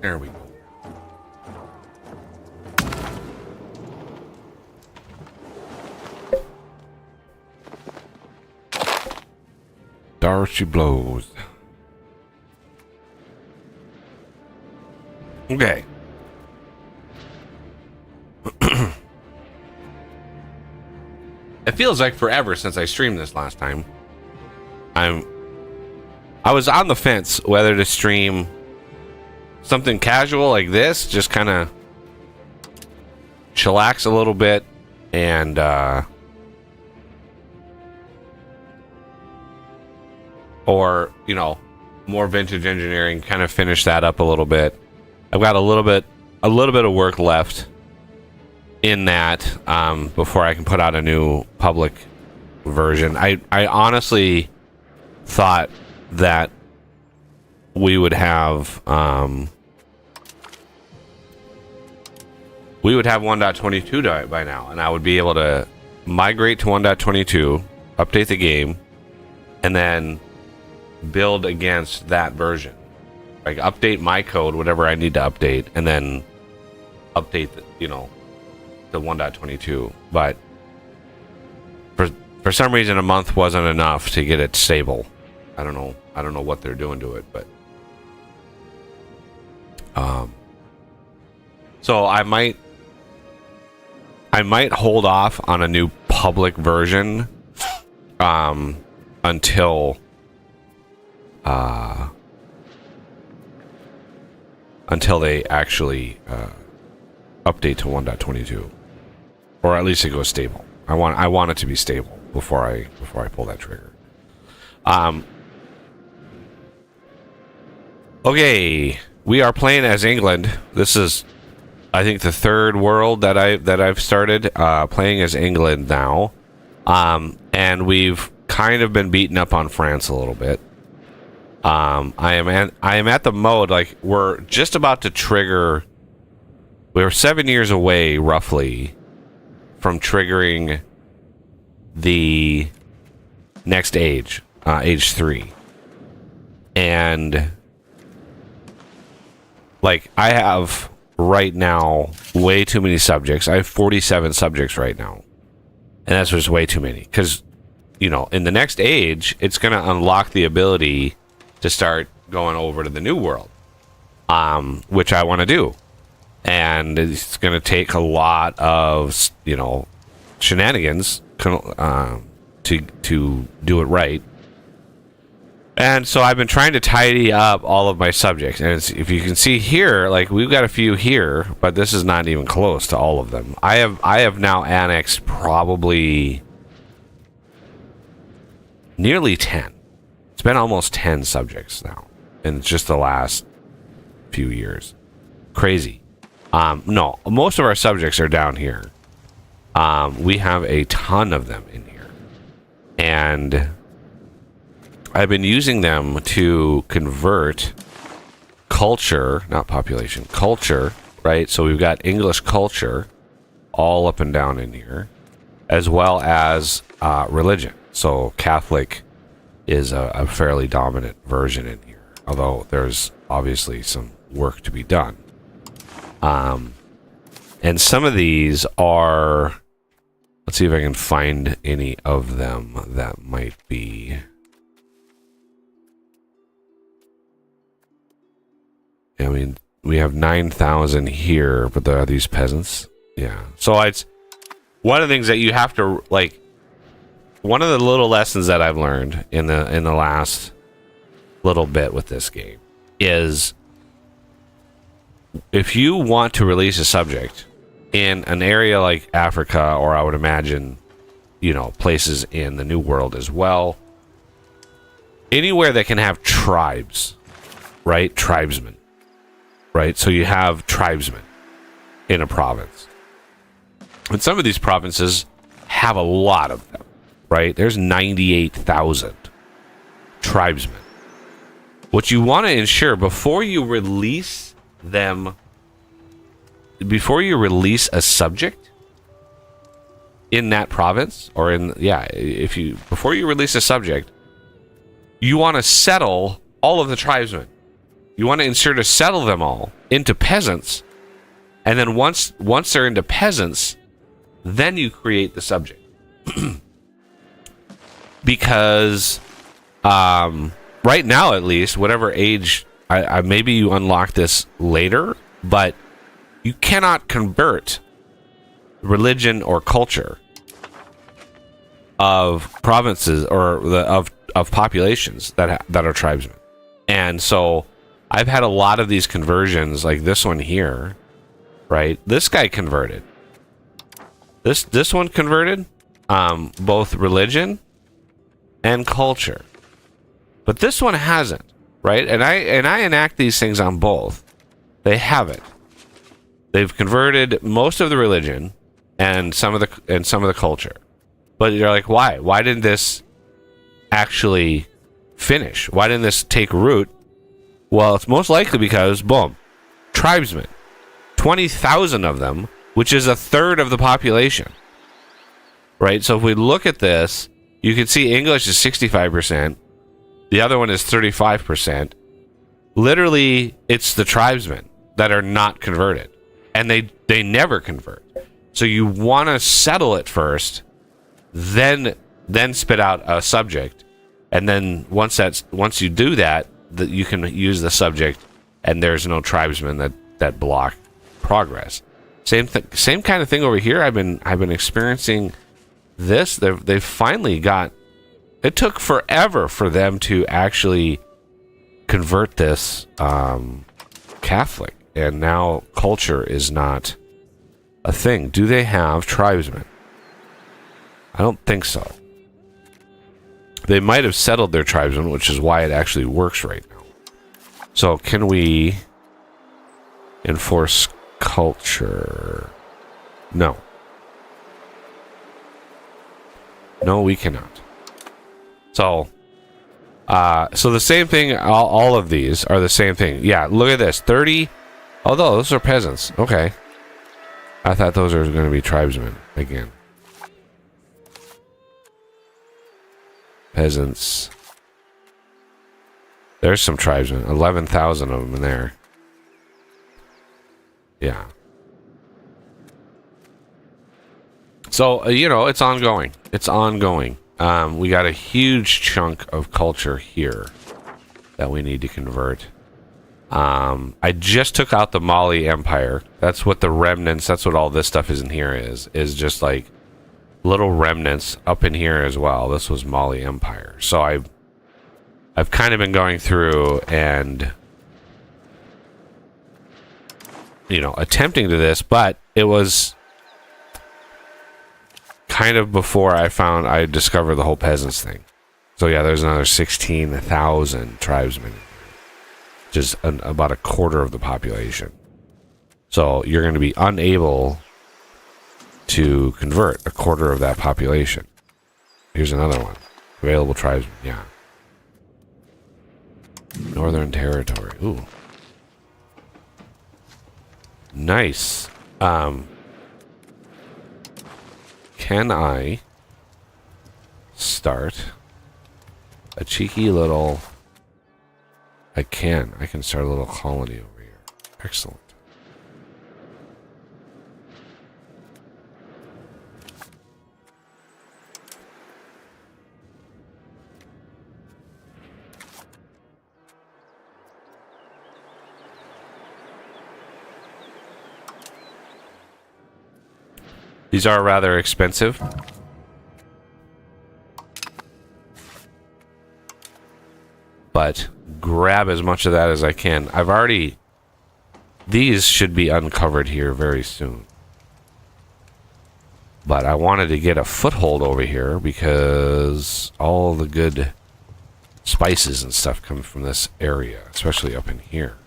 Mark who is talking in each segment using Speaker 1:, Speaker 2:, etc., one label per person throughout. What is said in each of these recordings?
Speaker 1: There we go. There she blows. Okay. It feels like forever since I streamed this last time. I was on the fence whether to stream something casual like this, just kind of chillax a little bit, and or, you know, more vintage engineering, kind of finish that up a little bit. I've got a little bit of work left in that before I can put out a new public version. I honestly thought that we would have 1.22 by now, and I would be able to migrate to 1.22, update the game, and then build against that version. Like, update my code, whatever I need to update, and then update the 1.22. But for some reason, a month wasn't enough to get it stable. I don't know what they're doing to it, but so I might hold off on a new public version until they actually update to 1.22, or at least it goes stable. I want it to be stable before I pull that trigger. Okay, we are playing as England. This is, I think, the third world that I've started playing as England now, and we've kind of been beaten up on France a little bit. I am at the mode, like, we're just about to trigger. We're 7 years away, roughly, from triggering the next age, age 3, and like, I have right now way too many subjects. I have 47 subjects right now, and that's just way too many. Because, you know, in the next age, it's going to unlock the ability to start going over to the new world, which I want to do. And it's going to take a lot of, you know, shenanigans to do it right. And so I've been trying to tidy up all of my subjects. And if you can see here, like, we've got a few here, but this is not even close to all of them. I have now annexed probably nearly 10. It's been almost 10 subjects now in just the last few years. Crazy. No, most of our subjects are down here. We have a ton of them in here. And I've been using them to convert culture, not population, culture, right? So we've got English culture all up and down in here, as well as religion. So Catholic is a fairly dominant version in here, although there's obviously some work to be done. And some of these are, let's see if I can find any of them that might be. I mean, we have 9,000 here, but there are these peasants. Yeah. So it's one of the things that you have to, like, one of the little lessons that I've learned in the last little bit with this game is, if you want to release a subject in an area like Africa, or I would imagine, you know, places in the New World as well, anywhere that can have tribes, right? Tribesmen. Right, so you have tribesmen in a province. And some of these provinces have a lot of them, right? There's 98,000 tribesmen. What you want to ensure before you release them, before you release a subject in that province, or before you release a subject, you want to settle all of the tribesmen. You want to ensure to settle them all into peasants, and then once they're into peasants, then you create the subject. Because right now, at least, whatever age, I maybe you unlock this later, but you cannot convert religion or culture of provinces or of populations that are tribesmen. And so I've had a lot of these conversions, like this one here, right? This guy converted. This one converted both religion and culture, but this one hasn't, right? And I enact these things on both. They haven't. They've converted most of the religion and some of the culture, but you're like, why? Why didn't this actually finish? Why didn't this take root? Well, it's most likely because, boom, tribesmen, 20,000 of them, which is a third of the population, right? So if we look at this, you can see English is 65%. The other one is 35%. Literally, it's the tribesmen that are not converted, and they never convert. So you want to settle it first, then spit out a subject, and then once you do that, you can use the subject, and there's no tribesmen that block progress. Same kind of thing over here. I've been experiencing this. They've finally got. It took forever for them to actually convert this Catholic, and now culture is not a thing. Do they have tribesmen? I don't think so. They might have settled their tribesmen, which is why it actually works right now. So can we enforce culture? No. No, we cannot. So the same thing, all of these are the same thing. Yeah, look at this. 30. Oh, those are peasants. Okay. I thought those are going to be tribesmen again. Peasants. There's some tribesmen. 11,000 of them in there. Yeah. So, it's ongoing. It's ongoing. We got a huge chunk of culture here that we need to convert. I just took out the Mali Empire. That's what the remnants, that's what all this stuff is in here is just like little remnants up in here as well. This was Mali Empire. So I've kind of been going through and attempting to this, but it was kind of before I discovered the whole peasants thing. So yeah, there's another 16,000 tribesmen, just about a quarter of the population. So you're going to be unable to convert a quarter of that population. Here's another one. Available tribesmen, yeah. Northern Territory. Ooh. Nice. Can I start a cheeky little... I can start a little colony over here. Excellent. These are rather expensive. But grab as much of that as I can. These should be uncovered here very soon. But I wanted to get a foothold over here because all the good spices and stuff come from this area, especially up in here.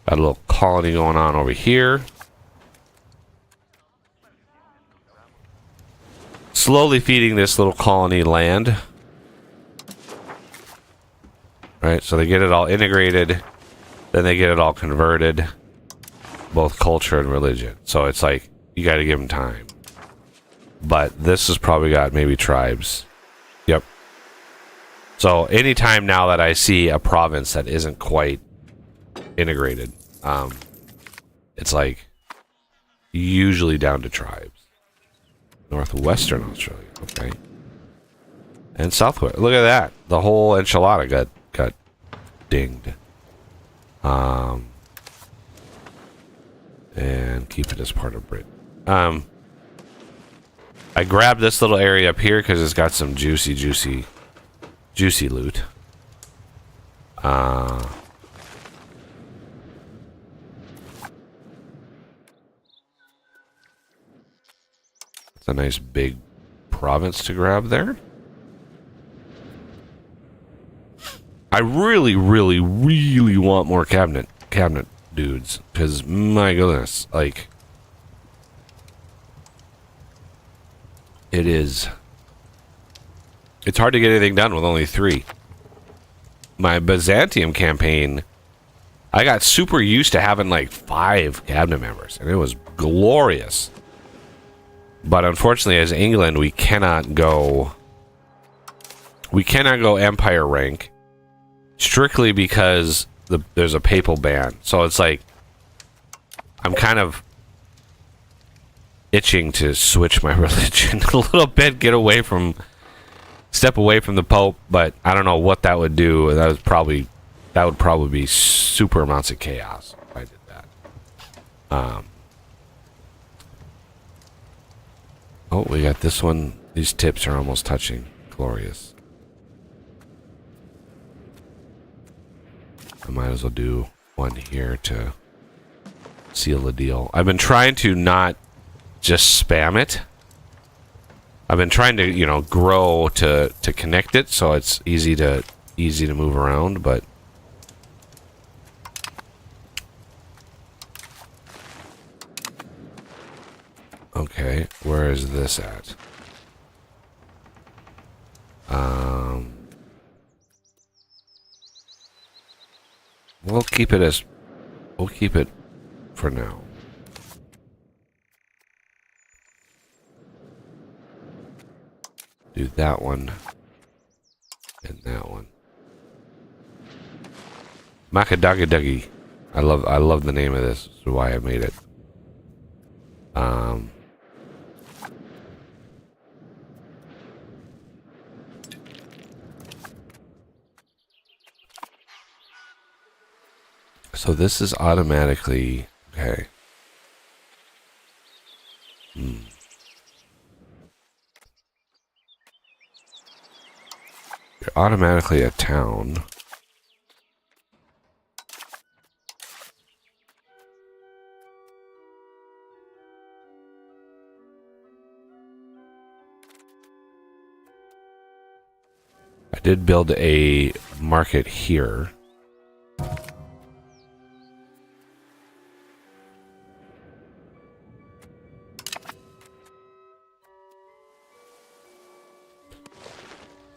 Speaker 1: Got a little colony going on over here. Slowly feeding this little colony land. Right, so they get it all integrated, then they get it all converted, both culture and religion. So it's like, you got to give them time. But this has probably got maybe tribes. Yep. So anytime now that I see a province that isn't quite integrated, it's like usually down to tribes. Northwestern Australia, okay. And southwest. Look at that. The whole enchilada got dinged. And keep it as part of Britain. I grabbed this little area up here because it's got some juicy loot. It's a nice big province to grab there. I really want more cabinet dudes, because my goodness, like, it's hard to get anything done with only 3. My Byzantium campaign, I got super used to having like 5 cabinet members, and it was glorious. But unfortunately, as England, we cannot go empire rank strictly because there's a papal ban. So it's like I'm kind of itching to switch my religion a little bit, step away from the Pope, but I don't know what that would do. That would probably be super amounts of chaos if I did that. Oh, we got this one. These tips are almost touching. Glorious. I might as well do one here to seal the deal. I've been trying to not just spam it. I've been trying to, you know, grow to connect it so it's easy to move around, but okay, where is this at? We'll keep it for now. Do that one and that one. Macadagaduggy. I love the name of this. This is why I made it. So this is automatically okay. You're automatically a town. I did build a market here.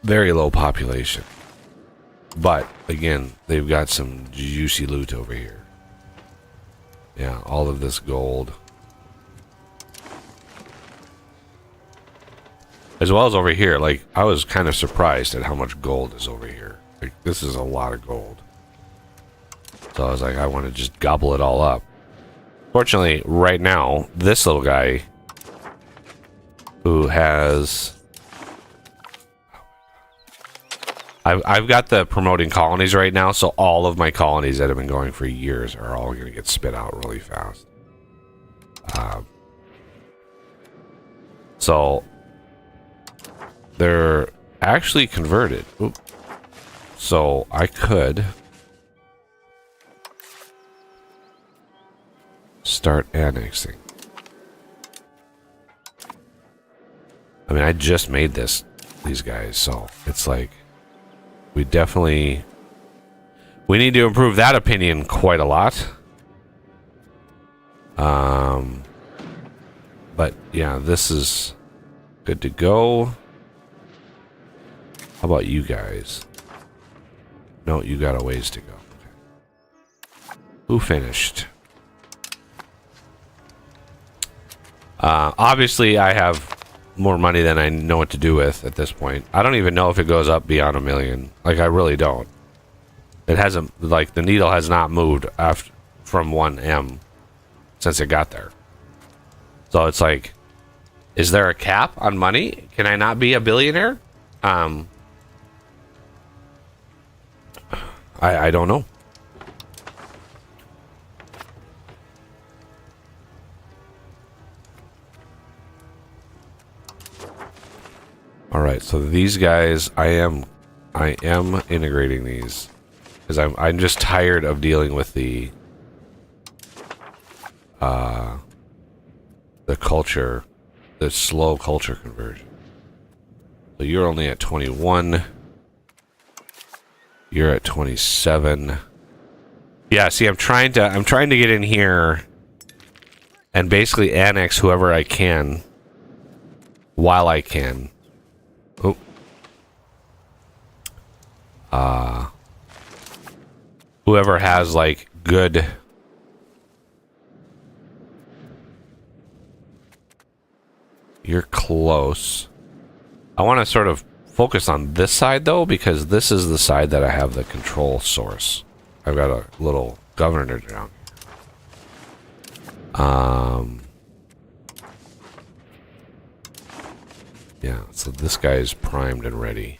Speaker 1: Very low population. But, again, they've got some juicy loot over here. Yeah, all of this gold. As well as over here. Like, I was kind of surprised at how much gold is over here. Like, this is a lot of gold. So I was like, I want to just gobble it all up. Fortunately, right now, this little guy who has... I've got the promoting colonies right now, so all of my colonies that have been going for years are all going to get spit out really fast. So they're actually converted. Oop. So I could start annexing. I mean, I just made these guys, so it's like we need to improve that opinion quite a lot. But yeah, this is good to go. How about you guys? No, you got a ways to go. Okay. Who finished? Obviously, I have more money than I know what to do with at this point. I don't even know if it goes up beyond 1 million. Like, I really don't. It hasn't, like, the needle has not moved after, from 1M since it got there. So it's like, is there a cap on money? Can I not be a billionaire? I don't know. All right, so these guys, I am integrating these because I'm just tired of dealing with the culture, the slow culture conversion. So you're only at 21. You're at 27. Yeah, see, I'm trying to get in here and basically annex whoever I can while I can. Oh. Whoever has like good You're close. I want to sort of focus on this side though, because this is the side that I have the control source. I've got a little governor down here. Yeah, so this guy is primed and ready.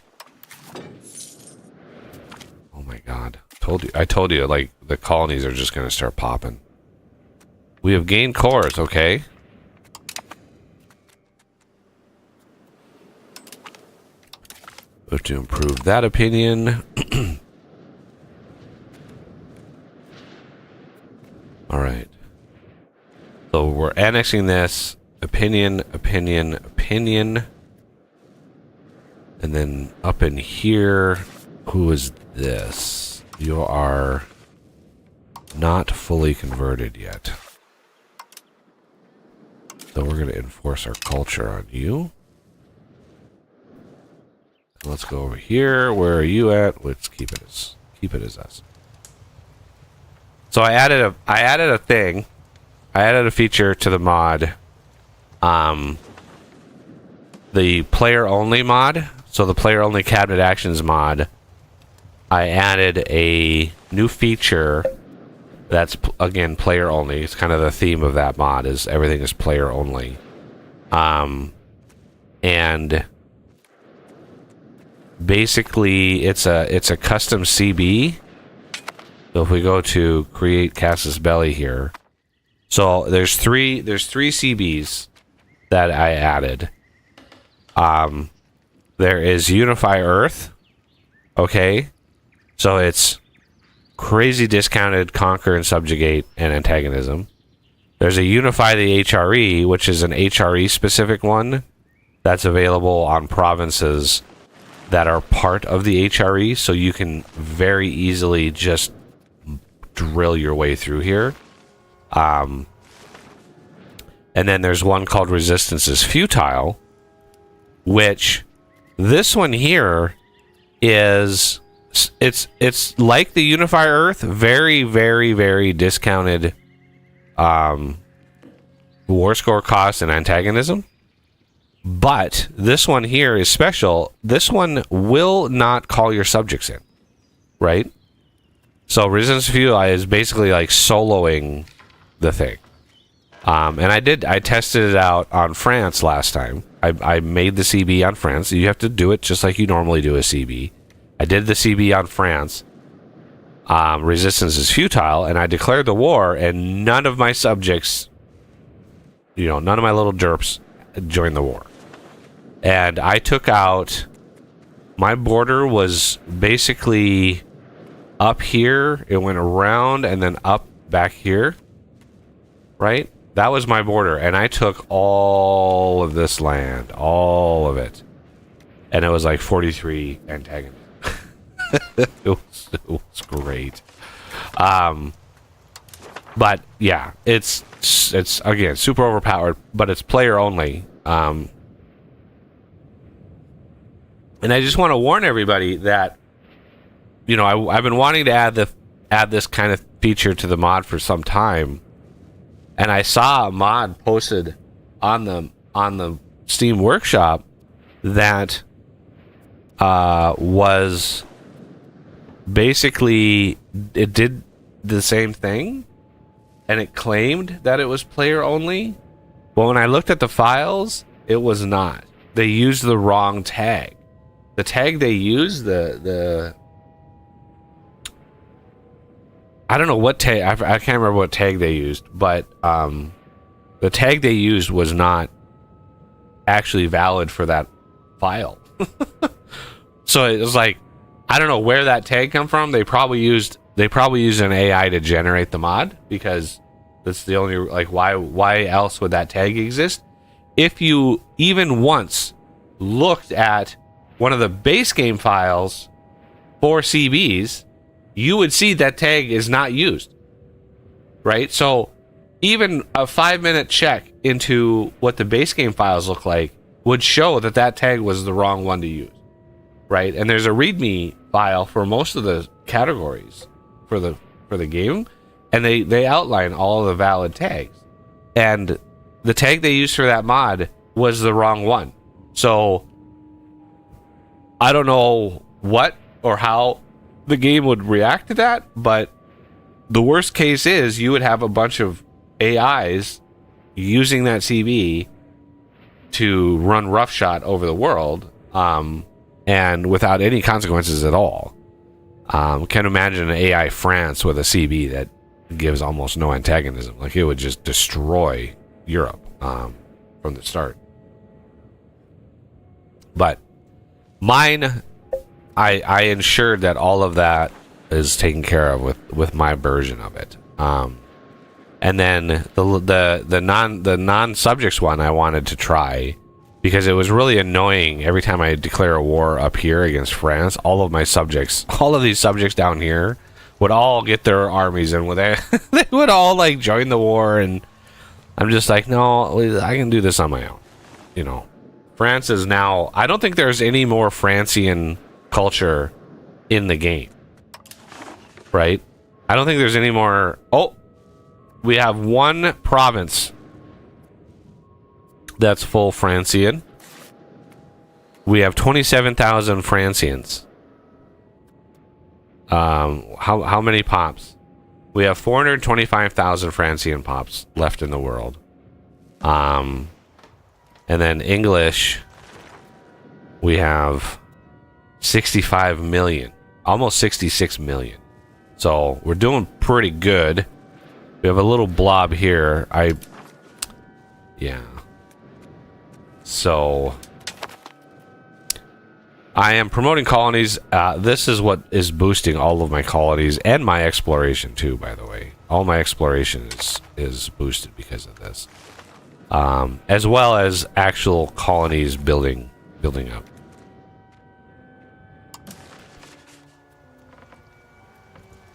Speaker 1: Oh my god. I told you, like, the colonies are just going to start popping. We have gained cores, okay. We have to improve that opinion. Alright. So we're annexing this. Opinion. And then up in here, who is this? You are not fully converted yet. So we're going to enforce our culture on you. Let's go over here. Where are you at? Let's keep it as us. So I added a thing. I added a feature to the mod. The player only mod. So the player only cabinet actions mod. I added a new feature that's again player only. It's kind of the theme of that mod is everything is player only. And basically it's a custom CB. So if we go to create Casus Belli here. So there's three CBs that I added. There is Unify Earth. Okay. So it's crazy discounted, conquer and subjugate and antagonism. There's a Unify the HRE, which is an HRE specific one that's available on provinces that are part of the HRE, so you can very easily just drill your way through here. And then there's one called Resistance is Futile, which this one here is it's like the Unify Earth, very, very, very discounted war score cost and antagonism. But this one here is special. This one will not call your subjects in, right? So Resistance Futile is basically like soloing the thing. And I tested it out on France last time. I made the CB on France. You have to do it just like you normally do a CB. I did the CB on France. Resistance is Futile, and I declared the war, and none of my subjects, none of my little derps joined the war. And I took out, my border was basically up here. It went around and then up back here, right? That was my border, and I took all of this land, all of it. And it was like 43 antagonists. it was great. But yeah, it's again super overpowered, but it's player only. And I just want to warn everybody that I've been wanting to add this kind of feature to the mod for some time, and I saw a mod posted on the Steam Workshop that was basically, it did the same thing, and it claimed that it was player only. But when I looked at the files, it was not. They used the wrong tag. The tag they used, the I don't know what tag, I can't remember what tag they used, but the tag they used was not actually valid for that file. So it was like, I don't know where that tag come from. They probably used an AI to generate the mod, because that's the only, like, why else would that tag exist? If you even once looked at one of the base game files for CBs, you would see that tag is not used, right? So even a 5-minute check into what the base game files look like would show that that tag was the wrong one to use, right? And there's a README file for most of the categories for the game, and they outline all of the valid tags, and the tag they used for that mod was the wrong one. So I don't know what or how the game would react to that, but the worst case is you would have a bunch of AIs using that CB to run roughshod over the world, and without any consequences at all. Can imagine an AI France with a CB that gives almost no antagonism. Like, it would just destroy Europe from the start. But mine, I ensured that all of that is taken care of with my version of it. And then the non-subjects one I wanted to try, because it was really annoying every time I declare a war up here against France. All of these subjects down here would all get their armies, and they would all like join the war, and I'm just like, no, I can do this on my own. You know, France is now, I don't think there's any more Francian culture in the game, right? I don't think there's any more. Oh, we have one province that's full Francian. We have 27,000 Francians. How many pops? We have 425,000 Francian pops left in the world. And then English, we have 65 million, almost 66 million. So we're doing pretty good. We have a little blob here. Yeah. So I am promoting colonies. This is what is boosting all of my colonies and my exploration too, by the way. All my exploration is boosted because of this. As well as actual colonies building up.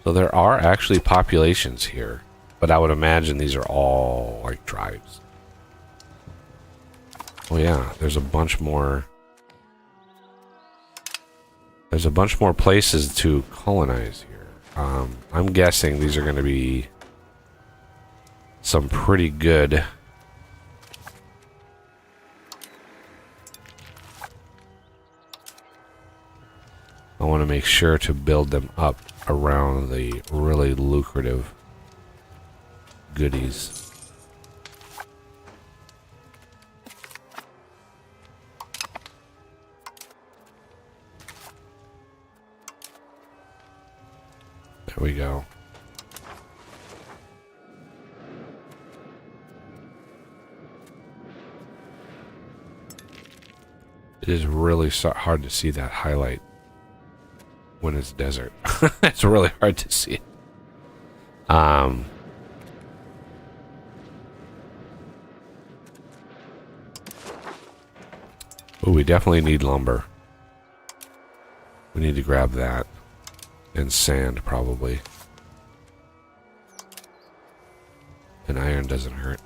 Speaker 1: So there are actually populations here, but I would imagine these are all like tribes. Oh yeah, there's a bunch more. There's a bunch more places to colonize here. I'm guessing these are going to be some pretty good. I want to make sure to build them up around the really lucrative goodies. There we go. It is really hard to see that highlight when it's desert. It's really hard to see it. Oh, we definitely need lumber. We need to grab that. And sand, probably. And iron doesn't hurt.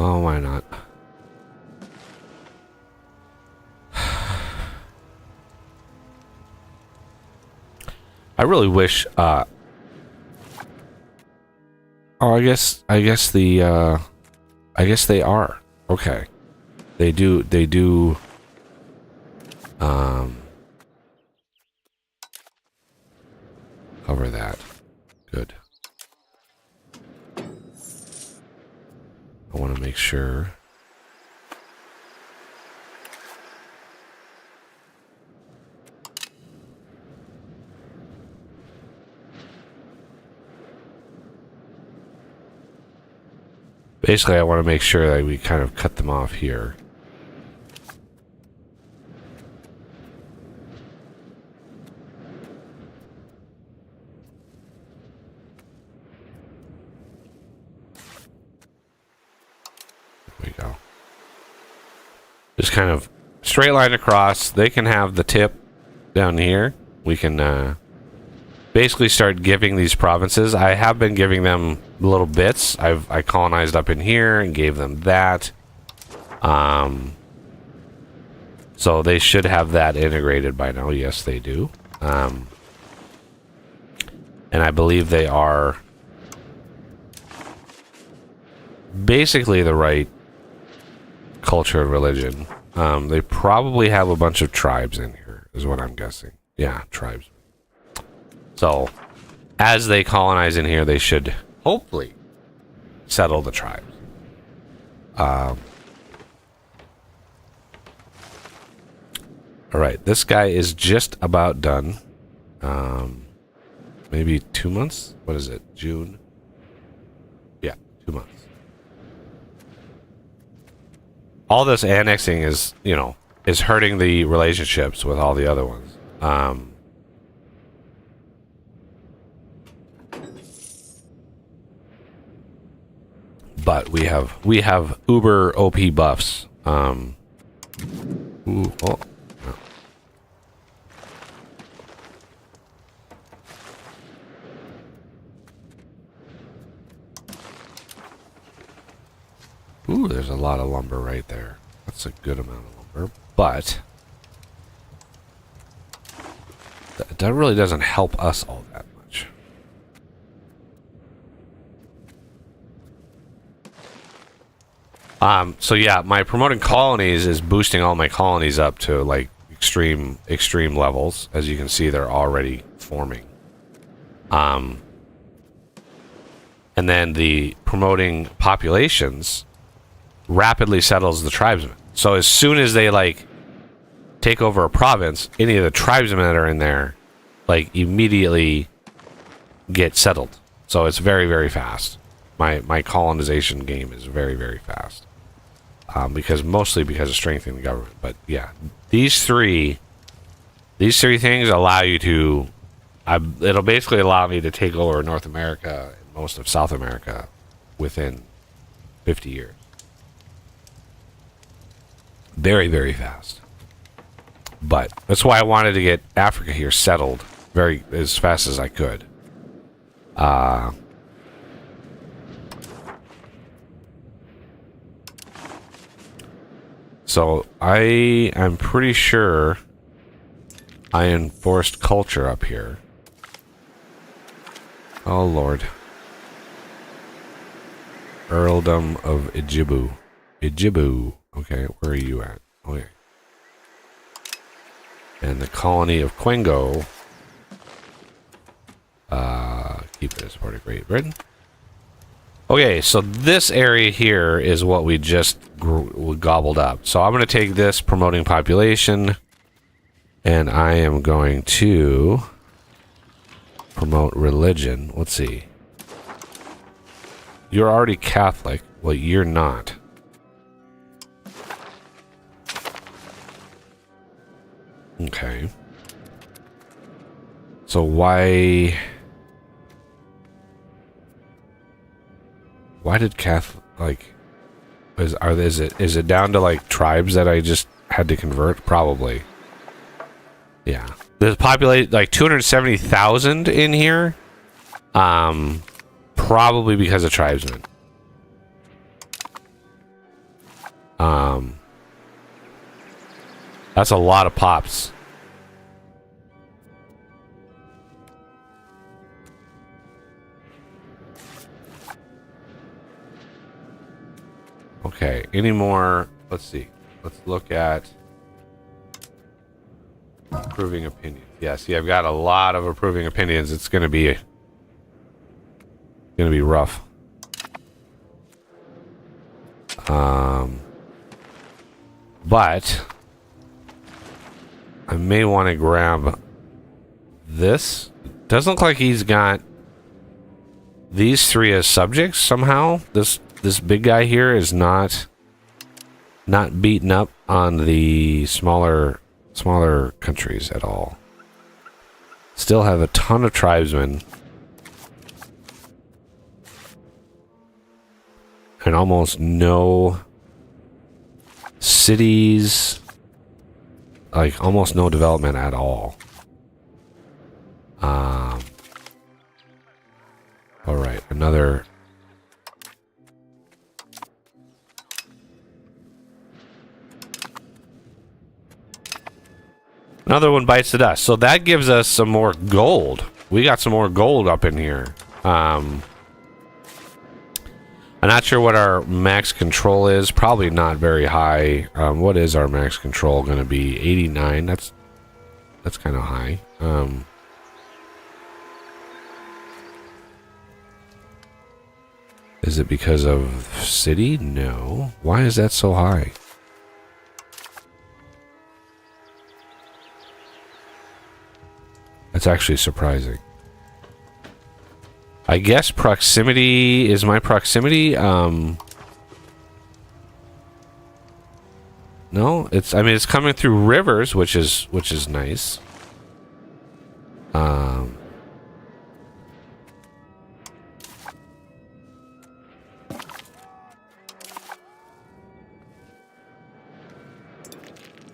Speaker 1: Oh, why not? I really wish, oh, I guess they are. Okay. They do, cover that. Good. I want to make sure. Basically, I want to make sure that we kind of cut them off here. There we go. Just kind of straight line across. They can have the tip down here. We can basically start giving these provinces. I have been giving them little bits. I colonized up in here and gave them that. So they should have that integrated by now. Yes, they do. And I believe they are basically the right culture and religion. They probably have a bunch of tribes in here, is what I'm guessing. Yeah, tribes. So, as they colonize in here, they should hopefully settle the tribes. All right, this guy is just about done. Maybe 2 months? What is it? June? Yeah, 2 months. All this annexing is, you know, is hurting the relationships with all the other ones. But we have uber OP buffs. Ooh, oh. Ooh, there's a lot of lumber right there. That's a good amount of lumber, but that really doesn't help us all that much. So yeah, my promoting colonies is boosting all my colonies up to like extreme levels. As you can see, they're already forming. And then the promoting populations rapidly settles the tribesmen. So as soon as they like take over a province, any of the tribesmen that are in there like immediately get settled. So it's very, very fast. My colonization game is very, very fast. Mostly because of strengthening the government. But yeah, these three things allow you to it'll basically allow me to take over North America and most of South America within 50 years. Very, very fast. But that's why I wanted to get Africa here settled as fast as I could. So I'm pretty sure I enforced culture up here. Oh Lord. Earldom of Ijibu. Ijibu. Okay, where are you at? Okay. And the colony of Quengo. Keep it as part of Great Britain. Okay, so this area here is what we just gobbled up. So I'm going to take this promoting population, and I am going to promote religion. Let's see. You're already Catholic. Well, you're not. Okay. So why did Catholic is it down to like tribes that I just had to convert? Probably. Yeah. There's populate like 270,000 in here. Probably because of tribesmen. That's a lot of pops. Okay, any more? Let's see. Let's look at approving opinions. Yeah, see, I've got a lot of approving opinions. It's gonna be rough. But I may want to grab this. Doesn't look like he's got these three as subjects somehow. This big guy here is not beaten up on the smaller countries at all. Still have a ton of tribesmen and almost no cities, like almost no development at all. All right, another one bites the dust. So that gives us some more gold. We got some more gold up in here. I'm not sure what our max control is. Probably not very high. What is our max control going to be? 89. That's kind of high. Is it because of city? No. Why is that so high? That's actually surprising. I guess proximity is my proximity. No, it's. I mean, it's coming through rivers, which is nice.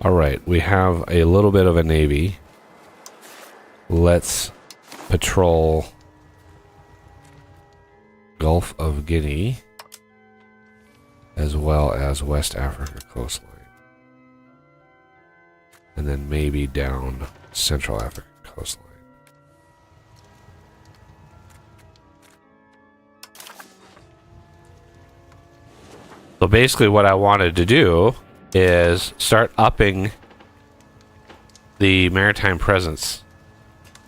Speaker 1: All right, we have a little bit of a navy. Let's patrol Gulf of Guinea as well as West Africa coastline. And then maybe down Central Africa coastline. So basically what I wanted to do is start upping the maritime presence,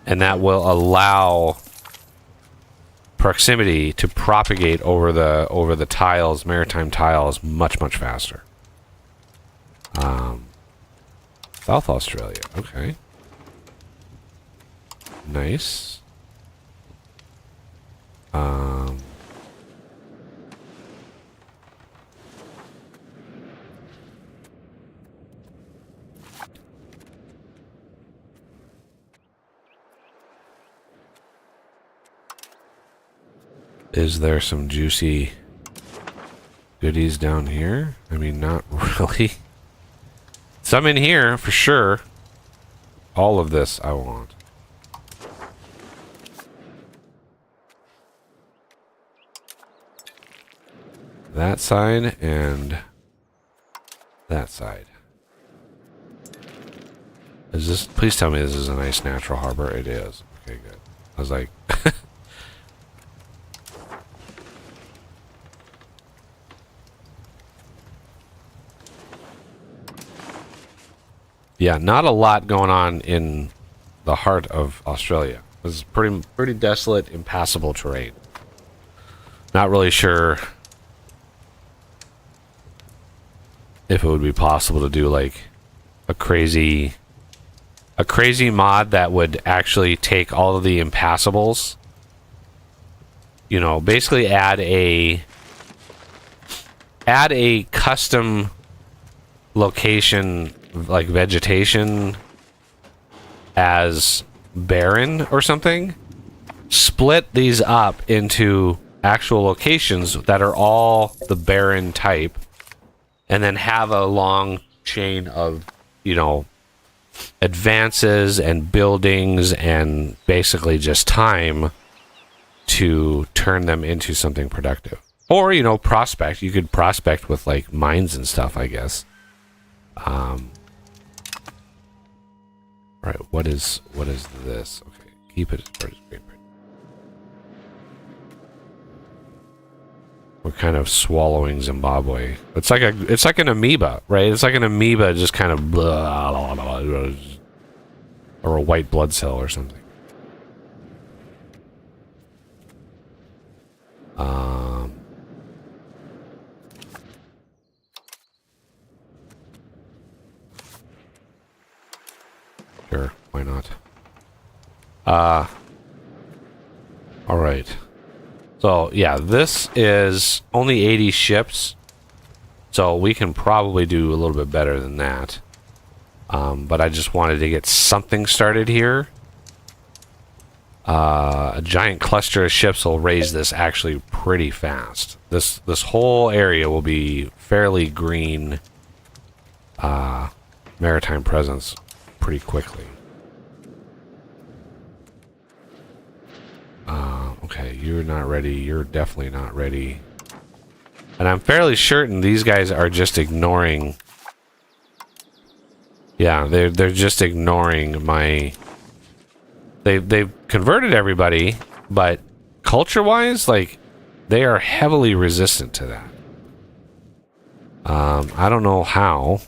Speaker 1: and that will allow proximity to propagate over the tiles, maritime tiles, much faster. South Australia, okay, nice. Is there some juicy goodies down here? I mean, not really. Some in here, for sure. All of this I want. That side and that side. Is this... Please tell me this is a nice natural harbor. It is. Okay, good. I was like... Yeah, not a lot going on in the heart of Australia. This is pretty desolate, impassable terrain. Not really sure if it would be possible to do like a crazy mod that would actually take all of the impassables, you know, basically add a custom location, like vegetation as barren or something, split these up into actual locations that are all the barren type, and then have a long chain of, you know, advances and buildings and basically just time to turn them into something productive. Or, you know, prospect. You could prospect with, like, mines and stuff, I guess. Right, what is this? Okay, keep it as part of screen print. We're kind of swallowing Zimbabwe. It's like an amoeba, right? It's like an amoeba just kind of blah, blah, blah, blah, or a white blood cell or something. Sure, why not? All right. So, yeah, this is only 80 ships. So we can probably do a little bit better than that. But I just wanted to get something started here. A giant cluster of ships will raise this actually pretty fast. This whole area will be fairly green maritime presence pretty quickly. Okay, you're not ready. You're definitely not ready. And I'm fairly certain these guys are just ignoring... Yeah, they're just ignoring my... They've converted everybody, but culture-wise, like, they are heavily resistant to that. I don't know how.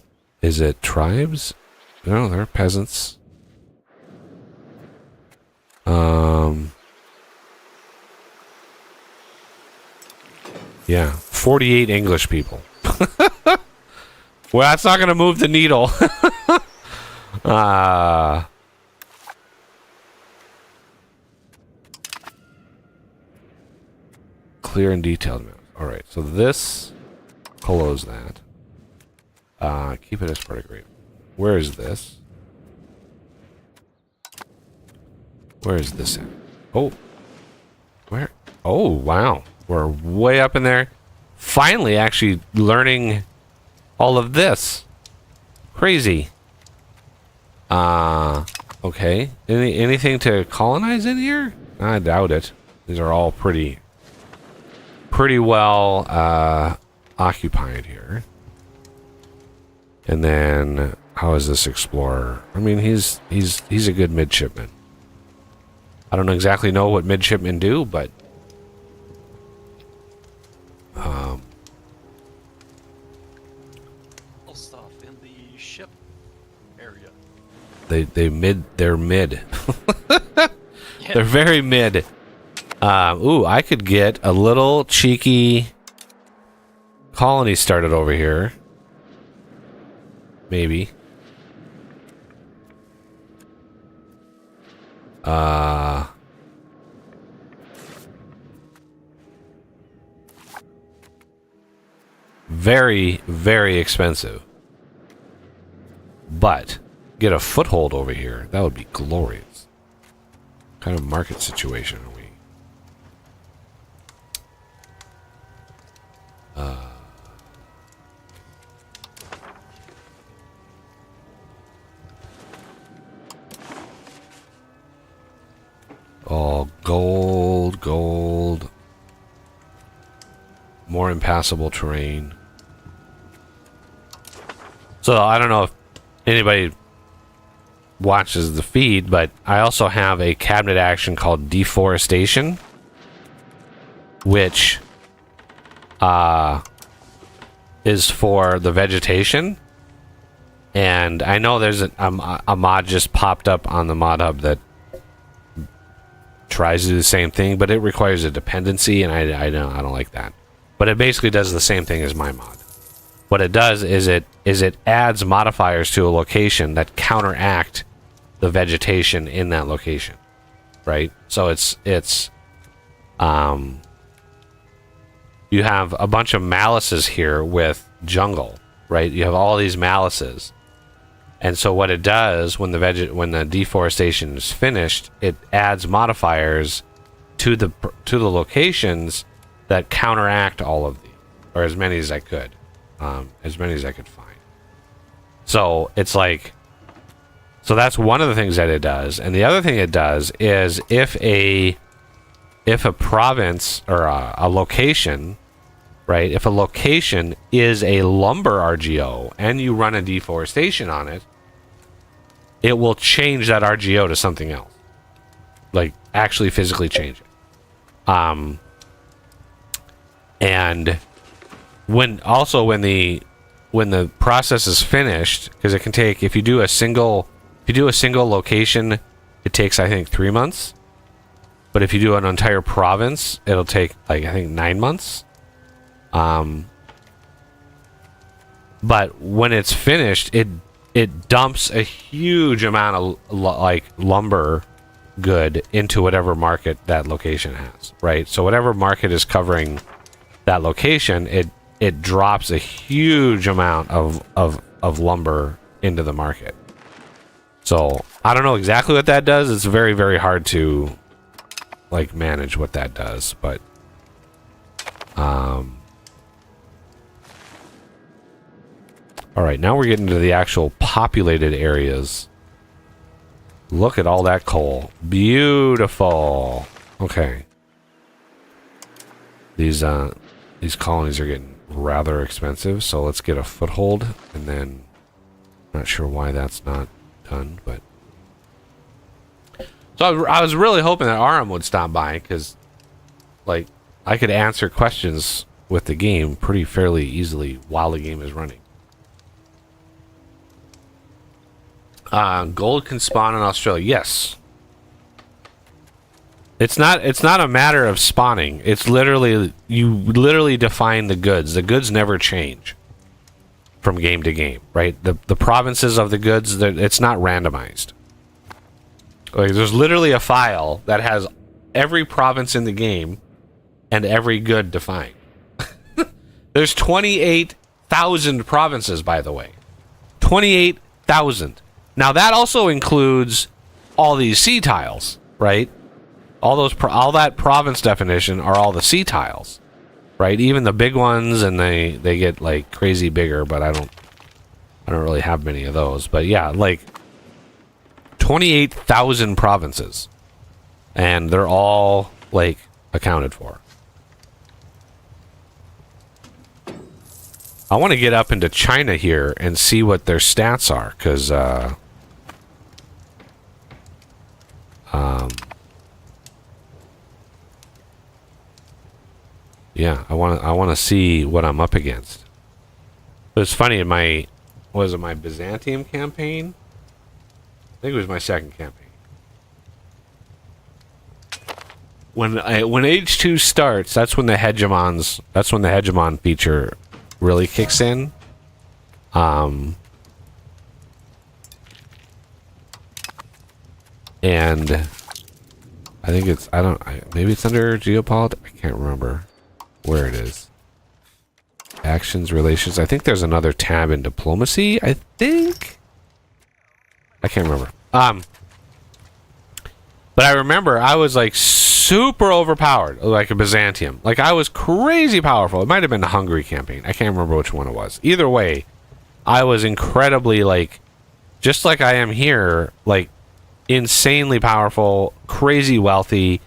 Speaker 1: Is it tribes? No, they're peasants. Yeah, 48 English people. Well, that's not going to move the needle. Clear and detailed map. All right, so this close that. Keep it as part of grade. Where is this? Where is this at? Oh, where? Oh, wow. We're way up in there. Finally, actually learning all of this. Crazy. Okay. Anything to colonize in here? I doubt it. These are all pretty well occupied here. And then how is this explorer? I mean, he's a good midshipman. I don't exactly know what midshipmen do, but
Speaker 2: stuff in the ship area.
Speaker 1: they're mid.
Speaker 2: Yeah.
Speaker 1: They're very mid. Ooh, I could get a little cheeky colony started over here. Maybe. Very, very expensive. But get a foothold over here. That would be glorious. What kind of market situation are we? Oh, gold. More impassable terrain. So, I don't know if anybody watches the feed, but I also have a cabinet action called Deforestation, which is for the vegetation. And I know there's a mod just popped up on the mod hub that tries to do the same thing, but it requires a dependency, and I don't like that. But it basically does the same thing as my mod. What it does is it adds modifiers to a location that counteract the vegetation in that location, right? So it's you have a bunch of malices here with jungle, right? You have all these malices. And so what it does when the deforestation is finished, it adds modifiers to the locations that counteract all of these, or as many as I could find. So it's like, so that's one of the things that it does, and the other thing it does is if a province or a location right? If a location is a lumber RGO and you run a deforestation on it, it will change that RGO to something else. Like, actually physically change it. And when the process is finished, because it can take, if you do a single location, it takes, I think, 3 months. But if you do an entire province, it'll take, like, I think 9 months. But when it's finished, it dumps a huge amount of like lumber good into whatever market that location has, right? So whatever market is covering that location, it drops a huge amount of lumber into the market. So I don't know exactly what that does. It's very, very hard to like manage what that does, but all right, now we're getting to the actual populated areas. Look at all that coal. Beautiful. Okay. These colonies are getting rather expensive, so let's get a foothold, and then not sure why that's not done, but so I was really hoping that Aram would stop by, because like I could answer questions with the game pretty fairly easily while the game is running. Gold can spawn in Australia. Yes. It's not a matter of spawning. It's literally, you literally define the goods. The goods never change from game to game, right? The provinces of the goods, it's not randomized. Like, there's literally a file that has every province in the game and every good defined. There's 28,000 provinces, by the way. 28,000. Now that also includes all these C tiles, right? All that province definition are all the C tiles, right? Even the big ones, and they get like crazy bigger, but I don't really have many of those. But yeah, like 28,000 provinces, and they're all like accounted for. I want to get up into China here and see what their stats are, because yeah, I want to see what I'm up against. It was funny in my Byzantium campaign. I think it was my second campaign. When Age 2 starts, that's when the hegemon feature really kicks in. And I think it's, maybe it's under geopolitics. I can't remember where it is. Actions, relations. I think there's another tab in diplomacy, I think. I can't remember. But I remember I was like super overpowered, like a Byzantium. Like, I was crazy powerful. It might have been the Hungary campaign. I can't remember which one it was. Either way, I was incredibly, like, just like I am here, like, insanely powerful, crazy wealthy.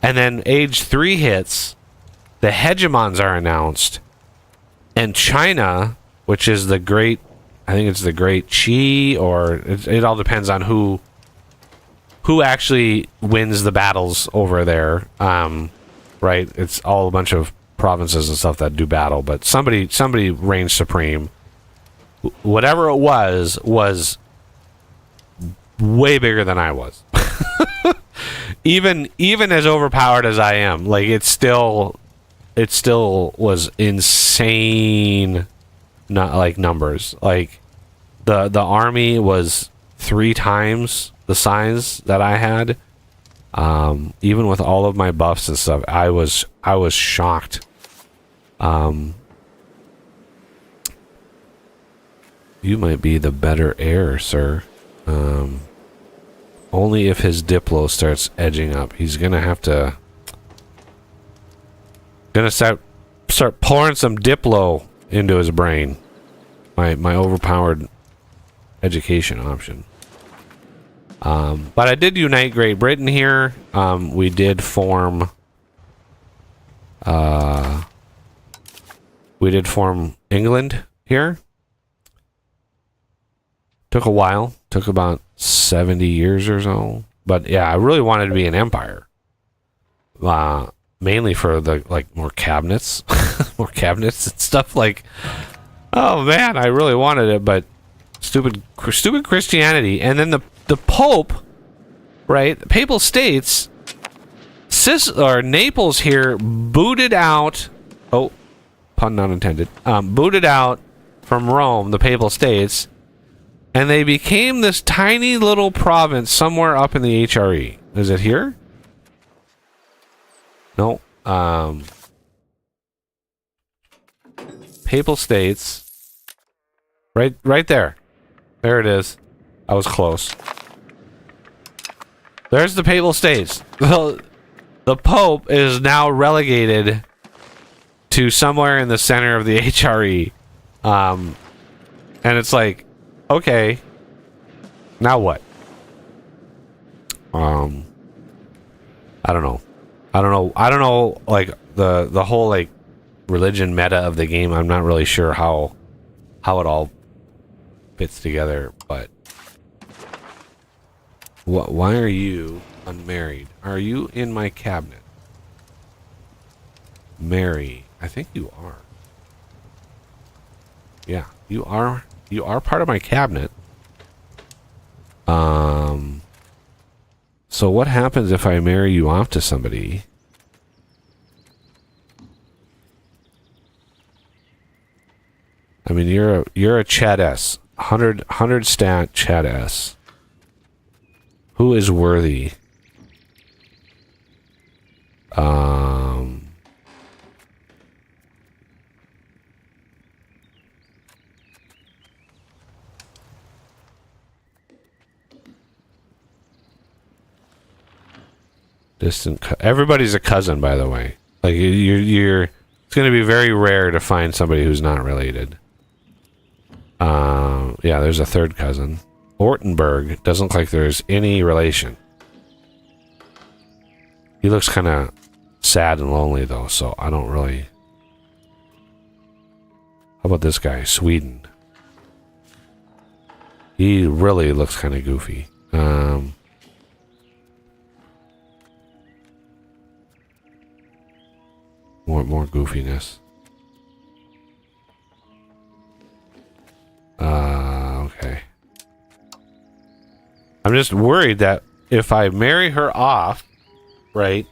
Speaker 1: And then Age 3 hits, the hegemons are announced, and China, which is the great, I think it's the Great Qi, or it all depends on who actually wins the battles over there. Right? It's all a bunch of provinces and stuff that do battle, but somebody reigns supreme. Whatever it was way bigger than I was. even as overpowered as I am, like, it still was insane. Not like numbers. Like the army was 3 times the size that I had. Even with all of my buffs and stuff, I was shocked. You might be the better heir, sir. Only if his Diplo starts edging up. He's gonna have to start pouring some Diplo into his brain. My overpowered education option. But I did unite Great Britain here. We did form we did form England here. Took a while. Took about 70 years or so. But yeah, I really wanted to be an empire. Mainly for the more cabinets. More cabinets and stuff like. Oh man, I really wanted it, but stupid Christianity. And then the Pope, right? The Papal States, Naples here booted out. Oh, pun not intended. Booted out from Rome, the Papal States, and they became this tiny little province somewhere up in the HRE. Is it here? No. Papal States. Right there. There it is. I was close. There's the Papal States. The Pope is now relegated to somewhere in the center of the HRE. And it's like, okay, now what? I don't know. I don't know like the whole like religion meta of the game. I'm not really sure how it all fits together, but why are you unmarried? Are you in my cabinet? Mary, I think you are. Yeah, you are part of my cabinet. So what happens if I marry you off to somebody? I mean, you're a Chad S. 100 stat Chad S. Who is worthy? Everybody's a cousin, by the way. Like you're it's going to be very rare to find somebody who's not related. Yeah, there's a third cousin. Ortenberg doesn't look like there's any relation. He looks kind of sad and lonely though, so I don't really. How about this guy, Sweden? He really looks kind of goofy. More goofiness. Okay. I'm just worried that if I marry her off, right,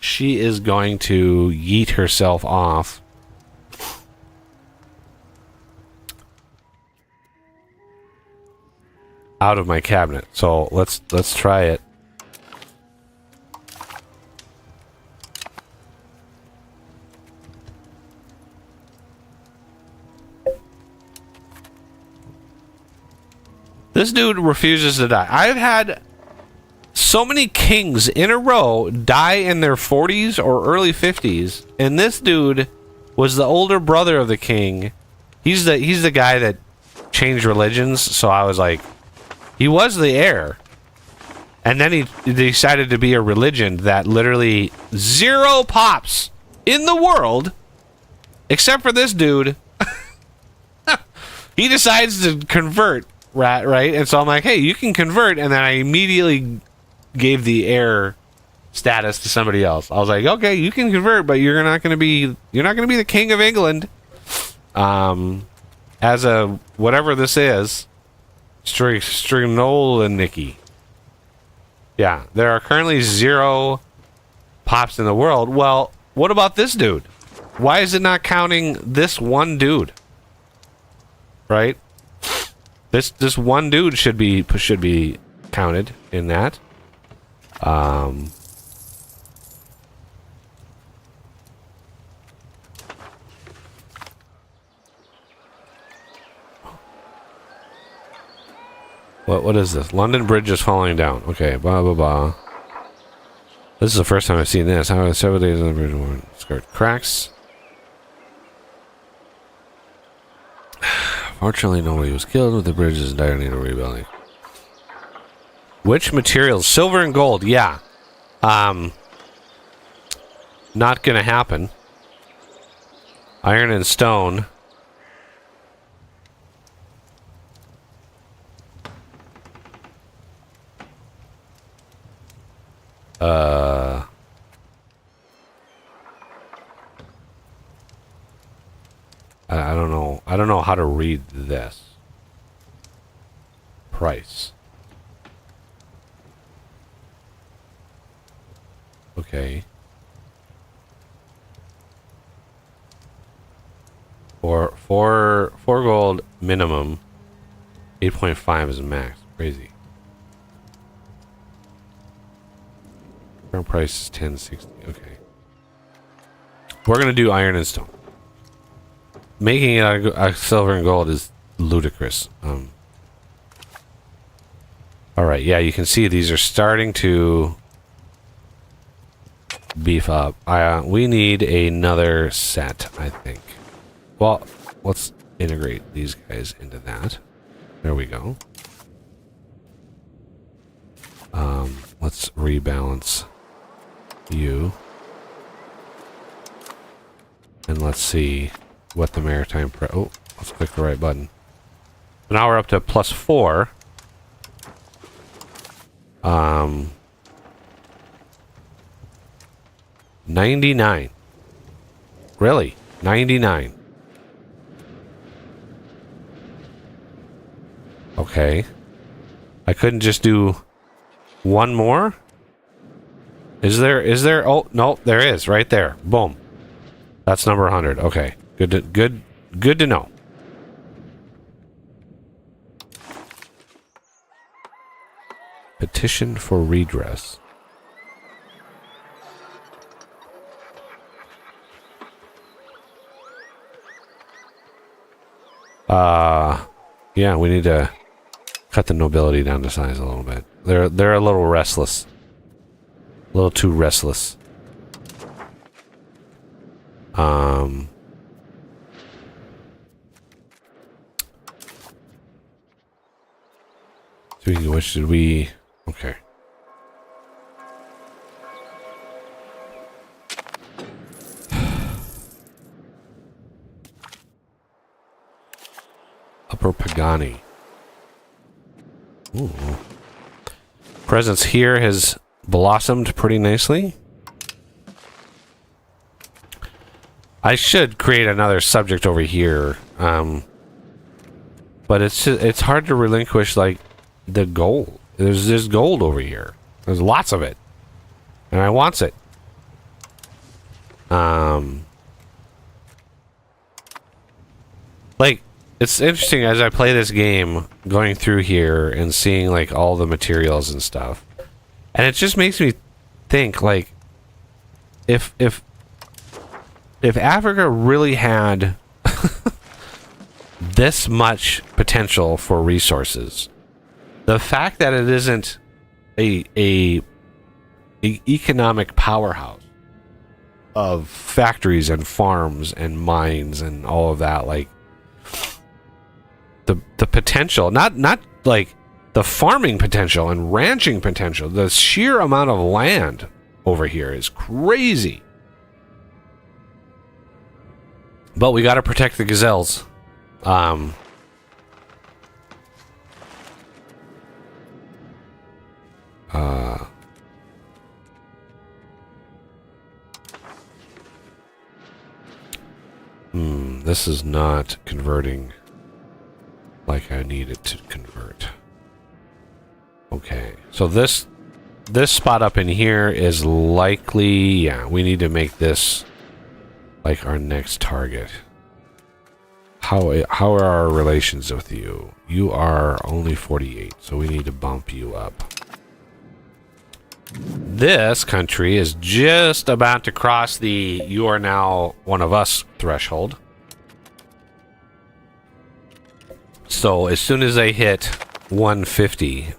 Speaker 1: she is going to yeet herself off. Out of my cabinet. So let's try it. This dude refuses to die. I've had so many kings in a row die in their 40s or early 50s, and this dude was the older brother of the king. He's the guy that changed religions, so I was like, he was the heir. And then he decided to be a religion that literally 0 pops in the world, except for this dude. He decides to convert. Right, and so I'm like, hey, you can convert, and then I immediately gave the heir status to somebody else. I was like, okay, you can convert, but you're not going to be the king of England. As a whatever this is, Strinolniki. Yeah, there are currently 0 pops in the world. Well, what about this dude? Why is it not counting this one dude? Right? This one dude should be counted in that. What is this? London Bridge is falling down. Okay, blah blah blah. This is the first time I've seen this. How several days on the bridge skirt cracks. Fortunately, nobody was killed, but the bridge is in dire need of rebuilding. Which materials? Silver and gold, yeah. Not gonna happen. Iron and stone. I don't know. I don't know how to read this. Price. Okay. Four gold minimum. 8.5 is the max. Crazy. Current price is 1060. Okay. We're gonna do iron and stone. Making it out of silver and gold is ludicrous. Alright, yeah, you can see these are starting to beef up. We need another set, I think. Well, let's integrate these guys into that. There we go. Let's rebalance you. And let's see what the maritime oh, let's click the right button. So now we're up to +4. 99. Really? 99. Okay. I couldn't just do one more? Is there oh no, there is right there. Boom. That's number 100. Okay. Good to know. Petition for redress. Yeah, we need to cut the nobility down to size a little bit. They're a little restless. A little too restless. Speaking of which, should we... Okay. Upper Pagani. Ooh. Presence here has blossomed pretty nicely. I should create another subject over here. But it's hard to relinquish, like, the gold. There's gold over here. There's lots of it. And I wants it. Like, it's interesting as I play this game, going through here and seeing, like, all the materials and stuff. And it just makes me think, like, if Africa really had this much potential for resources, the fact that it isn't a economic powerhouse of factories and farms and mines and all of that, like the potential, not like the farming potential and ranching potential, the sheer amount of land over here is crazy. But we got to protect the gazelles. This is not converting like I need it to convert. Okay, so this spot up in here is likely, yeah, we need to make this like our next target. How are our relations with you? You are only 48, so we need to bump you up. This country is just about to cross the "you are now one of us" threshold. So as soon as they hit 150,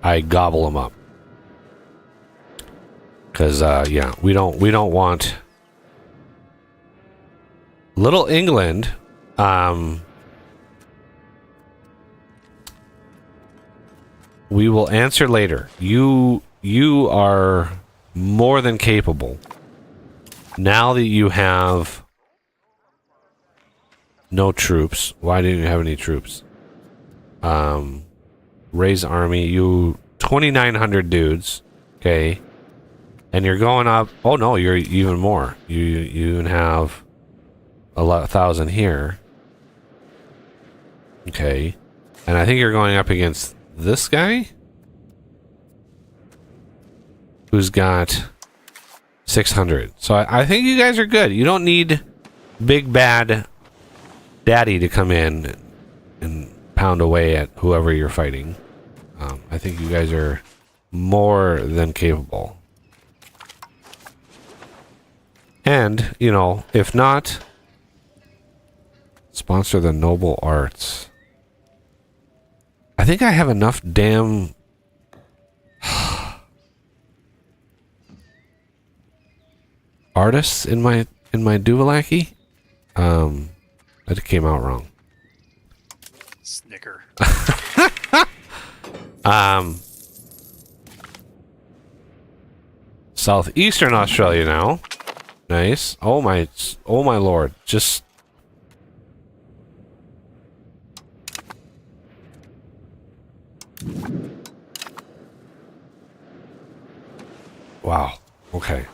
Speaker 1: I gobble them up. Because yeah, we don't want Little England. We will answer later. You are more than capable. Now that you have No troops. Why didn't you have any troops? Raise army. You 2,900 dudes. Okay. And you're going up. Oh no, you're even more. You even have 1,000 here. Okay. And I think you're going up against this guy, who's got 600. So I think you guys are good. You don't need big bad daddy to come in and pound away at whoever you're fighting. I think you guys are more than capable. And, you know, if not, sponsor the noble arts. I think I have enough damn artists in my Duvalaki. That came out wrong.
Speaker 2: Snicker.
Speaker 1: Southeastern Australia now. Nice. Oh my lord. Just wow. Okay.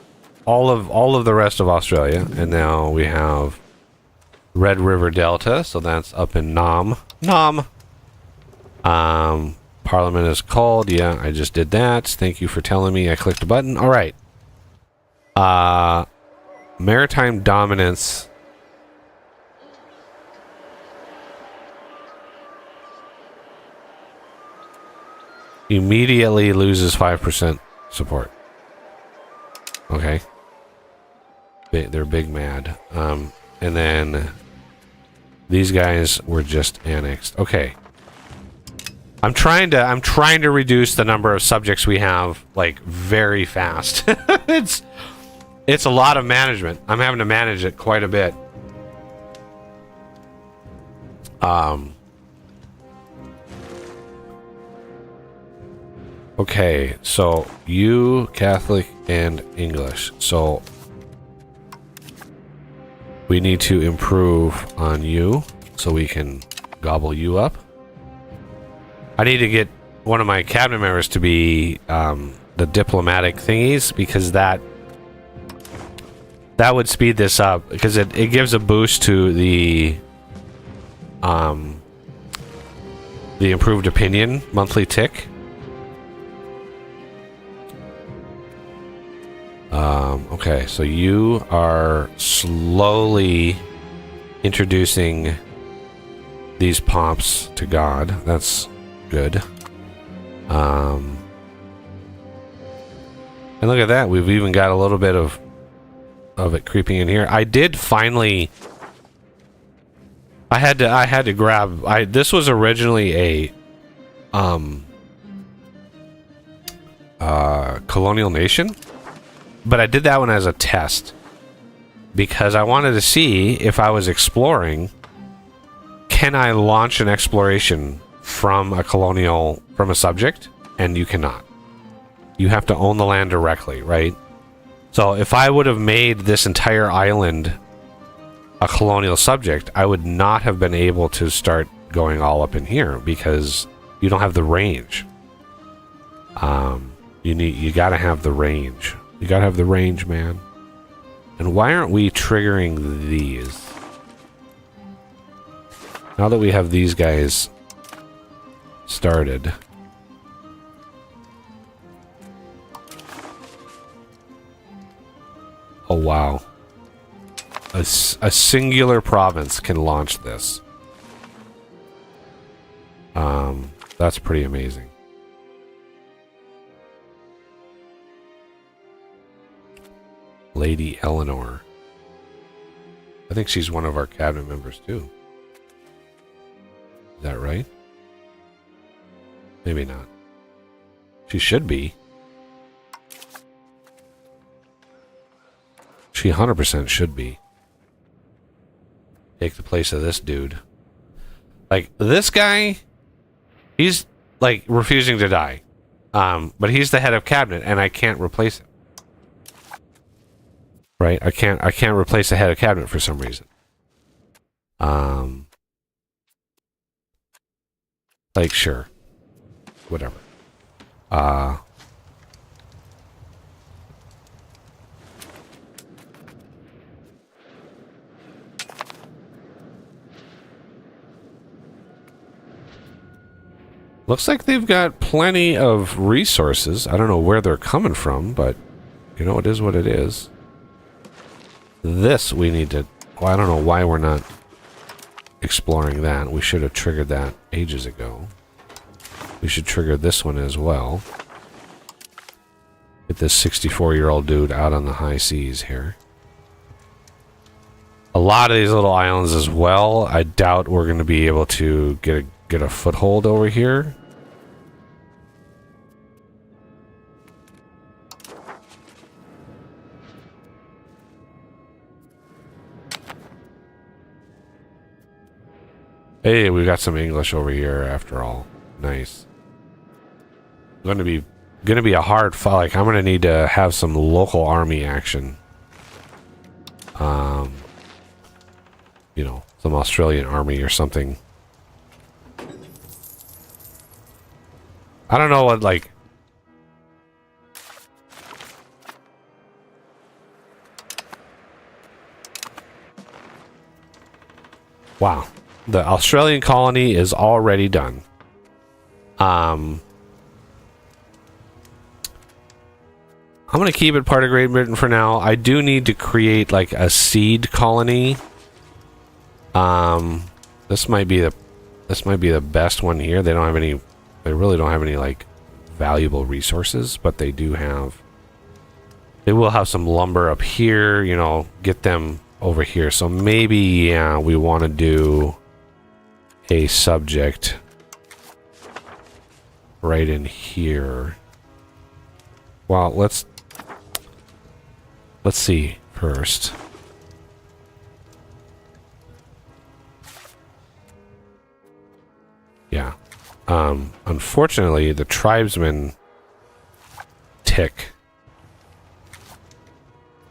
Speaker 1: All of the rest of Australia, and now we have Red River Delta, so that's up in Nam. Parliament is called. Yeah, I just did that. Thank you for telling me. I clicked a button. All right. Maritime dominance. Immediately loses 5% support. Okay. They're big mad. And then these guys were just annexed. Okay. I'm trying to reduce the number of subjects we have like very fast. It's a lot of management. I'm having to manage it quite a bit. Okay, so you Catholic and English. So we need to improve on you so we can gobble you up. I need to get one of my cabinet members to be the diplomatic thingies, because that would speed this up, because it gives a boost to the improved opinion monthly tick. Okay, so you are slowly introducing these pomps to God. That's good. And look at that. We've even got a little bit of it creeping in here. I did finally. I had to grab. This was originally a colonial nation, but I did that one as a test because I wanted to see if I was exploring. Can I launch an exploration from a subject? And you cannot. You have to own the land directly, right? So if I would have made this entire island a colonial subject, I would not have been able to start going all up in here because you don't have the range. You gotta have the range. You gotta have the range, man. And why aren't we triggering these? Now that we have these guys started. Oh wow. A singular province can launch this. That's pretty amazing. Lady Eleanor. I think she's one of our cabinet members too. Is that right? Maybe not. She should be. She 100% should be. Take the place of this dude. Like, this guy, he's, like, refusing to die. But he's the head of cabinet, and I can't replace him. Right? I can't replace the head of cabinet for some reason. Like, sure. Whatever. Looks like they've got plenty of resources. I don't know where they're coming from, but you know, it is what it is. This we need to... Well, I don't know why we're not exploring that. We should have triggered that ages ago. We should trigger this one as well. Get this 64-year-old dude out on the high seas here. A lot of these little islands as well. I doubt we're going to be able to get a foothold over here. Hey, we got some English over here after all. Nice. Going to be a hard fight. Like, I'm going to need to have some local army action. You know, some Australian army or something. I don't know what, like... Wow. The Australian colony is already done. I'm going to keep it part of Great Britain for now. I do need to create, like, a seed colony. This might be the best one here. They don't have any... They really don't have any, like, valuable resources, but they do have... They will have some lumber up here, you know, get them over here. So maybe, yeah, we want to do a subject right in here. Well, let's see first. Yeah. Unfortunately, the tribesman tick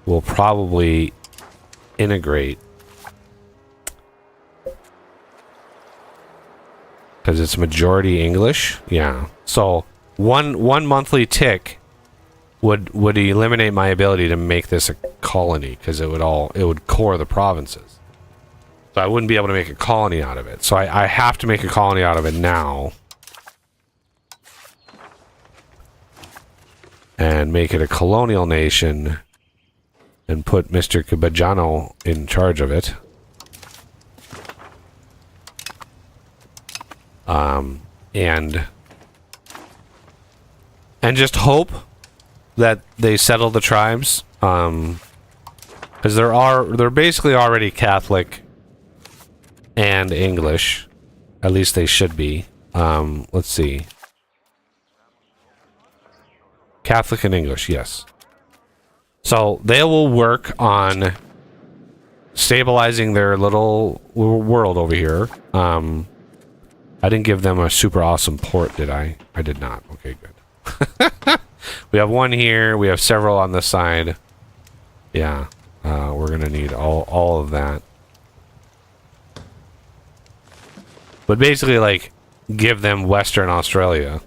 Speaker 1: will probably integrate because it's majority English. Yeah. So one monthly tick would eliminate my ability to make this a colony because it would core the provinces. So I wouldn't be able to make a colony out of it. So I have to make a colony out of it now. And make it a colonial nation and put Mr. Cabajano in charge of it. And just hope that they settle the tribes. Because they're basically already Catholic and English. At least they should be. Let's see. Catholic and English, yes. So they will work on stabilizing their little world over here. I didn't give them a super awesome port, did I? I did not. Okay, good. We have one here. We have several on this side. Yeah. We're going to need all of that. But basically, like, give them Western Australia.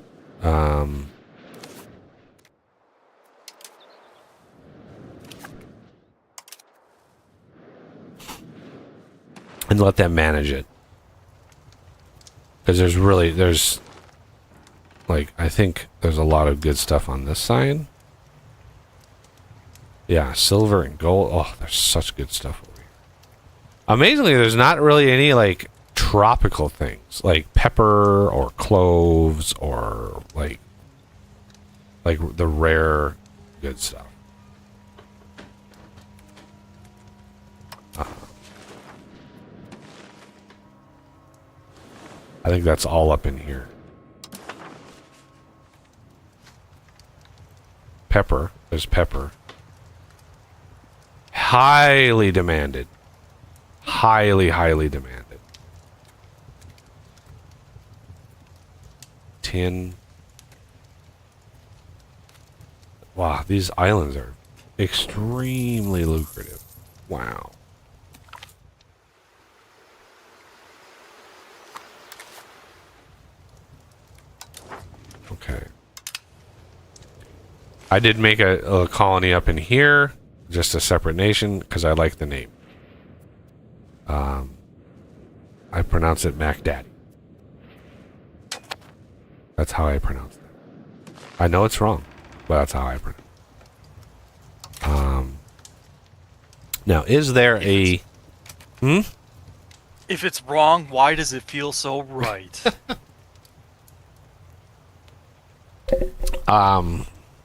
Speaker 1: And let them manage it. Because there's like, I think there's a lot of good stuff on this side. Yeah, silver and gold. Oh, there's such good stuff over here. Amazingly, there's not really any, like, tropical things. Like pepper or cloves or, like the rare good stuff. I think that's all up in here. Pepper. There's pepper. Highly demanded. Highly, highly demanded. Tin. Wow, these islands are extremely lucrative. Wow. Okay. I did make a colony up in here, just a separate nation, because I like the name. I pronounce it Mac Daddy. That's how I pronounce it. I know it's wrong, but that's how I pronounce it. Now, is there a...
Speaker 2: If it's wrong, why does it feel so right?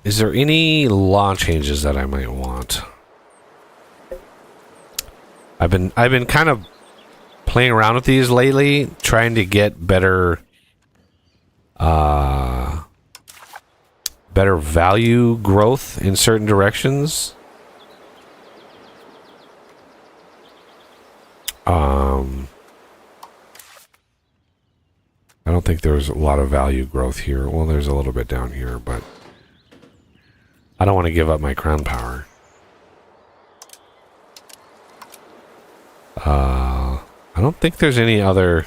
Speaker 1: Is there any law changes that I might want? I've been kind of playing around with these lately, trying to get better value growth in certain directions. I don't think there's a lot of value growth here. Well, there's a little bit down here, but I don't want to give up my crown power. I don't think there's any other...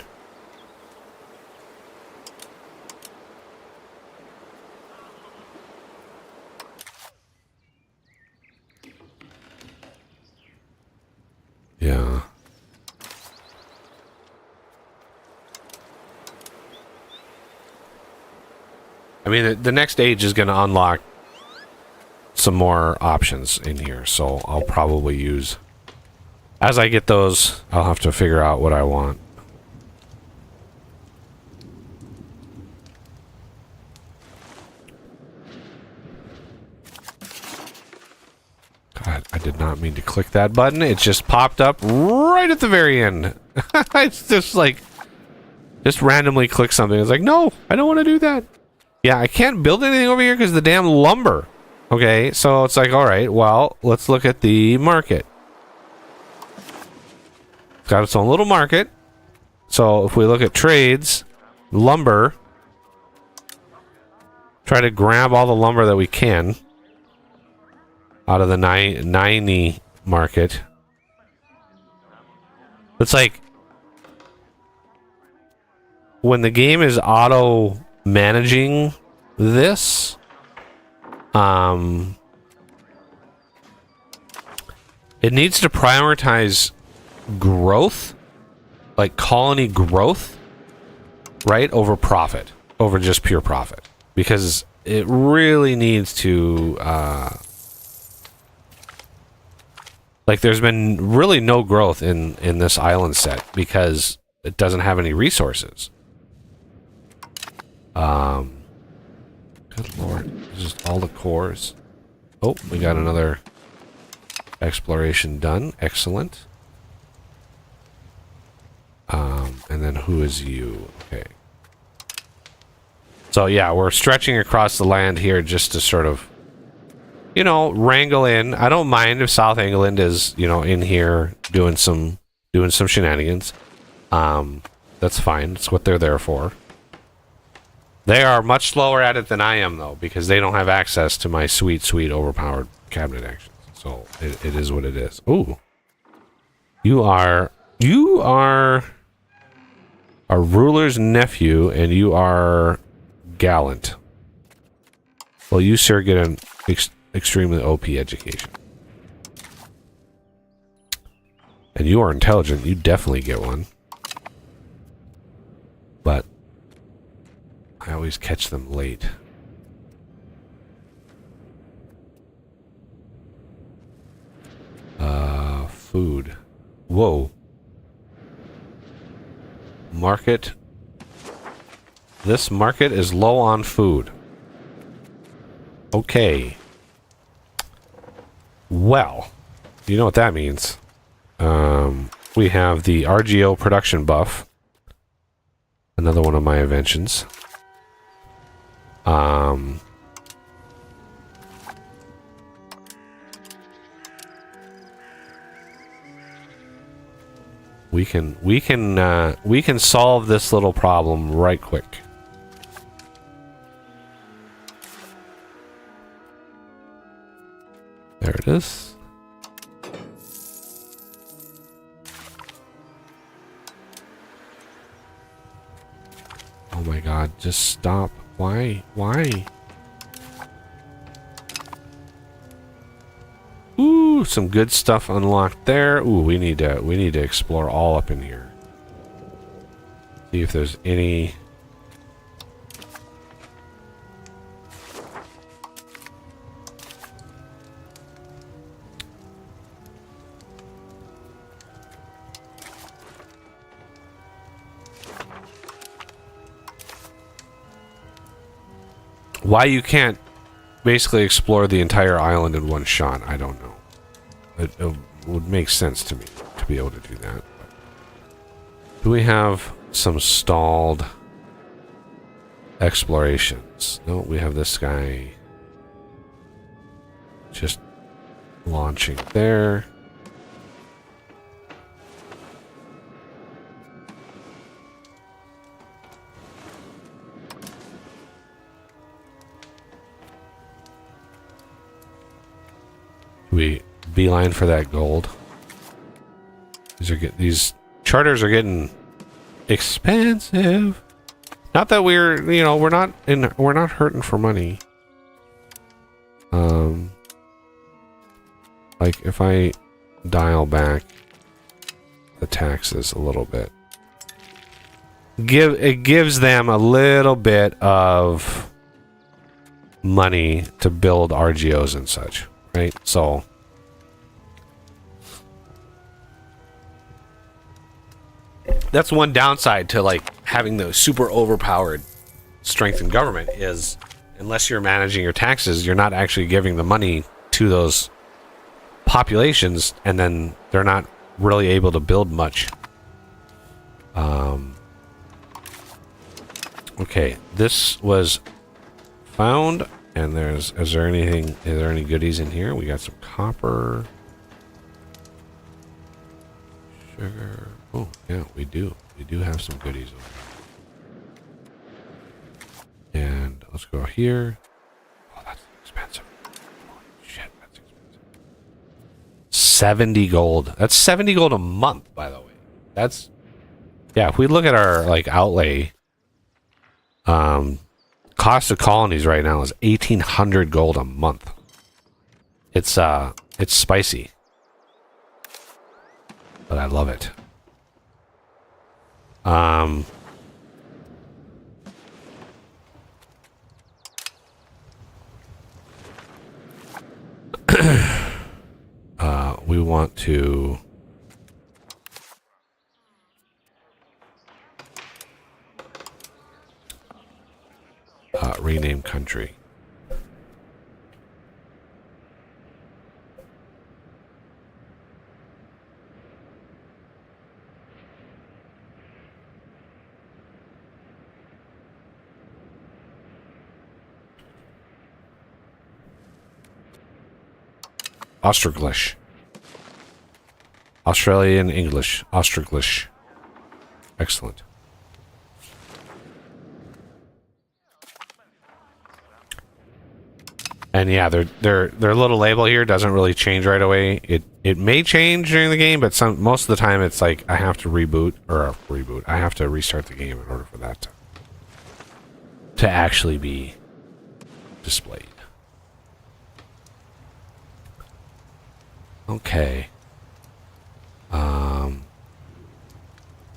Speaker 1: Yeah. I mean, the next age is going to unlock some more options in here, so I'll probably use... As I get those, I'll have to figure out what I want. God, I did not mean to click that button. It just popped up right at the very end. It's just like... Just randomly click something. It's like, no, I don't want to do that. Yeah, I can't build anything over here because of the damn lumber. Okay, so it's like, all right, well, let's look at the market. It's got its own little market. So if we look at trades, lumber, try to grab all the lumber that we can out of the 90 market. It's like when the game is auto managing this, it needs to prioritize growth, like colony growth, right, over profit, over just pure profit, because it really needs to like there's been really no growth in this island set because it doesn't have any resources. Good lord, just all the cores. Oh, we got another exploration done. Excellent. And then who is you? Okay. So yeah, we're stretching across the land here just to sort of, you know, wrangle in. I don't mind if South England is, you know, in here doing some shenanigans. That's fine. That's what they're there for. They are much slower at it than I am, though, because they don't have access to my sweet, sweet, overpowered cabinet actions. So it is what it is. Ooh. You are a ruler's nephew, and you are gallant. Well, you, sir, get an extremely OP education. And you are intelligent. You definitely get one. But I always catch them late. Food. Whoa. Market. This market is low on food. Okay. Well, you know what that means. We have the RGO production buff. Another one of my inventions. We can solve this little problem right quick. There it is. Oh my god, just stop Why? Why? Ooh, some good stuff unlocked there. Ooh, we need to explore all up in here. See if there's any. Why you can't basically explore the entire island in one shot, I don't know. It would make sense to me to be able to do that. Do we have some stalled explorations? No, we have this guy just launching there. We beeline for that gold. These charters are getting expensive. Not that we're not hurting for money. Like if I dial back the taxes a little bit, it gives them a little bit of money to build RGOs and such. Right, so that's one downside to like having the super overpowered strength in government is unless you're managing your taxes, you're not actually giving the money to those populations, and then they're not really able to build much. Okay, this was found. And is there any goodies in here? We got some copper. Sugar. Oh, yeah, we do. We do have some goodies over here. And let's go here. Oh, that's expensive. Holy shit, that's expensive. 70 gold. That's 70 gold a month, by the way. That's, yeah, if we look at our, like, outlay, cost of colonies right now is 1,800 gold a month. It's spicy, but I love it. We want to rename country. Austraglish. Australian English. Austraglish. Excellent. And yeah, their little label here doesn't really change right away. It may change during the game, but most of the time it's like I have to reboot. I have to restart the game in order for that to actually be displayed. Okay.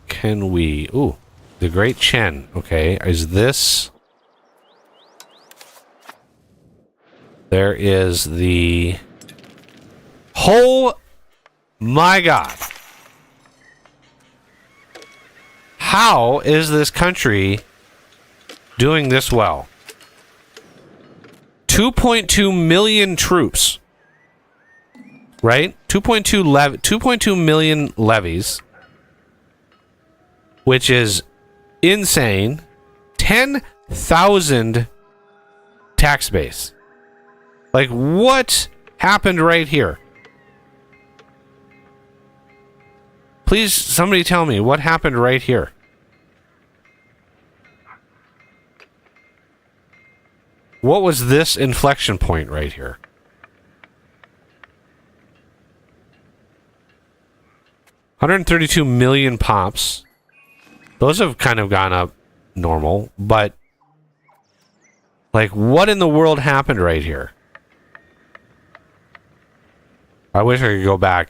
Speaker 1: Can we... Ooh, the Great Chen. Okay, is this... There is the... Oh my god. How is this country doing this well? 2.2 million troops. Right? 2.2 million levies. Which is insane. 10,000 tax base. Like, what happened right here? Please, somebody tell me what happened right here. What was this inflection point right here? $132 million pops. Those have kind of gone up normal, but Like, what in the world happened right here? I wish I could go back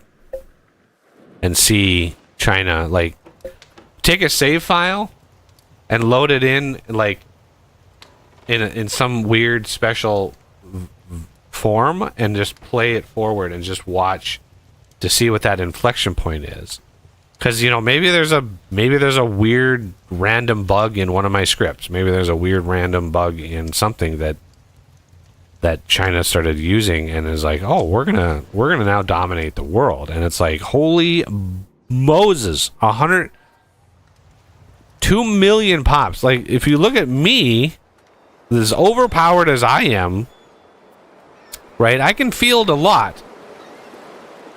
Speaker 1: and see China, like, take a save file and load it in, like, in some weird special form and just play it forward and just watch to see what that inflection point is. Because, you know, maybe there's a weird random bug in one of my scripts. Maybe there's a weird random bug in something that China started using and is like, oh, we're gonna now dominate the world. And it's like, holy Moses, 2 million pops. Like, if you look at me, as overpowered as I am, right, I can field a lot.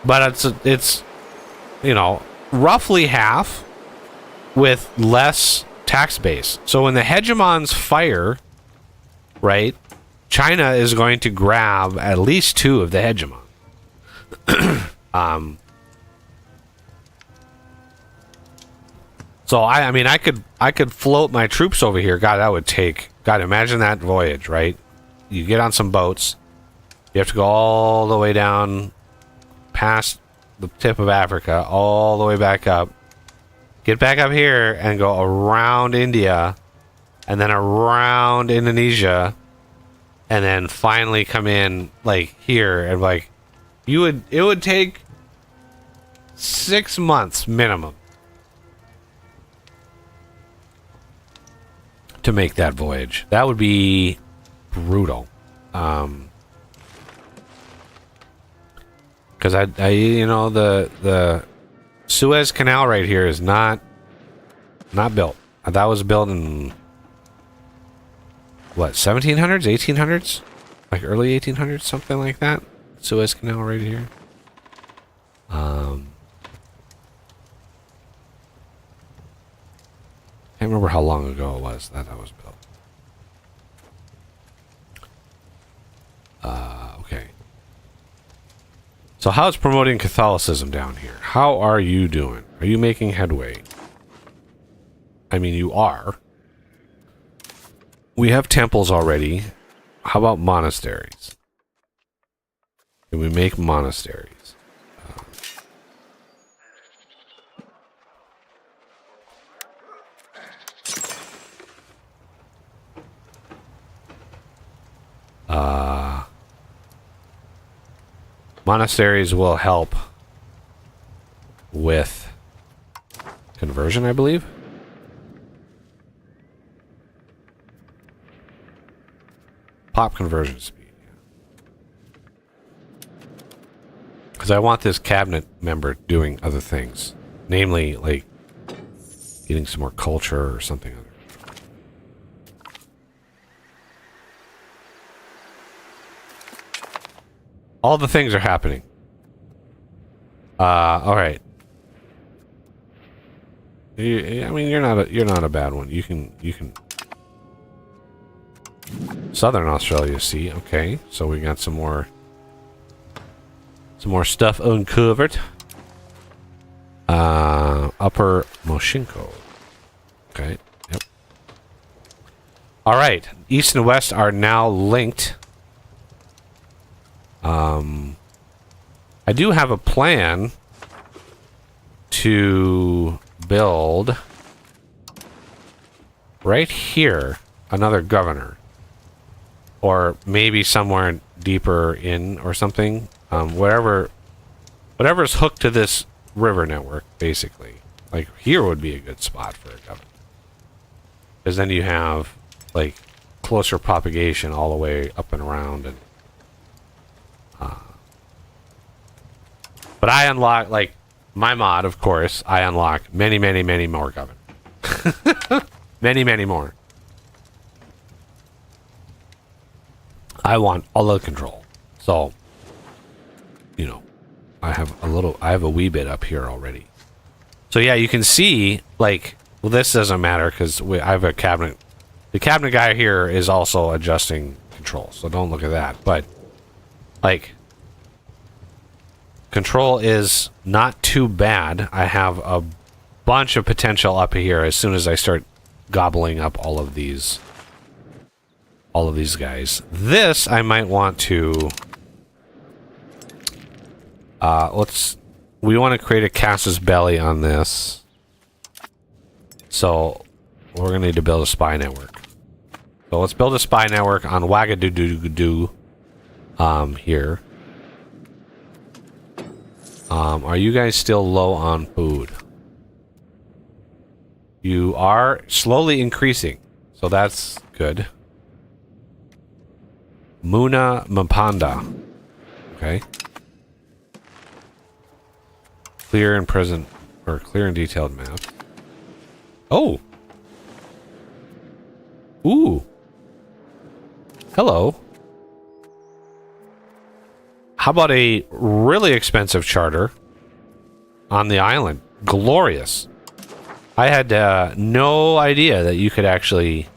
Speaker 1: But it's you know, roughly half with less tax base. So when the hegemons fire, right, China is going to grab at least 2 of the hegemons. So I mean I could float my troops over here. God, that would take, God, imagine that voyage, right? You get on some boats, you have to go all the way down past the tip of Africa, all the way back up, get back up here and go around India and then around Indonesia and then finally come in like here, and like it would take 6 months minimum to make that voyage. That would be brutal. Because I you know, the Suez Canal right here is not built. That was built in what, 1700s, 1800s, like early 1800s, something like that. Suez Canal right here. Can't remember how long ago it was that was built. Okay. So how's promoting Catholicism down here? How are you doing? Are you making headway? I mean, you are. We have temples already. How about monasteries? Can we make monasteries? Monasteries will help with conversion, I believe. Pop conversion speed. Because I want this cabinet member doing other things. Namely, like, getting some more culture or something other. All the things are happening. All right. I mean, you're not a bad one. You can. Southern Australia, see? Okay, so we got some more stuff uncovered. Upper Moshinko. Okay. Yep. All right. East and West are now linked. I do have a plan to build right here another governor, or maybe somewhere deeper in or something. Whatever's hooked to this river network, basically. Like here would be a good spot for a governor, because then you have like closer propagation all the way up and around. And but I unlock, like, my mod, of course, I unlock many, many, many more governors. Many, many more. I want all the control. So, you know, I have a wee bit up here already. So yeah, you can see, like, well, this doesn't matter because I have a cabinet. The cabinet guy here is also adjusting control, so don't look at that. But, like, control is not too bad. I have a bunch of potential up here as soon as I start gobbling up all of these all of these guys. This I might want to we want to create a casus belli on this. So we're gonna need to build a spy network. So let's build a spy network on Wagadoodoo here. Are you guys still low on food? You are slowly increasing, so that's good. Muna Mpanda. Okay. Clear and present, or clear and detailed map. Oh! Ooh! Hello. How about a really expensive charter on the island? Glorious. I had no idea that you could actually...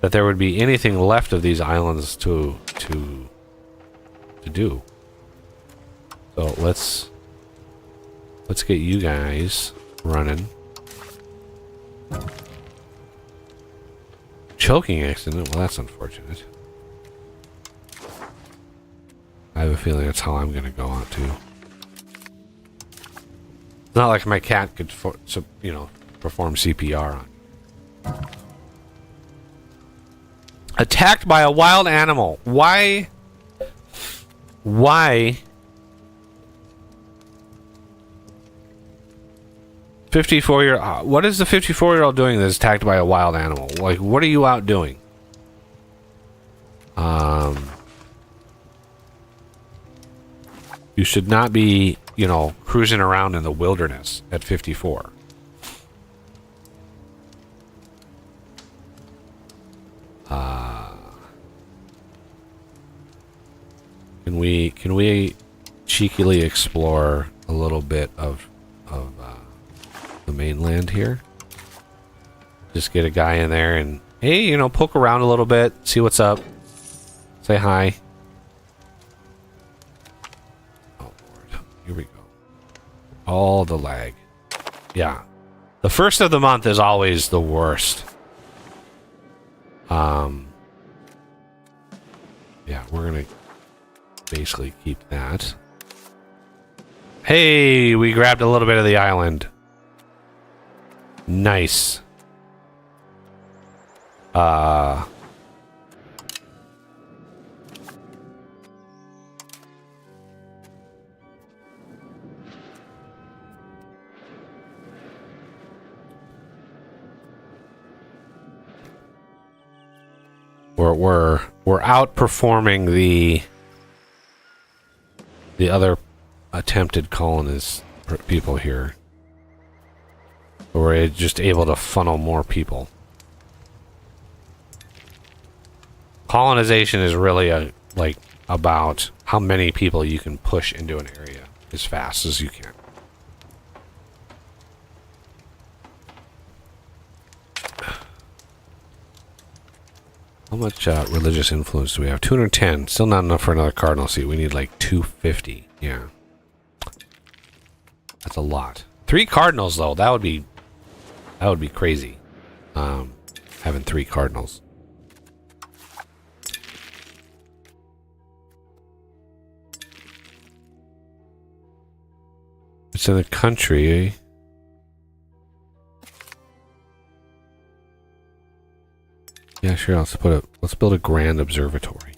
Speaker 1: that there would be anything left of these islands to do. So let's get you guys running. Choking accident? Well, that's unfortunate. I have a feeling that's how I'm gonna go on too. It's not like my cat could, you know, perform CPR on. Attacked by a wild animal. Why? Why? 54-year-old. What is the 54-year-old doing that's attacked by a wild animal? Like, what are you out doing? You should not be, you know, cruising around in the wilderness at 54. Can we cheekily explore a little bit of the mainland here? Just get a guy in there and, hey, you know, poke around a little bit, see what's up, say hi. Oh Lord, here we go. All the lag. Yeah, the first of the month is always the worst. Yeah, we're gonna basically keep that. Hey, we grabbed a little bit of the island. Nice. We're outperforming the other attempted colonists people here. We're just able to funnel more people. Colonization is really about how many people you can push into an area as fast as you can. How much religious influence do we have? 210. Still not enough for another cardinal seat. We need like 250. Yeah. That's a lot. 3 cardinals though. That would be crazy. Having 3 cardinals. It's in the country, eh? Yeah, sure. Let's build a grand observatory.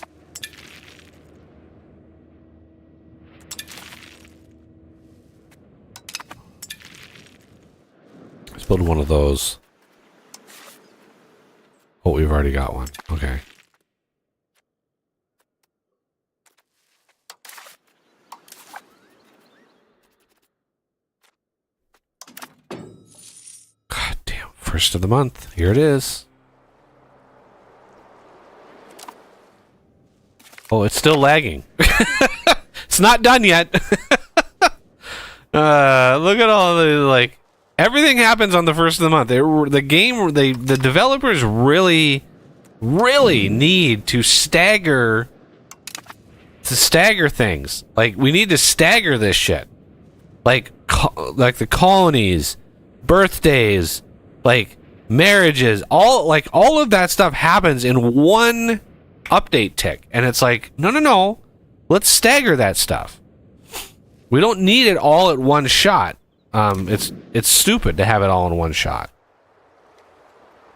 Speaker 1: Let's build one of those. Oh, we've already got one. Okay. God damn. First of the month. Here it is. Oh, it's still lagging. It's not done yet. Look at all the, everything happens on the first of the month. The developers really need to stagger things. Like, we need to stagger this shit. Like the colonies, birthdays, marriages, all of that stuff happens in one update tick, and it's like, no, let's stagger that stuff. We don't need it all at one shot. It's stupid to have it all in one shot.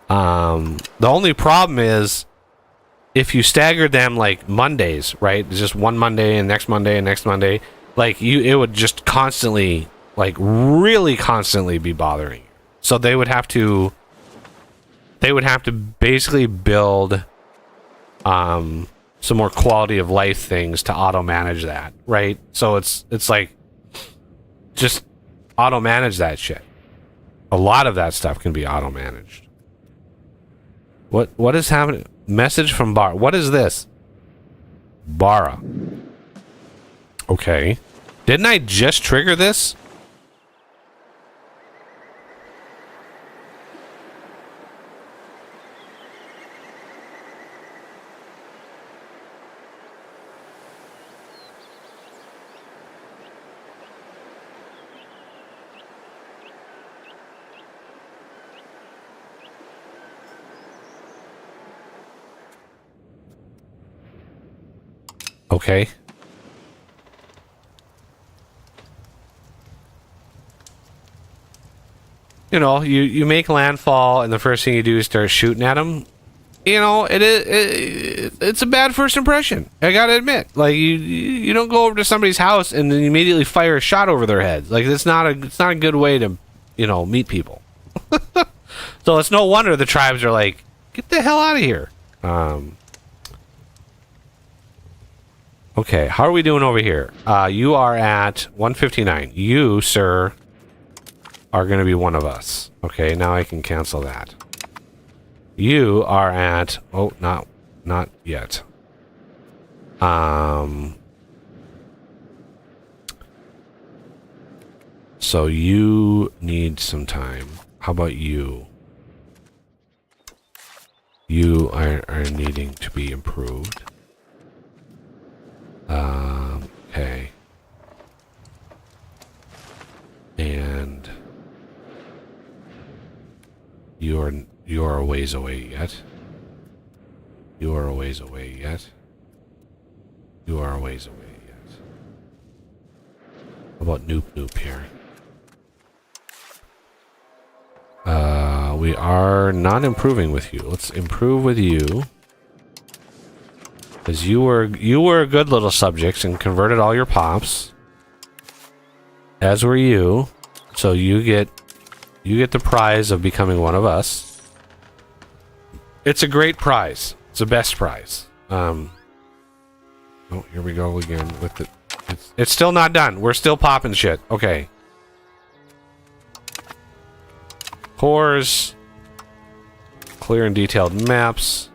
Speaker 1: The only problem is if you stagger them like Mondays, right? It's just one Monday and next Monday and next Monday, like it would just constantly, like really constantly be bothering you. So they would have to basically build some more quality of life things to auto manage that, right? So it's like just auto manage that shit. A lot of that stuff can be auto managed. What is happening? Message from Bar. What is this? Bara. Okay. Didn't I just trigger this? Okay. You know, you make landfall, and the first thing you do is start shooting at them. You know, it's a bad first impression. I gotta admit, like you don't go over to somebody's house and then immediately fire a shot over their heads. Like it's not a good way to, you know, meet people. So it's no wonder the tribes are like, get the hell out of here. Okay, how are we doing over here? You are at 159. You, sir, are going to be one of us. Okay, now I can cancel that. You are at... Oh, not yet. So you need some time. How about you? You are needing to be improved. Okay. And you are a ways away yet. You are a ways away yet. You are a ways away yet. How about Noop here? We are not improving with you. Let's improve with you. Because you were good little subjects and converted all your pops. As were you. So you get the prize of becoming one of us. It's a great prize. It's the best prize. Oh, here we go again with the... It's still not done. We're still popping shit. Okay. Cores. Clear and detailed maps.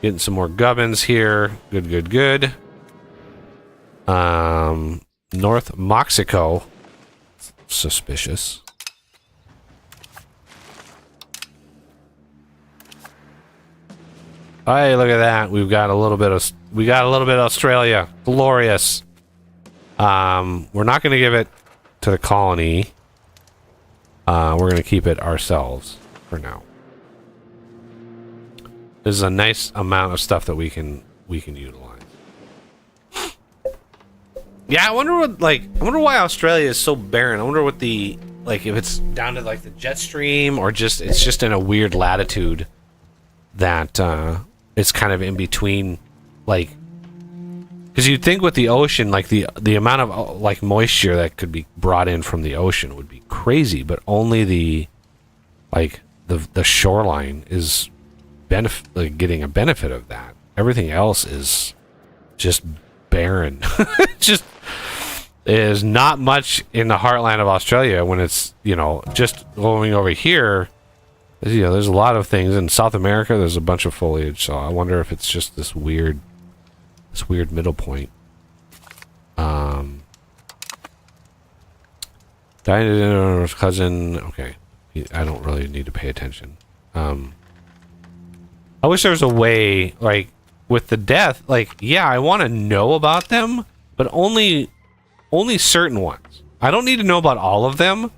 Speaker 1: Getting some more gubbins here. Good. North Mexico. Suspicious. Hey, look at that. We got a little bit of Australia. Glorious. We're not going to give it to the colony. We're going to keep it ourselves for now. This is a nice amount of stuff that we can utilize. Yeah, I wonder why Australia is so barren. I wonder what the, like, if it's down to like the jet stream or just it's just in a weird latitude that it's kind of in between, like, because you'd think with the ocean, like the amount of like moisture that could be brought in from the ocean would be crazy, but only the shoreline is getting a benefit of that. Everything else is just barren. Just is not much in the heartland of Australia when it's, you know, just going over here. You know, there's a lot of things in South America. There's a bunch of foliage, so I wonder if it's just this weird middle point. Dinah's cousin. Okay, I don't really need to pay attention. I wish there was a way, like, with the death, like, yeah, I want to know about them, but only certain ones. I don't need to know about all of them,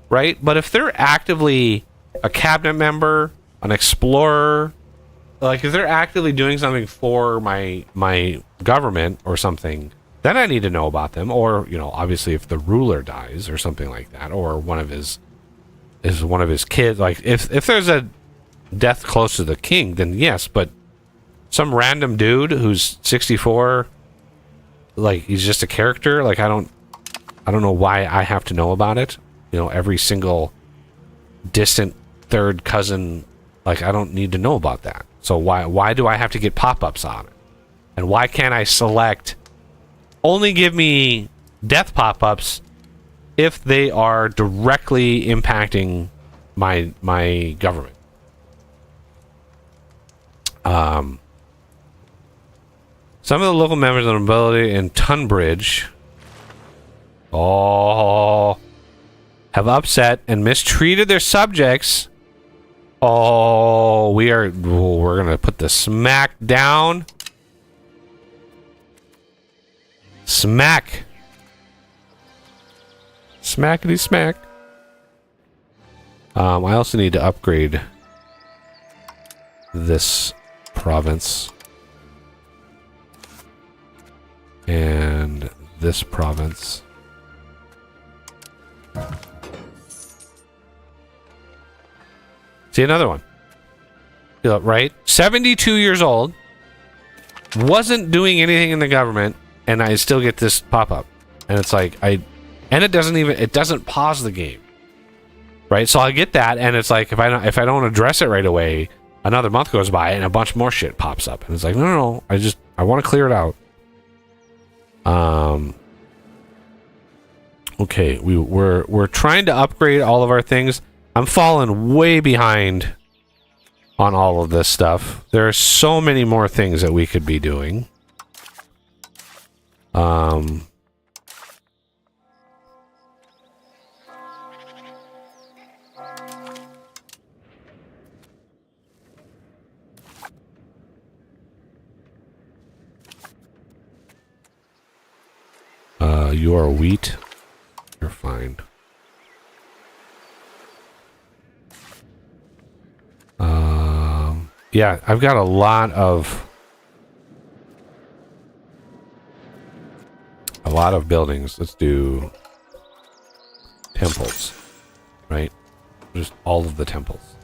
Speaker 1: right? But if they're actively a cabinet member, an explorer. Like, if they're actively doing something for my government or something, then I need to know about them. Or, you know, obviously if the ruler dies or something like that, or one of his kids. Like, if there's a death close to the king, then yes. But some random dude who's 64, like, he's just a character. Like, I don't know why I have to know about it. You know, every single distant third cousin, like, I don't need to know about that. So why do I have to get pop-ups on it? And why can't I select only give me death pop-ups if they are directly impacting my government? Some of the local members of the nobility in Tunbridge have upset and mistreated their subjects. We're gonna put the smack down. Smack. Smackety smack. I also need to upgrade this province. And this province. See, another one. Right? 72 years old. Wasn't doing anything in the government, and I still get this pop-up. And it's like, and it doesn't pause the game. Right? So I get that, and it's like, if I don't address it right away, another month goes by, and a bunch more shit pops up. And it's like, no, I want to clear it out. Okay, we're trying to upgrade all of our things. I'm falling way behind on all of this stuff. There are so many more things that we could be doing. You are wheat. You're fine. Yeah, I've got a lot of buildings. Let's do temples, right? Just all of the temples.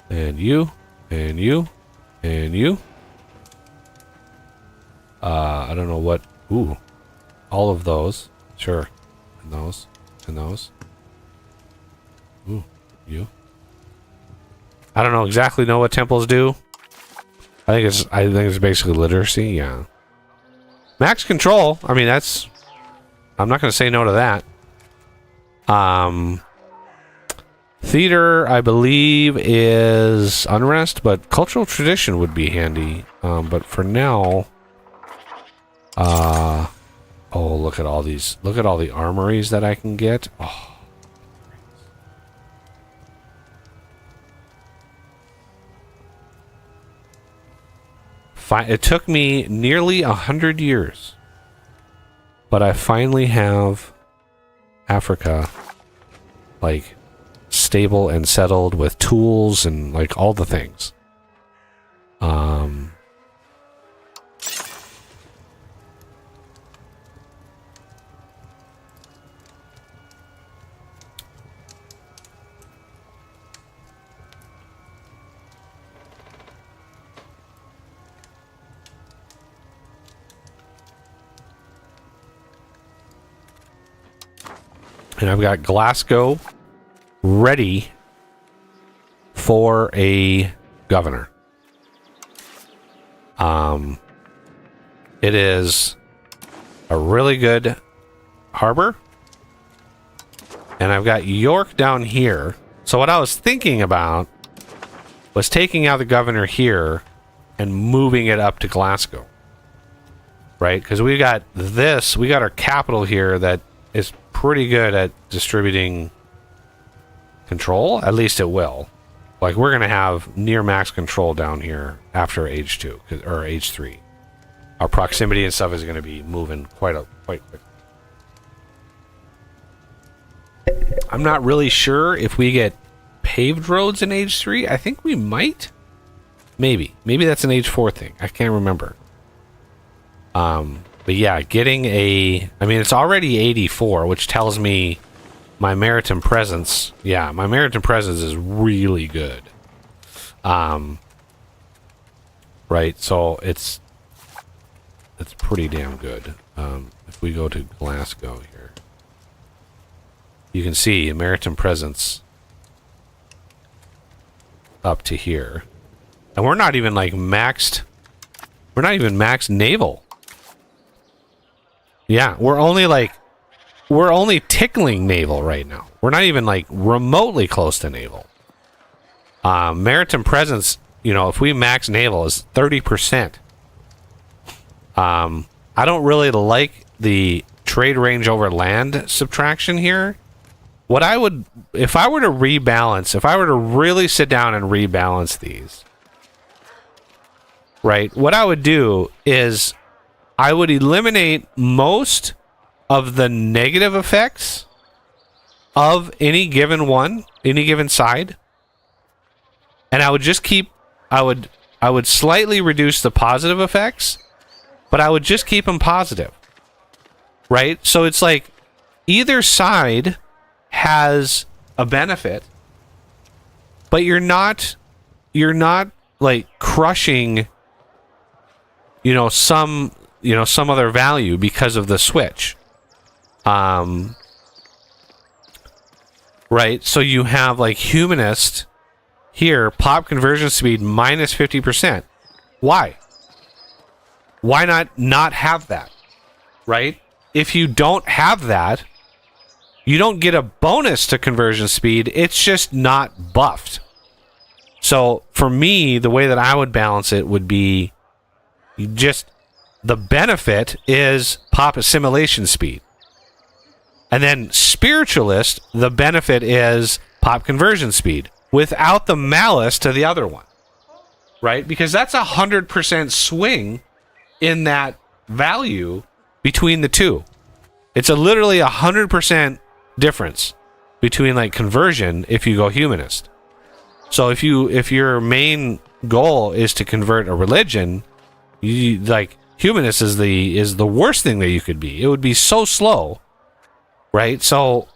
Speaker 1: And you, and you, and you. I don't know what. Ooh, all of those. Sure, and those, and those. Ooh, you. I don't exactly know what temples do. I think it's basically literacy. Yeah. Max control. I mean, that's. I'm not going to say no to that. Theater, I believe, is unrest, but cultural tradition would be handy. But for now. Oh, look at all these. Look at all the armories that I can get. Oh. It took me nearly 100 years, but I finally have Africa, like, stable and settled with tools and, like, all the things. And I've got Glasgow ready for a governor. It is a really good harbor. And I've got York down here. So what I was thinking about was taking out the governor here and moving it up to Glasgow. Right? Because we got our capital here that is pretty good at distributing control. At least it will. Like, we're going to have near max control down here after age 2 or age 3. Our proximity and stuff is going to be moving quite quick. I'm not really sure if we get paved roads in age 3. I think we might. Maybe that's an age 4 thing. I can't remember. But yeah, getting it's already 84, which tells me my maritime presence. Yeah, my maritime presence is really good. Right, so it's pretty damn good. If we go to Glasgow here, you can see maritime presence up to here. And we're not even like maxed. We're not even maxed naval. Yeah, we're only tickling naval right now. We're not even like remotely close to naval. Maritime presence, if we max naval is 30%. I don't really like the trade range over land subtraction here. What I would, if I were to really sit down and rebalance these, right, what I would do is I would eliminate most of the negative effects of any given side. And I would just keep, I would slightly reduce the positive effects, but I would just keep them positive. Right? So it's like either side has a benefit, but you're not like crushing some other value because of the switch. Right? So you have like humanist here, pop conversion speed minus 50%. Why? Why not have that? Right? If you don't have that, you don't get a bonus to conversion speed. It's just not buffed. So for me, the way that I would balance it would be just the benefit is pop assimilation speed. And then spiritualist, the benefit is pop conversion speed without the malice to the other one. Right? Because that's 100% swing in that value between the two. It's literally 100% difference between like conversion if you go humanist. So if your main goal is to convert a religion, you like humanist is the worst thing that you could be. It would be so slow, right? So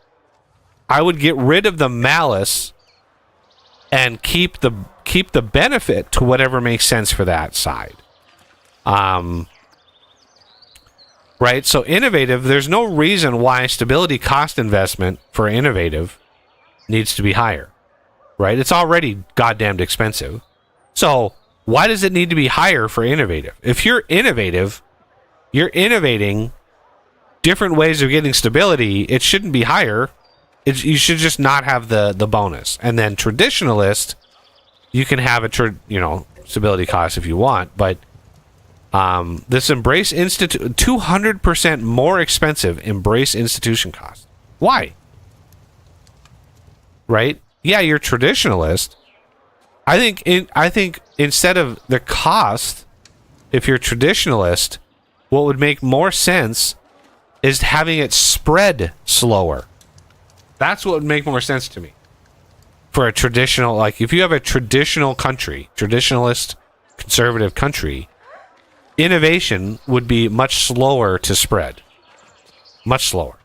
Speaker 1: I would get rid of the malice and keep the benefit to whatever makes sense for that side. Right? So innovative, there's no reason why stability cost investment for innovative needs to be higher. Right? It's already goddamned expensive. So why does it need to be higher for innovative? If you're innovative, you're innovating different ways of getting stability. It shouldn't be higher. You should just not have the bonus. And then traditionalist, you can have stability cost if you want, but this Embrace Institute, 200% more expensive Embrace Institution cost. Why? Right? Yeah, you're traditionalist. I think instead of the cost, if you're traditionalist, what would make more sense is having it spread slower. That's what would make more sense to me. For a traditional, like if you have a traditional country, traditionalist, conservative country, innovation would be much slower to spread. Much slower.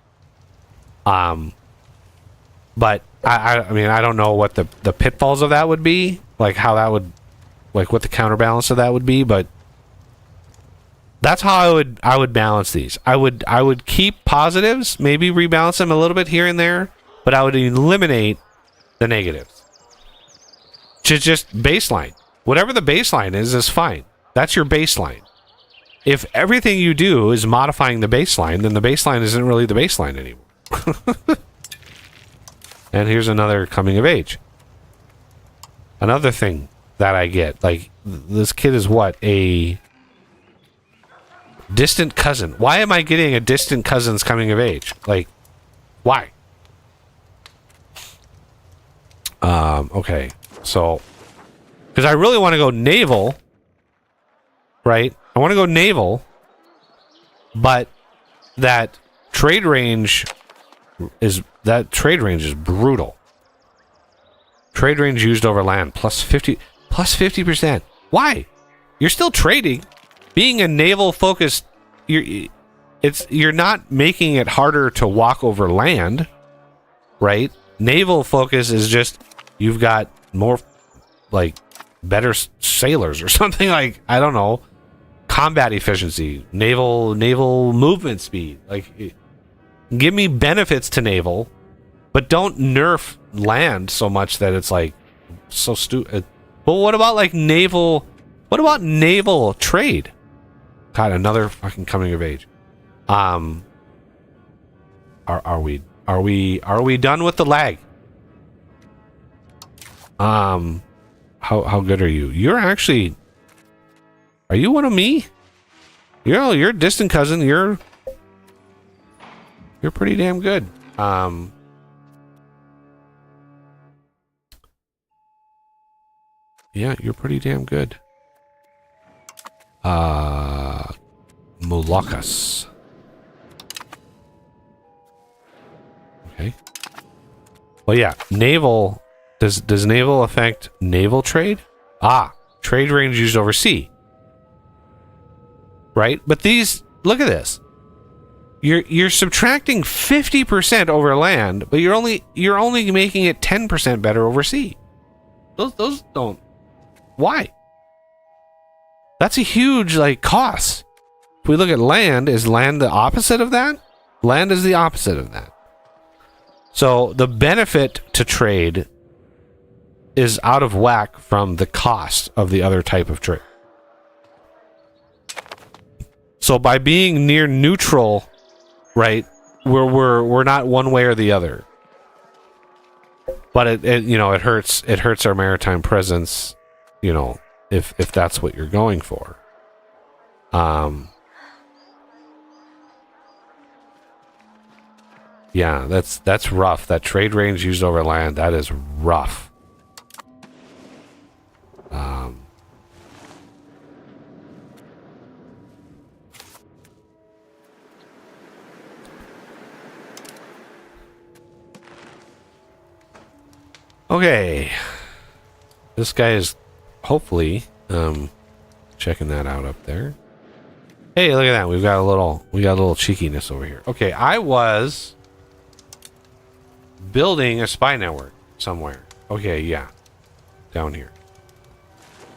Speaker 1: But I mean, I don't know what the pitfalls of that would be, like how that would, like what the counterbalance of that would be, but that's how I would balance these. I would keep positives, maybe rebalance them a little bit here and there, but I would eliminate the negatives. Just baseline. Whatever the baseline is fine. That's your baseline. If everything you do is modifying the baseline, then the baseline isn't really the baseline anymore. And here's another coming of age. Another thing that I get, like, this kid is what? A distant cousin. Why am I getting a distant cousin's coming of age? Like, why? Okay. So, because I really want to go naval, right? I want to go naval, but that trade range is that trade range is brutal. Trade range used over land plus 50%. Why? You're still trading. Being a naval focused, you're not making it harder to walk over land, right? Naval focus is just you've got more like better sailors or something, like, I don't know, combat efficiency, naval movement speed. Like, give me benefits to naval, but don't nerf land so much that it's like so stupid. But what about like naval? What about naval trade? God, another fucking coming of age. Are we done with the lag? How good are you? You're actually. Are you one of me? You're a distant cousin. You're pretty damn good. Yeah, you're pretty damn good. Moluccas. Okay. Well, yeah, naval. Does naval affect naval trade? Trade range used over sea. Right? But these, look at this. You're subtracting 50% over land, but you're only making it 10% better over sea. Those don't. Why? That's a huge like cost. If we look at land, is land the opposite of that? Land is the opposite of that. So the benefit to trade is out of whack from the cost of the other type of trade. So by being near neutral, right, we're not one way or the other. But it hurts our maritime presence, if that's what you're going for. Yeah, that's rough. That trade range used over land, that is rough. Okay. This guy is hopefully checking that out up there. Hey, look at that. We got a little cheekiness over here. Okay, I was building a spy network somewhere. Okay, yeah. Down here.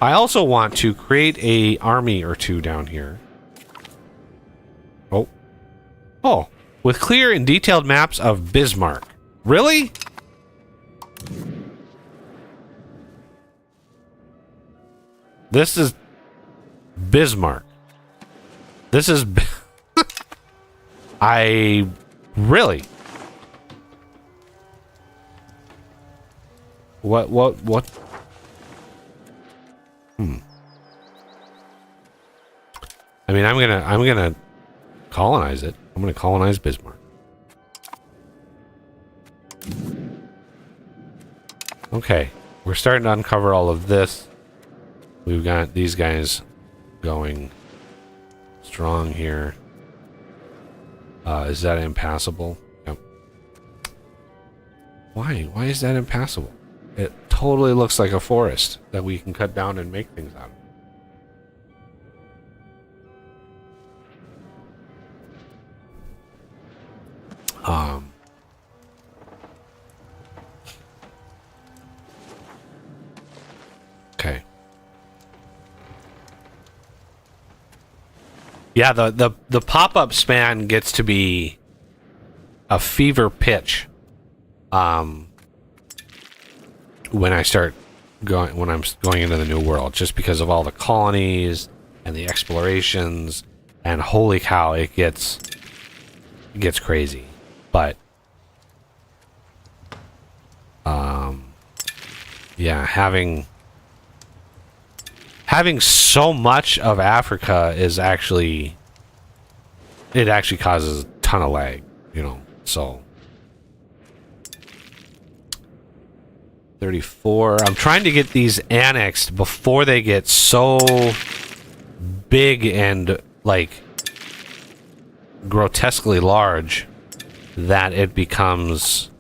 Speaker 1: I also want to create a army or two down here. Oh, with clear and detailed maps of Bismarck. Really? This is Bismarck. This is I really. What? I mean, I'm gonna colonize it. I'm gonna colonize Bismarck. Okay, we're starting to uncover all of this. We've got these guys going strong here. Is that impassable? Yep. Why? Why is that impassable? It totally looks like a forest that we can cut down and make things out of. Okay. Yeah, the pop-up span gets to be a fever pitch when I'm going into the new world, just because of all the colonies and the explorations, and holy cow, it gets crazy. But yeah, having so much of Africa is actually causes a ton of lag, so 34. I'm trying to get these annexed before they get so big and like grotesquely large that it becomes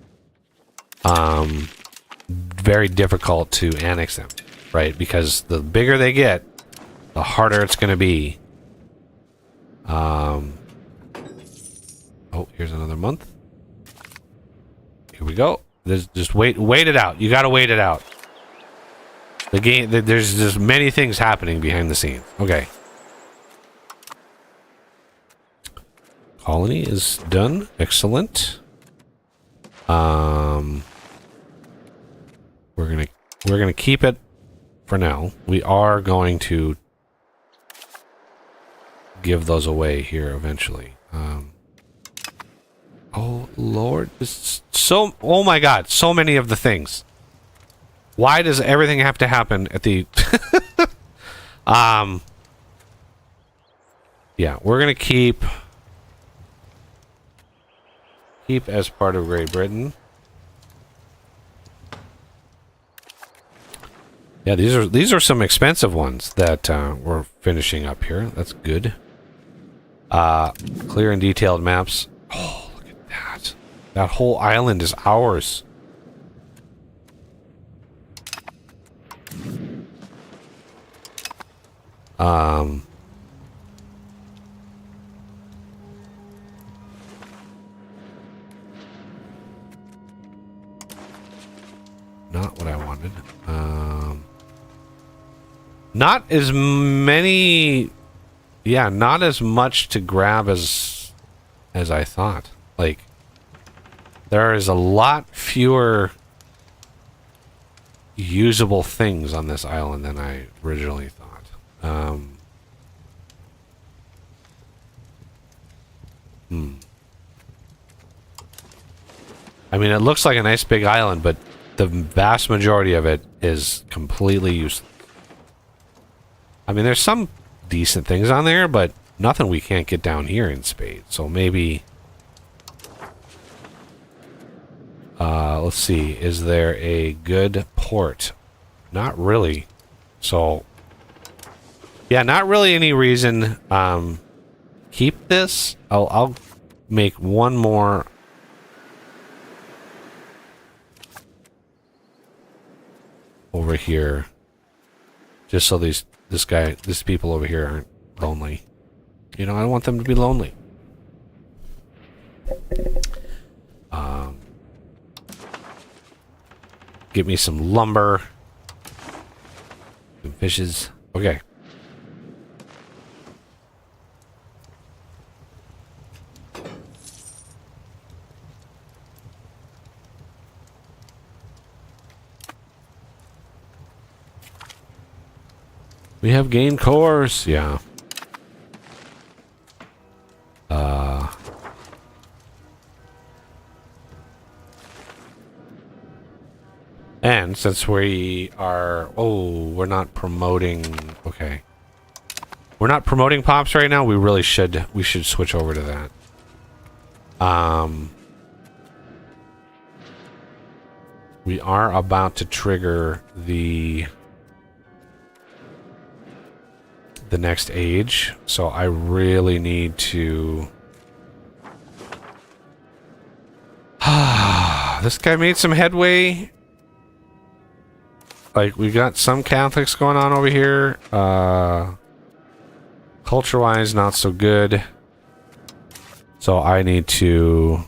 Speaker 1: very difficult to annex them, right? Because the bigger they get, the harder it's going to be. Oh, here's another month. Here we go. Just wait it out. You got to wait it out. The game, there's just many things happening behind the scenes. Okay. Colony is done. Excellent. We're gonna keep it for now. We are going to give those away here eventually. Oh Lord, oh my God, so many of the things. Why does everything have to happen at the yeah, we're gonna keep as part of Great Britain. Yeah, these are some expensive ones that we're finishing up here. That's good. Clear and detailed maps. Oh, look at that. That whole island is ours. Not what I wanted. Not as many... Yeah, not as much to grab as I thought. Like, there is a lot fewer usable things on this island than I originally thought. I mean, it looks like a nice big island, but the vast majority of it is completely useless. I mean, there's some decent things on there, but nothing we can't get down here in spades. So maybe... let's see. Is there a good port? Not really. So... yeah, not really any reason. Keep this. I'll make one more... over here. Just so these people over here aren't lonely. You know, I don't want them to be lonely. Get me some lumber. Some fishes. Okay. We have gained cores. Yeah. And since we are... oh, we're not promoting... okay. We're not promoting pops right now. We should switch over to that. We are about to trigger the next age, so I really need to... this guy made some headway. Like, we got some Catholics going on over here. Culture-wise, not so good. So I need to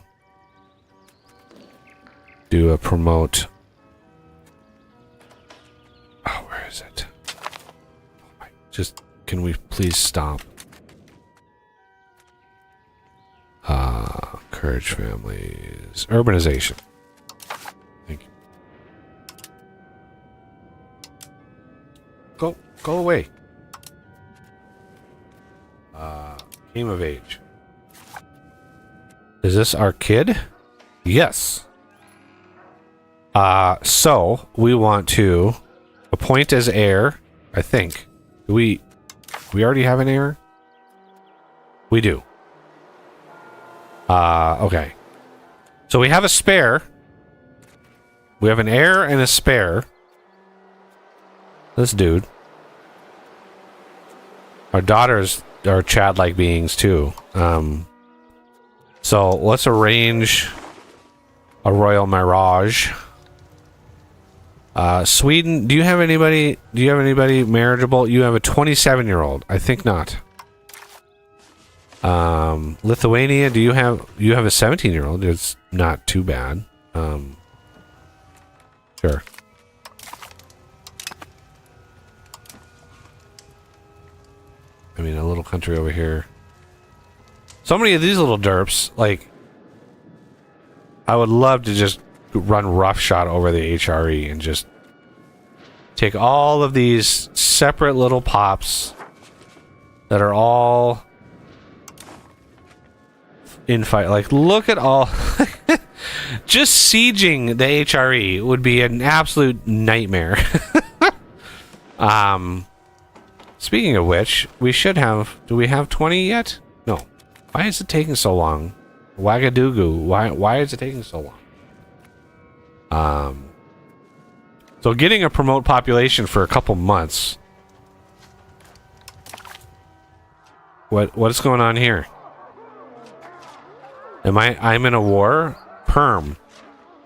Speaker 1: do a promote. Oh, where is it? Just... can we please stop? Courage families. Urbanization. Thank you. Go away. Came of age. Is this our kid? Yes. So we want to appoint as heir, I think. Do we already have an heir? We do. Okay. So we have a spare. We have an heir and a spare. This dude. Our daughters are Chad-like beings too. So let's arrange a royal marriage. Sweden, do you have anybody marriageable? You have a 27-year-old. I think not. Lithuania, you have a 17-year-old. It's not too bad. Sure. I mean, a little country over here. So many of these little derps, like, I would love to just run roughshod over the HRE and just take all of these separate little pops that are all in fight. Like, look at all. Just sieging the HRE would be an absolute nightmare. Speaking of which, we should have. Do we have 20 yet? No. Why is it taking so long? Wagadoogoo. Why is it taking so long? So getting a promote population for a couple months. What's going on here? I'm in a war? Perm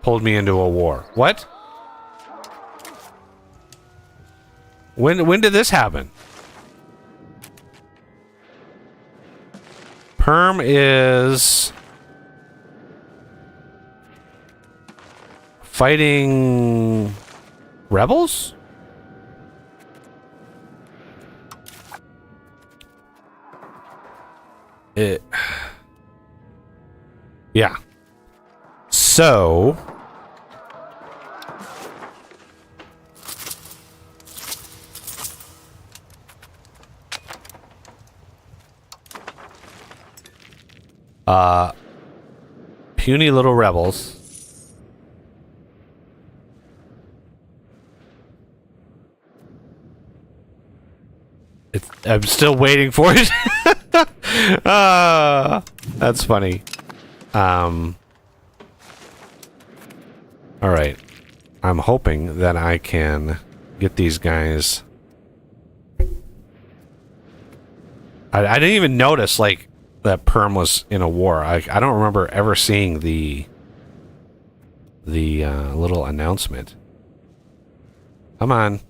Speaker 1: pulled me into a war. What? When did this happen? Perm is fighting rebels? Yeah. So puny little rebels. I'm still waiting for it. That's funny. All right. I'm hoping that I can get these guys. I didn't even notice, like, that Perm was in a war. I don't remember ever seeing the little announcement. Come on.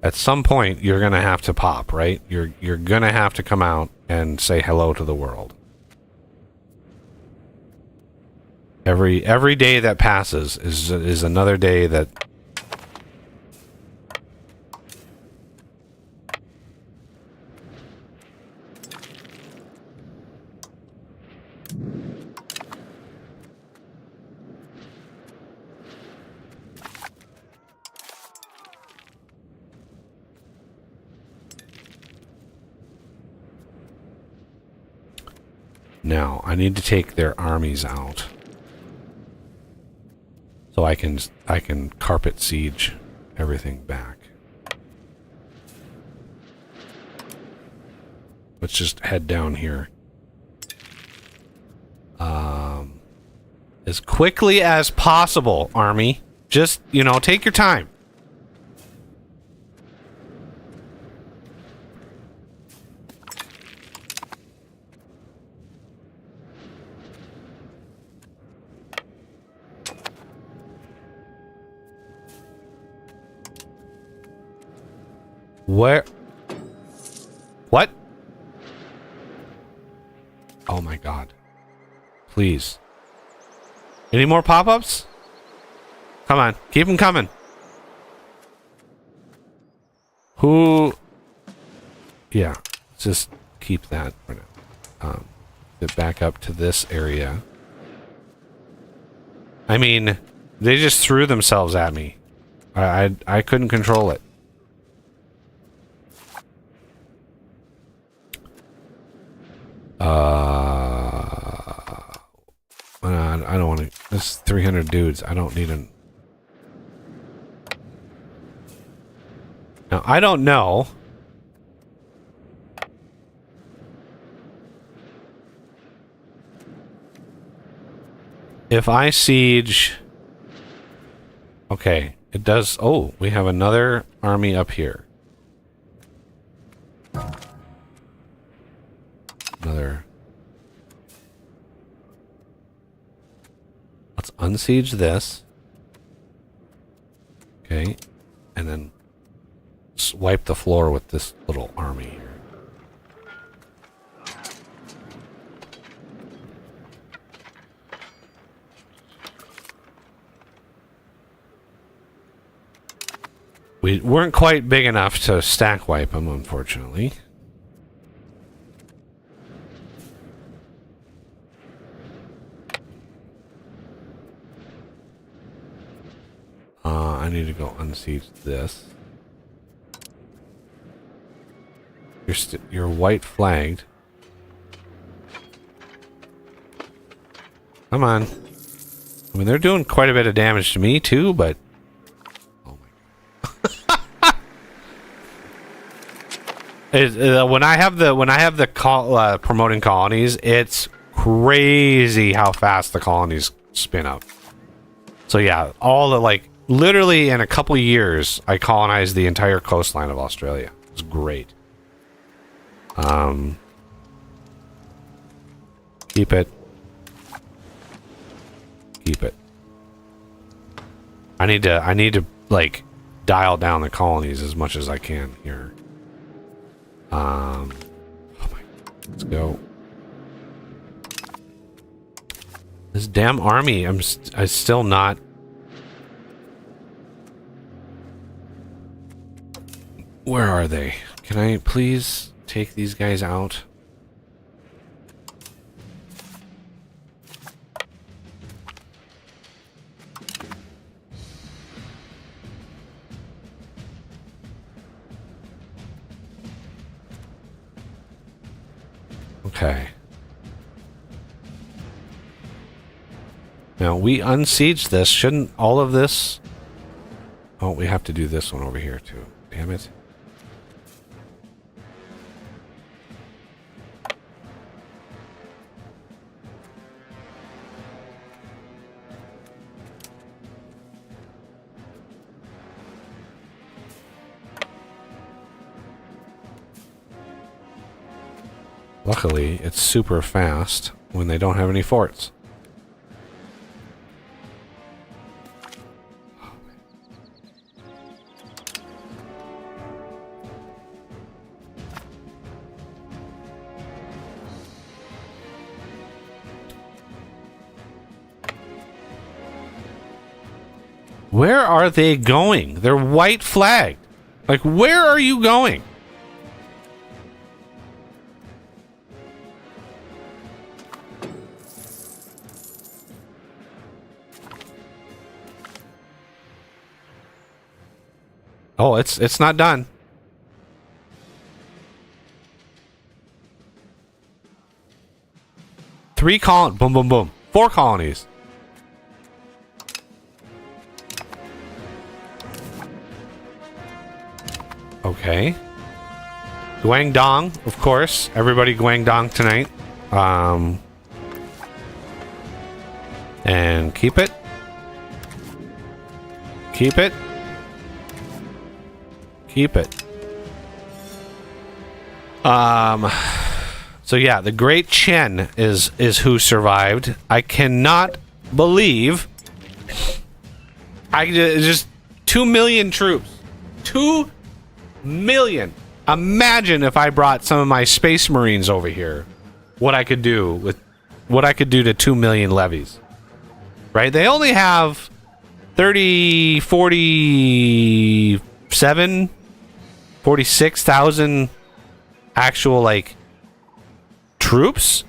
Speaker 1: At some point, you're gonna have to pop, right? You're gonna have to come out and say hello to the world. Every day that passes is another day that. Now, I need to take their armies out. So I can carpet siege everything back. Let's just head down here. As quickly as possible, army. Just, take your time. Where? What? Oh my god. Please. Any more pop-ups? Come on. Keep them coming. Who? Yeah. Just keep that for now. Get back up to this area. I mean, they just threw themselves at me. I couldn't control it. I don't want to. This is 300 dudes. I don't need an. Now, I don't know. If I siege. Okay, it does. Oh, we have another army up here. Another. Let's unsiege this. Okay. Okay. And then wipe the floor with this little army here. We weren't quite big enough to stack wipe them, unfortunately. I need to go unsiege this. You're white flagged. Come on. I mean, they're doing quite a bit of damage to me too, but oh my god. When I have the promoting colonies, it's crazy how fast the colonies spin up. So yeah, all the like literally in a couple of years, I colonized the entire coastline of Australia. It was great. Keep it. Keep it. I need to like dial down the colonies as much as I can here. Oh my, let's go. This damn army, I'm still not. Where are they? Can I please take these guys out? Okay. Now we unsiege this. Shouldn't all of this... Oh, we have to do this one over here too. Damn it. Luckily, it's super fast when they don't have any forts. Where are they going? They're white flagged. Like, where are you going? Oh, it's not done. Boom, boom, boom. 4 colonies. Okay. Guangdong, of course. Everybody Guangdong tonight. And keep it. Keep it. Keep it. So yeah, the Great Chen is who survived. I cannot believe just 2 million troops. 2 million. Imagine if I brought some of my Space Marines over here. What I could do to 2 million levies. Right? They only have 30, 47, 46,000 actual like troops.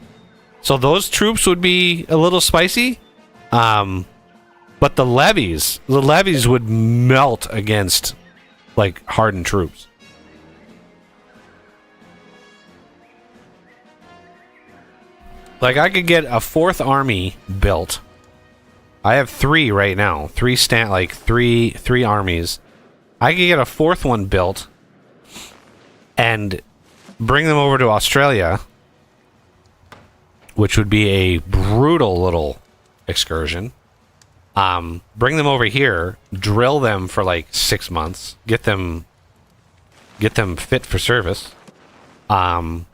Speaker 1: So those troops would be a little spicy. But the levies would melt against like hardened troops. Like I could get a 4th army built. I have 3 right now. 3 armies. I could get a 4th one built and bring them over to Australia, which would be a brutal little excursion. Bring them over here, drill them for like 6 months, get them fit for service, and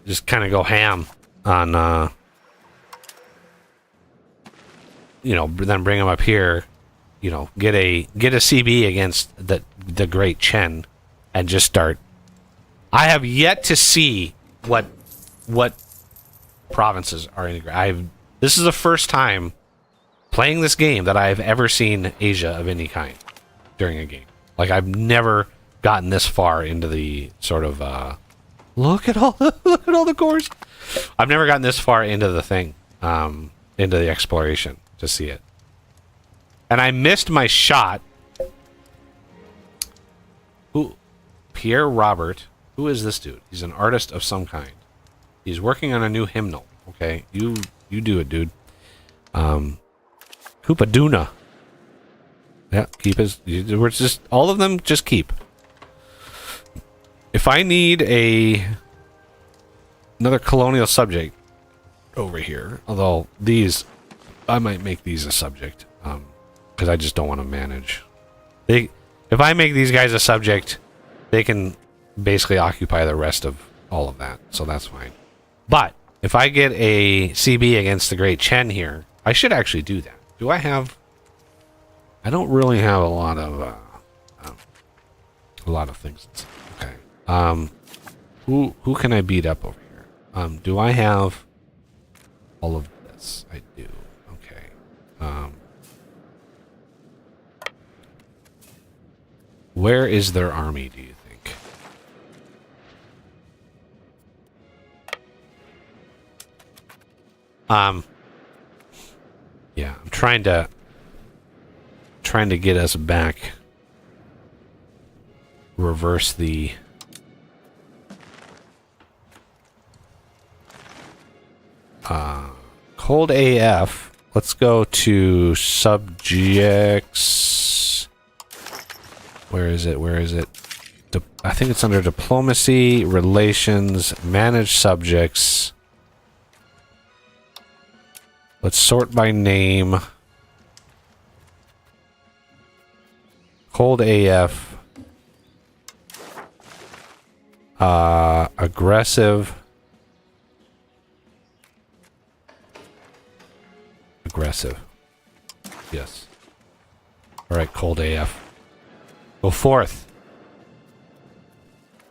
Speaker 1: just kind of go ham on then bring them up here, get a CB against the Great Chen, and just start. I have yet to see what provinces are integrated. This is the first time playing this game that I've ever seen Asia of any kind during a game. Like, I've never gotten this far into the sort of look at all the cores. I've never gotten this far into the thing, into the exploration to see it. And I missed my shot. Pierre Robert. Who is this dude? He's an artist of some kind. He's working on a new hymnal. Okay, you do it, dude. Koopaduna. Yeah, keep his. We're just all of them. Just keep. If I need another colonial subject over here, although these, I might make these a subject, because I just don't want to manage. If I make these guys a subject, they can basically occupy the rest of all of that, so that's fine. But if I get a CB against the Great Chen here, I should actually do that. Do I have? I don't really have a lot of things. Okay. Who can I beat up over here? Do I have all of this? I do. Okay. Where is their army, do you think? Yeah, I'm trying to get us back. Reverse the cold AF. Let's go to subjects. Where is it? I think it's under diplomacy, relations, manage subjects. Let's sort by name. Cold AF. Aggressive. Yes. Alright, cold AF. Go forth.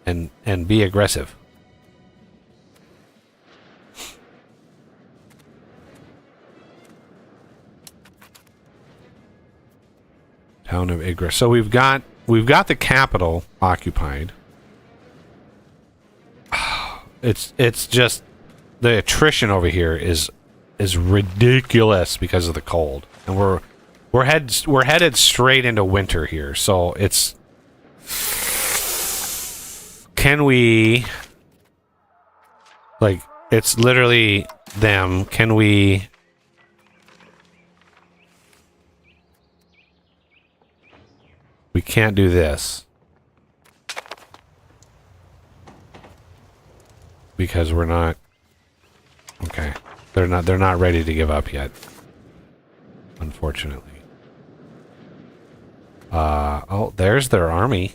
Speaker 1: And be aggressive. Town of Igra. So we've got the capital occupied. It's just the attrition over here is ridiculous because of the cold, and we're headed straight into winter here. So it's, can we, like, it's literally them. Can we? We can't do this because we're not. Okay, they're not ready to give up yet, unfortunately. Oh, there's their army.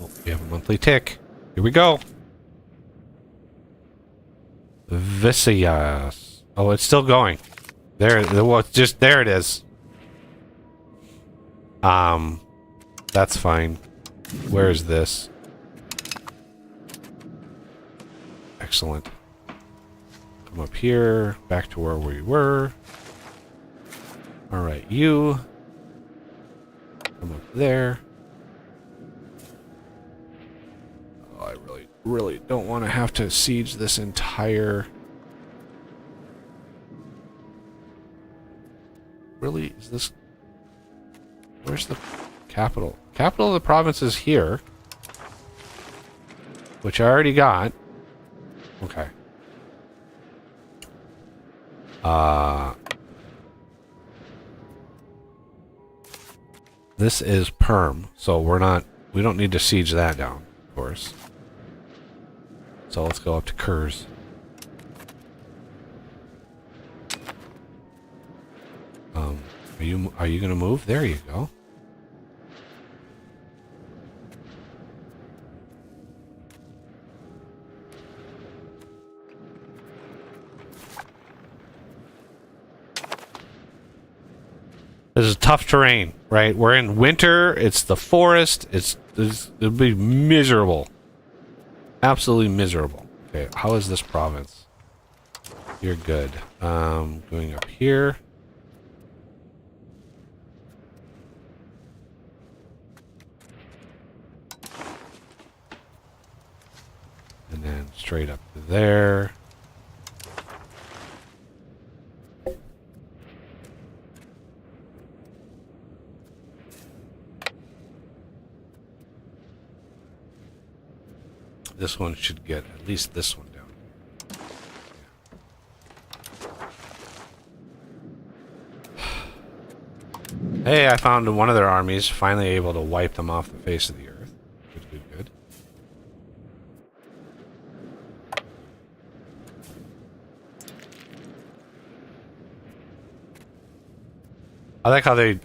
Speaker 1: Oh, we have a monthly tick. Here we go. Visayas. Oh, it's still going. There, well, just there it is. That's fine. Where is this? Excellent. Come up here, back to where we were. Alright, you. Come up there. Oh, I really don't want to have to siege this entire... Really? Is this... Where's the capital? Capital of the province is here. Which I already got. Okay. This is Perm, so we don't need to siege that down, of course. So let's go up to Kurz. Are you gonna move? There you go. This is tough terrain, right? We're in winter. It's the forest. It'll be miserable. Absolutely miserable. Okay, how is this province? You're good. Going up here. And then straight up to there. This one should get at least this one down. Yeah. Hey, I found one of their armies finally able to wipe them off the face of the earth. Good, good, good. I like how they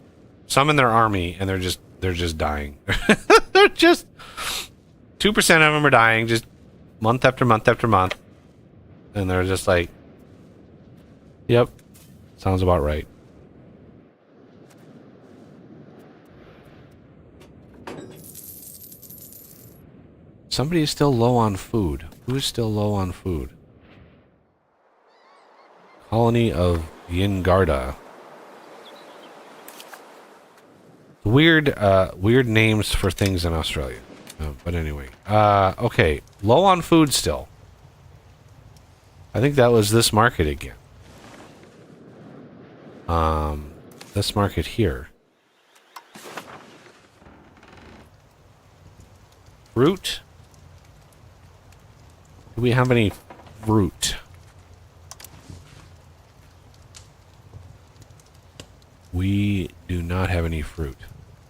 Speaker 1: summon their army and they're just dying. They're just 2% of them are dying, just month after month after month. And they're just like, yep, sounds about right. Somebody is still low on food. Who is still low on food? Colony of Yingarda. Weird names for things in Australia. But anyway, okay, low on food still. I think that was this market again. This market here. Fruit? Do we have any fruit? We do not have any fruit.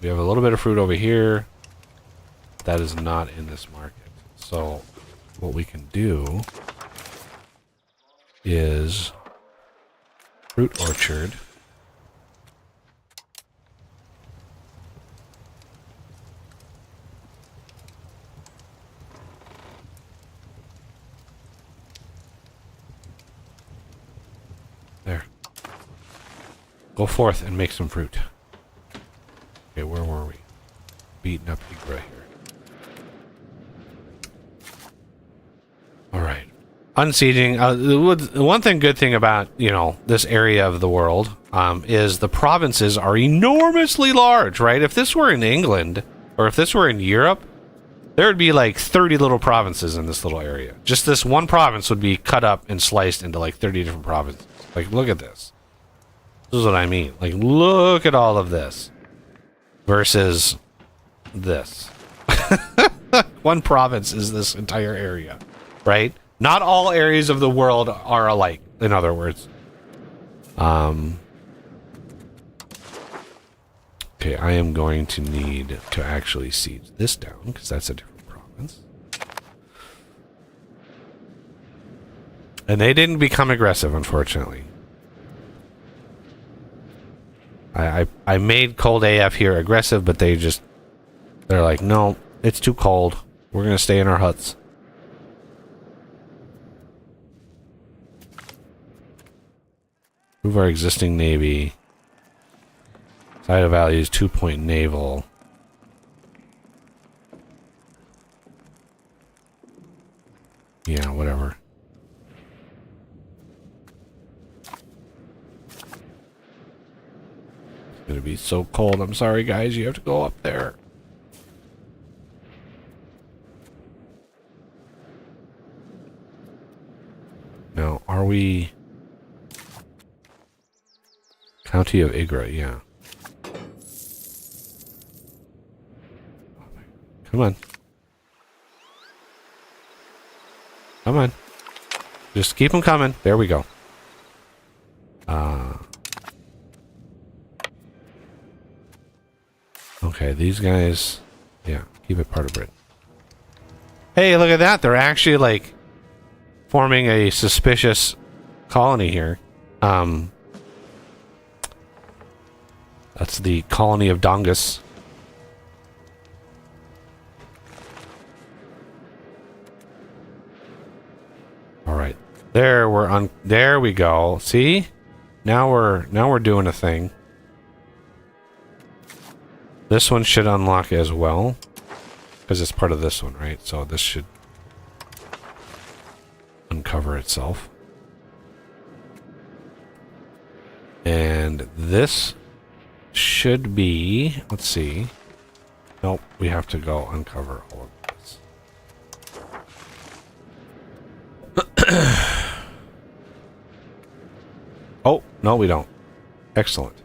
Speaker 1: We have a little bit of fruit over here. That is not in this market. So what we can do is fruit orchard. There. Go forth and make some fruit. Okay, where were we? Beaten up Igra here. All right. Unsieging. The one good thing about, you know, this area of the world is the provinces are enormously large, right? If this were in England or if this were in Europe, there would be like 30 little provinces in this little area. Just this one province would be cut up and sliced into like 30 different provinces. Like, look at this. This is what I mean. Like, look at all of this versus this. One province is this entire area. Right? Not all areas of the world are alike, in other words. Okay, I am going to need to actually siege this down, because that's a different province. And they didn't become aggressive, unfortunately. I made cold AF here aggressive, but they're like, no, it's too cold. We're going to stay in our huts. Move our existing navy. Side of values 2-point naval. Yeah, whatever. It's gonna be so cold. I'm sorry, guys. You have to go up there. Now, are we... County of Igra, yeah. Come on. Come on. Just keep them coming. There we go. Okay, these guys... Yeah, keep it part of Britain. Hey, look at that. They're actually, like, forming a suspicious colony here. That's the colony of Dongus. All right, there we go. See, now we're doing a thing. This one should unlock as well. Because it's part of this one, right? So this should uncover itself. And this should be... Let's see. Nope, we have to go uncover all of this. Oh, no, we don't. Excellent.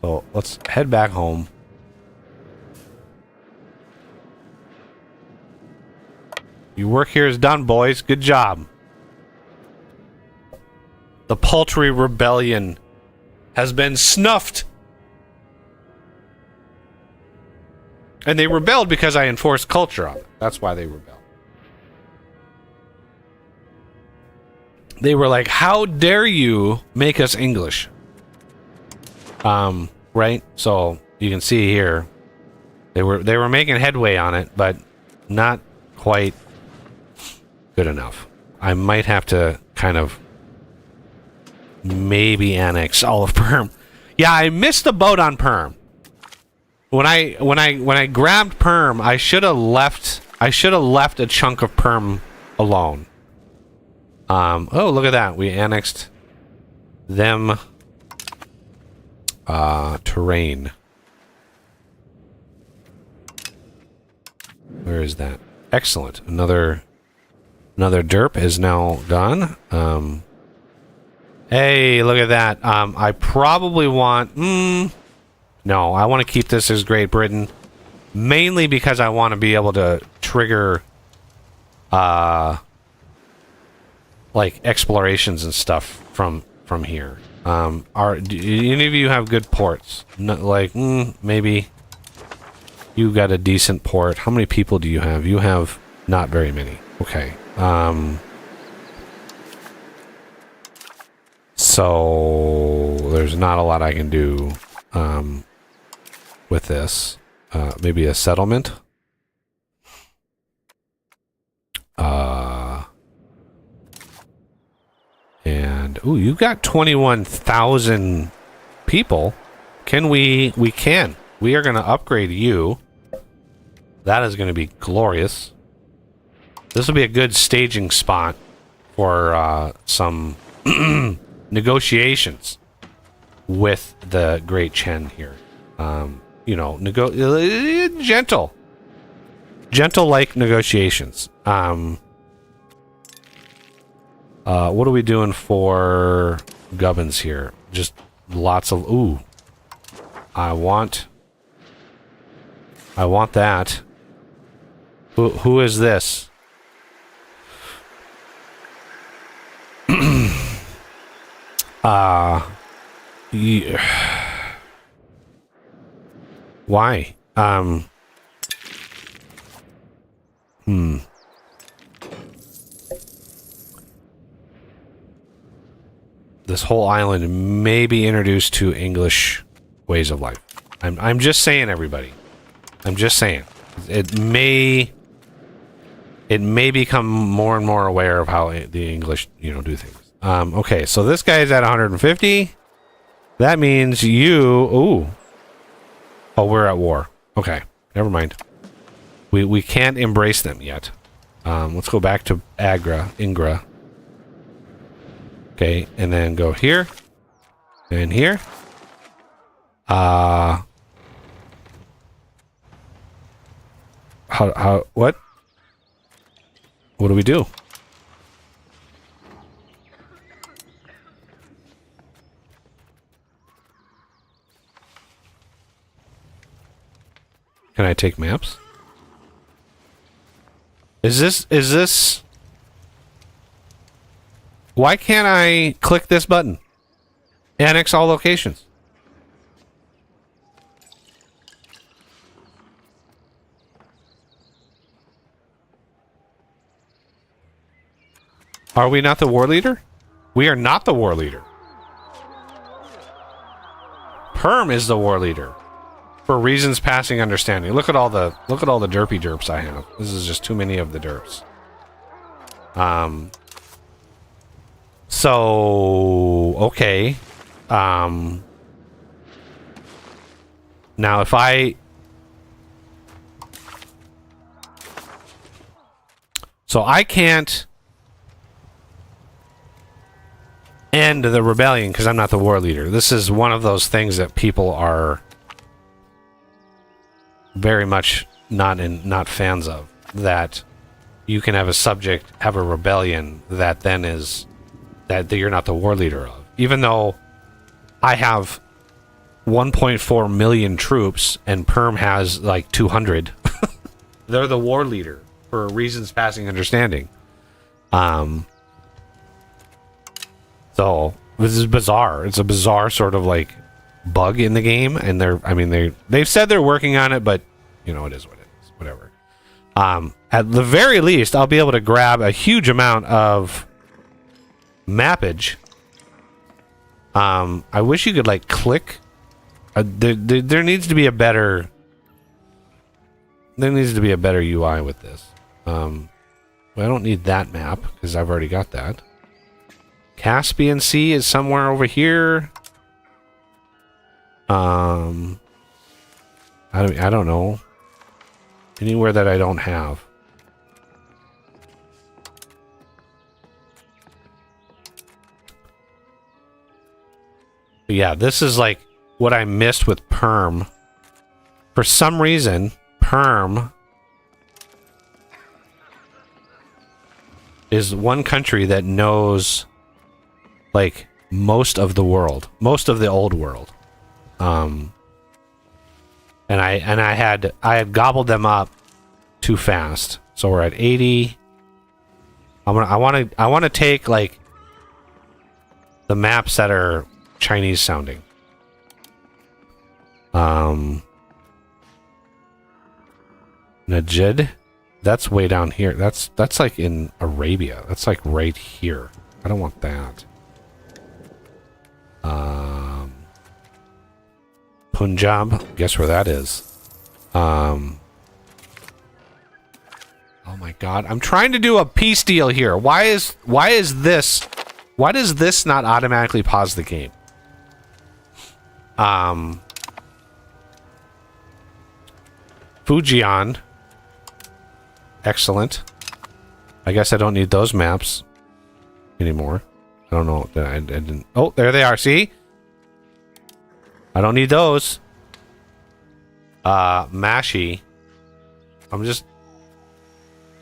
Speaker 1: So let's head back home. Your work here is done, boys. Good job. The paltry rebellion has been snuffed. And they rebelled because I enforced culture on it. That's why they rebelled. They were like, how dare you make us English? Right? So you can see here, they were making headway on it, but not quite good enough. I might have to kind of maybe annex all of Perm. Yeah, I missed the boat on Perm. When I grabbed Perm, I should have left a chunk of Perm alone. Oh, look at that. We annexed them terrain. Where is that? Excellent. Another derp is now gone. Hey, look at that. I probably want... no, I want to keep this as Great Britain. Mainly because I want to be able to trigger... like, explorations and stuff from here. Do any of you have good ports? No, like, maybe... You got a decent port. How many people do you have? You have not very many. Okay. So there's not a lot I can do with this. Maybe a settlement. And ooh, you've got 21,000 people. Can we can. We are going to upgrade you. That is going to be glorious. This will be a good staging spot for some negotiations with the Great Chen here. You know, gentle like negotiations. What are we doing for gubbins here? Just lots of ooh. I want that. Who is this? Yeah. Why? This whole island may be introduced to English ways of life. I'm just saying, everybody. I'm just saying. It may become more and more aware of how the English, do things. Okay, so this guy's at 150. That means you... Ooh. Oh, we're at war. Okay, never mind. We can't embrace them yet. Let's go back to Ingra. Okay, and then go here. And here. What? What do we do? Can I take maps? Is this... Why can't I click this button? Annex all locations. Are we not the war leader? We are not the war leader. Perm is the war leader. For reasons passing understanding. Look at all the derpy derps I have. This is just too many of the derps. So okay. Now, if I... So I can't end the rebellion because I'm not the war leader. This is one of those things that people are very much not fans of. That you can have a subject have a rebellion that then is that you're not the war leader of. Even though I have 1.4 million troops and Perm has like 200, they're the war leader for reasons passing understanding. So this is bizarre. It's a bizarre sort of like bug in the game, and they've said they're working on it, but you know, it is what it is. Whatever. At the very least, I'll be able to grab a huge amount of mappage. I wish you could like click. There needs to be a better. There needs to be a better UI with this. Well, I don't need that map because I've already got that. Caspian Sea is somewhere over here. I don't know. Anywhere that I don't have. But yeah, this is like what I missed with Perm. For some reason, Perm is one country that knows like most of the world, most of the old world. And I had gobbled them up too fast. So we're at 80. I want to take like the maps that are Chinese sounding. Najd, that's way down here. That's like in Arabia. That's like right here. I don't want that. Punjab, guess where that is. Oh my god, I'm trying to do a peace deal here. Why does this not automatically pause the game? Fujian, excellent. I guess I don't need those maps anymore. I don't know. I didn't. Oh, there they are. See? I don't need those. Mashi. I'm just...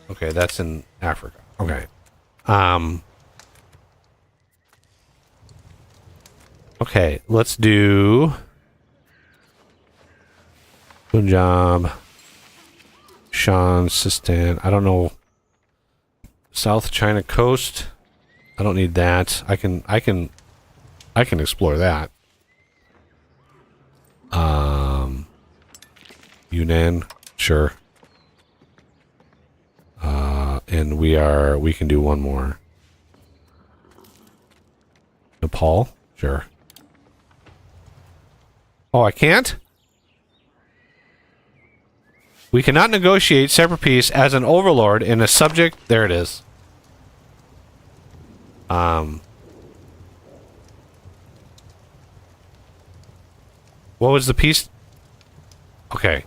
Speaker 1: Okay, that's in Africa. Okay. Okay, let's do... Punjab. Shan, Sistan. I don't know. South China Coast. I don't need that. I can explore that. Yunnan, sure. And we can do one more. Nepal, sure. Oh, I can't? We cannot negotiate separate peace as an overlord in a subject. There it is. What was the peace? Okay.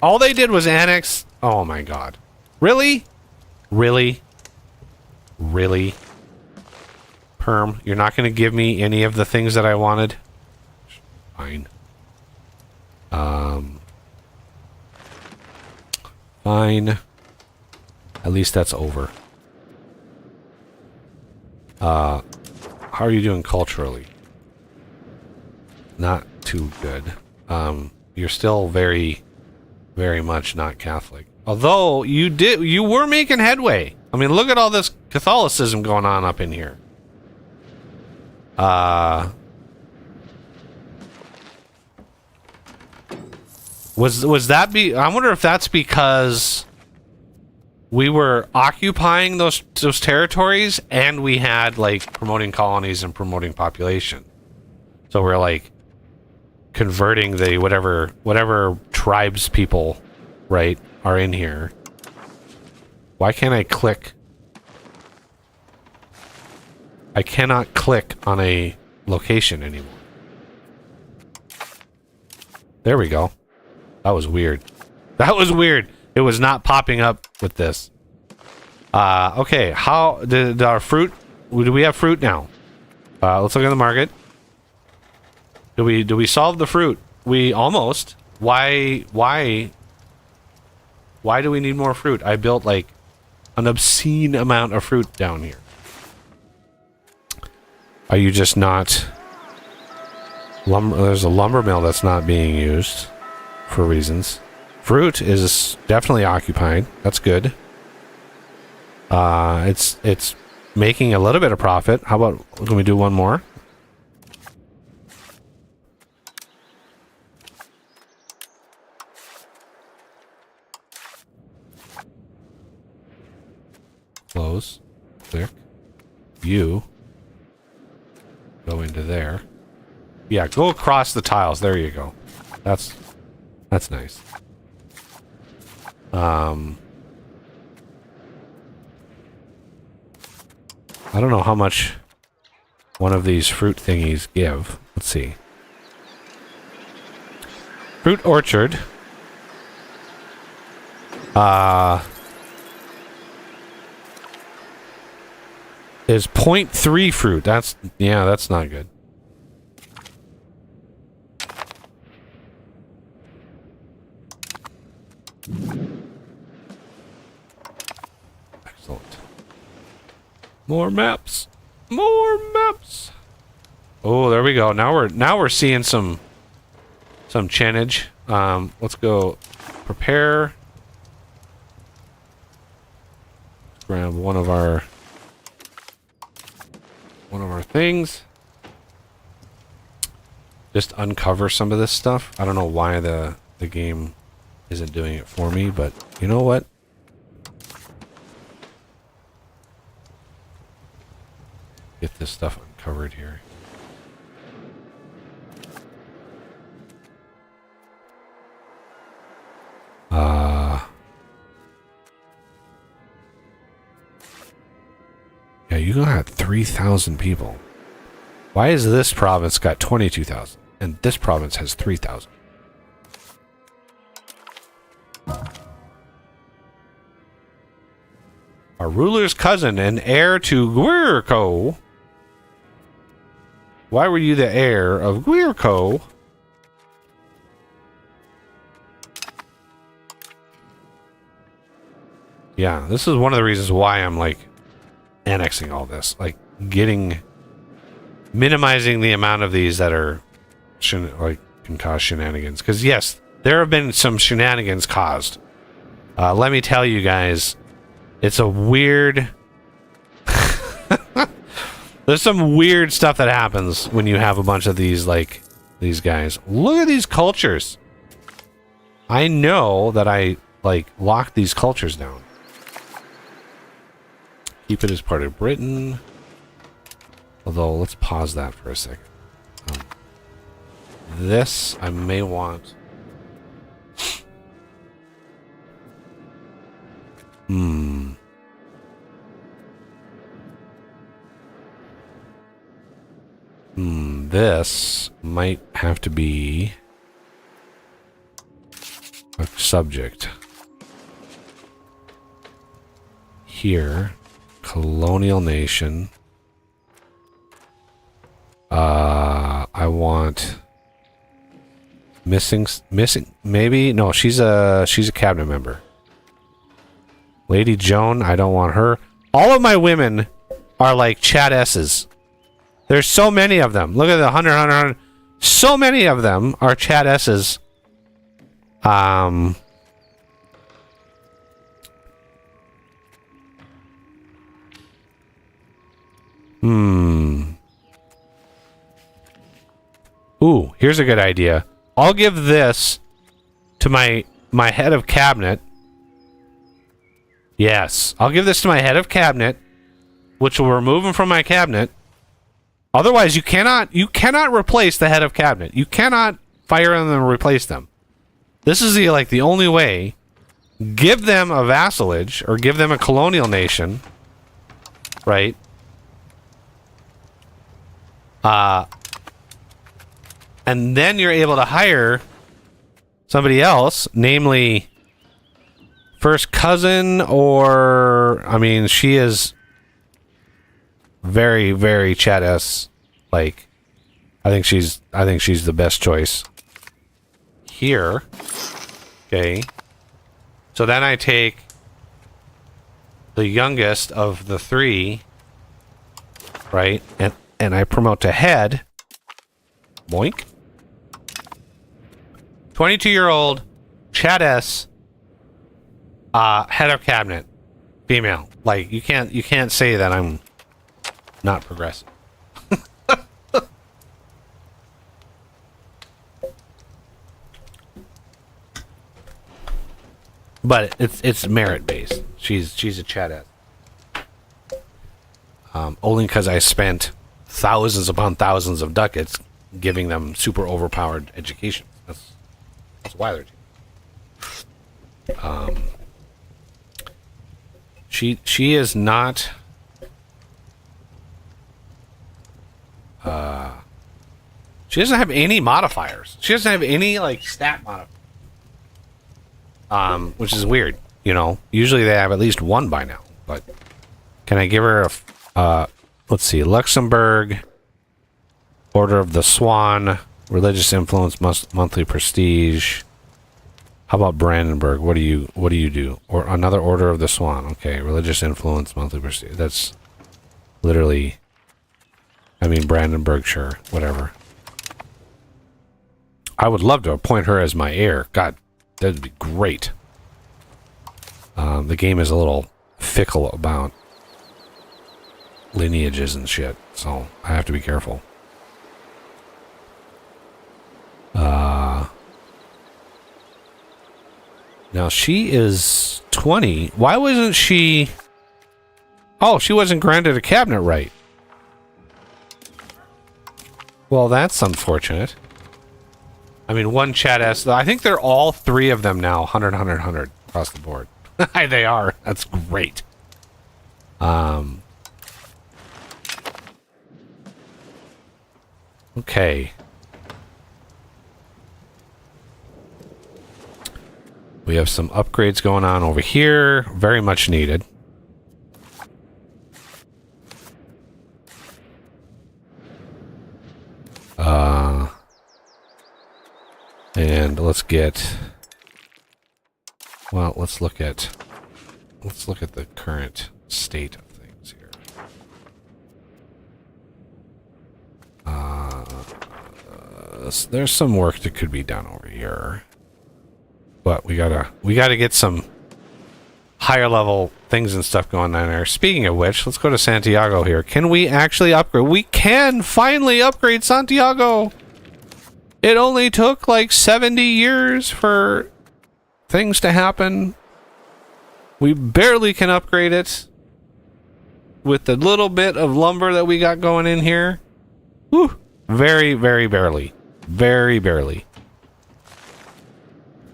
Speaker 1: All they did was annex. Oh my god. Really? Really? Really? Perm, you're not going to give me any of the things that I wanted? Fine. Fine. At least that's over. How are you doing culturally? Not too good. You're still very, very much not Catholic. Although you were making headway. I mean, look at all this Catholicism going on up in here. Was that I wonder if that's because we were occupying those territories and we had like promoting colonies and promoting population. So we're like converting the whatever tribes people, right, are in here. Why can't I click? I cannot click on a location anymore. There we go. That was weird. That was weird. It was not popping up with this. Okay, how did our fruit... Do we have fruit now? Let's look at the market. Do we solve the fruit? We almost. Why do we need more fruit? I built like an obscene amount of fruit down here. Are you just not... There's a lumber mill that's not being used for reasons. Fruit is definitely occupied. That's good. It's making a little bit of profit. How about, can we do one more? Close. Click. You. Go into there. Yeah, go across the tiles. There you go. That's nice. I don't know how much one of these fruit thingies give. Let's see. Fruit orchard. Is 0.3 fruit. That's not good. Excellent. More maps. More maps. Oh, there we go. Now we're seeing some chanage. Let's go prepare. Grab one of our things. Just uncover some of this stuff. I don't know why the game isn't doing it for me, but you know what? Get this stuff uncovered here. Yeah, you got 3,000 people. Why is this province got 22,000 and this province has 3,000? Our ruler's cousin and heir to Guirco. Why were you the heir of Guirco? Yeah, this is one of the reasons why I'm like annexing all this, like minimizing the amount of these that are can cause shenanigans. Because yes, there have been some shenanigans caused. Let me tell you guys, it's a weird. There's some weird stuff that happens when you have a bunch of these guys. Look at these cultures. I know that I locked these cultures down. Keep it as part of Britain. Although, let's pause that for a second. This, I may want... This might have to be a subject. Here. Colonial nation. I want missing maybe no, she's a cabinet member. Lady Joan, I don't want her. All of my women are like Chat S's. There's so many of them. Look at the 100. So many of them are Chat S's. Ooh, here's a good idea. I'll give this to my head of cabinet. Yes, I'll give this to my head of cabinet, which will remove him from my cabinet. Otherwise, you cannot replace the head of cabinet. You cannot fire them and replace them. This is the only way. Give them a vassalage or give them a colonial nation, right? And then you're able to hire somebody else, namely first cousin, or I mean, she is very, very Chat-esque. Like, I think she's the best choice here. Okay. So then I take the youngest of the three, right? And I promote to head. Boink. 22-year-old Chat-esque head of cabinet, female. Like, you can't say that I'm not progressive. But it's merit based. She's a Chat-esque. Only because I spent thousands upon thousands of ducats giving them super overpowered education. That's why they're. She is not. She doesn't have any modifiers. She doesn't have any like stat modifiers. Which is weird. You know, usually they have at least one by now. But can I give her a? Let's see, Luxembourg, Order of the Swan, religious influence, monthly prestige. How about Brandenburg? What do you do? Or another Order of the Swan? Okay, religious influence, monthly prestige. That's literally. I mean, Brandenburg, sure, whatever. I would love to appoint her as my heir. God, that'd be great. The game is a little fickle about lineages and shit, so I have to be careful. Now she is 20. Why wasn't she? Oh, she wasn't granted a cabinet right. Well, that's unfortunate. I mean, one Chat-esque. I think they're all three of them now. 100, 100, 100 across the board. They are. That's great. Okay. We have some upgrades going on over here. Very much needed. And let's get. Well, let's look at the current state of things here. There's some work that could be done over here. But we gotta get some higher level things and stuff going on there. Speaking of which, let's go to Santiago here. Can we actually upgrade? We can finally upgrade Santiago! It only took like 70 years for things to happen. We barely can upgrade it with the little bit of lumber that we got going in here. Whew. Very, very barely. Very barely.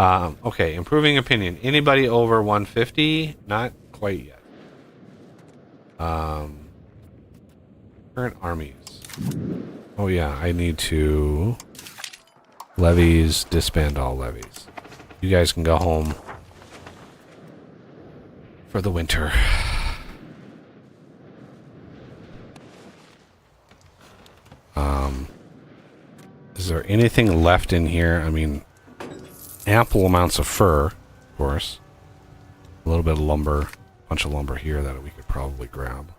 Speaker 1: Okay, improving opinion. Anybody over 150? Not quite yet. Current armies. Oh yeah, I need to levies, disband all levies. You guys can go home for the winter. Is there anything left in here? I mean, ample amounts of fur, of course. A little bit of lumber, a bunch of lumber here that we could probably grab.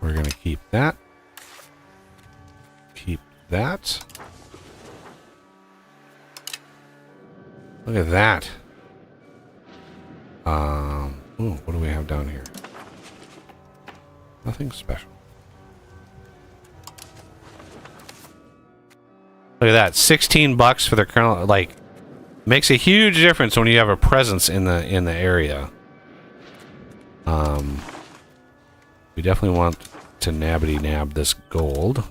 Speaker 1: We're gonna keep that. Keep that. Look at that. Ooh, what do we have down here? Nothing special. Look at that, $16 for the colonel. Like, makes a huge difference when you have a presence in the area. We definitely want to nabbity nab this gold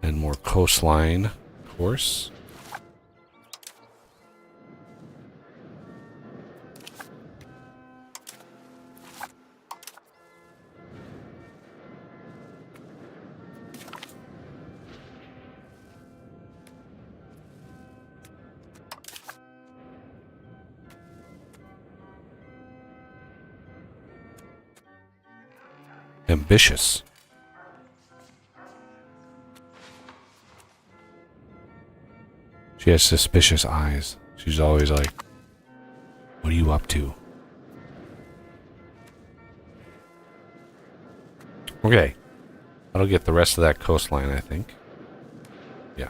Speaker 1: and more coastline, of course. Ambitious. She has suspicious eyes. She's always like, what are you up to? Okay. That'll get the rest of that coastline, I think. Yeah.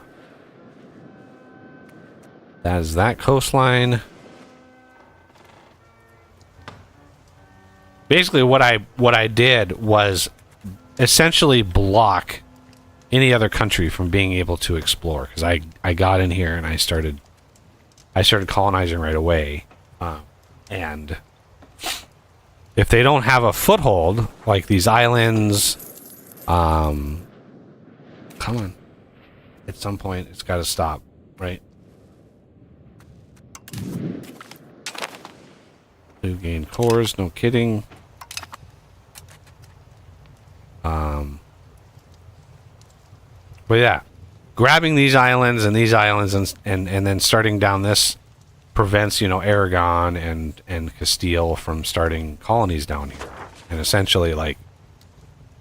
Speaker 1: That is that coastline. Basically, what I did was essentially block any other country from being able to explore, because I got in here and I started colonizing right away, and if they don't have a foothold, like these islands, come on, at some point it's got to stop, right? To gain cores, no kidding. But yeah, grabbing these islands and then starting down this prevents, you know, Aragon and Castile from starting colonies down here, and essentially like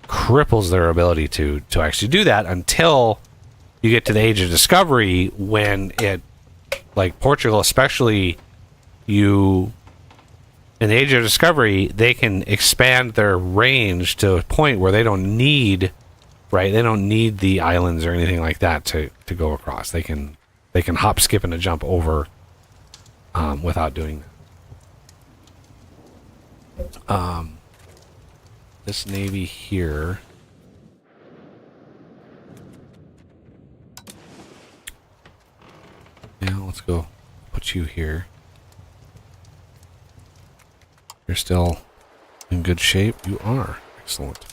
Speaker 1: cripples their ability to actually do that until you get to the Age of Discovery, when it, like Portugal especially, in the Age of Discovery, they can expand their range to a point where they don't need, right? They don't need the islands or anything like that to go across. They can hop, skip, and a jump over without doing that. This navy here. Yeah, let's go put you here. You're still in good shape. You are. Excellent.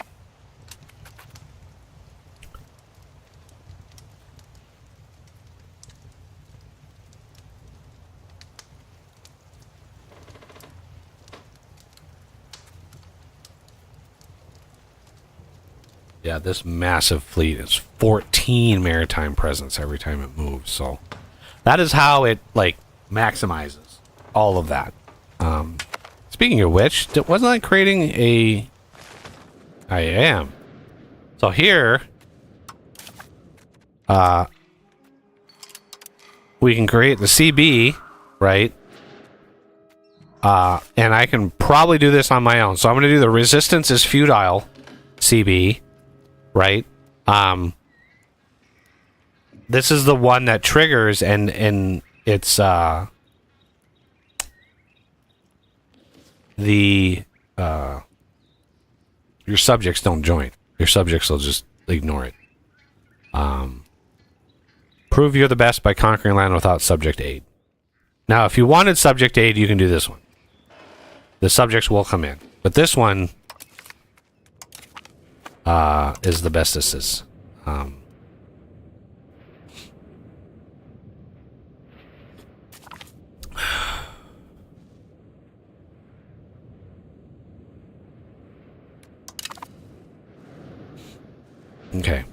Speaker 1: Yeah, this massive fleet is 14 maritime presence every time it moves. So that is how it, like, maximizes all of that. Speaking of which, wasn't I creating a... I am. So here... we can create the CB, right? And I can probably do this on my own. So I'm going to do the resistance is futile CB, right? This is the one that triggers, and it's your subjects don't join. Your subjects will just ignore it. Prove you're the best by conquering land without subject aid. Now, if you wanted subject aid, you can do this one. The subjects will come in. But this one is the bestest. Okay.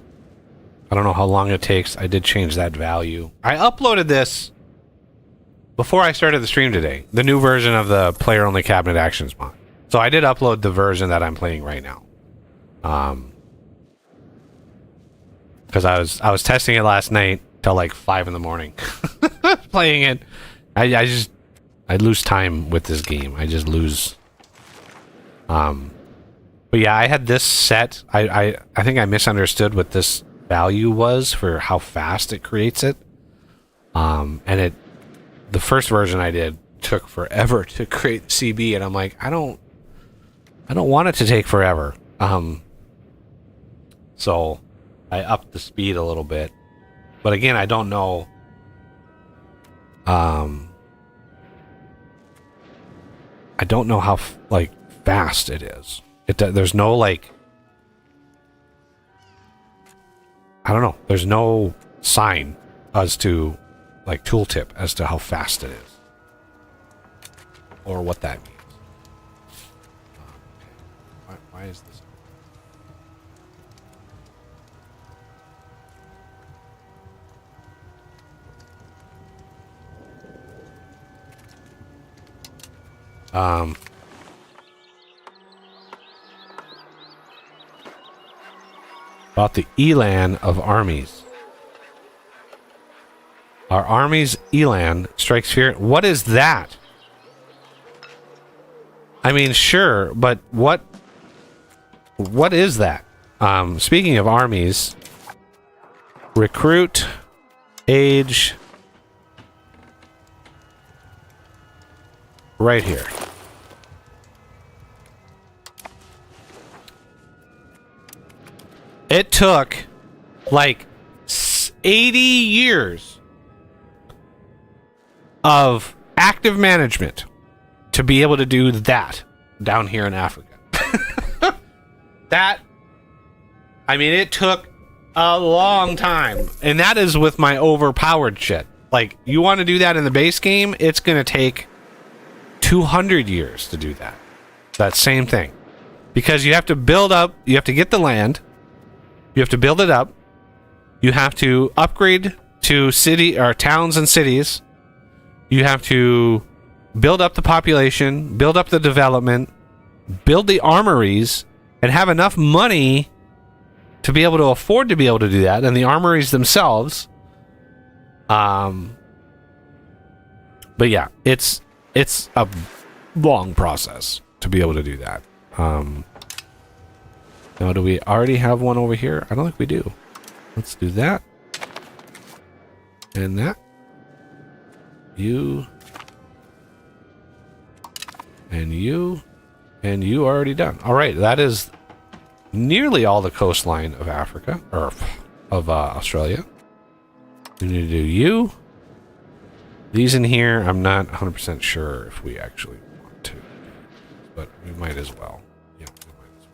Speaker 1: I don't know how long it takes. I did change that value. I uploaded this before I started the stream today. The new version of the player-only cabinet actions mod. So I did upload the version that I'm playing right now. Because I was testing it last night till like 5 in the morning. Playing it. I lose time with this game. I just lose. But yeah, I had this set. I think I misunderstood what this value was for how fast it creates it. And the first version I did took forever to create CB, and I'm like, I don't want it to take forever. So I upped the speed a little bit. But again, I don't know. I don't know how fast it is. There's no like, I don't know. There's no sign as to like tooltip as to how fast it is or what that means. Why is this? About the elan of armies. Our army's elan strikes fear. What is that? I mean, sure, but what is that? Speaking of armies, recruit, age, right here. It took like 80 years of active management to be able to do that down here in Africa. I mean, it took a long time. And that is with my overpowered shit. Like, you want to do that in the base game, it's going to take 200 years to do that. That same thing. Because you have to build up, you have to get the land, you have to build it up, you have to upgrade to city or towns and cities, you have to build up the population, build up the development, build the armories, and have enough money to be able to afford to be able to do that, and the armories themselves. But yeah, it's a long process to be able to do that. Now, do we already have one over here? I don't think we do. Let's do that. And that. You. And you. And you already done. All right, that is nearly all the coastline of Africa, or of Australia. We need to do you. These in here, I'm not 100% sure if we actually want to, but we might as well. Yeah, we might as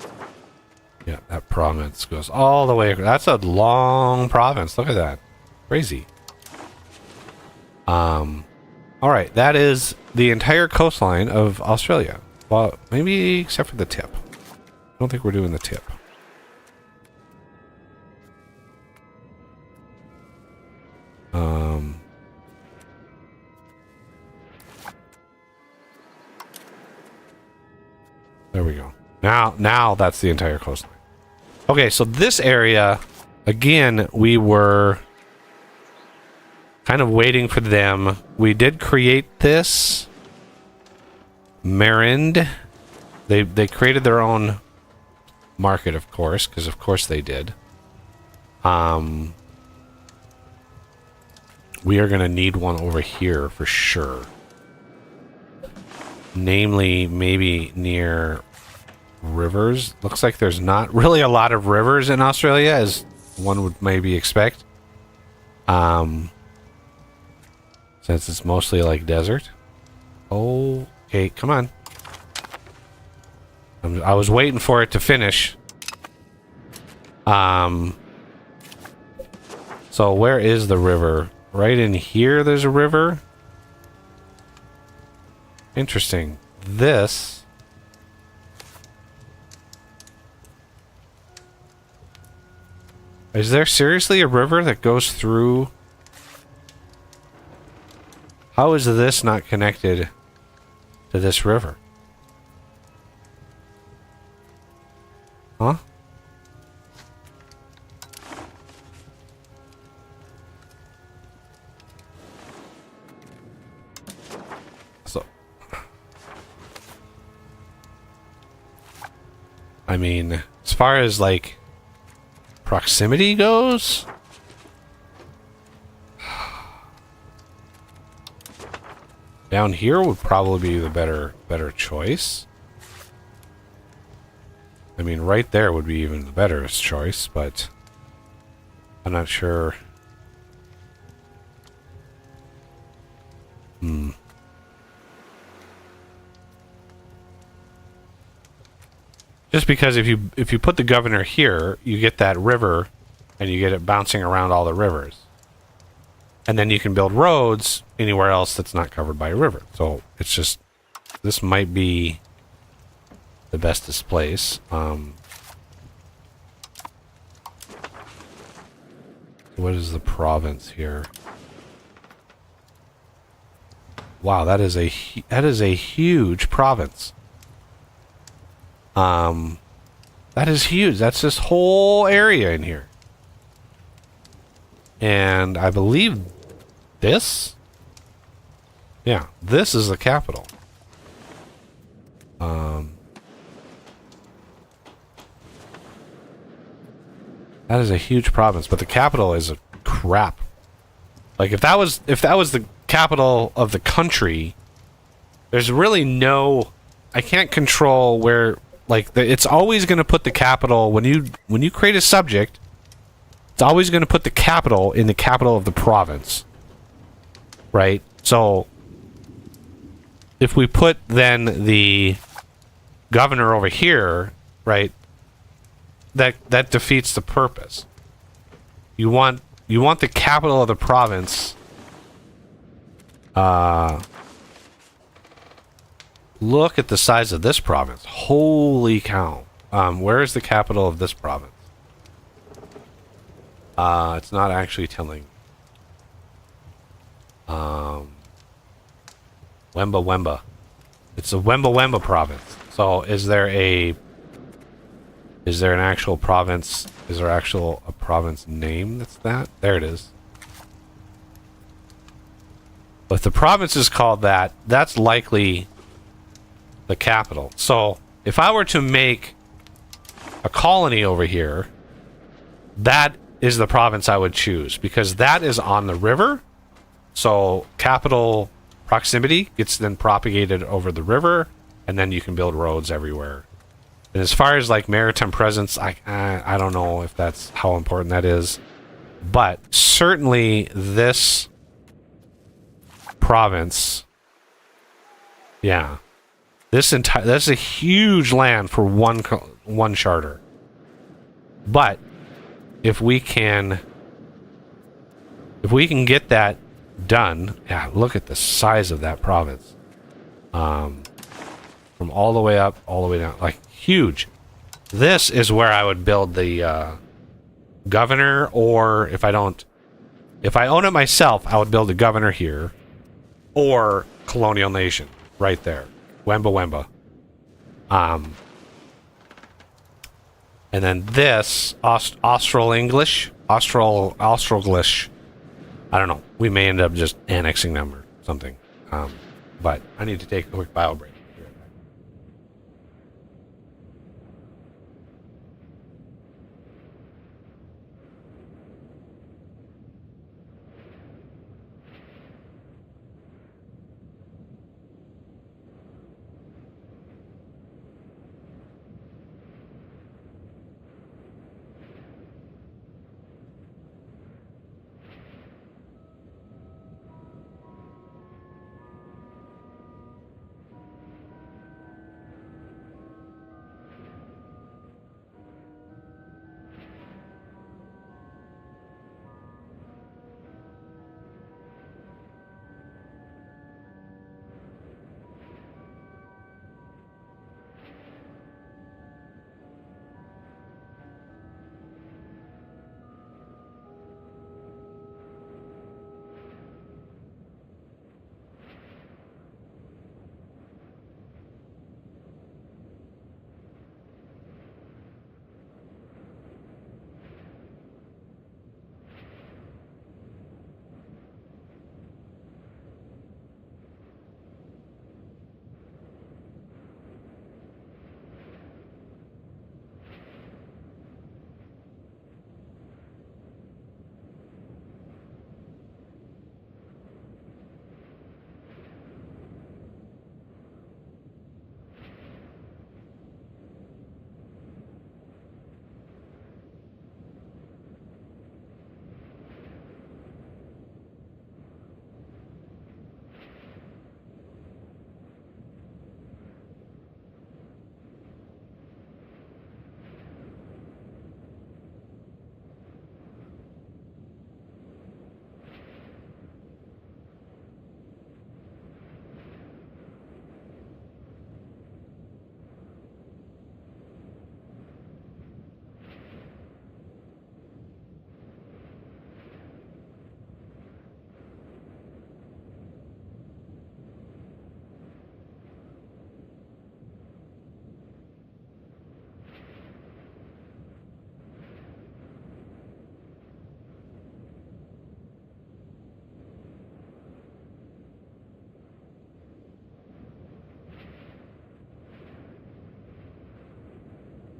Speaker 1: well. Yeah, that province goes all the way. That's a long province. Look at that. Crazy. All right, that is the entire coastline of Australia. Well, maybe except for the tip. I don't think we're doing the tip. There we go. Now that's the entire coastline. Okay, so this area, again, we were kind of waiting for them. We did create this. Marind. They created their own market, of course, because of course they did. We are going to need one over here for sure. Namely, maybe near rivers. Looks like there's not really a lot of rivers in Australia, as one would maybe expect. Since it's mostly like desert. Okay, come on. I was waiting for it to finish. So where is the river? Right in here there's a river. Interesting. This... Is there seriously a river that goes through... How is this not connected to this river? Huh? So... I mean, as far as, like, proximity goes... Down here would probably be the better choice. I mean, right there would be even the better choice, but I'm not sure. Just because if you put the governor here, you get that river, and you get it bouncing around all the rivers. And then you can build roads anywhere else that's not covered by a river. So it's just, this might be the bestest place. What is the province here? Wow, that is a huge province. That is huge. That's this whole area in here. And I believe this? Yeah, this is the capital. That is a huge province, but the capital is a crap. Like if that was the capital of the country, there's really no, I can't control where, like it's always going to put the capital when you create a subject, it's always going to put the capital in the capital of the province. Right? So if we put then the governor over here, right? That defeats the purpose. You want the capital of the province. Look at the size of this province. Holy cow. Where is the capital of this province? It's not actually telling. Wemba Wemba. It's the Wemba Wemba province. So is there an actual province? Is there a province name that's that? There it is. But if the province is called that, that's likely the capital. So if I were to make a colony over here, that is the province I would choose because that is on the river. So capital proximity gets then propagated over the river, and then you can build roads everywhere. And as far as like maritime presence, I don't know if that's how important that is, but certainly this province, yeah, that's a huge land for one charter. But if we can get that done, yeah, look at the size of that province. From all the way up, all the way down, like huge. This is where I would build the governor, or if I own it myself, I would build a governor here, or colonial nation right there, Wemba Wemba. And then this Austral-English. I don't know. We may end up just annexing them or something. But I need to take a quick bio break.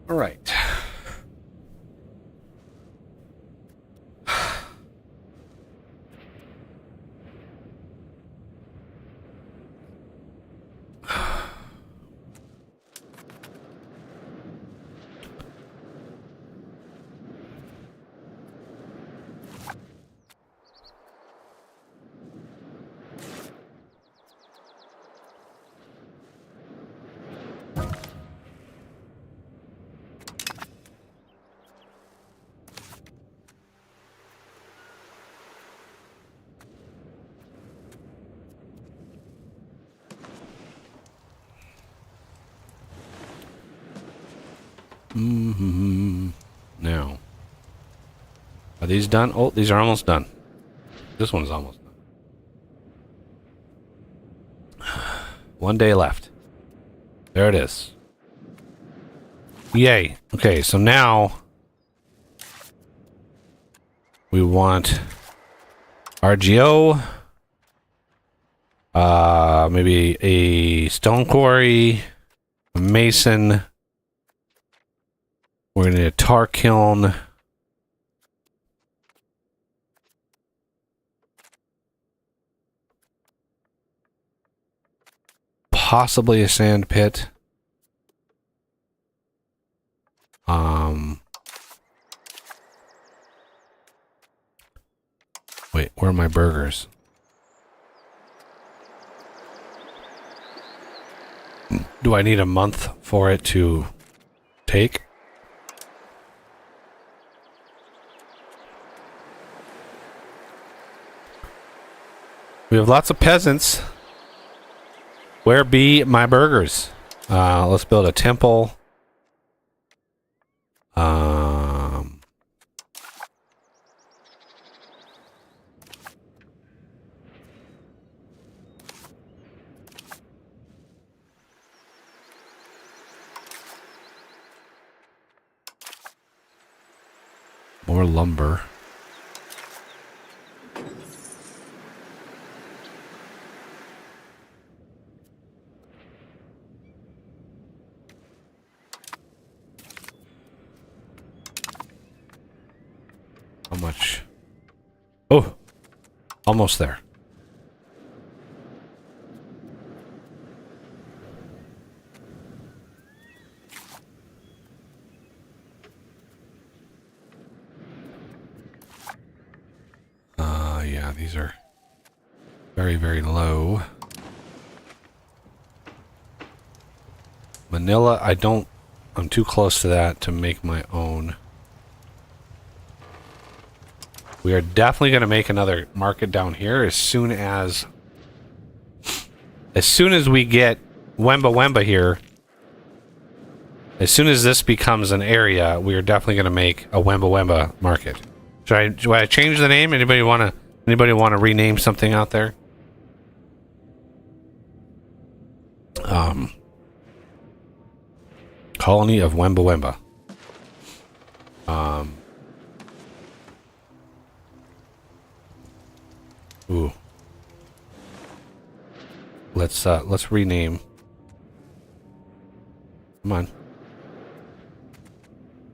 Speaker 1: All right. Now, are these done? Oh, these are almost done. This one's almost done. 1 day left. There it is. Yay. Okay, so now we want RGO, maybe a stone quarry, a mason. We're gonna need a tar kiln. Possibly a sand pit. Wait, where are my burgers? Do I need a month for it to take? We have lots of peasants. Where be my burgers? Let's build a temple. More lumber. How much? Oh, almost there. Yeah, these are very, very low. Manila, I'm too close to that to make my own. We are definitely going to make another market down here as soon as we get Wemba Wemba here. As soon as this becomes an area, we are definitely going to make a Wemba Wemba market. Should I change the name? Anybody want to rename something out there? Colony of Wemba Wemba. Ooh. Let's rename. Come on.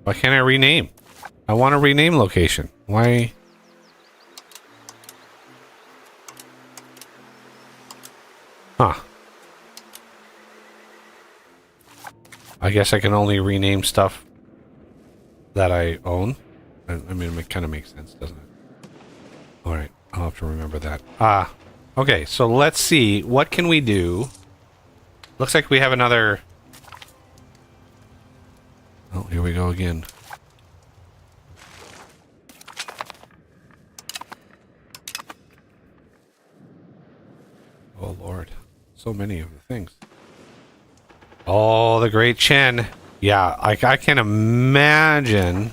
Speaker 1: Why can't I rename? I want to rename location. Why? Huh. I guess I can only rename stuff that I own. I mean, it kind of makes sense, doesn't it? Alright, I'll have to remember that. Okay, so let's see. What can we do? Looks like we have another... Oh, here we go again. Oh, Lord. So many of the things. Oh, the Great Chen. Yeah, I can imagine.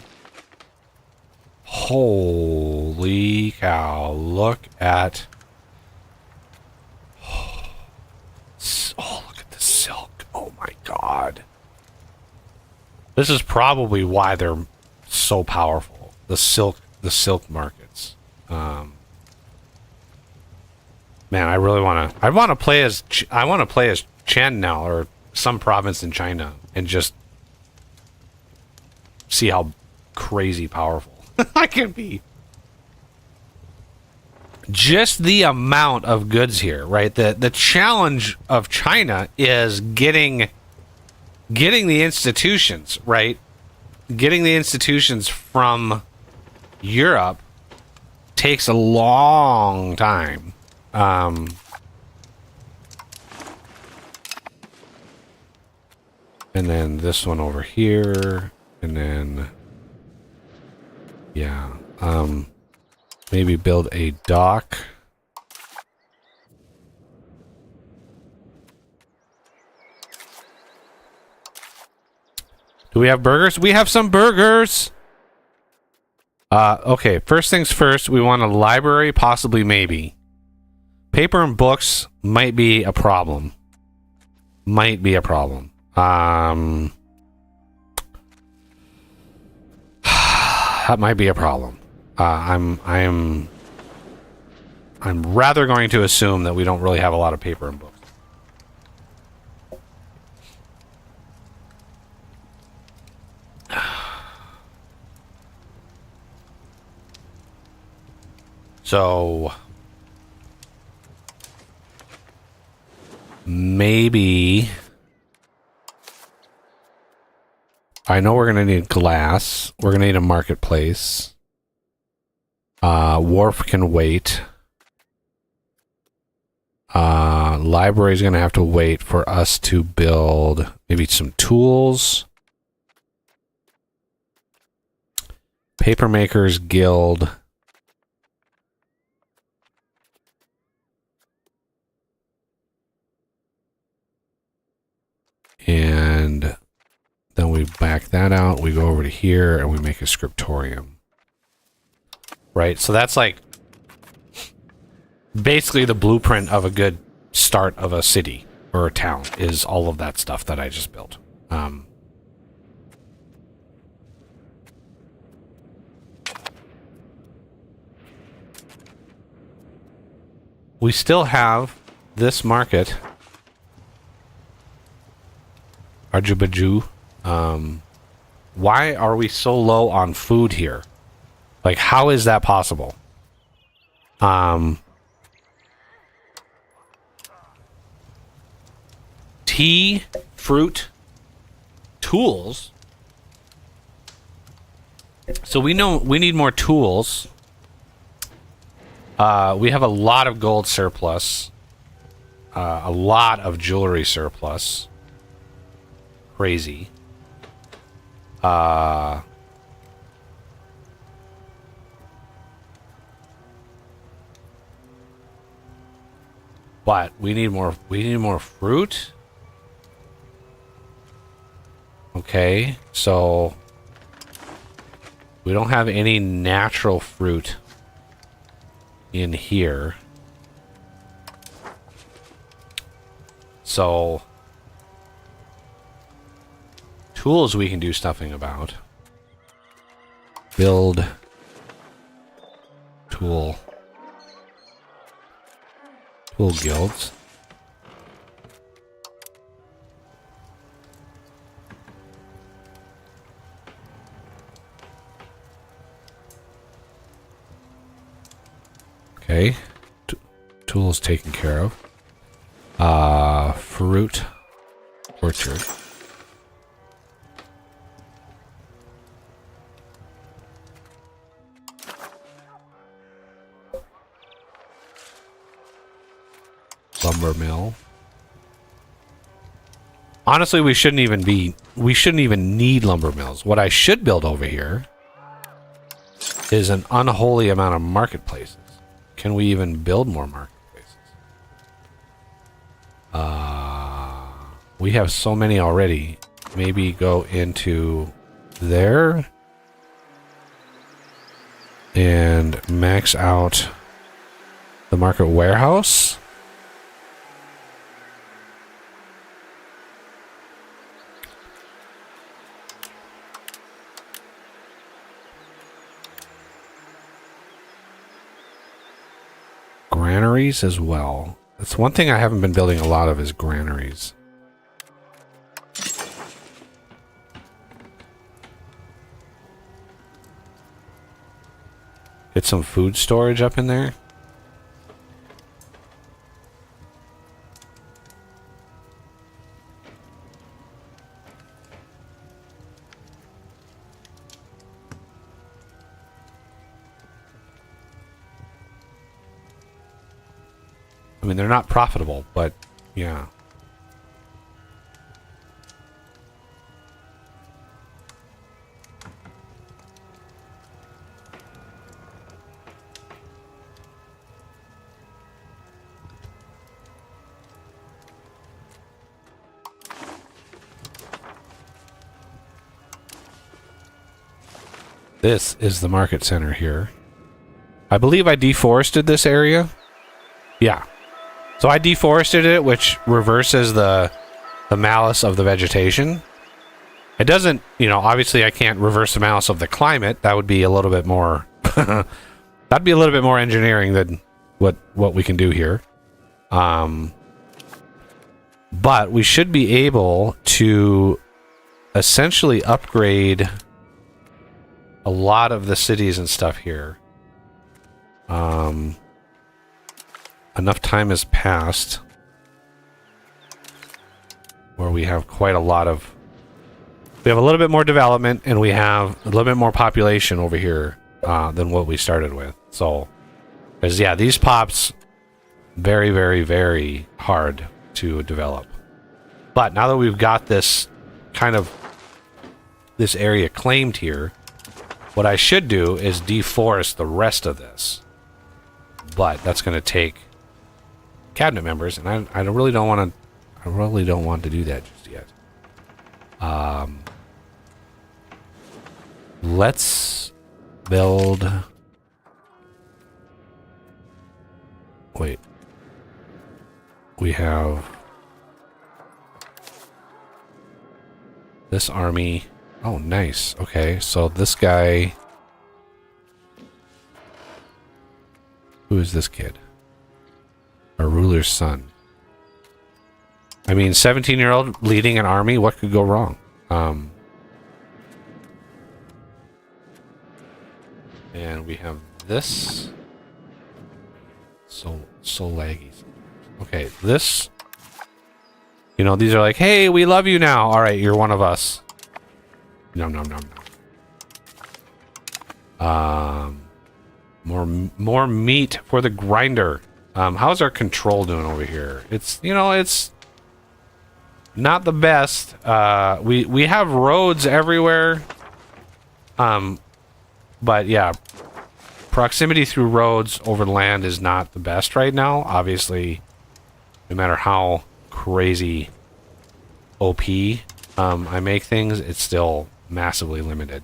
Speaker 1: Holy cow. Look at... Oh, look at the silk. Oh, my God. This is probably why they're so powerful. The silk markets. Man, I really want to... I want to play as Chen now, or some province in China, and just see how crazy powerful I can be. Just the amount of goods here, right? The challenge of China is getting the institutions, right? Getting the institutions from Europe takes a long time. And then this one over here, and then yeah, maybe build a dock. Do we have burgers? We have some burgers. Okay, first things first, we want a library, possibly, maybe. Paper and books might be a problem. Might be a problem. That might be a problem. I'm rather going to assume that we don't really have a lot of paper and books. So maybe I know we're gonna need glass. We're gonna need a marketplace. Wharf can wait. Library's gonna have to wait for us to build maybe some tools. Papermakers Guild. And then we back that out. We go over to here and we make a scriptorium. Right? So that's like basically the blueprint of a good start of a city or a town is all of that stuff that I just built. We still have this market. Arjubaju. Why are we so low on food here? Like, how is that possible? Tea, fruit, tools. So we know we need more tools. We have a lot of gold surplus. A lot of jewelry surplus. Crazy. But we need more fruit. Okay, so we don't have any natural fruit in here. So tools we can do stuffing about. Build tool guilds. Okay, tools taken care of. Fruit orchard. Lumber mill. Honestly, we shouldn't even need lumber mills. What I should build over here is an unholy amount of marketplaces. Can we even build more marketplaces? We have so many already. Maybe go into there and max out the market warehouse. Granaries as well. That's one thing I haven't been building a lot of is granaries. Get some food storage up in there. I mean, they're not profitable, but yeah. This is the market center here. I believe I deforested this area. Yeah. So I deforested it, which reverses the malice of the vegetation. It doesn't, you know, obviously I can't reverse the malice of the climate. That would be a little bit more that'd be a little bit more engineering than what we can do here. But we should be able to essentially upgrade a lot of the cities and stuff here. Enough time has passed where we have quite a lot of... We have a little bit more development, and we have a little bit more population over here than what we started with. So, because, yeah, these pops, very, very, very hard to develop. But now that we've got this kind of... this area claimed here, what I should do is deforest the rest of this. But that's going to take cabinet members, and I really don't want to. I really don't want to do that just yet. Let's build. Wait. We have this army. Oh, nice. Okay, so this guy. Who is this kid? A ruler's son. I mean, 17-year-old leading an army, what could go wrong? And we have this. So laggy. Okay, this. You know, these are like, hey, we love you now. All right, you're one of us. Nom nom nom nom. More meat for the grinder. How's our control doing over here? It's, you know, it's not the best. We have roads everywhere. But yeah, proximity through roads over land is not the best right now. Obviously, no matter how crazy OP I make things, it's still massively limited.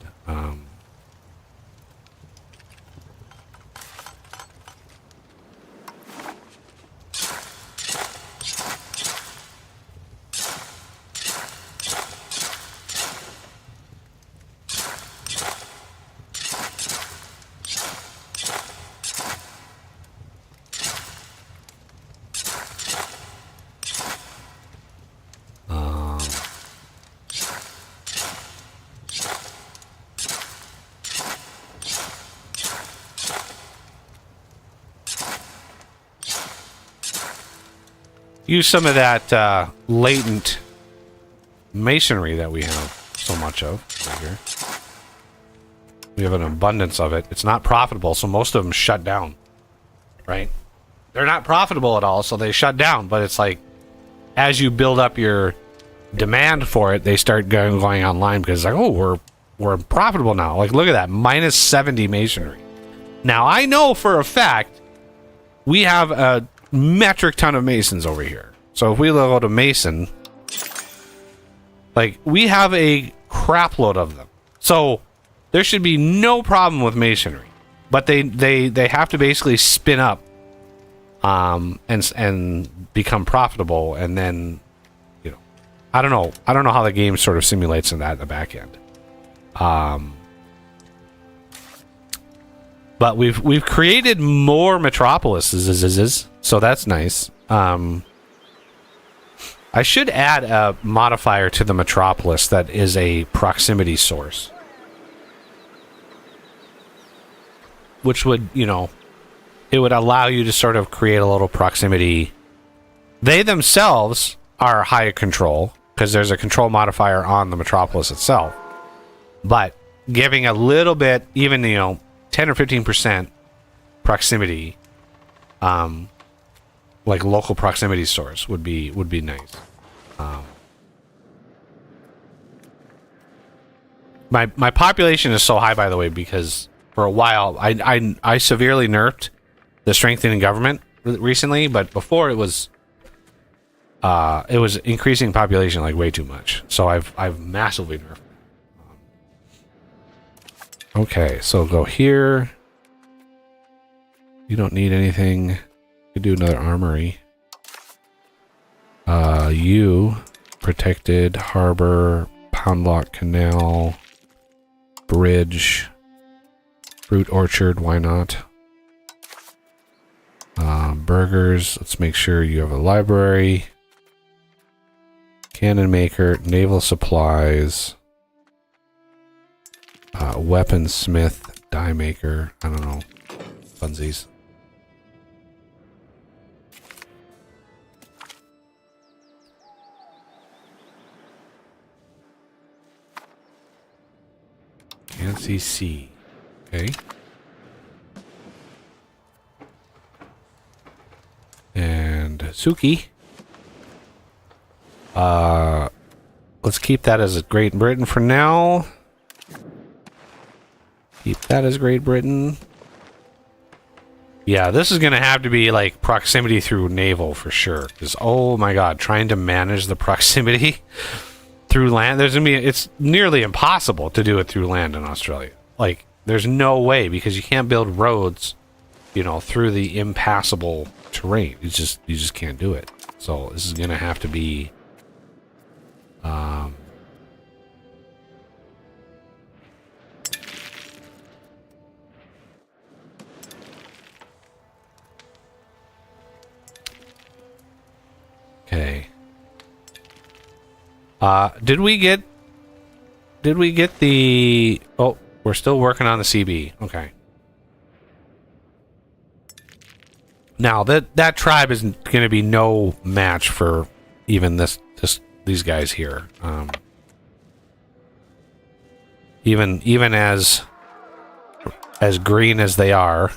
Speaker 1: Use some of that latent masonry that we have so much of right here. We have an abundance of it. It's not profitable, so most of them shut down. Right? They're not profitable at all, so they shut down. But it's like, as you build up your demand for it, they start going online because it's like, oh, we're profitable now. Like, look at that, minus 70 masonry. Now, I know for a fact we have a metric ton of masons over here. So if we go to mason, like, we have a crap load of them. So there should be no problem with masonry. But they have to basically spin up and become profitable, and then, you know, I don't know how the game sort of simulates in that at the back end. But we've created more metropolises, so that's nice. I should add a modifier to the metropolis that is a proximity source. which would, you know, it would allow you to sort of create a little proximity. They themselves are high control because there's a control modifier on the metropolis itself. But giving a little bit, even, you know, 10 or 15% proximity, like local proximity stores would be nice. My population is so high, by the way, because for a while I severely nerfed the strengthening government recently, but before it was increasing population like way too much. So I've massively nerfed. Okay, so go here. You don't need anything. You could do another armory. You protected harbor, pound lock canal, bridge, fruit orchard. Why not? Burgers. Let's make sure you have a library. Cannon maker, naval supplies, weaponsmith, die maker. I don't know. Funsies. Fancy C. Okay. And Suki. Let's keep that as Great Britain for now. Keep that as Great Britain. Yeah, this is going to have to be like proximity through naval for sure. Because, oh my god, trying to manage the proximity through land, it's nearly impossible to do it through land in Australia. Like, there's no way, because you can't build roads, you know, through the impassable terrain. You just can't do it. So this is going to have to be okay. Did we get the... Oh, we're still working on the CB. Okay. Now, that tribe is going to be no match for even these guys here. Even as green as they are,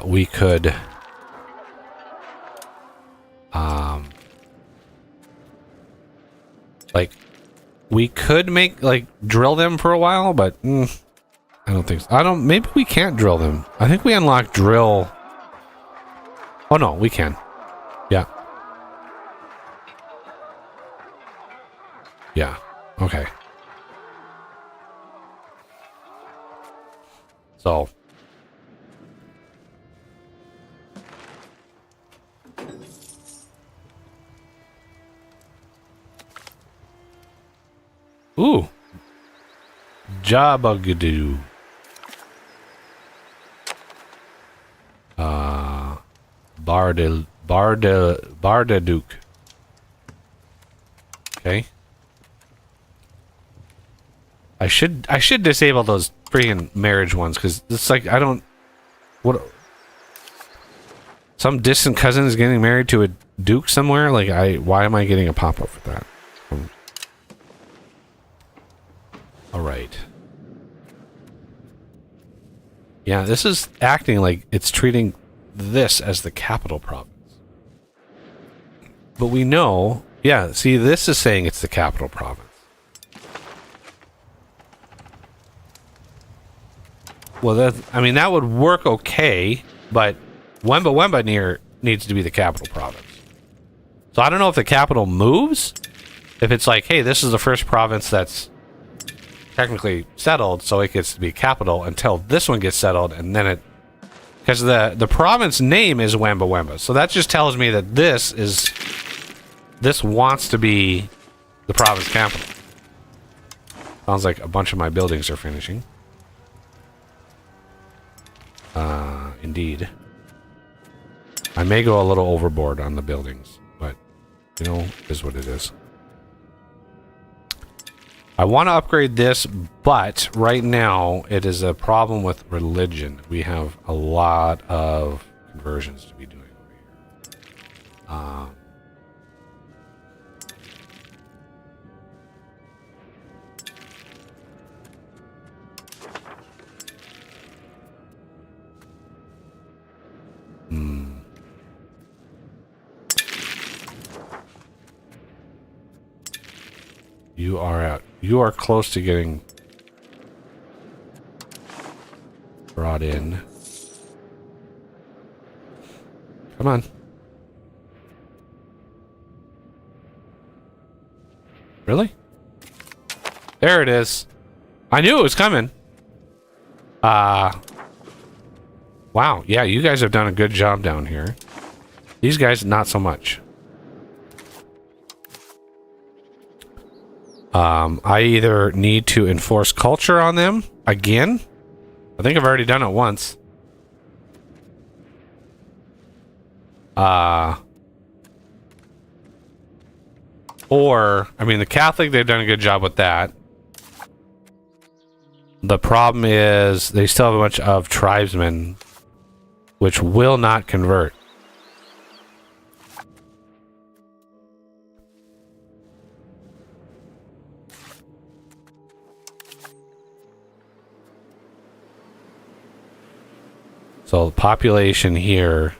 Speaker 1: we could like we could make drill them for a while, but I don't think so. Maybe we can't drill them. I think we unlock drill. Oh no, we can. Yeah. Yeah. Okay. So. Ooh. Jabagadoo. Bardaduke. Okay. I should disable those freaking marriage ones, because it's like what some distant cousin is getting married to a duke somewhere. Like, why am I getting a pop-up for that? All right. Yeah, this is acting like it's treating this as the capital province. But we know, yeah, see, this is saying it's the capital province. Well, that would work okay, but Wemba needs to be the capital province. So I don't know if the capital moves. If it's like, hey, this is the first province that's technically settled, so it gets to be capital until this one gets settled, and then it... Because the province name is Wemba. So that just tells me that this wants to be the province capital. Sounds like a bunch of my buildings are finishing. Indeed. I may go a little overboard on the buildings, but, you know, it is what it is. I want to upgrade this, but right now it is a problem with religion. We have a lot of conversions to be doing over here. You are out. You are close to getting brought in. Come on. Really? There it is. I knew it was coming. Wow. Yeah, you guys have done a good job down here. These guys, not so much. I either need to enforce culture on them again. I think I've already done it once. Or, I mean, the Catholic, they've done a good job with that. The problem is they still have a bunch of tribesmen which will not convert. So the population here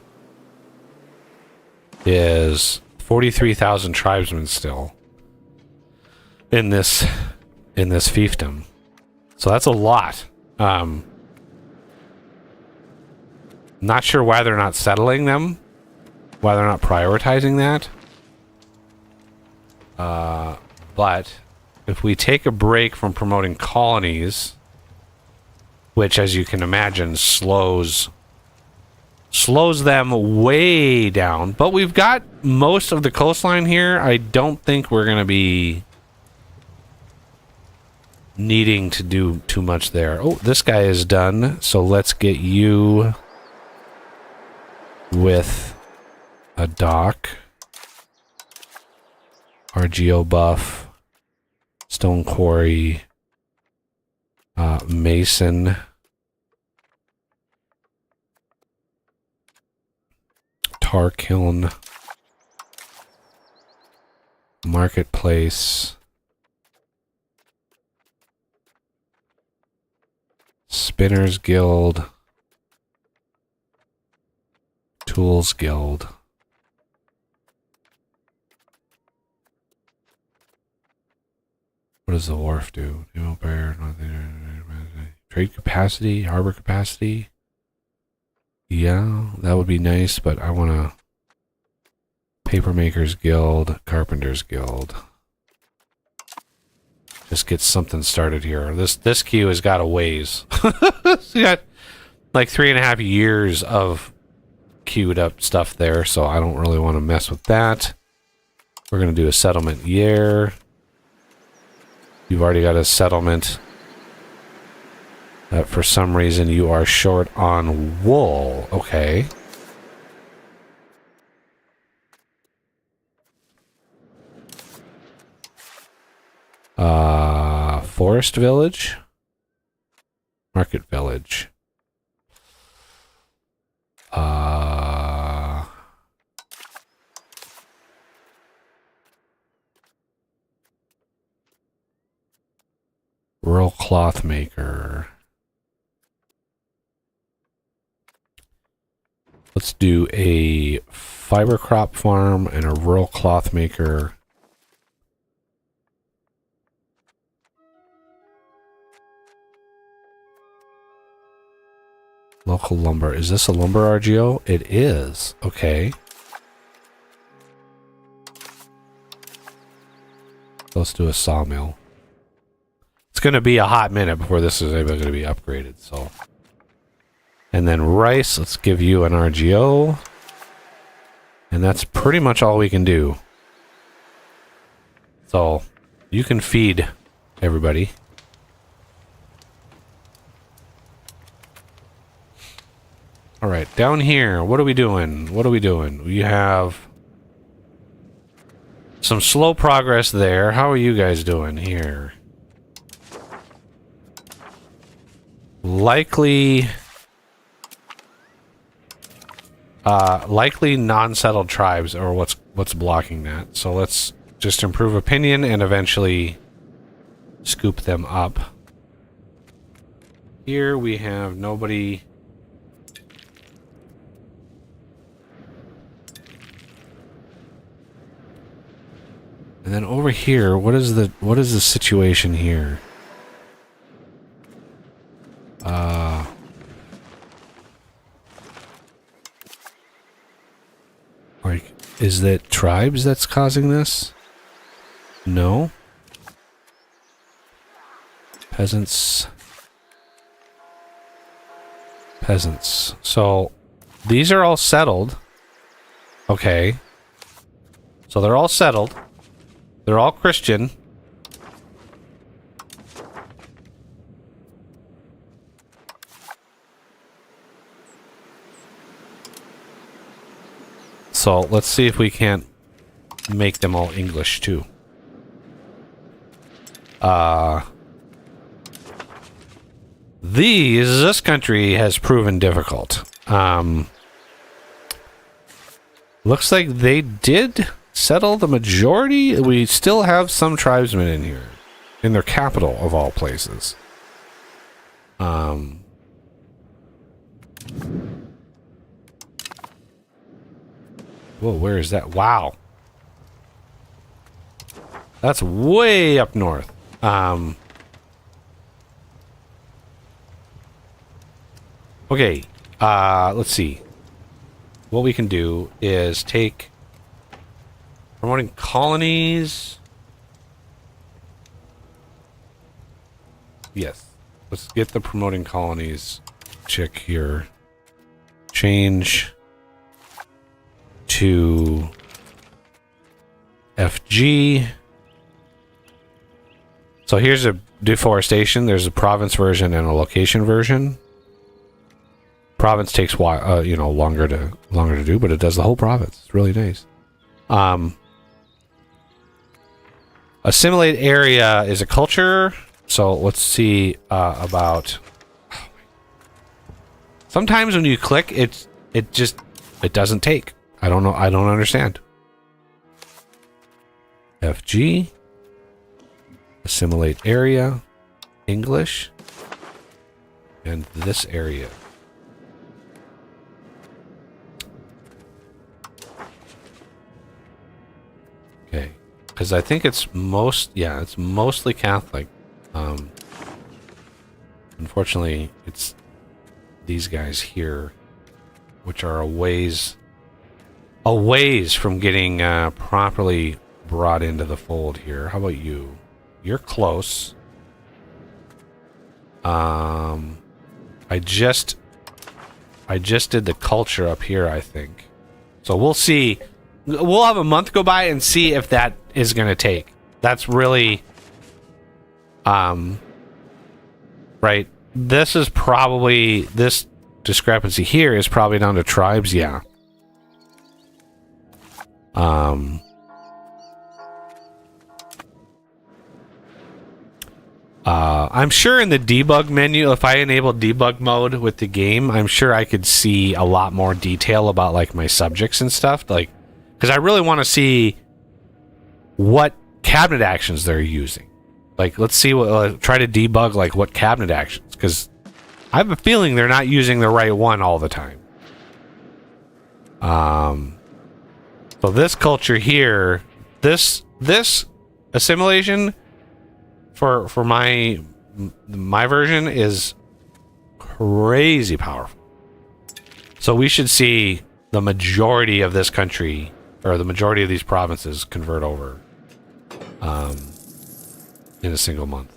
Speaker 1: is 43,000 tribesmen still in this fiefdom. So that's a lot. Not sure why they're not settling them, why they're not prioritizing that. But if we take a break from promoting colonies, which as you can imagine slows them way down, but we've got most of the coastline here. I don't think we're going to be needing to do too much there. Oh, this guy is done, so let's get you with a dock, RGO buff, stone quarry, mason, tar kiln, marketplace, spinners guild, tools guild. What does the wharf do? Trade capacity, harbor capacity. Yeah, that would be nice, but I want to Papermakers Guild, Carpenters Guild. Just get something started here. This queue has got a ways. It's got like 3.5 years of queued up stuff there, so I don't really want to mess with that. We're going to do a settlement year. You've already got a settlement that for some reason you are short on wool. Okay. Forest Village. Market Village. Rural cloth maker. Let's do a fiber crop farm and a rural cloth maker. Local lumber. Is this a lumber RGO? It is. Okay. Let's do a sawmill. It's going to be a hot minute before this is able to be upgraded, so. And then rice, let's give you an RGO. And that's pretty much all we can do. So, you can feed everybody. Alright, down here, what are we doing? What are we doing? We have some slow progress there. How are you guys doing here? likely non-settled tribes are what's blocking that. So let's just improve opinion and eventually scoop them up. Here we have nobody. And then over here, what is the situation here? Like, is that tribes that's causing this? No. Peasants. Peasants. So, these are all settled. Okay. So they're all settled. They're all Christian. So let's see if we can't make them all English too. This country has proven difficult. Looks like they did settle the majority. We still have some tribesmen in here, in their capital of all places. Whoa, where is that? Wow. That's way up north. Okay, let's see. What we can do is take promoting colonies. Yes. Let's get the promoting colonies check here. Change to FG. So here's a deforestation. There's a province version and a location version. Province takes longer to do, but it does the whole province. It's really nice. Assimilate area is a culture. So let's see about. Sometimes when you click, it doesn't take. I don't know. I don't understand. FG. Assimilate area. English. And this area. Okay. Because I think it's mostly Catholic. Unfortunately, it's these guys here, which are a ways from getting properly brought into the fold here. How about you? You're close. I just did the culture up here, I think. So we'll see. We'll have a month go by and see if that is going to take. That's really right. This discrepancy here is probably down to tribes, yeah. I'm sure in the debug menu, if I enable debug mode with the game, I'm sure I could see a lot more detail about like my subjects and stuff, like, because I really want to see what cabinet actions they're using. Like, let's see what try to debug like what cabinet actions, because I have a feeling they're not using the right one all the time. So this culture here, this assimilation for my version is crazy powerful. So we should see the majority of this country, or the majority of these provinces, convert over in a single month.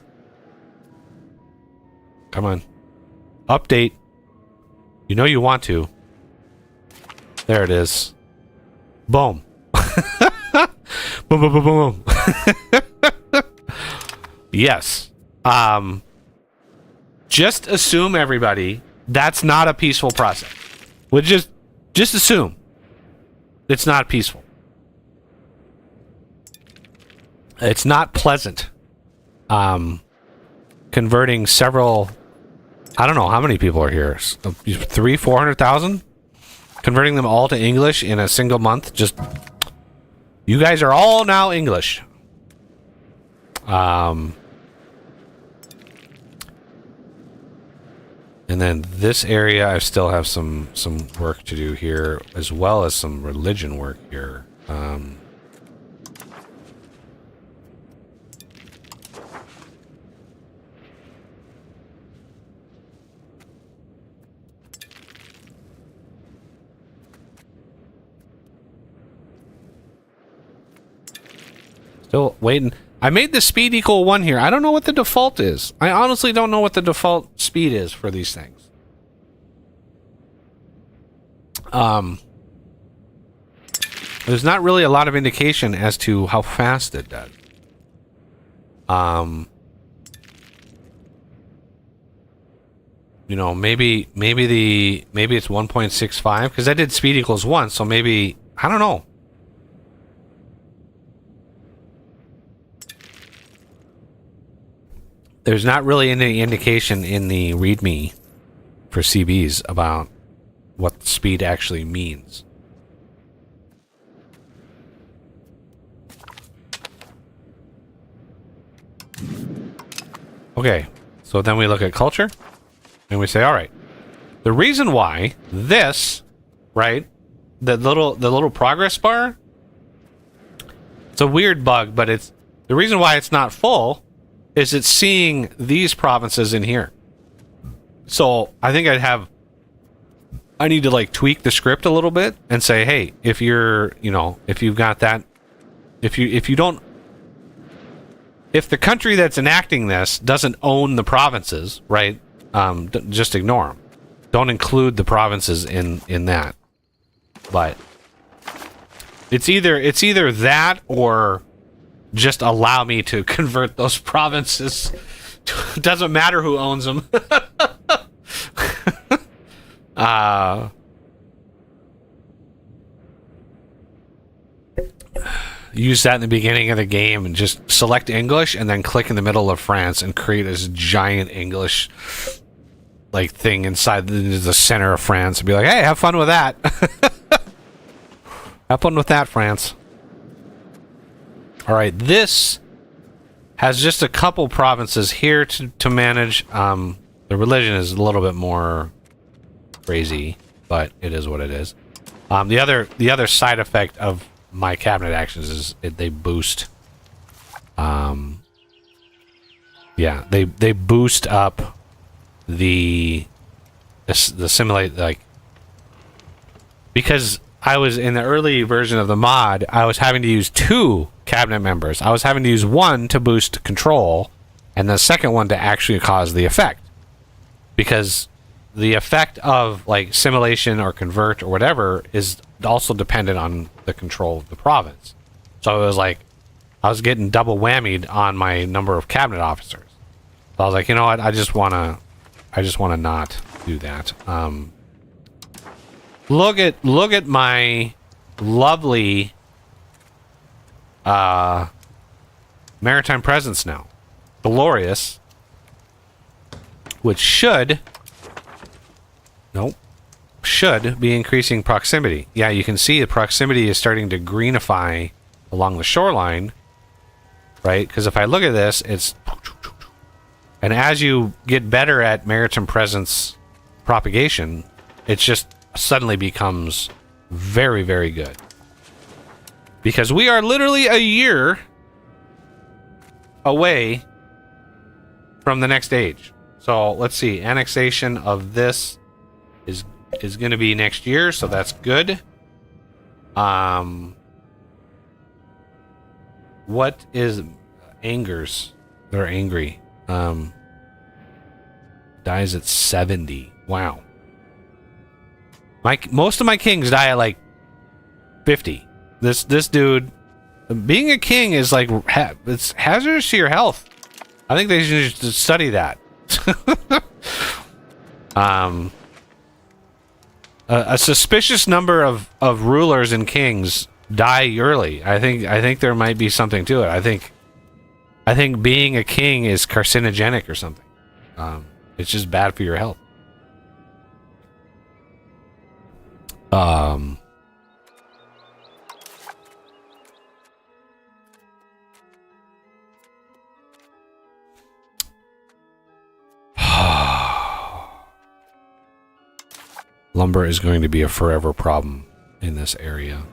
Speaker 1: Come on. Update. You know you want to. There it is. Boom. Boom, boom, boom, boom, boom. Yes. Just assume, everybody, that's not a peaceful process. We'll just assume it's not peaceful. It's not pleasant. Converting several I don't know how many people are here. 400,000? Converting them all to English in a single month. Just, you guys are all now English. And then this area, I still have some work to do here, as well as some religion work here. Still waiting. I made the speed equal 1 here. I don't know what the default is. I honestly don't know what the default speed is for these things. There's not really a lot of indication as to how fast it does. You know, maybe it's 1.65 because I did speed equals 1, so maybe I don't know. There's not really any indication in the README for CBs about what speed actually means. Okay, so then we look at culture, and we say, all right, the reason why this, right, the little progress bar, it's a weird bug, but it's the reason why it's not full is it's seeing these provinces in here. So I think I need to like tweak the script a little bit and say, hey, if you're, you know, if you've got that, if you don't, if the country that's enacting this doesn't own the provinces, right? Just ignore them. Don't include the provinces in that. But it's either that or just allow me to convert those provinces. Doesn't matter who owns them. Use that in the beginning of the game and just select English and then click in the middle of France and create this giant English like thing inside the center of France and be like, hey, have fun with that. Have fun with that, France. All right, this has just a couple provinces here to manage. The religion is a little bit more crazy, but it is what it is. The other side effect of my cabinet actions is they boost. Yeah, they boost up the simulate, like, because I was in the early version of the mod, I was having to use 2 cabinet members. I was having to use 1 to boost control and the second one to actually cause the effect, because the effect of like simulation or convert or whatever is also dependent on the control of the province. So it was like I was getting double whammied on my number of cabinet officers. So I was like, you know what, I just want to not do that. Look at my lovely maritime presence now. Glorious. Which should be increasing proximity. Yeah, you can see the proximity is starting to greenify along the shoreline, right? Because if I look at this, it's... And as you get better at maritime presence propagation, it just suddenly becomes very, very good. Because we are literally a year away from the next age. So let's see, annexation of this is going to be next year, so that's good. What is angers? They're angry. Dies at 70. Wow. Most of my kings die at like 50. This dude, being a king is like it's hazardous to your health. I think they should just study that. A suspicious number of rulers and kings die early. I think there might be something to it. I think being a king is carcinogenic or something. It's just bad for your health. Lumber is going to be a forever problem in this area.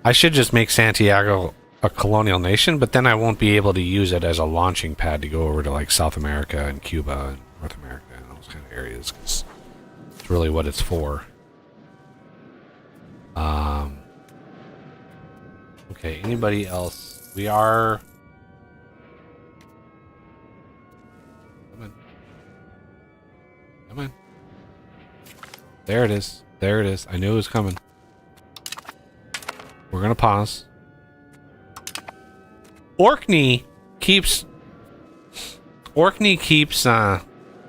Speaker 1: I should just make Santiago a colonial nation, but then I won't be able to use it as a launching pad to go over to like South America and Cuba and North America and those kind of areas, because it's really what it's for. Okay, anybody else? We are... Come on. Come on. There it is. There it is. I knew it was coming. We're gonna pause. Orkney keeps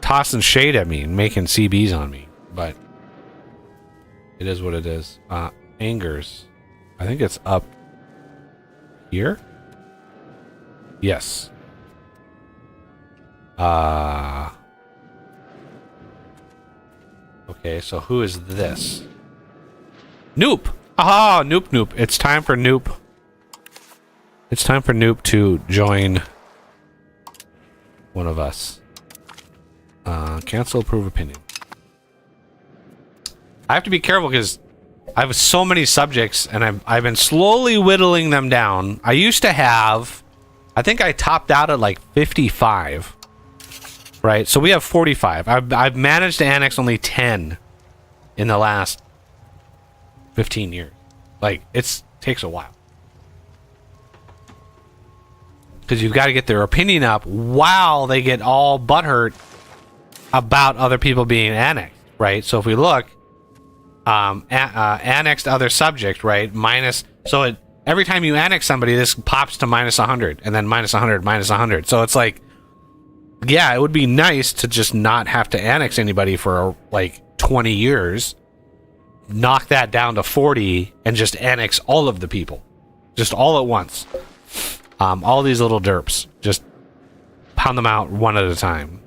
Speaker 1: tossing shade at me and making CBs on me, but it is what it is. Angers. I think it's up here. Yes. Okay, so who is this? Noop! Aha! Noop Noop. It's time for Noop. It's time for Noop to join one of us. Cancel approve opinion. I have to be careful because I have so many subjects and I've been slowly whittling them down. I used to have, I think I topped out at like 55. Right? So we have 45. I've managed to annex only 10 in the last 15 years. Like, takes a while. Because you've got to get their opinion up while they get all butthurt about other people being annexed, right? So if we look, annexed other subject, right? Every time you annex somebody, this pops to minus 100, and then minus 100, minus 100. So it's like, yeah, it would be nice to just not have to annex anybody for like 20 years. Knock that down to 40 and just annex all of the people. Just all at once. All these little derps. Just pound them out one at a time.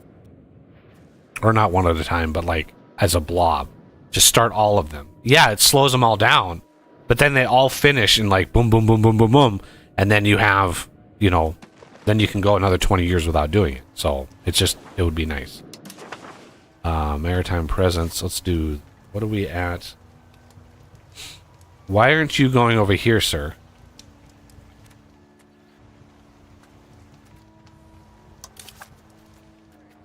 Speaker 1: Or not one at a time, but like as a blob. Just start all of them. Yeah, it slows them all down. But then they all finish in like boom, boom, boom, boom, boom, boom. And then you have, then you can go another 20 years without doing it. So it would be nice. Maritime presence. Let's do, what are we at? Why aren't you going over here, sir?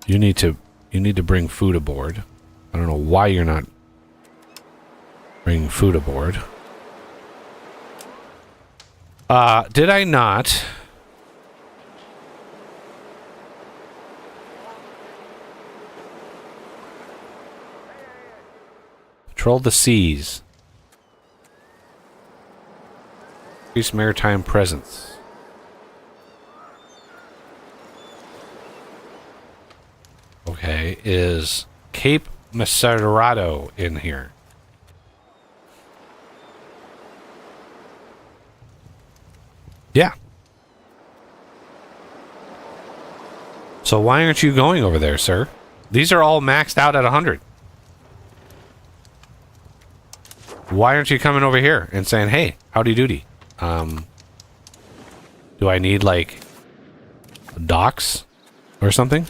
Speaker 1: You need to bring food aboard. I don't know why you're not bringing food aboard. Did I not? Patrol the seas. Increase maritime presence. Okay, is Cape Macerado in here? Yeah. So why aren't you going over there, sir? These are all maxed out at 100. Why aren't you coming over here and saying, hey, howdy doody? Do I need, like, docks or something?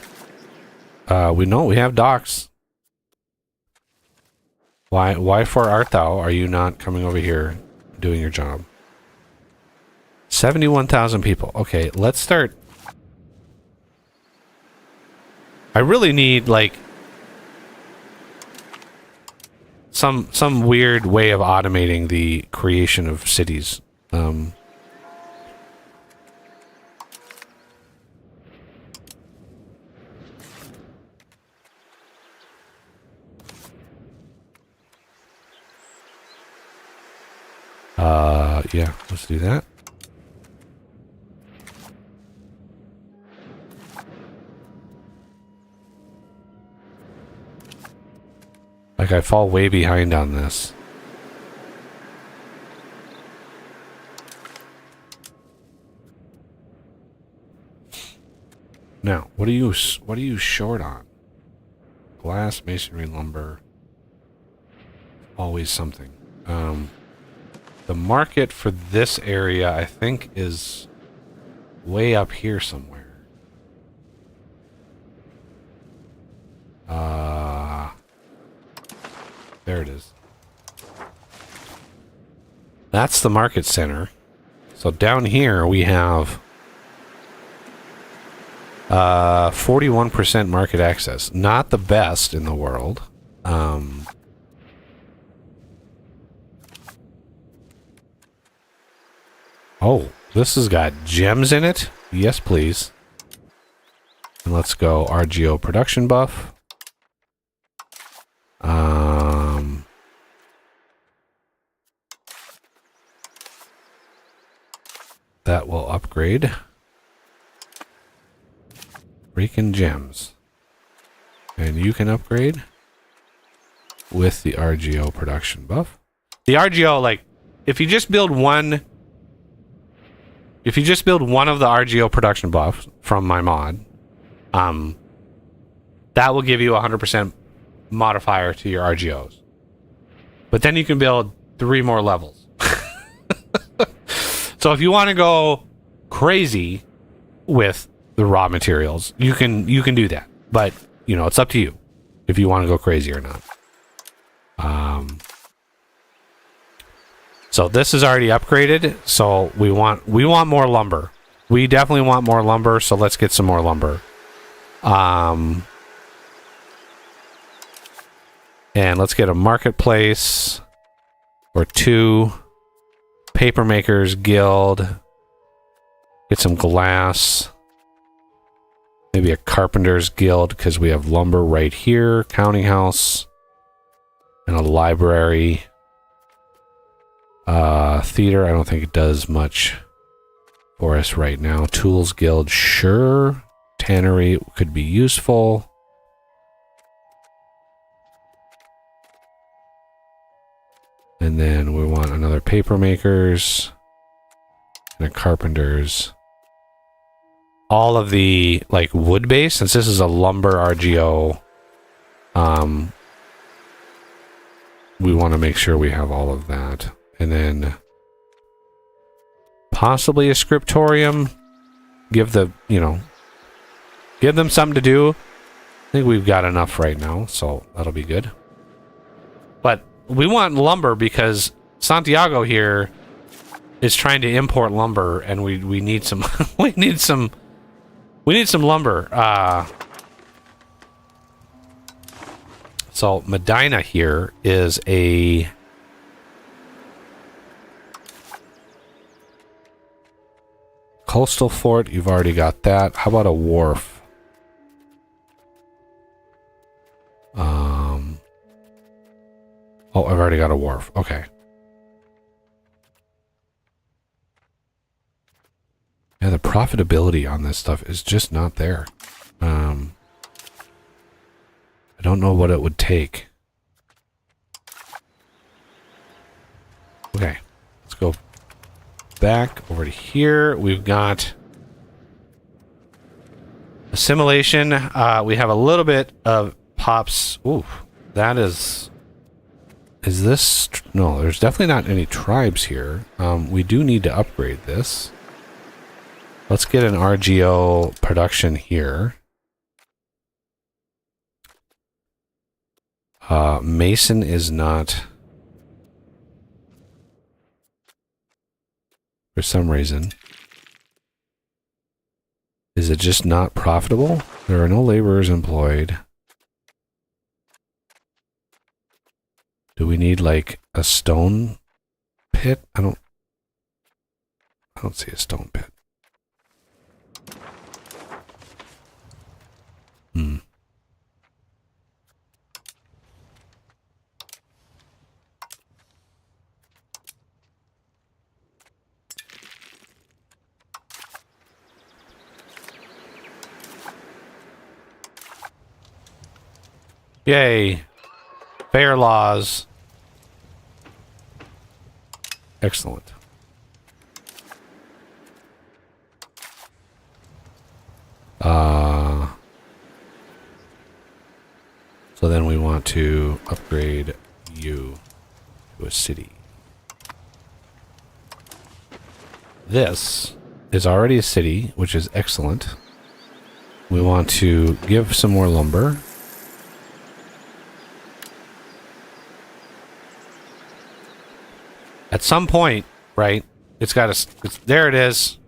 Speaker 1: We have docks. Why for art thou are you not coming over here doing your job? 71,000 people. Okay, let's start. I really need, like, some weird way of automating the creation of cities. Yeah, let's do that. Like, I fall way behind on this. Now, what are you short on? Glass, masonry, lumber. Always something. The market for this area, I think, is way up here somewhere. There it is. That's the market center. So down here we have 41% market access. Not the best in the world. Oh, this has got gems in it? Yes, please. And let's go RGO production buff. That will upgrade. Freaking gems. And you can upgrade with the RGO production buff. The RGO, like, if you just build one of the RGO production buffs from my mod, that will give you 100% modifier to your RGOs. But then you can build 3 more levels. So if you want to go crazy with the raw materials, you can do that. But, you know, it's up to you if you want to go crazy or not. So this is already upgraded, so we want more lumber. We definitely want more lumber, so let's get some more lumber. And let's get a marketplace or 2. Paper Makers Guild. Get some glass. Maybe a Carpenter's Guild, because we have lumber right here. Counting house. And a library. Theater, I don't think it does much for us right now. Tools Guild, sure. Tannery could be useful. And then we want another Paper Makers and a Carpenter's. All of the, like, wood base, since this is a lumber RGO, we want to make sure we have all of that. And then possibly a scriptorium. Give them something to do. I think we've got enough right now, so that'll be good. But we want lumber because Santiago here is trying to import lumber, and we need some we need some lumber. So Medina here is a coastal fort. You've already got that. How about a wharf? Oh, I've already got a wharf. Okay. Yeah, the profitability on this stuff is just not there. I don't know what it would take. Okay. Let's go back over to here. We've got assimilation. We have a little bit of pops. Ooh, that is... Is this... No, there's definitely not any tribes here. We do need to upgrade this. Let's get an RGO production here. Mason is not... For some reason. Is it just not profitable? There are no laborers employed. Do we need, like, a stone pit? I don't see a stone pit. Yay. Fair laws. Excellent. So then we want to upgrade you to a city. This is already a city, which is excellent. We want to give some more lumber. At some point, right, it's got to... there it is.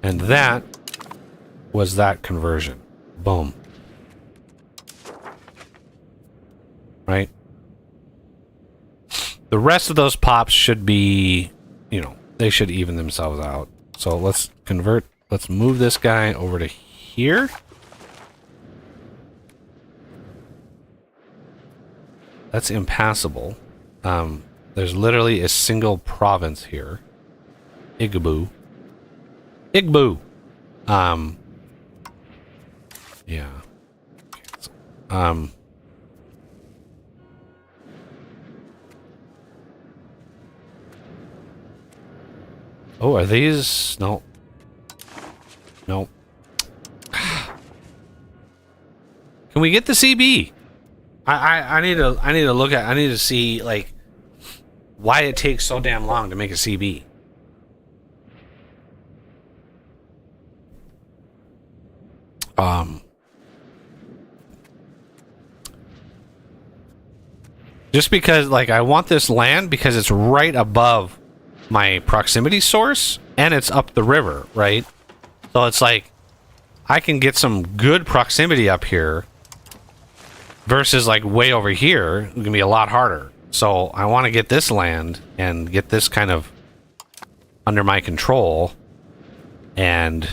Speaker 1: And that was that conversion. Boom. Right? The rest of those pops should be, you know, they should even themselves out. So let's convert, let's move this guy over to here. That's impassable. There's literally a single province here. Igaboo. Igboo. Yeah. Okay, so, oh, are these? No. No. Can we get the CB? I need to look at, I need to see like why it takes so damn long to make a CB. Just because like I want this land because it's right above my proximity source and it's up the river, right? So it's like I can get some good proximity up here versus like way over here. It can be a lot harder. So I want to get this land and get this kind of under my control and,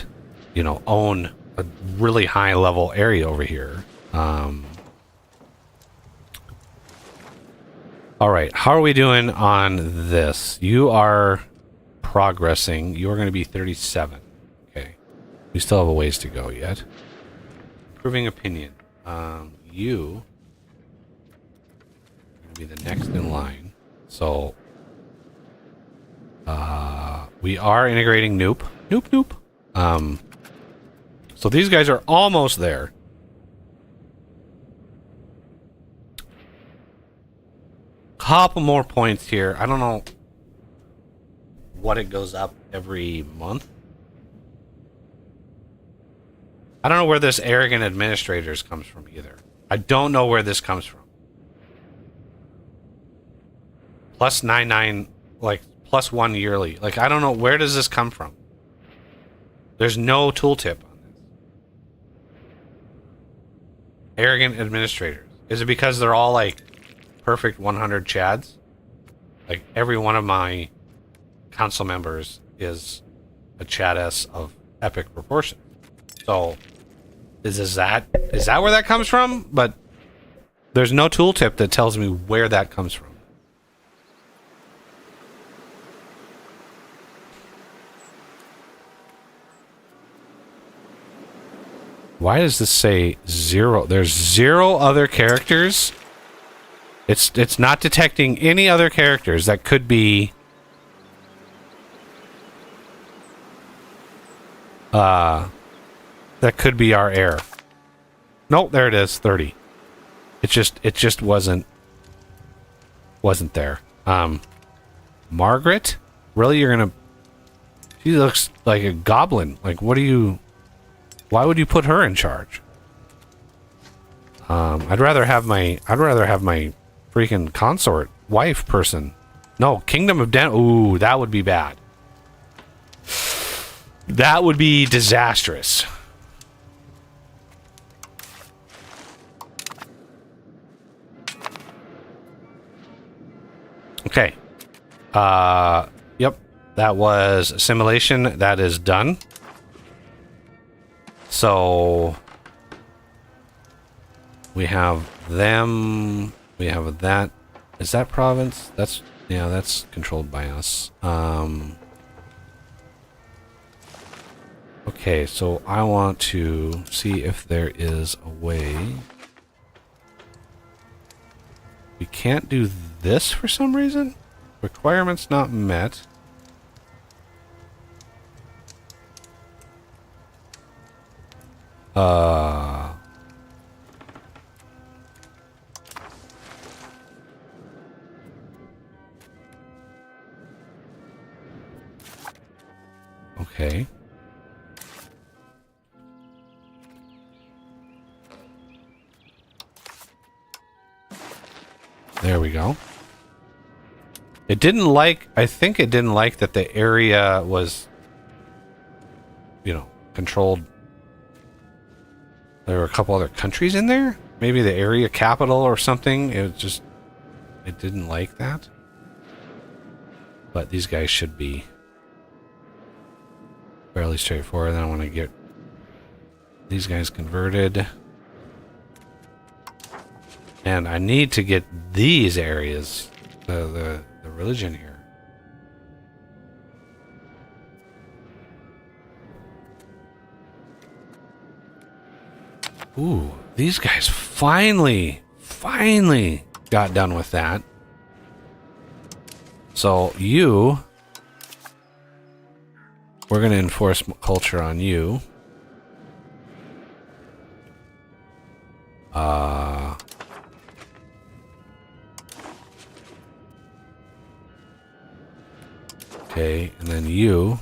Speaker 1: you know, own a really high level area over here. All right, how are we doing on this? You are progressing. You're going to be 37. Okay, we still have a ways to go yet. Improving opinion. You are going to be the next in line. So we are integrating Noop. So these guys are almost there. Couple more points here. I don't know what it goes up every month. I don't know where this arrogant administrators comes from either. I don't know where this comes from. Plus 99, like plus 1 yearly. Like I don't know, where does this come from? There's no tooltip on this. Arrogant administrators. Is it because they're all like perfect 100 chads? Like every one of my council members is a chadess of epic proportions. So is that where that comes from? But there's no tooltip that tells me where that comes from. Why does this say 0? There's 0 other characters. It's not detecting any other characters that could be our heir. Nope, there it is, 30. It just wasn't there. Margaret? Really, you're gonna... She looks like a goblin. Like, what do you... Why would you put her in charge? I'd rather have my freaking consort wife person. No, Kingdom of Den. Ooh, that would be bad. That would be disastrous. Okay. Yep. That was assimilation. That is done. So we have them. We have that. Is that province? That's, yeah, that's controlled by us. Okay, so I want to see if there is a way. We can't do this for some reason. Requirements not met. Okay. There we go. It didn't like, I think it didn't like that the area was, you know, controlled. There were a couple other countries in there. Maybe the area capital or something. It just, it didn't like that. But these guys should be fairly straightforward. Then I want to get these guys converted. And I need to get these areas, the religion here. Ooh, these guys finally got done with that. So you, we're going to enforce culture on you. Okay, and then you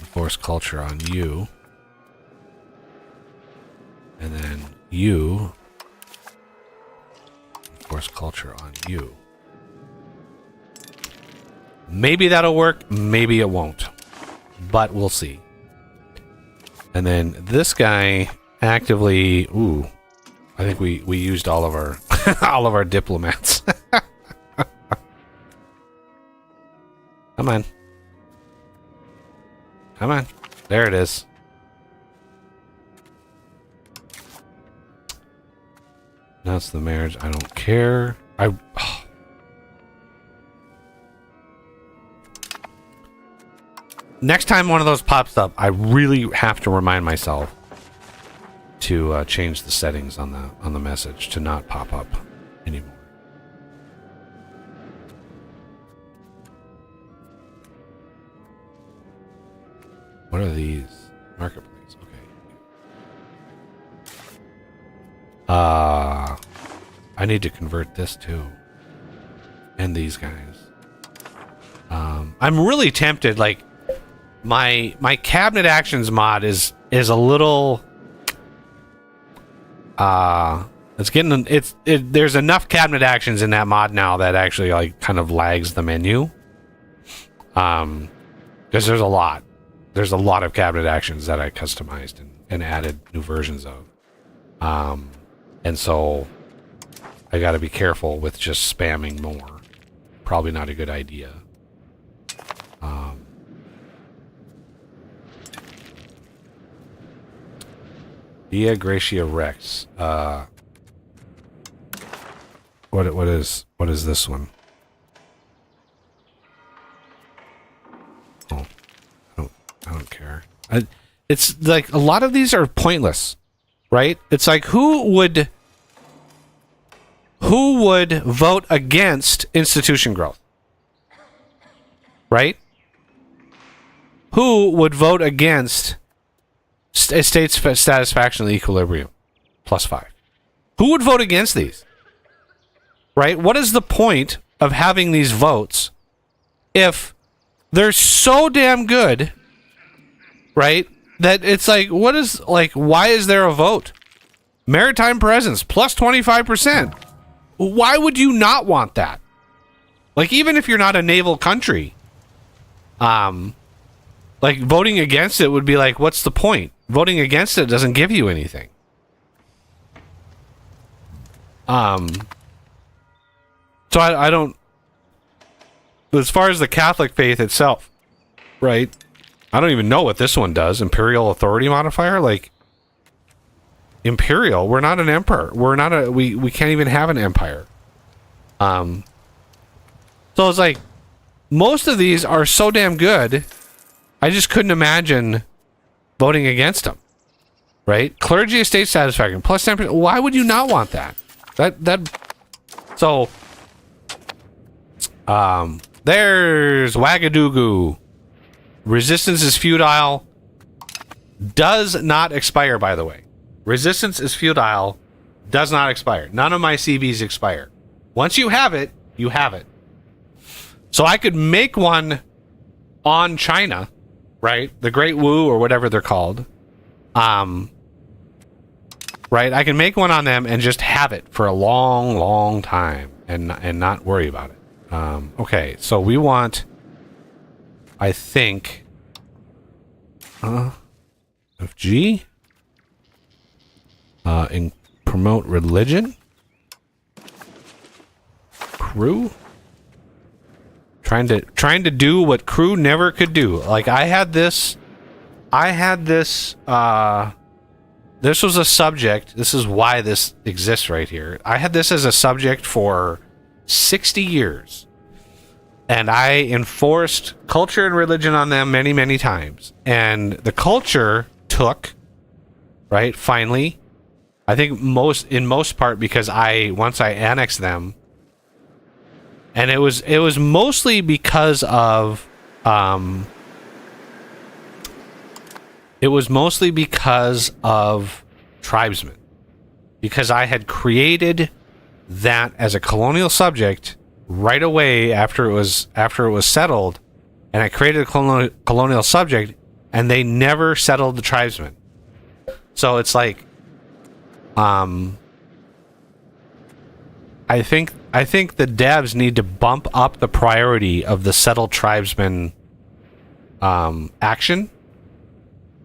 Speaker 1: enforce culture on you. And then you enforce culture on you. Maybe that'll work, maybe it won't. But we'll see. And then this guy actively, ooh, I think we used all of our all of our diplomats. Come on. Come on. There it is. That's the marriage. I don't care. Next time one of those pops up, I really have to remind myself to change the settings on the message to not pop up anymore. What are these? Marketplace. Okay. I need to convert this too. And these guys. I'm really tempted, like my cabinet actions mod is a little there's enough cabinet actions in that mod now that actually like kind of lags the menu. Because there's a lot of cabinet actions that I customized and added new versions of. And so I got to be careful with just spamming more. Probably not a good idea. Dia Gracia Rex. What is this one? Oh, I don't care. It's like a lot of these are pointless, right? It's like who would vote against institution growth? Right? Who would vote against state satisfaction and equilibrium +5? Who would vote against these? Right? What is the point of having these votes if they're so damn good, right? That it's like, why is there a vote? Maritime presence +25%. Why would you not want that? Like, even if you're not a naval country, like voting against it would be like, what's the point? Voting against it doesn't give you anything. So I don't, as far as the Catholic faith itself, right? I don't even know what this one does. Imperial authority modifier? Like, imperial, we're not an emperor. We can't even have an empire. So it's like, most of these are so damn good, I just couldn't imagine voting against them. Right? Clergy estate satisfaction +10%. Why would you not want that? So there's Wagadoogoo. Resistance is futile. does not expire, by the way. Resistance is futile, does not expire. None of my CVs expire. Once you have it, you have it. So I could make one on China, right? The Great Wu or whatever they're called. Right? I can make one on them and just have it for a long, long time and not worry about it. Okay, so we want, I think, of G, and promote religion, crew, trying to do what crew never could do. Like I had this, this was a subject. This is why this exists right here. I had this as a subject for 60 years. And I enforced culture and religion on them many, many times. And the culture took, right, finally, I think in most part because once I annexed them, and it was mostly because of tribesmen. Because I had created that as a colonial subject right away after it was settled, and I created a colonial subject, and they never settled the tribesmen. So it's like, I think the devs need to bump up the priority of the settled tribesmen action.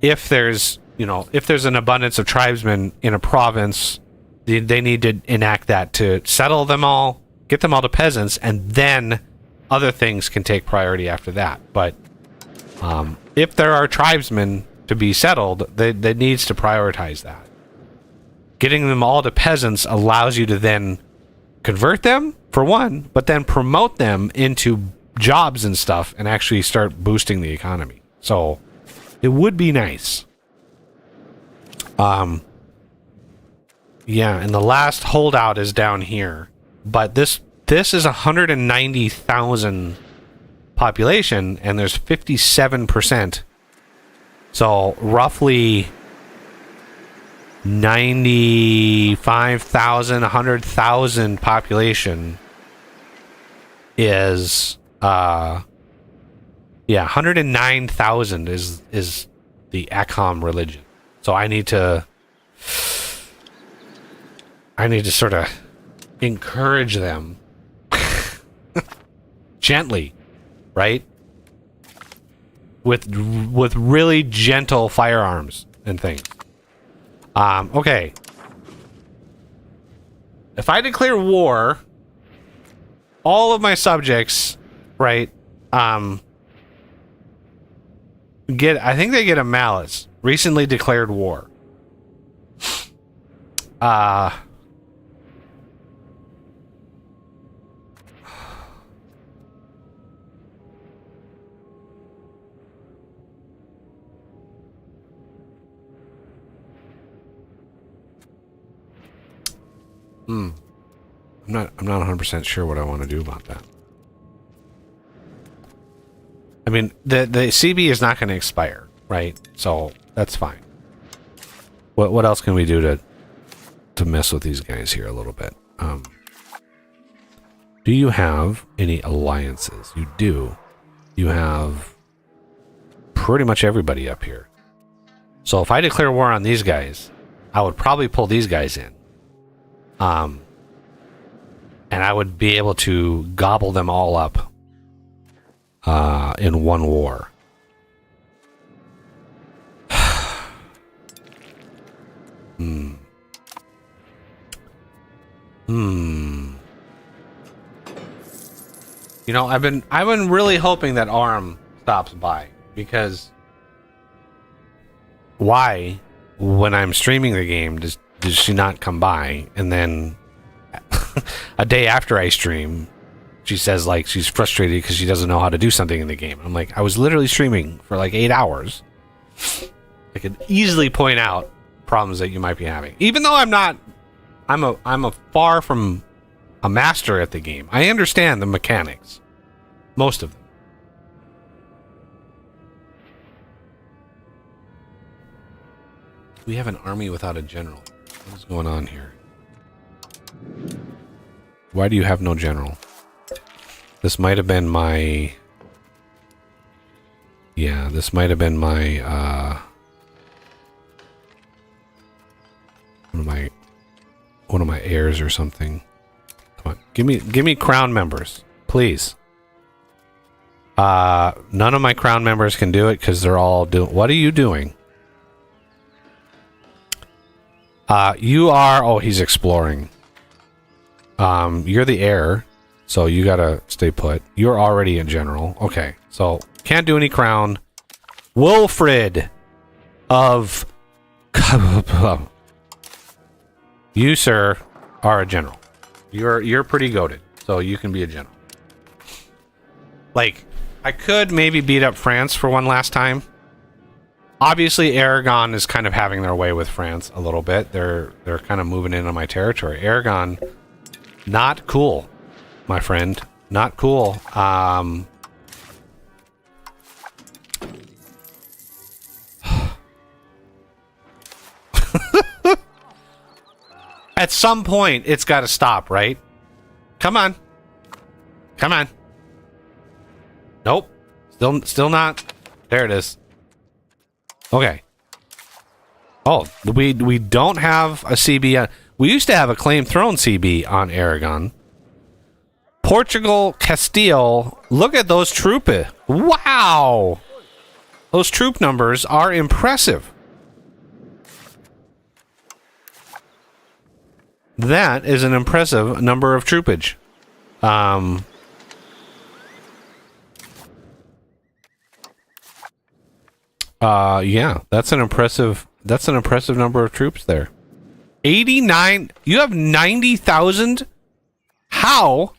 Speaker 1: If there's an abundance of tribesmen in a province, they need to enact that to settle them all, get them all to peasants, and then other things can take priority after that. But if there are tribesmen to be settled, that needs to prioritize that. Getting them all to peasants allows you to then convert them, for one, but then promote them into jobs and stuff and actually start boosting the economy. So it would be nice. Yeah, and the last holdout is down here. But this is 190,000 population, and there's 57%. So roughly 95,000, 100,000 population is 109,000 is the Akam religion. So I need to sort of encourage them gently, right? With really gentle firearms and things. Okay. If I declare war, all of my subjects, right, I think they get a malice. Recently declared war. I'm not 100% sure what I want to do about that. I mean, the CB is not going to expire, right? So that's fine. What else can we do to mess with these guys here a little bit? Do you have any alliances? You do. You have pretty much everybody up here. So if I declare war on these guys, I would probably pull these guys in. And I would be able to gobble them all up in one war. You know, I've been really hoping that ARM stops by, because why, when I'm streaming the game, does she not come by? And then a day after I stream, she says like she's frustrated because she doesn't know how to do something in the game. I'm like, I was literally streaming for like 8 hours. I could easily point out problems that you might be having, even though I'm a far from a master at the game. I understand the mechanics, most of them. We have an army without a general. What is going on here? Why do you have no general? This might have been my... Yeah, this might have been my, one of my heirs or something. Come on, give me crown members, please. None of my crown members can do it because they're all doing... What are you doing? You are... Oh, he's exploring. You're the heir, so you gotta stay put. You're already in general. Okay, so can't do any crown. Wilfred of... You, sir, are a general. You're pretty goated, so you can be a general. Like, I could maybe beat up France for one last time. Obviously, Aragon is kind of having their way with France a little bit. They're kind of moving in on my territory. Aragon, not cool, my friend. Not cool. At some point, it's got to stop, right? Come on. Come on. Nope. Still not. There it is. Okay. Oh, we don't have a CB on... We used to have a claim throne CB on Aragon. Portugal, Castile. Look at those troop. Wow. Those troop numbers are impressive. That is an impressive number of troopage. Yeah, that's an impressive number of troops there. 89. You have 90,000? How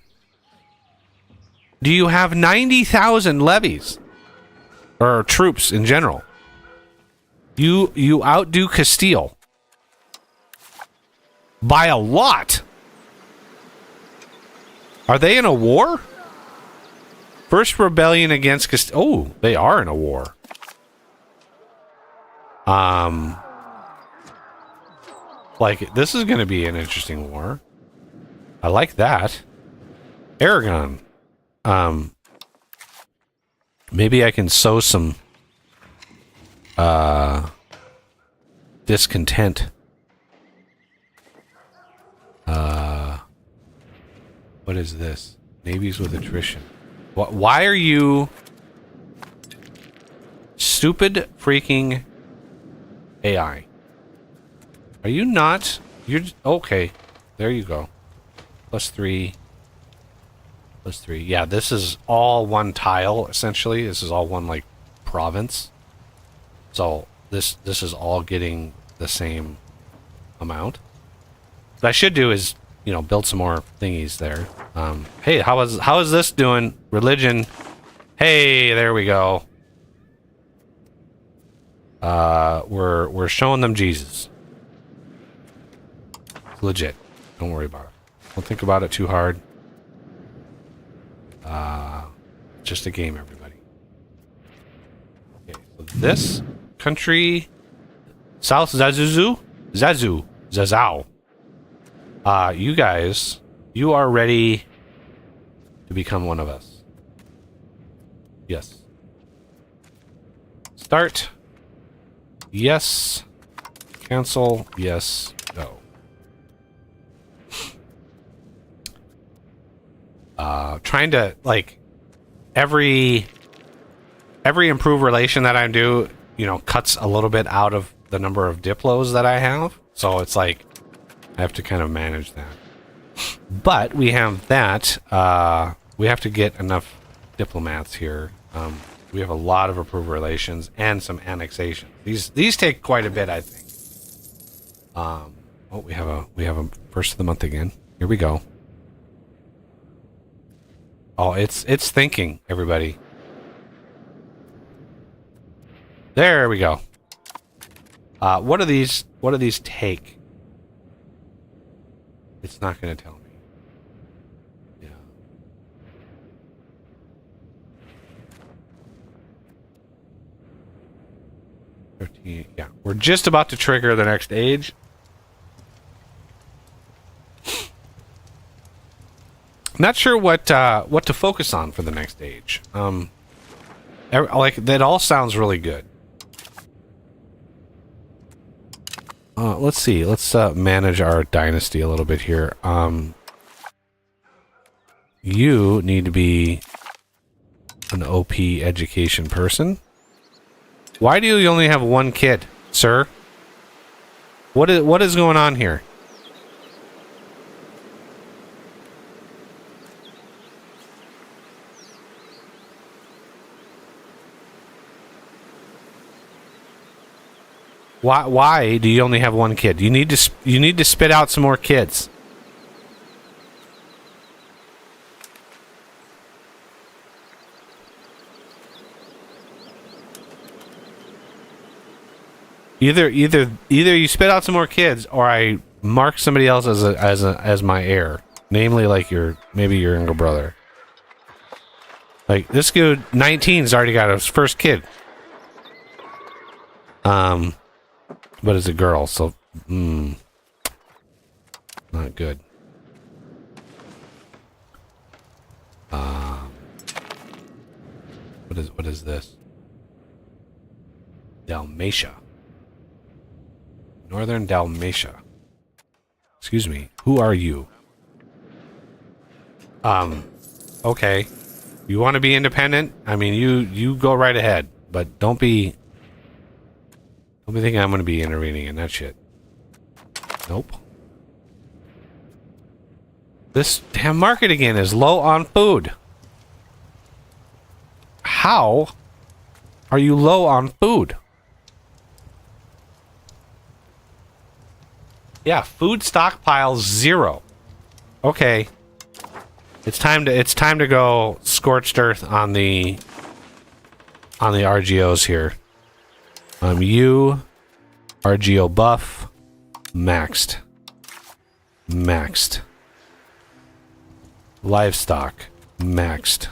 Speaker 1: do you have 90,000 levies or troops in general? You outdo Castile by a lot. Are they in a war? First rebellion against Castile. Oh, they are in a war. Like, this is going to be an interesting war. I like that. Aragon. Maybe I can sow some discontent. What is this? Navies with attrition. Why are you stupid freaking AI? Are you not? You're okay. There you go. +3. +3. Yeah, this is all one tile essentially. This is all one like province. So this is all getting the same amount. What I should do is, you know, build some more thingies there. Hey, how is this doing? Religion. Hey, there we go. We're showing them Jesus. It's legit. Don't worry about it. Don't think about it too hard. Just a game, everybody. Okay, so this country, South Zazou. You guys, you are ready to become one of us. Yes. Start. Yes. Cancel. Yes. No. Trying to, like, every improved relation that I do, you know, cuts a little bit out of the number of diplos that I have. So it's like, I have to kind of manage that. But we have that. We have to get enough diplomats here. We have a lot of approved relations and some annexation. These take quite a bit, I think. Oh, we have a first of the month again. Here we go. Oh, it's thinking, everybody. There we go. What do these take? It's not going to tell me. Yeah. Yeah. We're just about to trigger the next age. Not sure what to focus on for the next age. Like that all sounds really good. Let's see. Let's manage our dynasty a little bit here. You need to be an OP education person. Why do you only have one kid, sir? What is going on here? Why do you only have one kid? You need to spit out some more kids. Either you spit out some more kids, or I mark somebody else as my heir, namely like maybe your younger brother. Like this dude, 19's already got his first kid. But it's a girl, so not good. What is this? Dalmatia. Northern Dalmatia. Excuse me. Who are you? Okay. You want to be independent? I mean, you go right ahead, but don't be thinking I'm going to be intervening in that shit. Nope. This damn market again is low on food. How are you low on food? Yeah, food stockpile 0. Okay. It's time to go scorched earth on the RGOs here. You RGO buff maxed. Livestock maxed.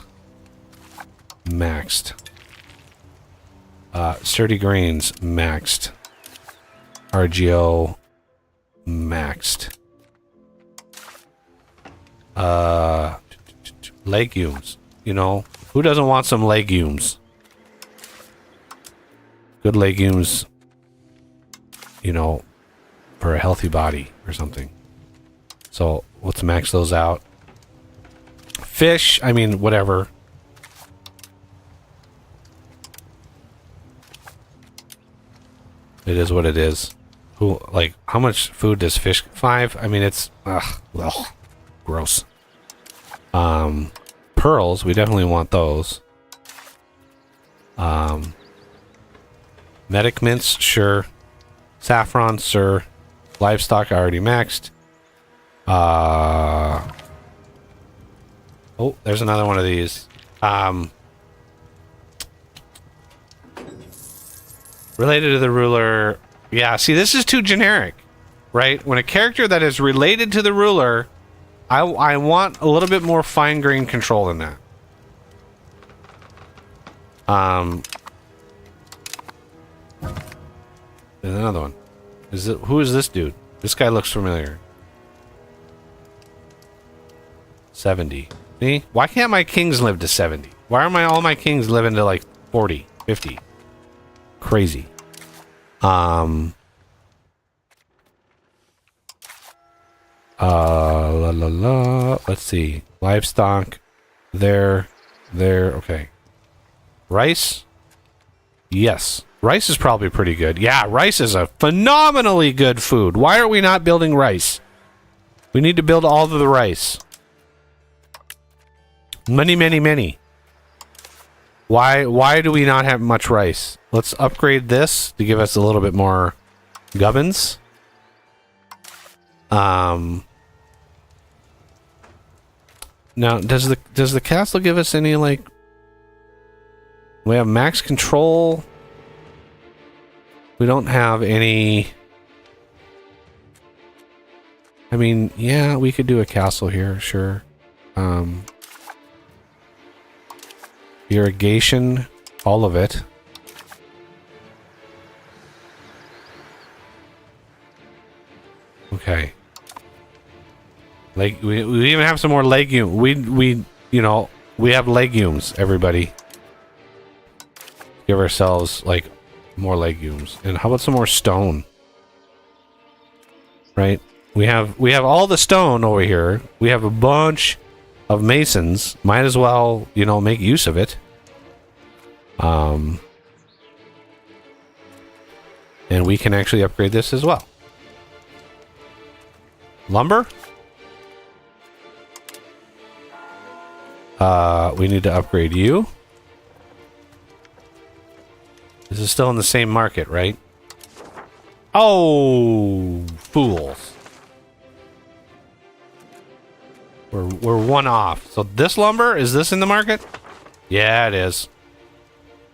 Speaker 1: Sturdy grains maxed. RGO maxed. Legumes. You know, who doesn't want some legumes? Good legumes, you know, for a healthy body or something. So let's max those out. Fish, I mean, whatever. It is what it is. Like, how much food does fish? 5? I mean, it's, well, gross. Pearls, we definitely want those. Medic mints, sure. Saffron, sir. Livestock, I already maxed. Oh, there's another one of these. Related to the ruler. Yeah, see, this is too generic, right? When a character that is related to the ruler, I want a little bit more fine-grained control than that. There's another one. Who is this dude? This guy looks familiar. 70. See? Why can't my kings live to 70? Why are all my kings living to like 40, 50? Crazy. Let's see. Livestock. There. Okay. Rice? Yes. Rice is probably pretty good. Yeah, rice is a phenomenally good food. Why are we not building rice? We need to build all of the rice. Many. Why do we not have much rice? Let's upgrade this to give us a little bit more gubbins. Now, does the castle give us any, like... We have max control. We don't have any... I mean, yeah, we could do a castle here, sure. Irrigation, all of it. Like we even have some more legume. We you know, we have legumes, everybody. Give ourselves like more legumes. And how about some more stone? Right? We have all the stone over here. We have a bunch of masons. Might as well, you know, make use of it. And we can actually upgrade this as well. Lumber? We need to upgrade you. This is still in the same market, right? Oh, fools. We're one off. So this lumber, is this in the market? Yeah, it is.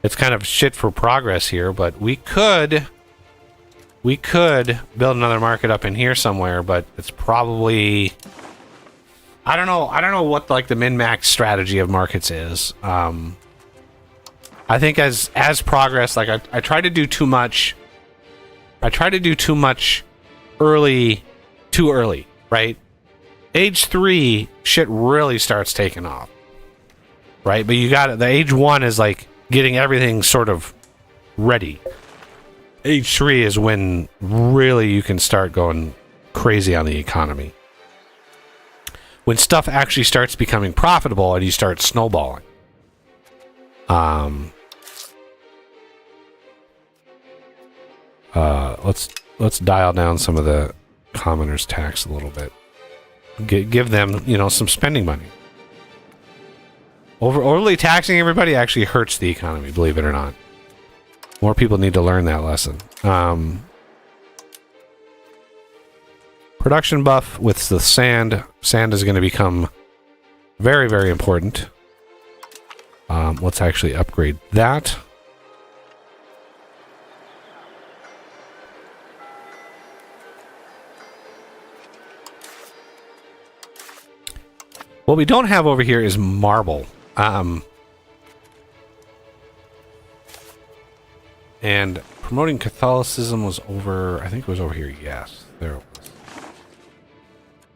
Speaker 1: It's kind of shit for progress here, but we could build another market up in here somewhere, but it's probably, I don't know what like the min-max strategy of markets is. I think as progress, like I try to do too much. I try to do too much too early, right? Age 3, shit really starts taking off, right? But you got it. The age 1 is like getting everything sort of ready. Age 3 is when really you can start going crazy on the economy. When stuff actually starts becoming profitable and you start snowballing. Let's dial down some of the commoners' tax a little bit. Give them, you know, some spending money. Overly taxing everybody actually hurts the economy, believe it or not. More people need to learn that lesson. Production buff with the sand. Sand is going to become very, very important. Let's actually upgrade that. What we don't have over here is marble. And promoting Catholicism was over, I think it was over here. Yes, there it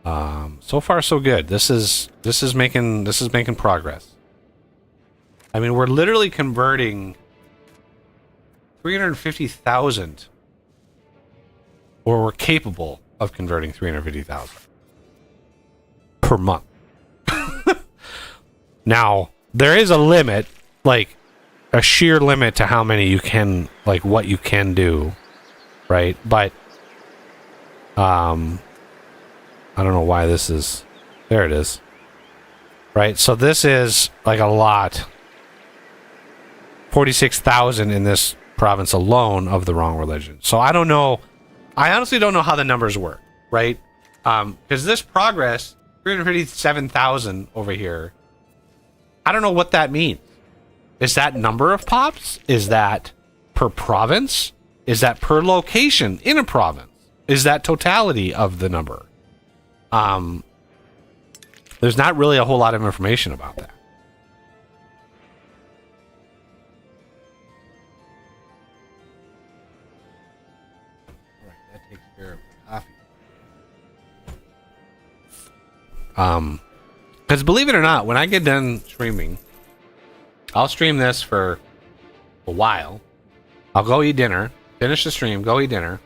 Speaker 1: was. So far so good. This is making progress. I mean, we're literally converting 350,000, or we're capable of converting 350,000 per month. Now, there is a limit, like a sheer limit to how many you can, like what you can do, right? But I don't know why this is, there it is. Right? So this is like a lot. 46,000 in this province alone of the wrong religion. So I don't know. I honestly don't know how the numbers work, right? Because this progress, 357,000 over here, I don't know what that means. Is that number of pops? Is that per province? Is that per location in a province? Is that totality of the number? There's not really a whole lot of information about that. All right, that takes care of the coffee. Because believe it or not, when I get done streaming, I'll stream this for a while. I'll go eat dinner, finish the stream, go eat dinner,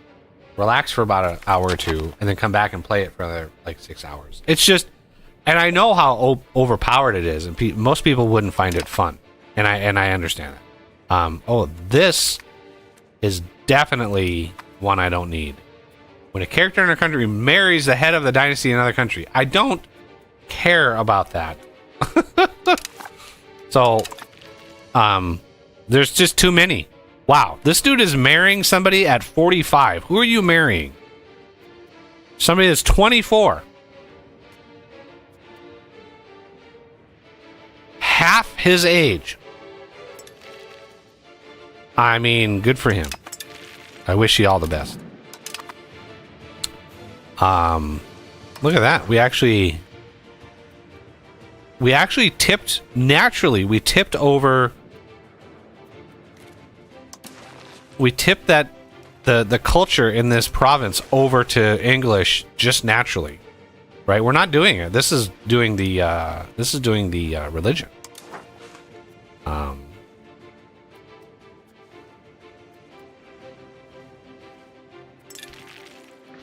Speaker 1: relax for about an hour or two, and then come back and play it for another like 6 hours. It's just, and I know how overpowered it is, and most people wouldn't find it fun, and I understand that. This is definitely one I don't need. When a character in a country marries the head of the dynasty in another country, I don't care about that. So, there's just too many. Wow, this dude is marrying somebody at 45. Who are you marrying? Somebody that's 24. Half his age. I mean, good for him. I wish you all the best. Look at that. We actually tipped naturally. We tipped over. We tipped that the culture in this province over to English just naturally. right? We're not doing it. This is doing the religion.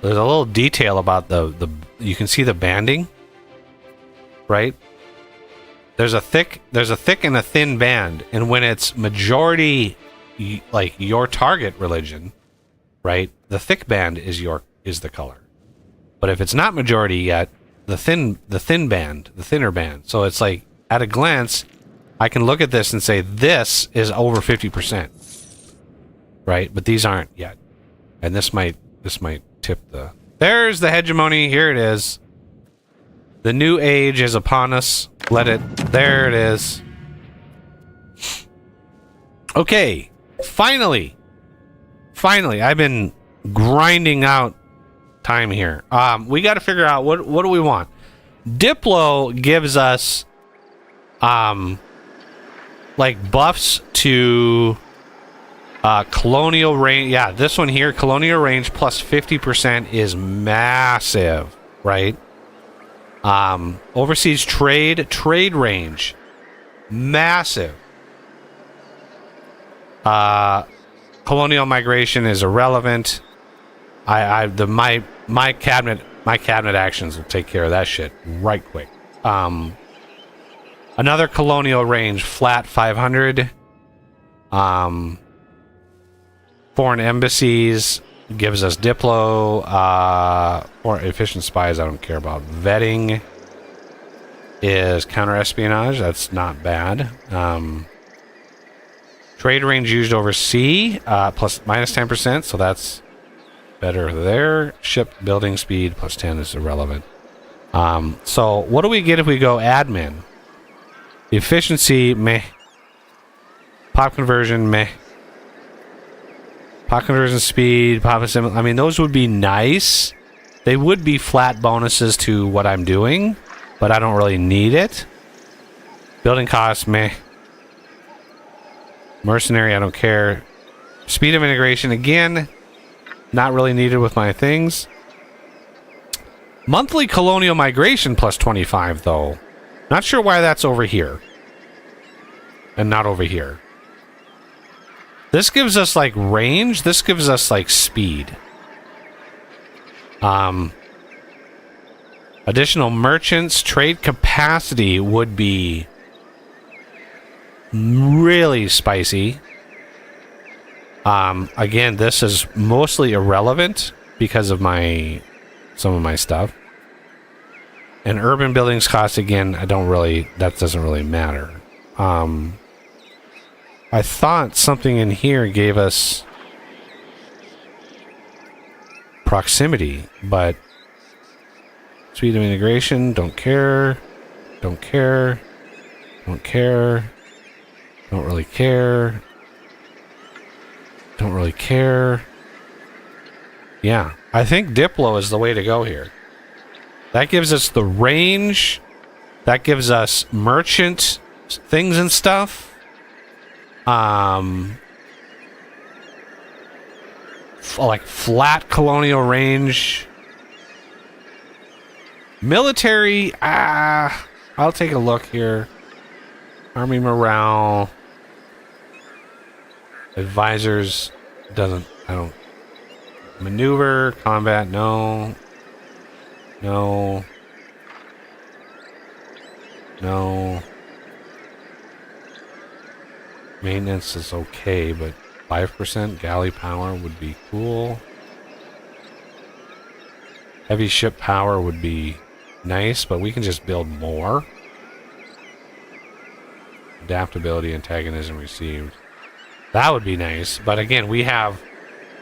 Speaker 1: There's a little detail about the you can see the banding, right? There's a thick and a thin band, and when it's majority like your target religion, right? The thick band is the color. But if it's not majority yet, the thinner band. So it's like at a glance, I can look at this and say this is over 50%. Right? But these aren't yet. And this might tip the... There's the hegemony. Here it is. The new age is upon us. Let it... There it is. Okay. Finally. I've been grinding out time here. We got to figure out what do we want. Diplo gives us like buffs to colonial range. Yeah, this one here, colonial range plus 50% is massive, right? Overseas trade range, massive. Colonial migration is irrelevant. My cabinet actions will take care of that shit right quick. Another colonial range, flat 500. Foreign embassies gives us Diplo. Or efficient spies, I don't care about. Vetting is counter-espionage. That's not bad. Trade range used overseas, plus minus 10%, so that's better there. Ship building speed, plus 10 is irrelevant. So what do we get if we go admin? Efficiency, meh. Pop conversion, meh. Pop conversion speed, pop assembly. I mean, those would be nice. They would be flat bonuses to what I'm doing, but I don't really need it. Building cost, meh. Mercenary, I don't care. Speed of integration, again, not really needed with my things. Monthly colonial migration plus 25, though. Not sure why that's over here. And not over here. This gives us, like, range. This gives us, like, speed. Additional merchants. Trade capacity would be really spicy. Again, this is mostly irrelevant because of some of my stuff. And urban buildings cost, again, that doesn't really matter. I thought something in here gave us proximity, but speed of integration, don't care, don't care, don't care, don't really care, don't really care. Yeah, I think Diplo is the way to go here. That gives us the range. That gives us merchant things and stuff. Like flat colonial range. Military, I'll take a look here. Army morale. Advisors, I don't. Maneuver, combat, no. No. No. Maintenance is okay, but 5% galley power would be cool. Heavy ship power would be nice, but we can just build more. Adaptability, antagonism received. That would be nice, but again, we have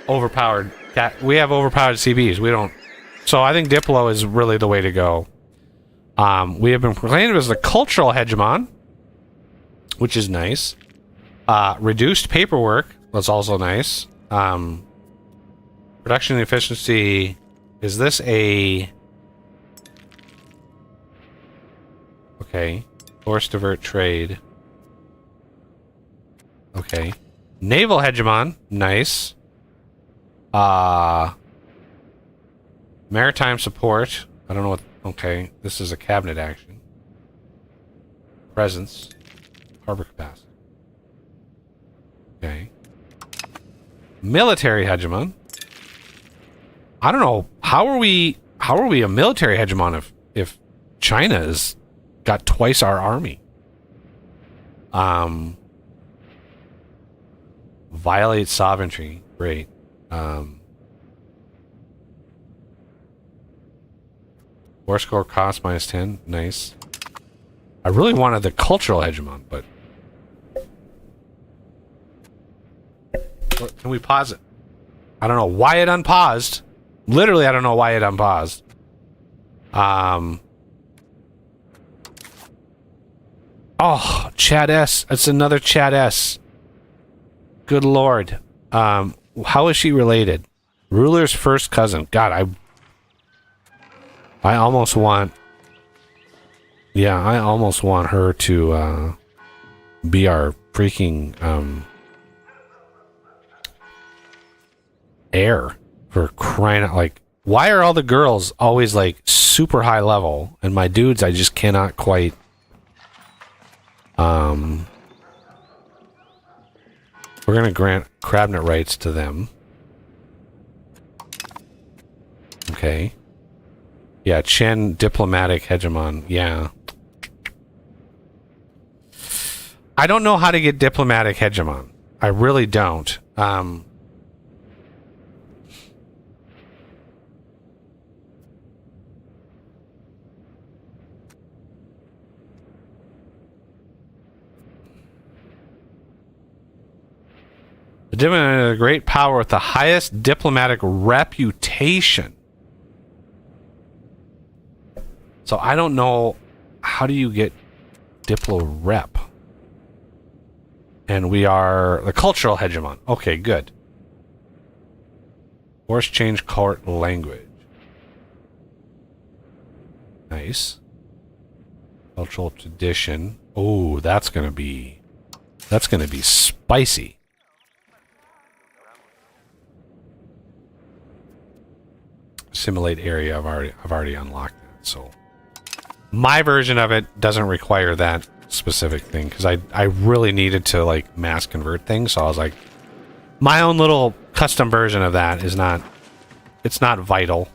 Speaker 1: overpowered CBs. We don't. So I think Diplo is really the way to go. We have been proclaimed as the cultural hegemon, which is nice. Reduced paperwork was also nice. Production efficiency. Is this a... Okay. Force divert trade. Okay. Naval hegemon. Nice. Maritime support. I don't know what Okay, this is a cabinet action. Presence. Harbor capacity. Okay. Military hegemon. I don't know. How are we a military hegemon if China has got twice our army? Violate sovereignty. Great. War score cost -10. Nice. I really wanted the cultural hegemon, but can we pause it? I don't know why it unpaused. Literally, I don't know why it unpaused. Oh, Chad S. It's another Chad S. Good lord. How is she related? Ruler's first cousin. God, I almost want... Yeah, I almost want her to be our freaking heir, for crying out. Like, why are all the girls always like super high level and my dudes I just cannot quite we're gonna grant cabinet rights to them. Okay. Yeah, Chen diplomatic hegemon. Yeah. I don't know how to get diplomatic hegemon. I really don't. The diplomat, a great power with the highest diplomatic reputation. So I don't know, how do you get diplo rep? And we are the cultural hegemon. Okay, good. Force change court language. Nice. Cultural tradition. Oh, that's gonna be spicy. Simulate area. I've already unlocked that. So my version of it doesn't require that specific thing because I really needed to like mass convert things. So I was like, my own little custom version of that is not. It's not vital.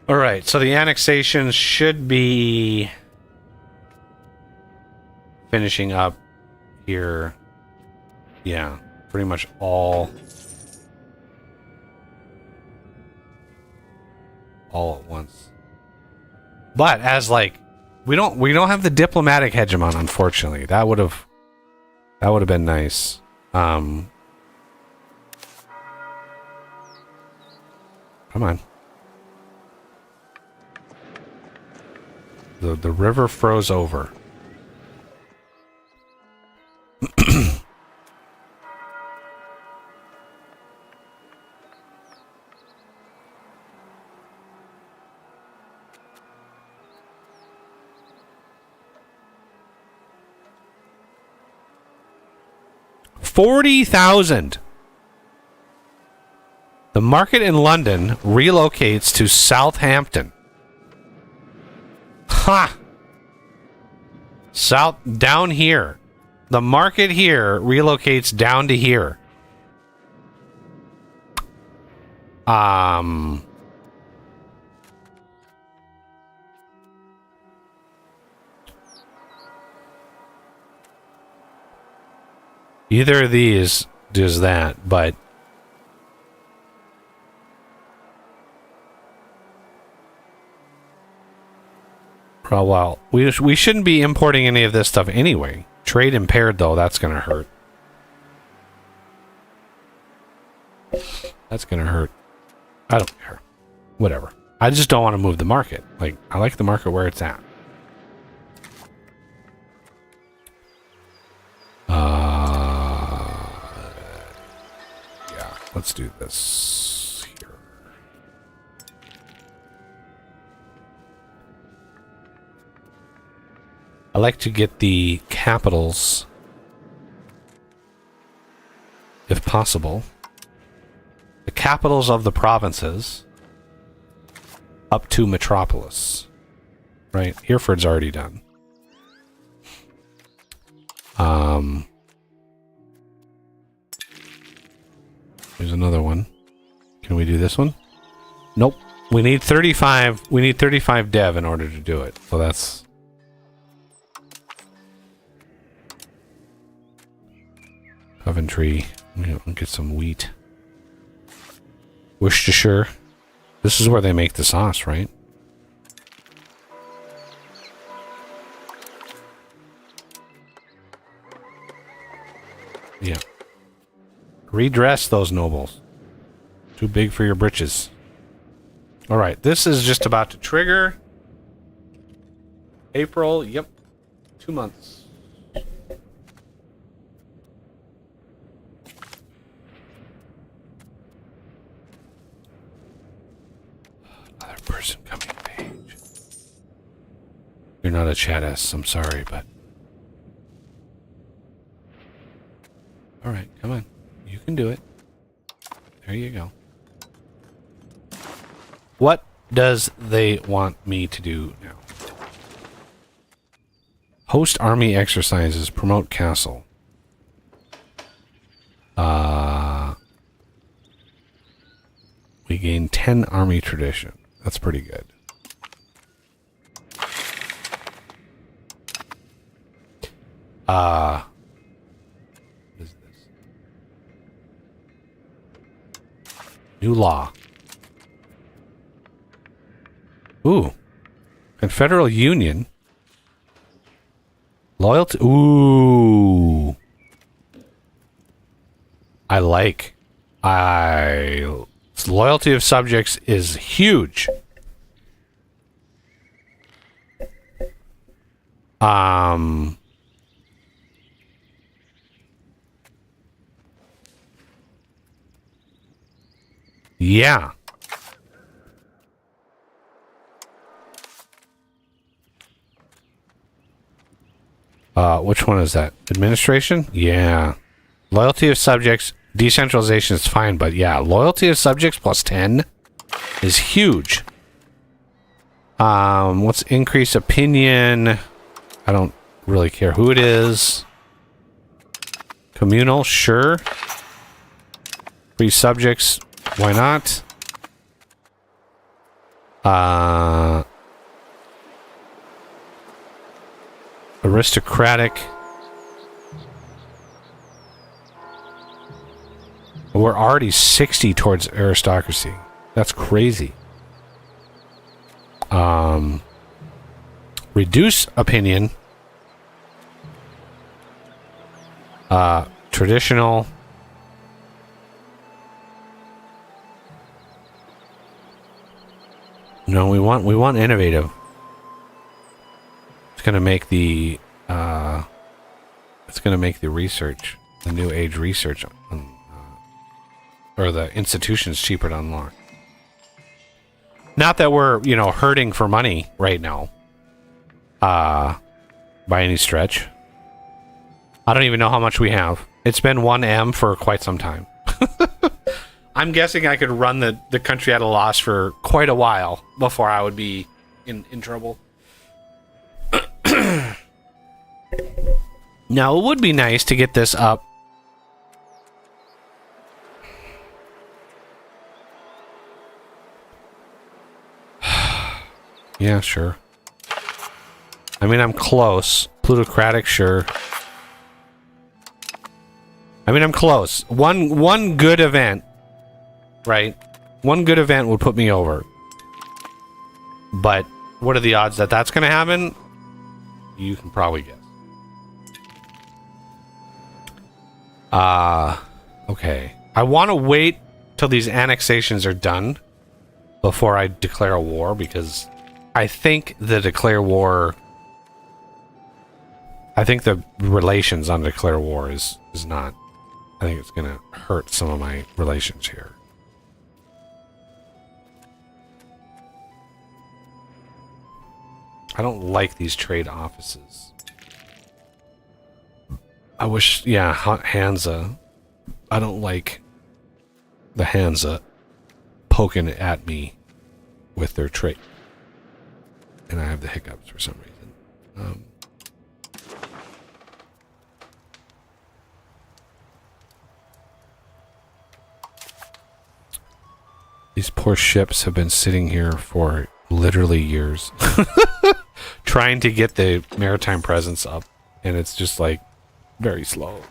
Speaker 1: All right. So the annexation should be finishing up here. Yeah, pretty much all at once. But as like we don't have the diplomatic hegemon, unfortunately. That would have been nice. Come on. The river froze over. $40,000. The market in London relocates to Southampton. Ha! Down here. The market here relocates down to here. Either of these does that, but well, we shouldn't be importing any of this stuff anyway. Trade impaired, though, that's gonna hurt. That's gonna hurt. I don't care. Whatever. I just don't want to move the market. Like, I like the market where it's at. Yeah, let's do this here. I like to get the capitals if possible, the capitals of the provinces up to metropolis. Right? Hereford's already done. There's another one. Can we do this one? Nope. We need 35. We need 35 dev in order to do it. So that's Coventry. We'll get some wheat. Worcestershire. This is where they make the sauce, right? Yeah. Redress those nobles. Too big for your britches. Alright, this is just about to trigger. April, yep. 2 months. Other person coming page. You're not a chat S, I'm sorry, but... Alright, come on. You can do it. There you go. What does they want me to do now? Host army exercises. Promote castle. We gain 10 army tradition. That's pretty good. What is this? New law. Ooh. Confederal Union. Loyalty. Ooh. I like. Loyalty of subjects is huge. Yeah. Which one is that? Administration? Yeah. Loyalty of subjects, decentralization is fine, but yeah, loyalty of subjects plus 10 is huge. Let's increase opinion. I don't really care who it is. Communal, sure. Free subjects, why not? Aristocratic. We're already 60 towards aristocracy. That's crazy. Reduce opinion. Traditional. No, we want innovative. It's gonna make the research, the new age research, or the institutions cheaper to unlock. Not that we're, you know, hurting for money right now, by any stretch. I don't even know how much we have. It's been 1M for quite some time. I'm guessing I could run the country at a loss for quite a while before I would be in trouble. Now, it would be nice to get this up. Yeah, sure. I mean, I'm close. Plutocratic, sure. I mean, I'm close. One good event, right? One good event would put me over. But what are the odds that that's going to happen? You can probably guess. Okay. I want to wait till these annexations are done before I declare a war, because I think the declare war... I think the relations on declare war is not... I think it's going to hurt some of my relations here. I don't like these trade offices. I wish, yeah, Hansa. I don't like the Hansa poking at me with their trait. And I have the hiccups for some reason. These poor ships have been sitting here for literally years. Trying to get the maritime presence up. And it's just like very slow.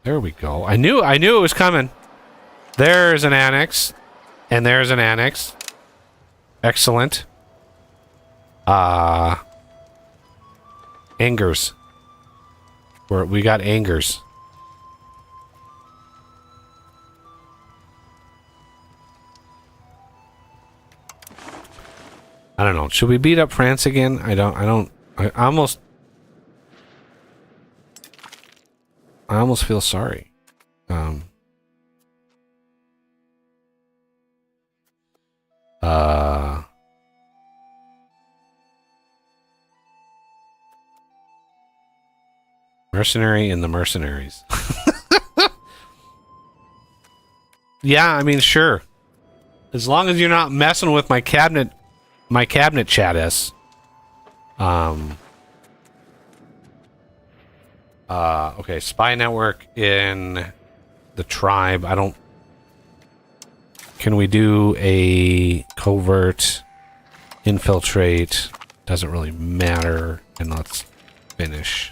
Speaker 1: There we go. I knew it was coming. There's an annex. And there's an annex. Excellent. Angers. We got angers. I don't know. Should we beat up France again? I almost feel sorry. Mercenary and the mercenaries. Yeah, I mean, sure. As long as you're not messing with my cabinet chattis. Okay, spy network in the tribe. Can we do a covert infiltrate? Doesn't really matter. And let's finish.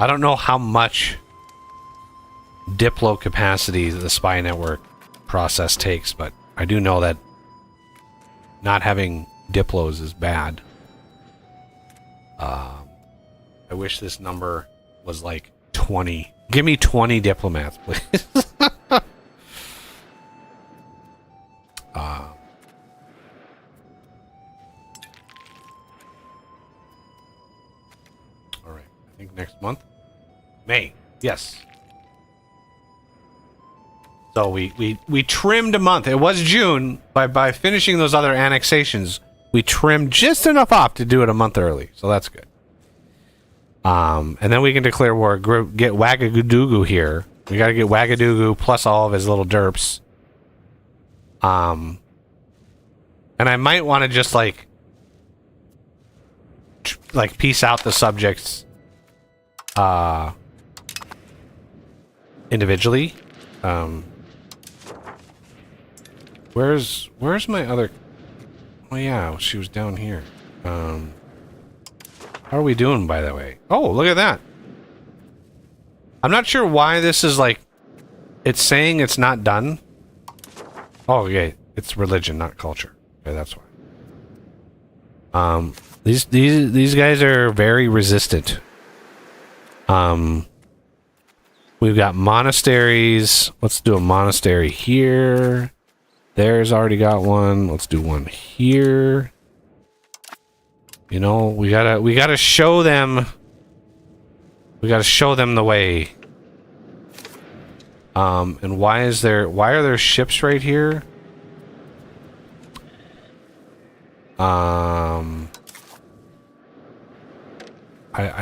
Speaker 1: I don't know how much Diplo capacity the spy network process takes, but I do know that not having Diplos is bad. I wish this number was like 20. Give me 20 diplomats, please. Alright, I think next month? May, yes. So we trimmed a month. It was June. By finishing those other annexations, we trimmed just enough off to do it a month early. So that's good. And then we can declare war. Get Wagadugu here. We got to get Wagadugu plus all of his little derps. And I might want to just like piece out the subjects individually. Where's my other... Oh yeah, she was down here. How are we doing, by the way? Oh, look at that. I'm not sure why this is like... It's saying it's not done. Oh, okay. It's religion, not culture. Okay, that's why. These guys are very resistant. We've got monasteries. Let's do a monastery here. There's already got one. Let's do one here. You know, we gotta show them. We gotta show them the way. And why are there ships right here? I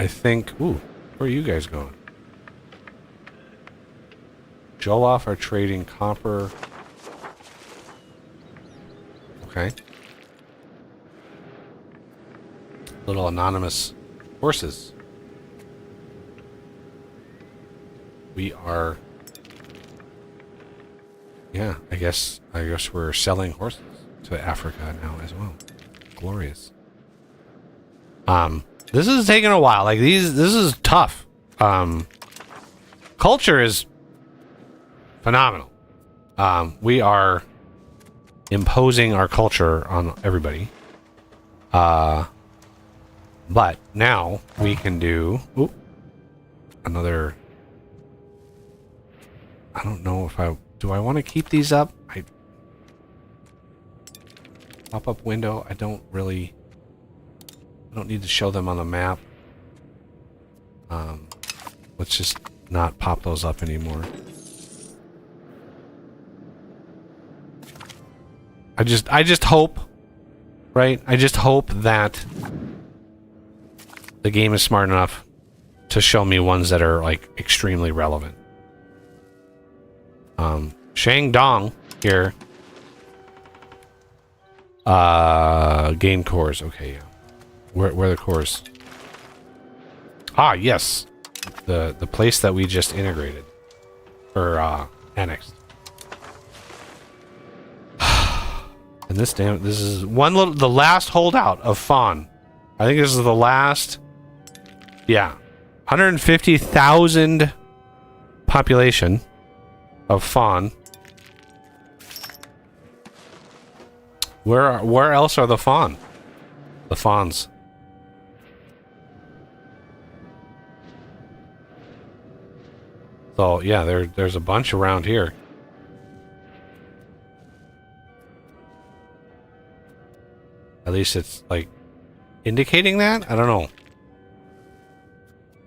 Speaker 1: think. Ooh, where are you guys going? Joloff are trading copper. Okay. Little anonymous horses. We are... Yeah, I guess we're selling horses to Africa now as well. Glorious. This is taking a while. Like this is tough. Culture is phenomenal. We are imposing our culture on everybody. But now we can do another. I don't know if do I want to keep these up? Pop-up window. I don't need to show them on the map. Let's just not pop those up anymore. I just hope right? I just hope that the game is smart enough to show me ones that are like extremely relevant. Shandong here. Game cores. Okay, yeah. Where are the cores? Ah, yes. The place that we just integrated. Or annexed. And this is the last holdout of Fawn. I think this is the last. Yeah. 150,000 population of Fawn. Where else are the Fawn? The Fawns. So yeah, there's a bunch around here. At least it's like indicating that? I don't know.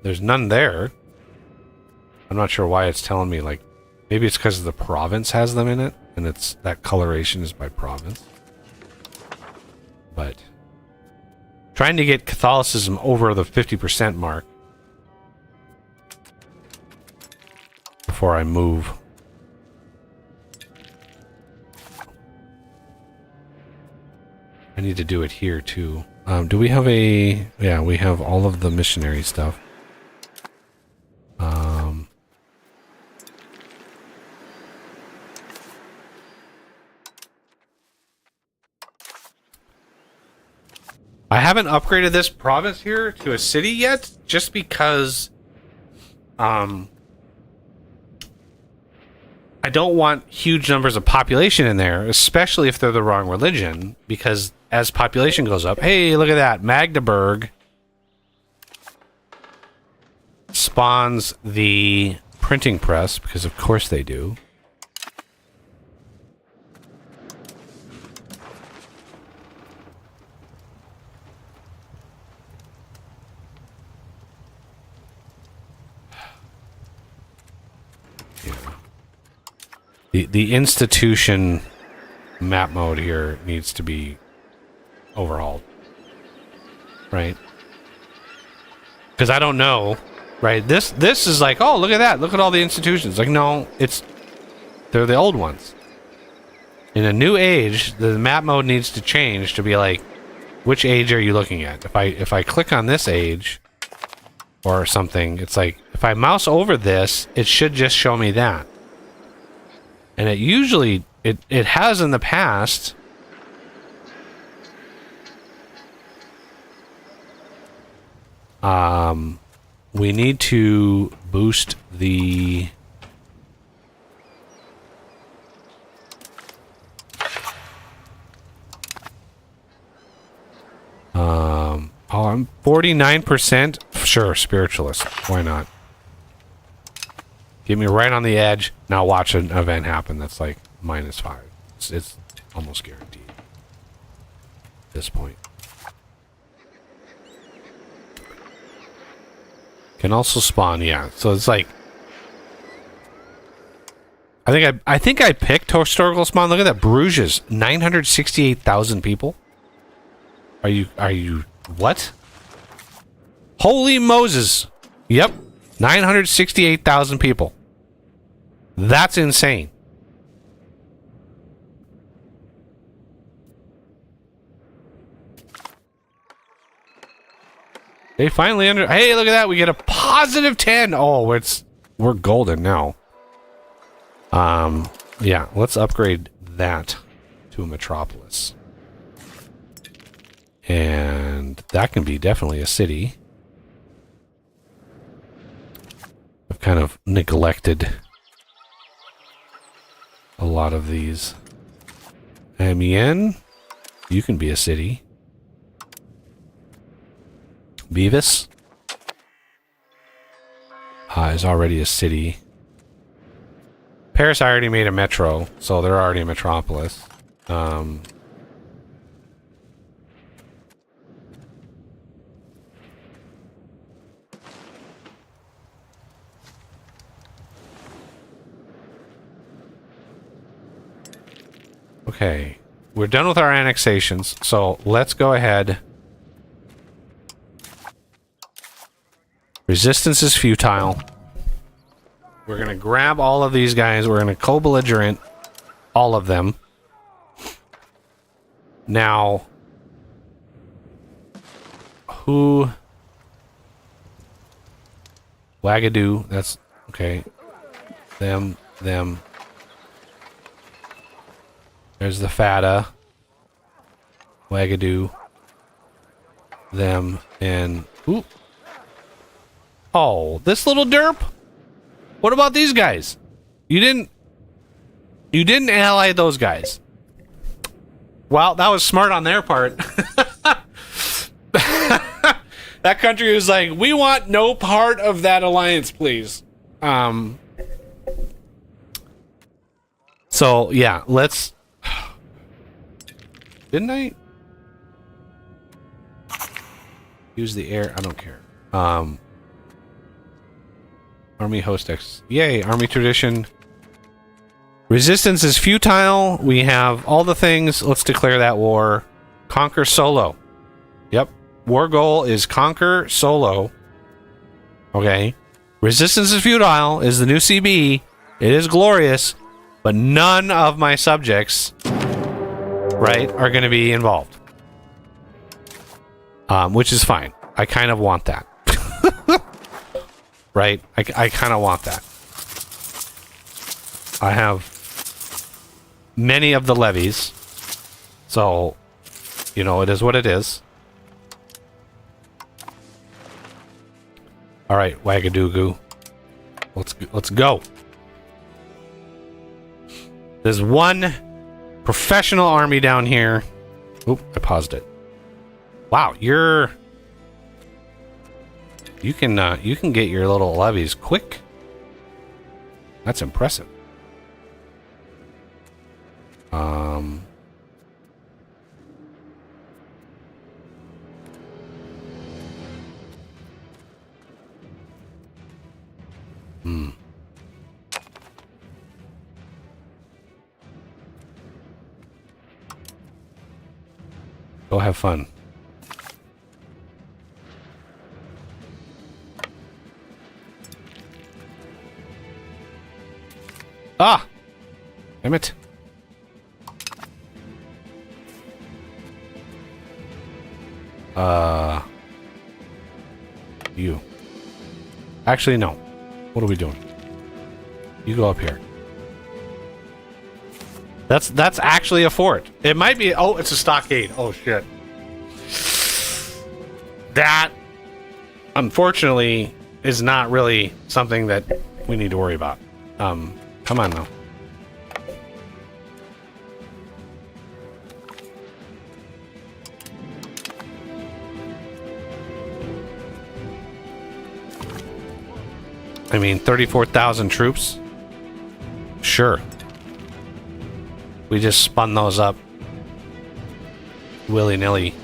Speaker 1: There's none there. I'm not sure why it's telling me, like, maybe it's because the province has them in it, and it's that coloration is by province. But trying to get Catholicism over the 50% mark before I move. I need to do it here too. Do we have a... Yeah, we have all of the missionary stuff. I haven't upgraded this province here to a city yet, just because I don't want huge numbers of population in there, especially if they're the wrong religion, because as population goes up, hey, look at that, Magdeburg spawns the printing press, because of course they do. The institution map mode here needs to be overhauled, right? Because I don't know, right? This is like, oh, look at that, look at all the institutions. Like, no, they're the old ones. In a new age, the map mode needs to change to be like, which age are you looking at? If I click on this age or something, it's like if I mouse over this, it should just show me that. And it usually, it has in the past. We need to boost the... oh, I'm 49%. Sure, spiritualist. Why not? Get me right on the edge. Now watch an event happen that's like -5. It's almost guaranteed at this point. Can also spawn, yeah. So it's like, I think I picked historical spawn. Look at that, Bruges, 968,000 people. Are you what? Holy Moses! Yep, 968,000 people. That's insane. They finally hey, look at that. We get a +10. Oh, we're golden now. Yeah, let's upgrade that to a metropolis. And that can be definitely a city. I've kind of neglected a lot of these. Amiens, you can be a city. Beavis is already a city. Paris, I already made a metro, so they're already a metropolis. Okay, we're done with our annexations, so let's go ahead. Resistance is futile. We're going to grab all of these guys. We're going to co-belligerent all of them. Now, who... Wagadoo, that's... Okay. Them. There's the Fata. Wagadoo. Them, and... Ooh. Oh, this little derp? What about these guys? You didn't ally those guys. Well, that was smart on their part. That country was like, we want no part of that alliance, please. So, yeah, let's... Didn't I? Use the air? I don't care. Army host X. Yay, army tradition. Resistance is futile. We have all the things. Let's declare that war. Conquer solo. Yep. War goal is conquer solo. Okay. Resistance is futile is the new CB. It is glorious, but none of my subjects, right, are going to be involved. Which is fine. I kind of want that. Right? I kind of want that. I have many of the levies, so, you know, it is what it is. All right, Wagadoo. Let's go. There's one professional army down here. Oop, I paused it. Wow, you can get your little levies quick. That's impressive. Go have fun. Ah! Damn it. You. Actually, no. What are we doing? You go up here. That's actually a fort. It might be... Oh, it's a stockade. Oh, shit. That, unfortunately, is not really something that we need to worry about. Come on now. I mean, 34,000 troops? Sure. We just spun those up willy-nilly.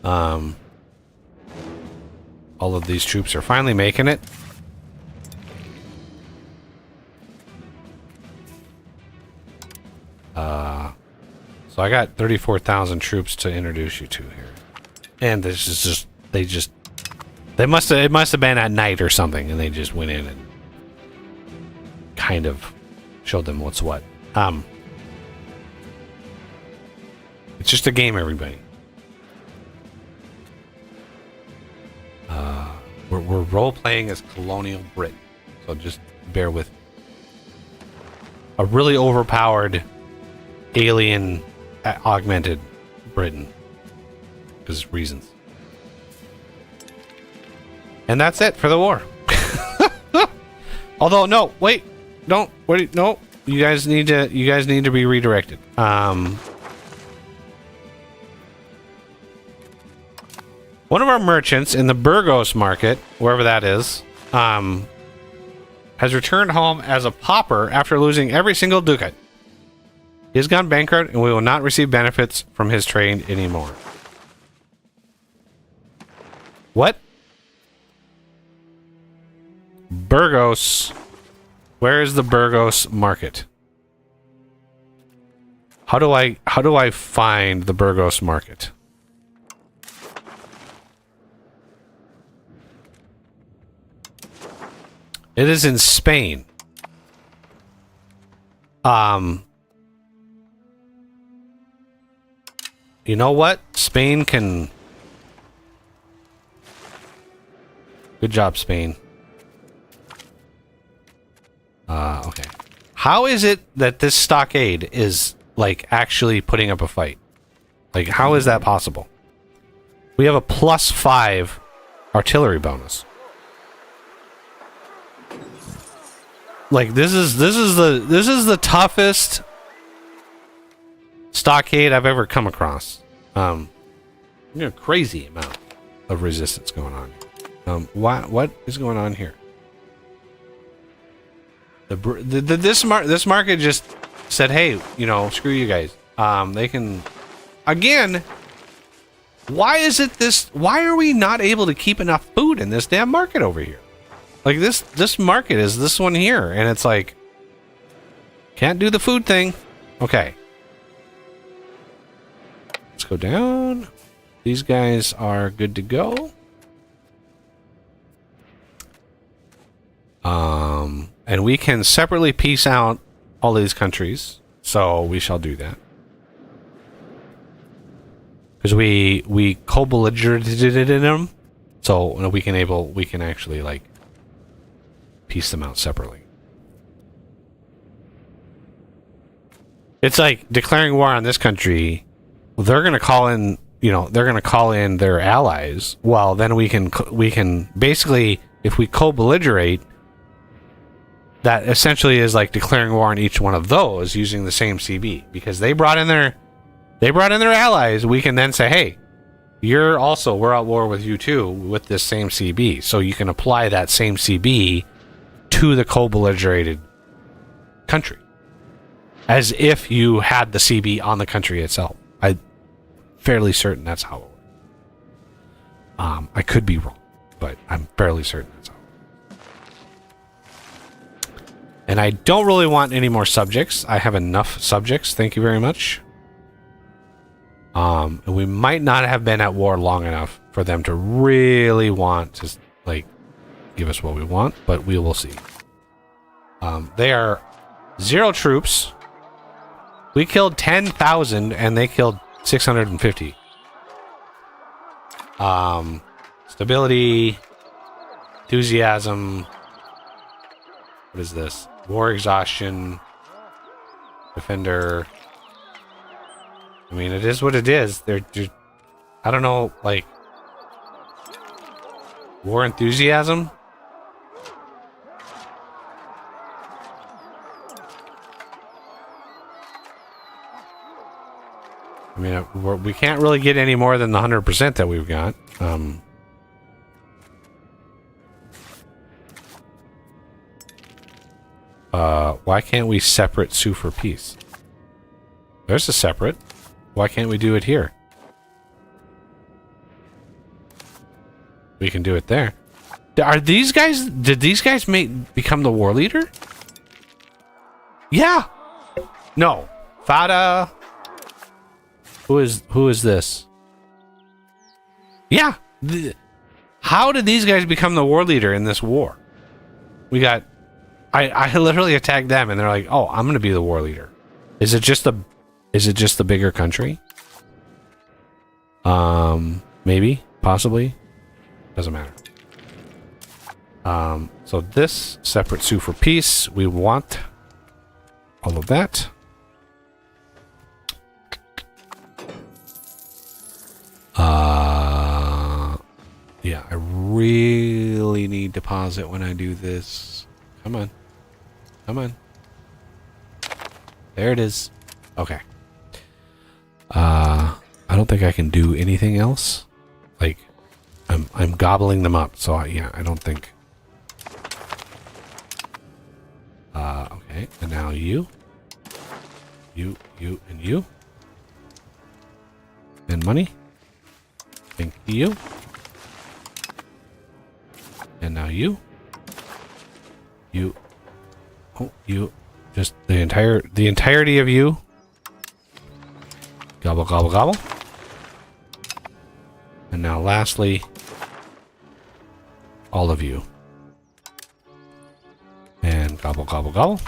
Speaker 1: All of these troops are finally making it. So I got 34,000 troops to introduce you to here. And this is just, it must have been at night or something, and they just went in and kind of showed them what's what. It's just a game, everybody. We're role-playing as colonial Britain, so just bear with me. A really overpowered alien augmented Britain. Because reasons. And that's it for the war. Although, no, wait. Don't wait, no. You guys need to be redirected. One of our merchants in the Burgos market, wherever that is, has returned home as a pauper after losing every single ducat. He has gone bankrupt, and we will not receive benefits from his trade anymore. What? Burgos. Where is the Burgos market? How do I find the Burgos market? It is in Spain. You know what? Spain can... Good job, Spain. Okay. How is it that this stockade is, like, actually putting up a fight? Like, how is that possible? We have a +5 artillery bonus. Like, this is the toughest stockade I've ever come across. Crazy amount of resistance going on. What is going on here? This market just said, hey, screw you guys. They can, again. Why is it this? Why are we not able to keep enough food in this damn market over here? Like this market is this one here, and it's like can't do the food thing. Okay, let's go down. These guys are good to go. And we can separately piece out all these countries, so we shall do that. Because we co-belligerated in them, so we can actually like piece them out separately. It's like declaring war on this country. They're gonna call in, their allies. Well, then we can basically, if we co-belligerate, that essentially is like declaring war on each one of those using the same CB, because they brought in their allies. We can then say, hey, we're at war with you too with this same CB, so you can apply that same CB to the co-belligerated country as if you had the CB on the country itself. I'm fairly certain that's how it works. I could be wrong, but I'm fairly certain that's how it works. And I don't really want any more subjects. I have enough subjects. Thank you very much. And we might not have been at war long enough for them to really want to, like, give us what we want, but we will see. They are 0 troops. We killed 10,000 and they killed 650. Stability, enthusiasm. What is this? War exhaustion, defender. I mean, it is what it is. They're I don't know, like, war enthusiasm. I mean, we can't really get any more than the 100% that we've got. Why can't we separate sue for peace? There's a separate. Why can't we do it here? We can do it there. Are these guys... Did these guys become the war leader? Yeah! No. Fada... Who is this? Yeah! How did these guys become the war leader in this war? We got... I literally attacked them and they're like, oh, I'm gonna be the war leader. Is it just the bigger country? Maybe, possibly. Doesn't matter. So this separate sue for peace, we want all of that. Yeah, I really need to pause it when I do this. Come on. Come on. There it is. Okay. I don't think I can do anything else. Like, I'm gobbling them up, so yeah, I don't think. Okay, and now you, and you, and money. Thank you. And now you. Oh, you. Just the entirety of you. Gobble, gobble, gobble. And now lastly, all of you. And gobble, gobble, gobble.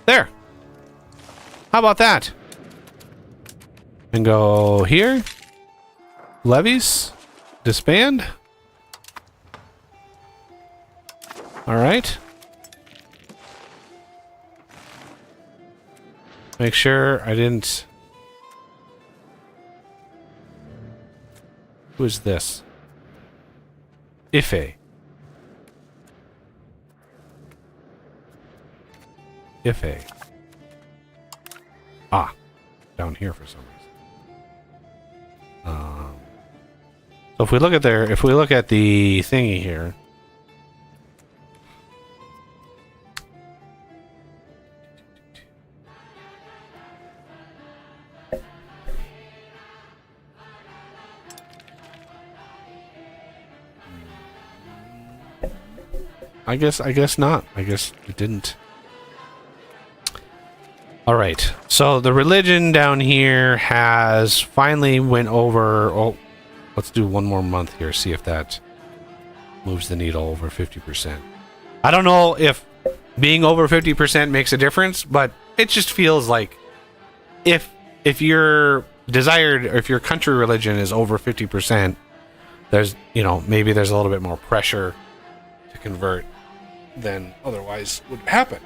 Speaker 1: There. How about that? And go here. Levies. Disband. All right. Make sure I didn't... Who is this? Ife. Ife. Ah. Down here for some reason. So if we look at the thingy here... I guess not. I guess it didn't. All right. So the religion down here has finally went over. Oh, let's do one more month here. See if that moves the needle over 50%. I don't know if being over 50% makes a difference, but it just feels like if your desired or if your country religion is over 50%, there's maybe there's a little bit more pressure to convert than otherwise would happen.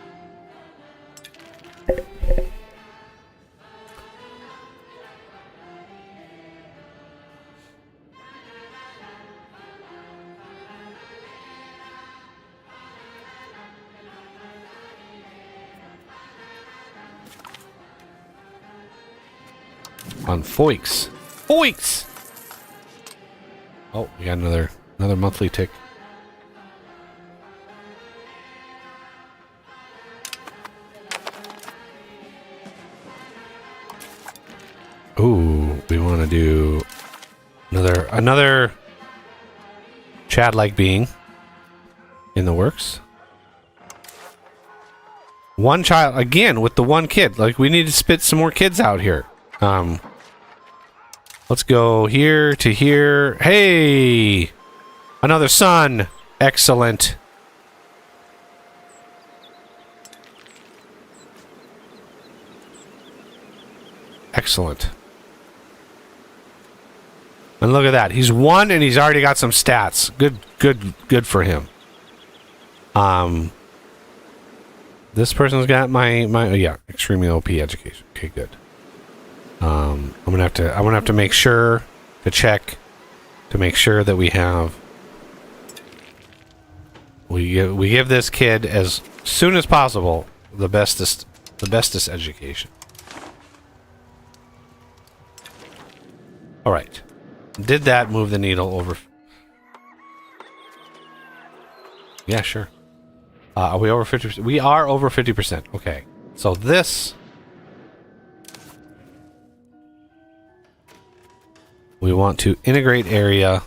Speaker 1: On Foix. Foix! Oh, we got another monthly tick. Ooh, we want to do another Chad-like being in the works. One child again with the one kid. Like we need to spit some more kids out here. Let's go here to here. Hey, another son. Excellent. Excellent. And look at that. He's one and he's already got some stats. Good for him. This person's got my yeah, extremely OP education. Okay, good. I'm gonna have to make sure to check to make sure that we give this kid as soon as possible the bestest education. All right. Did that move the needle over? Yeah, sure. Are we over 50%? We are over 50%. Okay. So this... we want to integrate area.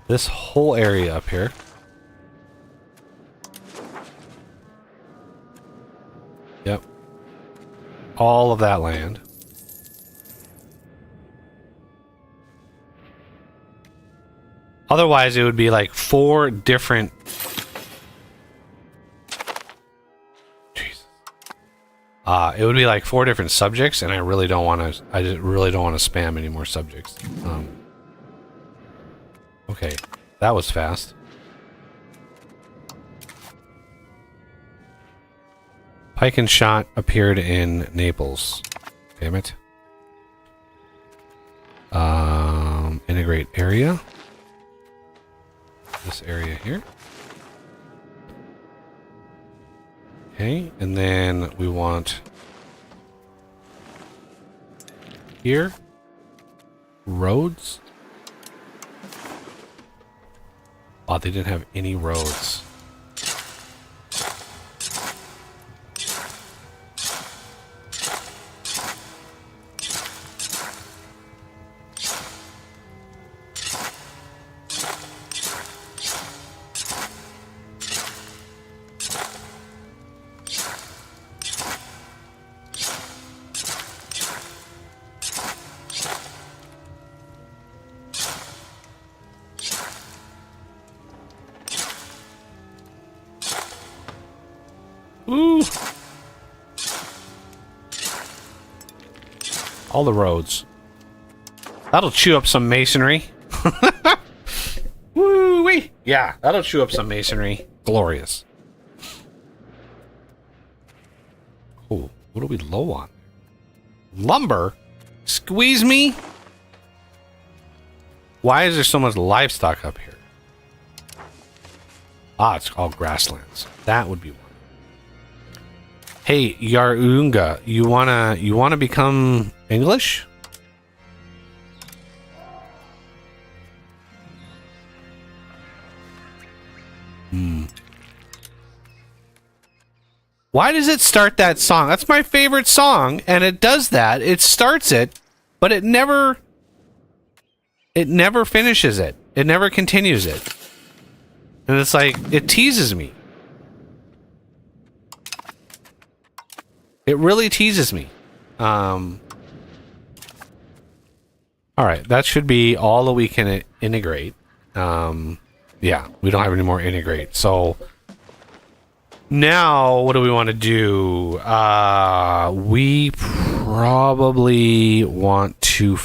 Speaker 1: This whole area up here. Yep. All of that land. Otherwise, it would be like 4 different... Jesus. It would be like 4 different subjects, and I really don't want to... I just really don't want to spam any more subjects. Okay, that was fast. Pike and shot appeared in Naples. Damn it. Integrate area. This area here. Okay, and then we want here roads. Oh, they didn't have any roads. All the roads. That'll chew up some masonry. Woo-wee! Yeah, that'll chew up some masonry. Glorious. Oh, what are we low on? Lumber? Squeeze me? Why is there so much livestock up here? Ah, it's all grasslands. That would be one. Hey, Yarunga, you wanna become English? Why does it start that song? That's my favorite song, and it does that. It starts it, but it never finishes it. It never continues it. And it's like, it teases me. It really teases me. Alright, that should be all that we can integrate. Yeah, we don't have any more integrate. So now, what do we want to do? We probably want to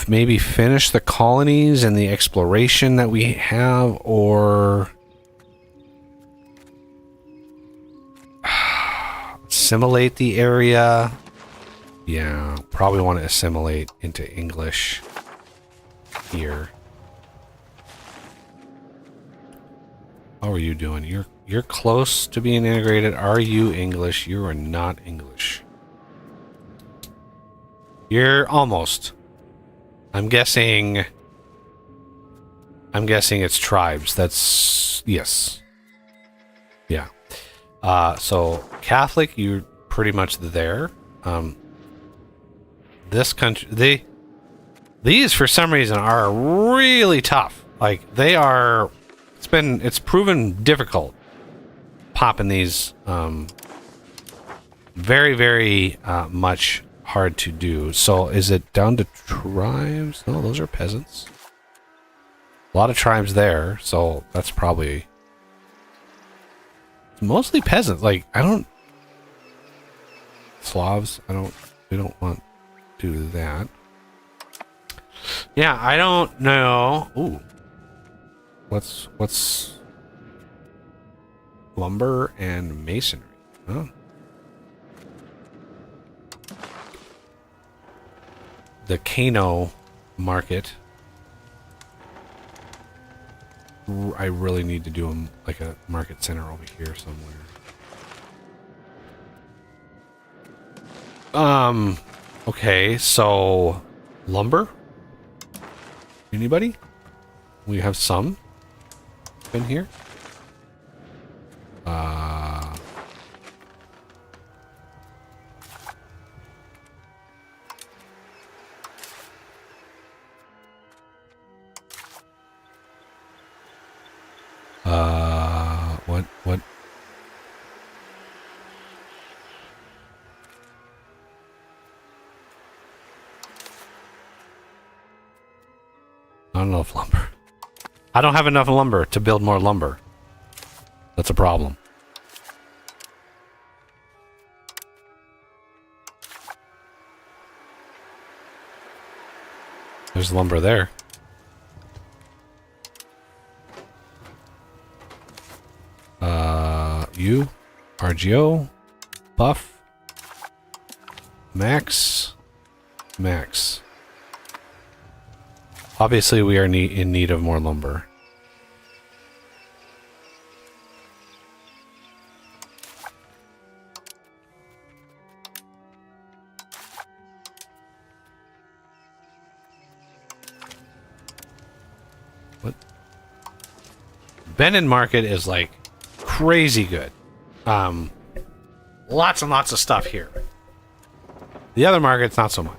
Speaker 1: maybe finish the colonies and the exploration that we have, or assimilate the area. Yeah, probably want to assimilate into English here. How are you doing? You're close to being integrated. Are you English? You are not English. You're almost. I'm guessing it's tribes. That's yes. Yeah. So Catholic, you're pretty much there. This country, these for some reason are really tough. Like they are. It's proven difficult popping these. Very, very much hard to do. So is it down to tribes? No, those are peasants. A lot of tribes there, so that's probably mostly peasants. Like I don't Slavs. We don't want to do that. Yeah, I don't know. Ooh. What's lumber and masonry? Huh? The Kano market. I really need to do like a market center over here somewhere. Okay, so lumber? Anybody? We have some in here. What? Not enough lumber. I don't have enough lumber to build more lumber. That's a problem. There's lumber there. You, RGO, buff, max. Obviously, we are in need of more lumber. What? Benin Market is like crazy good. Lots and lots of stuff here. The other market's not so much.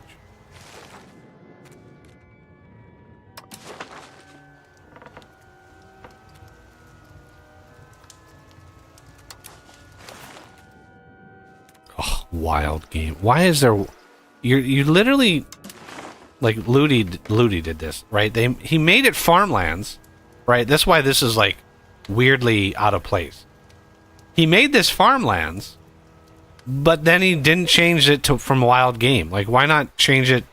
Speaker 1: Oh, wild game. Why is there... You literally... Like, Ludi did this, right? He made it farmlands, right? That's why this is, like, weirdly out of place. He made this farmlands, But then he didn't change it to from wild game. Like, why not change it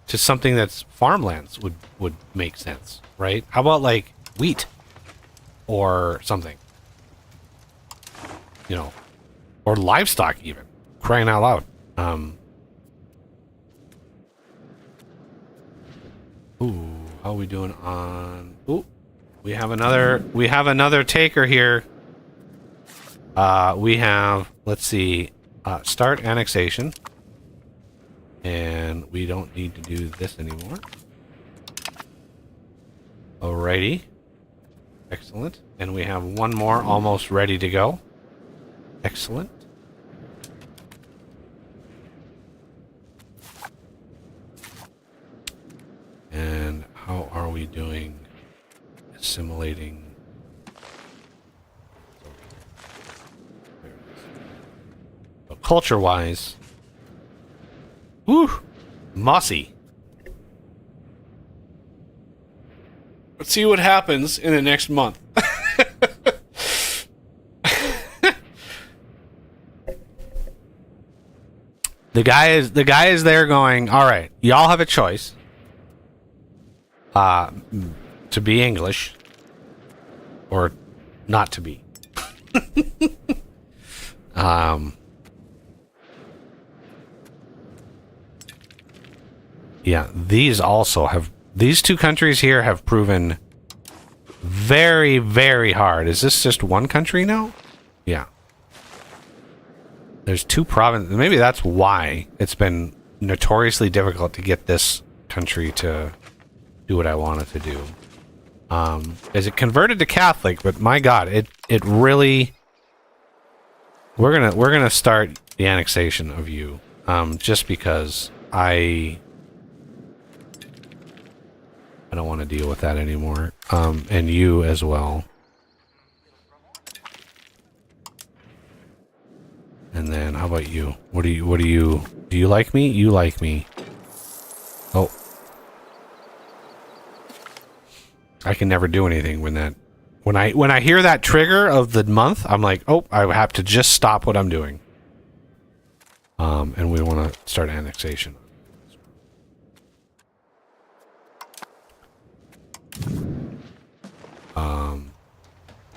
Speaker 1: to something that's farmlands would make sense, right? How about like wheat or something, you know, or livestock even, crying out loud. Ooh, how are we doing on? Ooh, we have another taker here. We have, let's see, start annexation. And we don't need to do this anymore. Alrighty. Excellent. And we have one more almost ready to go. Excellent. And how are we doing assimilating? So culture-wise, woo! Mossy. Let's see what happens in the next month. The guy is there going, all right, y'all have a choice. To be English or not to be. Yeah, these two countries here have proven very, very hard. Is this just one country now? Yeah. There's two provinces. Maybe that's why it's been notoriously difficult to get this country to do what I want it to do. Is it converted to Catholic? But my God, it really. We're gonna start the annexation of you, just because I don't want to deal with that anymore. And you as well. And then how about you? Do you like me? You like me. Oh. I can never do anything when I hear that trigger of the month, I'm like, oh, I have to just stop what I'm doing. And we want to start annexation.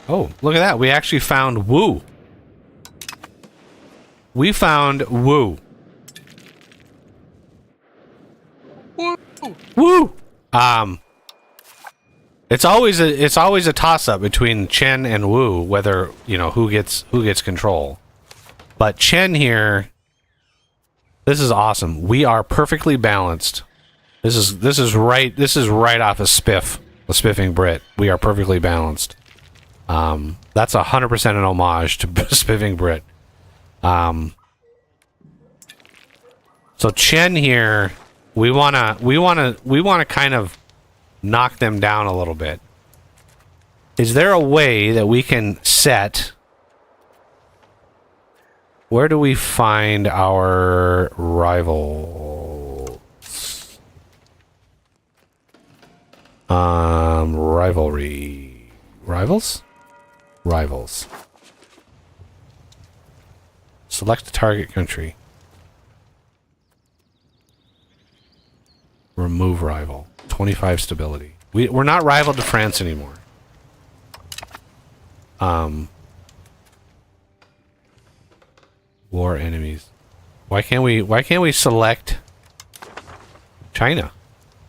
Speaker 1: Oh, look at that. We actually found Woo. We found Woo. Woo. Woo. It's always a toss-up between Chen and Wu, whether, you know, who gets control. But Chen here, this is awesome. We are perfectly balanced. This is right off of Spiff, the Spiffing Brit. We are perfectly balanced. That's 100% an homage to Spiffing Brit. So Chen here, we wanna kind of knock them down a little bit. Is there a way that we can set... Where do we find our rivals? Rivalry. Rivals? Rivals. Select a target country. Remove rival. 25 stability. We're not rivaled to France anymore. War enemies. Why can't we select China?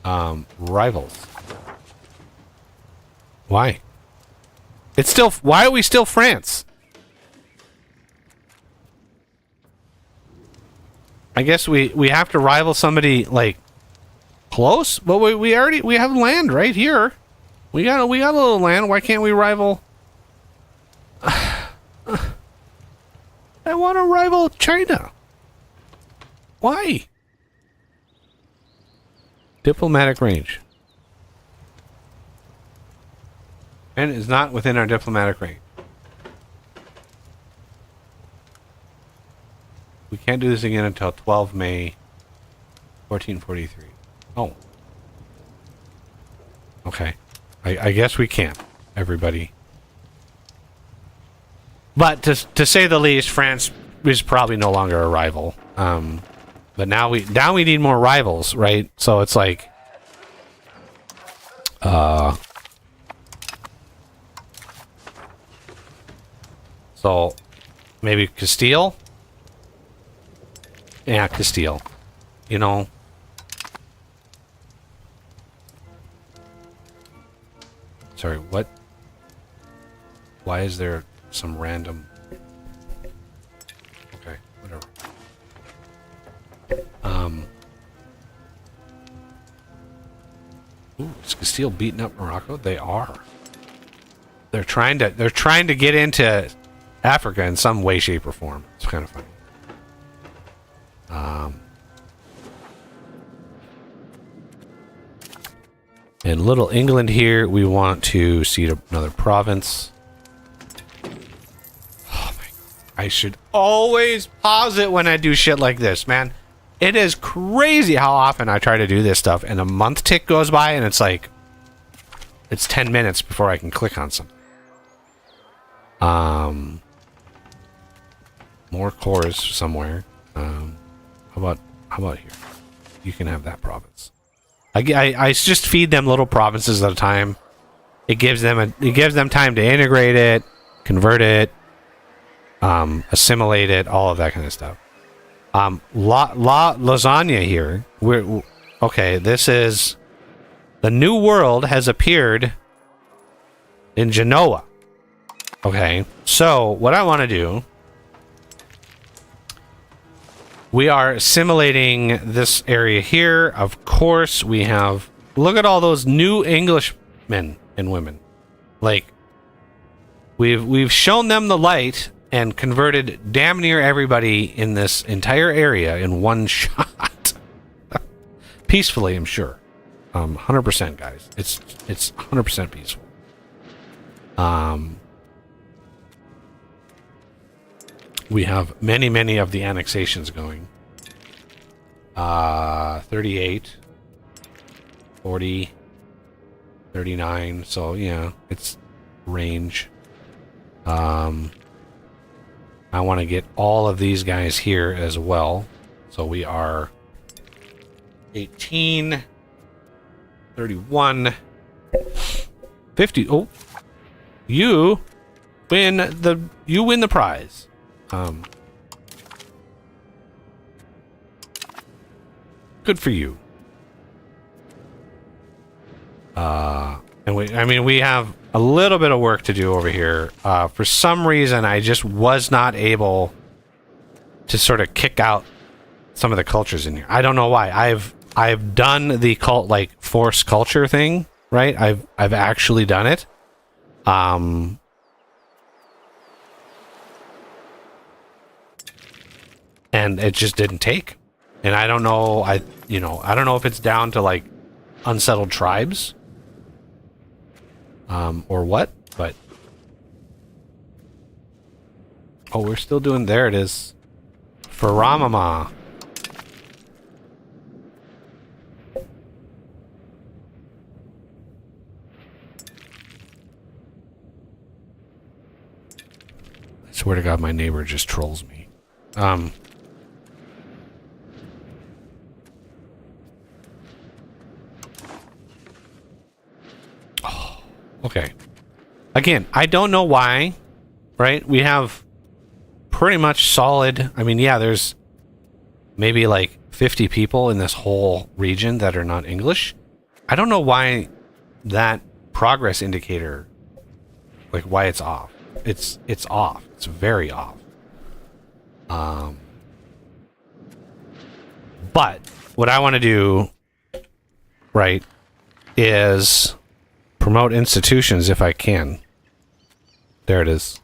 Speaker 1: Rivals. Why? It's still, why are we still France? I guess we have to rival somebody like close, but we have land right here. We got a little land. Why can't we rival? I want to rival China. Why? Diplomatic range. And is not within our diplomatic range. We can't do this again until 12 May 1443. Oh. Okay. I guess we can't, everybody. But to say the least, France is probably no longer a rival. But now we need more rivals, right? So it's like, so maybe Castile. Yeah, Castile. You know. Sorry, what? Why is there some random? Okay, whatever. Ooh, is Castile beating up Morocco? They are. They're trying to get into Africa in some way, shape, or form. It's kind of funny. In Little England here, we want to cede another province. Oh my! I should always pause it when I do shit like this, man. It is crazy how often I try to do this stuff, and a month tick goes by, and it's like it's 10 minutes before I can click on something. More cores somewhere. How about here? You can have that province. I just feed them little provinces at a time. It gives them time to integrate it, convert it, assimilate it, all of that kind of stuff. Lasagna here. Okay. This is the New World has appeared in Genoa. Okay, so what I want to do, we are assimilating this area here. Of course, we have, look at all those new Englishmen and women. Like, we've shown them the light and converted damn near everybody in this entire area in one shot. Peacefully, I'm sure. 100%, guys. It's 100% peaceful. We have many of the annexations going. 38, 40, 39. So yeah, it's range. I want to get all of these guys here as well. So we are 18, 31, 50. Oh, you win the prize. Good for you. And we have a little bit of work to do over here. For some reason, I just was not able to sort of kick out some of the cultures in here. I don't know why. I've done the force culture thing, right? I've actually done it. And it just didn't take. And I don't know, I don't know if it's down to like unsettled tribes or what, but oh, we're still doing, there it is. Faramama. I swear to God, my neighbor just trolls me. Okay. Again, I don't know why, right? We have pretty much solid, yeah, there's maybe like 50 people in this whole region that are not English. I don't know why that progress indicator, like why it's off. It's off. It's very off. But what I want to do, right, is promote institutions if I can. There it is.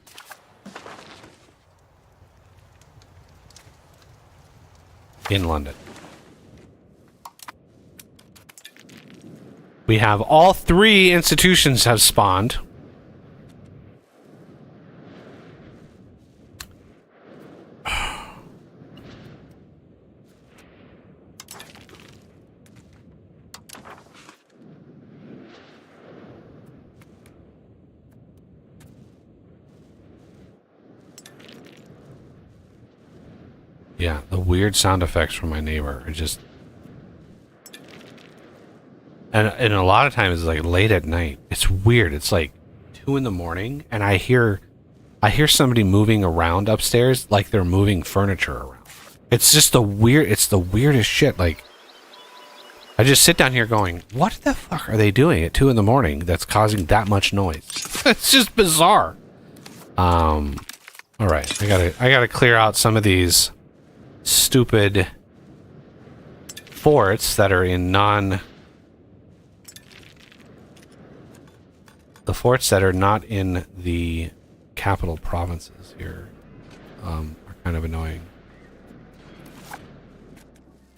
Speaker 1: In London. We have all 3 institutions have spawned. Yeah, the weird sound effects from my neighbor are just... And a lot of times it's like late at night. It's weird. It's like 2 in the morning and I hear somebody moving around upstairs like they're moving furniture around. It's just it's the weirdest shit. Like, I just sit down here going, what the fuck are they doing at 2 in the morning that's causing that much noise? It's just bizarre. All right, I gotta clear out some of these stupid forts that are in the forts that are not in the capital provinces here are kind of annoying.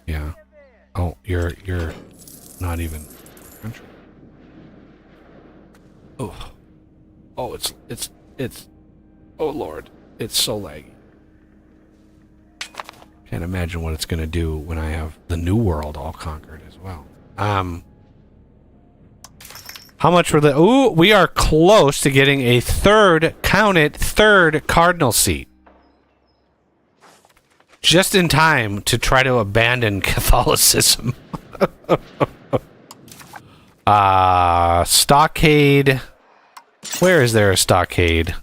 Speaker 1: Yeah. Oh, you're not even country. Oh. Oh, it's oh Lord. It's so laggy. Can't imagine what it's gonna do when I have the new world all conquered as well. How much were the... Ooh, we are close to getting a third, count it, third cardinal seat. Just in time to try to abandon Catholicism. Stockade. Where is there a stockade?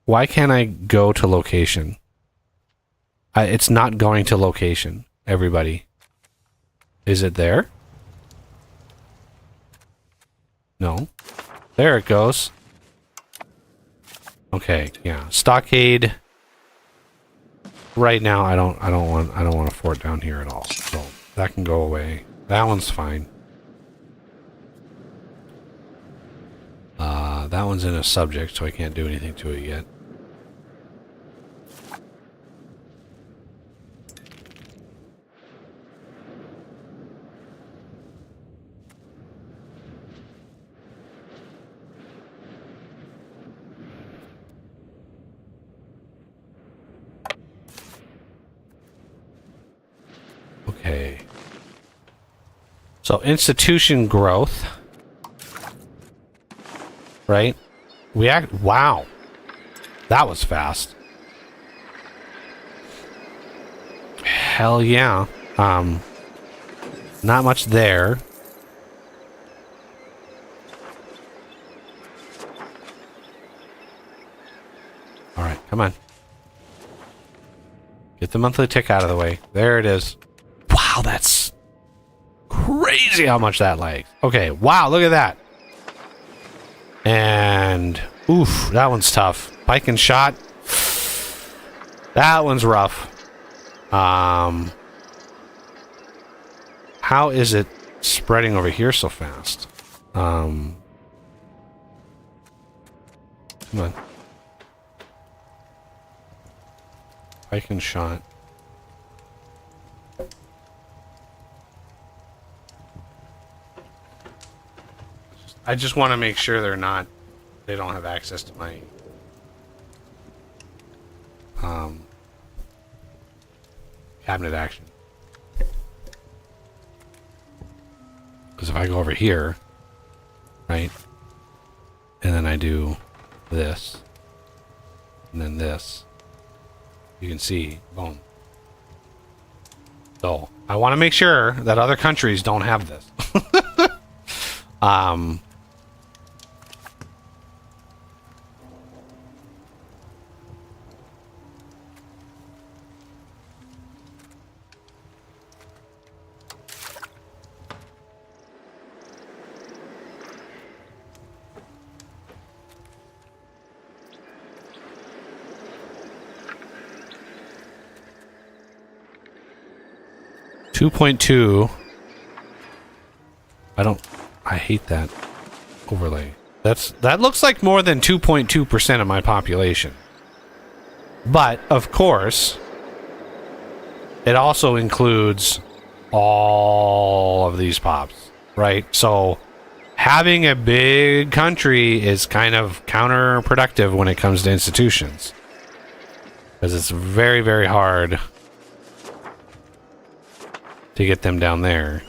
Speaker 1: Why can't I go to location? It's not going to location, everybody. Is it there? No. There it goes. Okay, yeah. Stockade. Right now I don't want a fort down here at all. So that can go away. That one's fine. That one's in a subject, so I can't do anything to it yet. Okay. So institution growth. Right? Wow. That was fast. Hell yeah. Not much there. All right, come on. Get the monthly tick out of the way. There it is. Wow, that's crazy how much that lags. Okay, wow, look at that. And, oof, that one's tough. Pike and shot. That one's rough. How is it spreading over here so fast? Come on. Pike and shot. I just want to make sure they don't have access to my cabinet action. Because if I go over here, right, and then I do this, and then this, you can see, boom. So I want to make sure that other countries don't have this. 2.2. I hate that overlay. That looks like more than 2.2% of my population. But, of course, it also includes all of these pops, right? So, having a big country is kind of counterproductive when it comes to institutions. Because it's very, very hard to get them down there.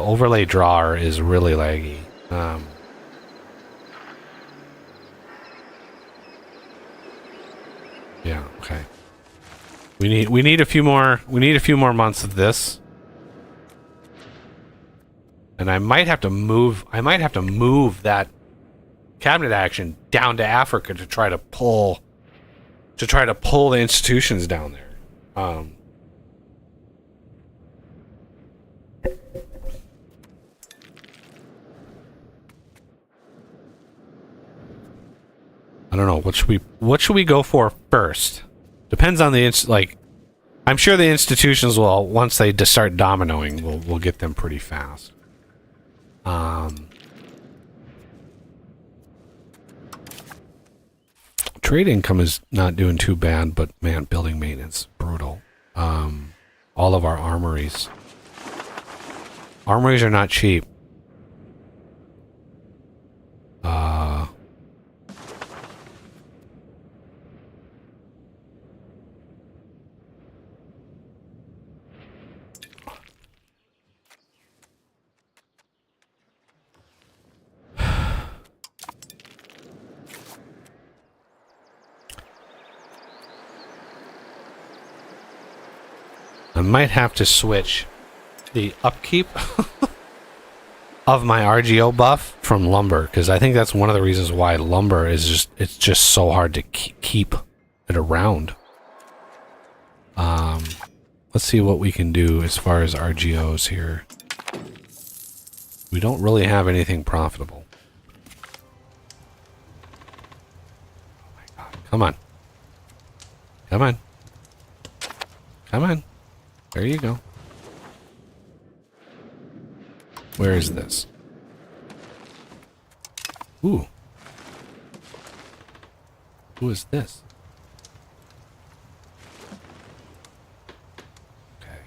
Speaker 1: overlay drawer is really laggy. Yeah, okay. We need a few more months of this. And I might have to move that cabinet action down to Africa to try to pull the institutions down there. I don't know. What should we go for first? Depends on the I'm sure the institutions will, once they start dominoing, we'll get them pretty fast. Trade income is not doing too bad, but man, building maintenance, brutal. All of our armories. Armories are not cheap. I might have to switch the upkeep of my RGO buff from lumber, because I think that's one of the reasons why lumber is just so hard to keep it around. Let's see what we can do as far as RGOs here. We don't really have anything profitable. Oh my god, come on. Come on. Come on. There you go. Where is this? Ooh. Who is this? Okay.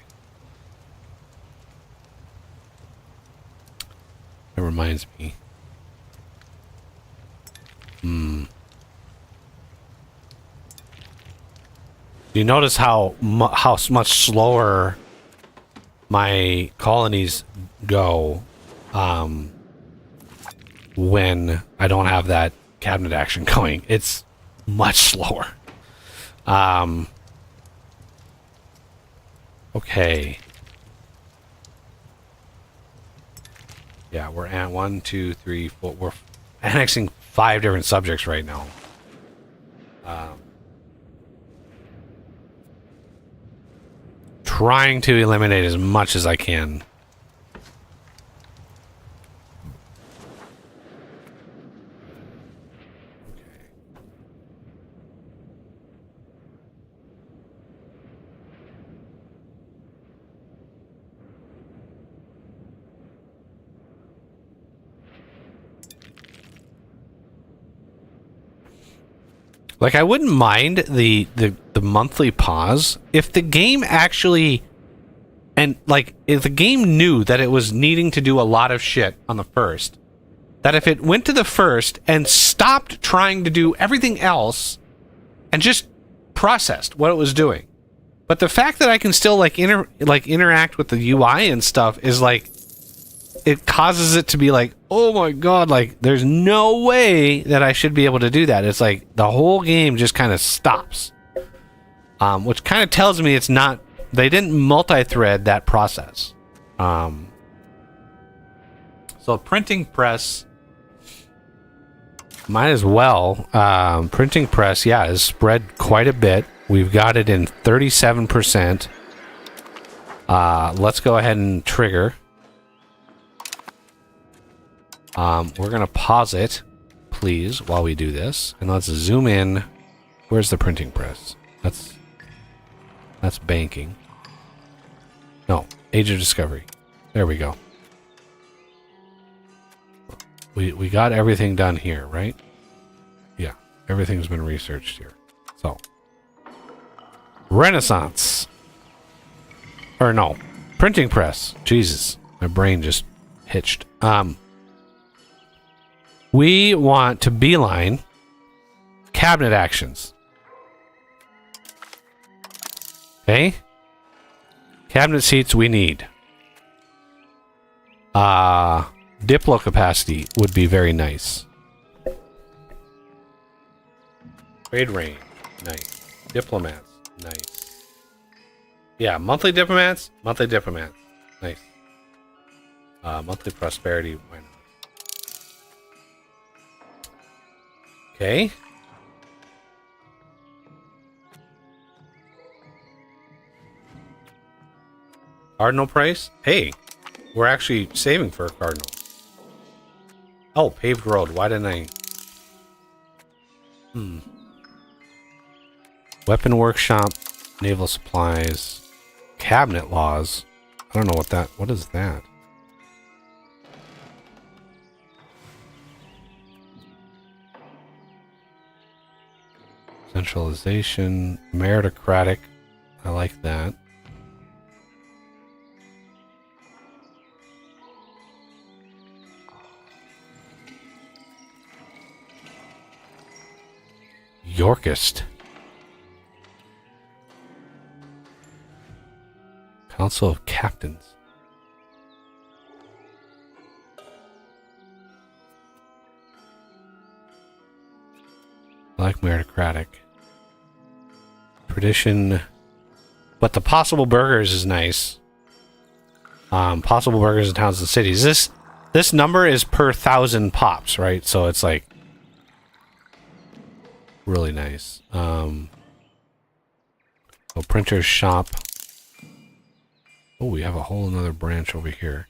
Speaker 1: That reminds me. You notice how much slower my colonies go when I don't have that cabinet action going. It's much slower. Okay. Yeah, we're at 1, 2, 3, 4. We're annexing 5 different subjects right now. Trying to eliminate as much as I can. Like, I wouldn't mind the monthly pause if the game actually, and like, if the game knew that it was needing to do a lot of shit on the first, that if it went to the first and stopped trying to do everything else and just processed what it was doing. But the fact that I can still interact with the UI and stuff is like, it causes it to be like, oh my god, like, there's no way that I should be able to do that. It's like the whole game just kind of stops. Which kind of tells me it's not, they didn't multi-thread that process. So printing press, might as well. Printing press, yeah, is spread quite a bit. We've got it in 37%. Let's go ahead and trigger. We're going to pause it, please, while we do this. And let's zoom in. Where's the printing press? That's banking. No, Age of Discovery. There we go. We got everything done here, right? Yeah, everything's been researched here. So, Renaissance. Or no, printing press. Jesus, my brain just hitched. We want to beeline cabinet actions. Okay? Cabinet seats we need. Diplo capacity would be very nice. Trade range, nice. Diplomats, nice. Yeah, monthly diplomats, nice. Monthly prosperity, why not? Okay. Cardinal price? Hey, we're actually saving for a cardinal. Oh, paved road. Why didn't I? Weapon workshop, naval supplies, cabinet laws. I don't know what is that? Centralization, meritocratic. I like that. Yorkist. Council of Captains. I like meritocratic. Tradition. But the possible burgers is nice. Possible burgers in towns and cities. This number is per 1,000 pops, right? So it's like really nice. Printer's shop. Oh, we have a whole another branch over here.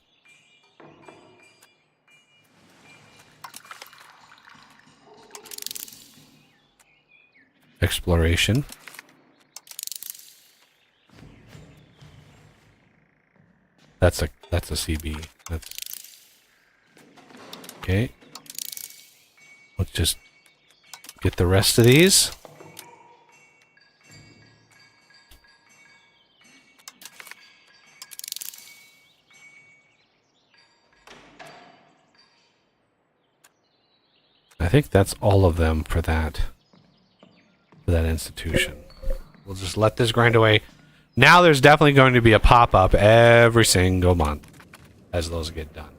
Speaker 1: Exploration. That's a CB. That's okay. Let's just get the rest of these. I think that's all of them for that institution. We'll just let this grind away. Now there's definitely going to be a pop-up every single month as those get done.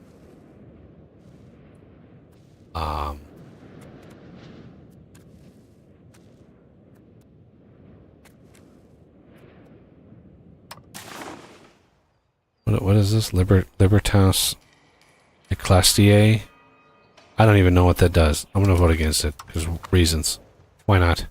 Speaker 1: What is this? Libertas Ecclesiae? I don't even know what that does. I'm going to vote against it because reasons. Why not?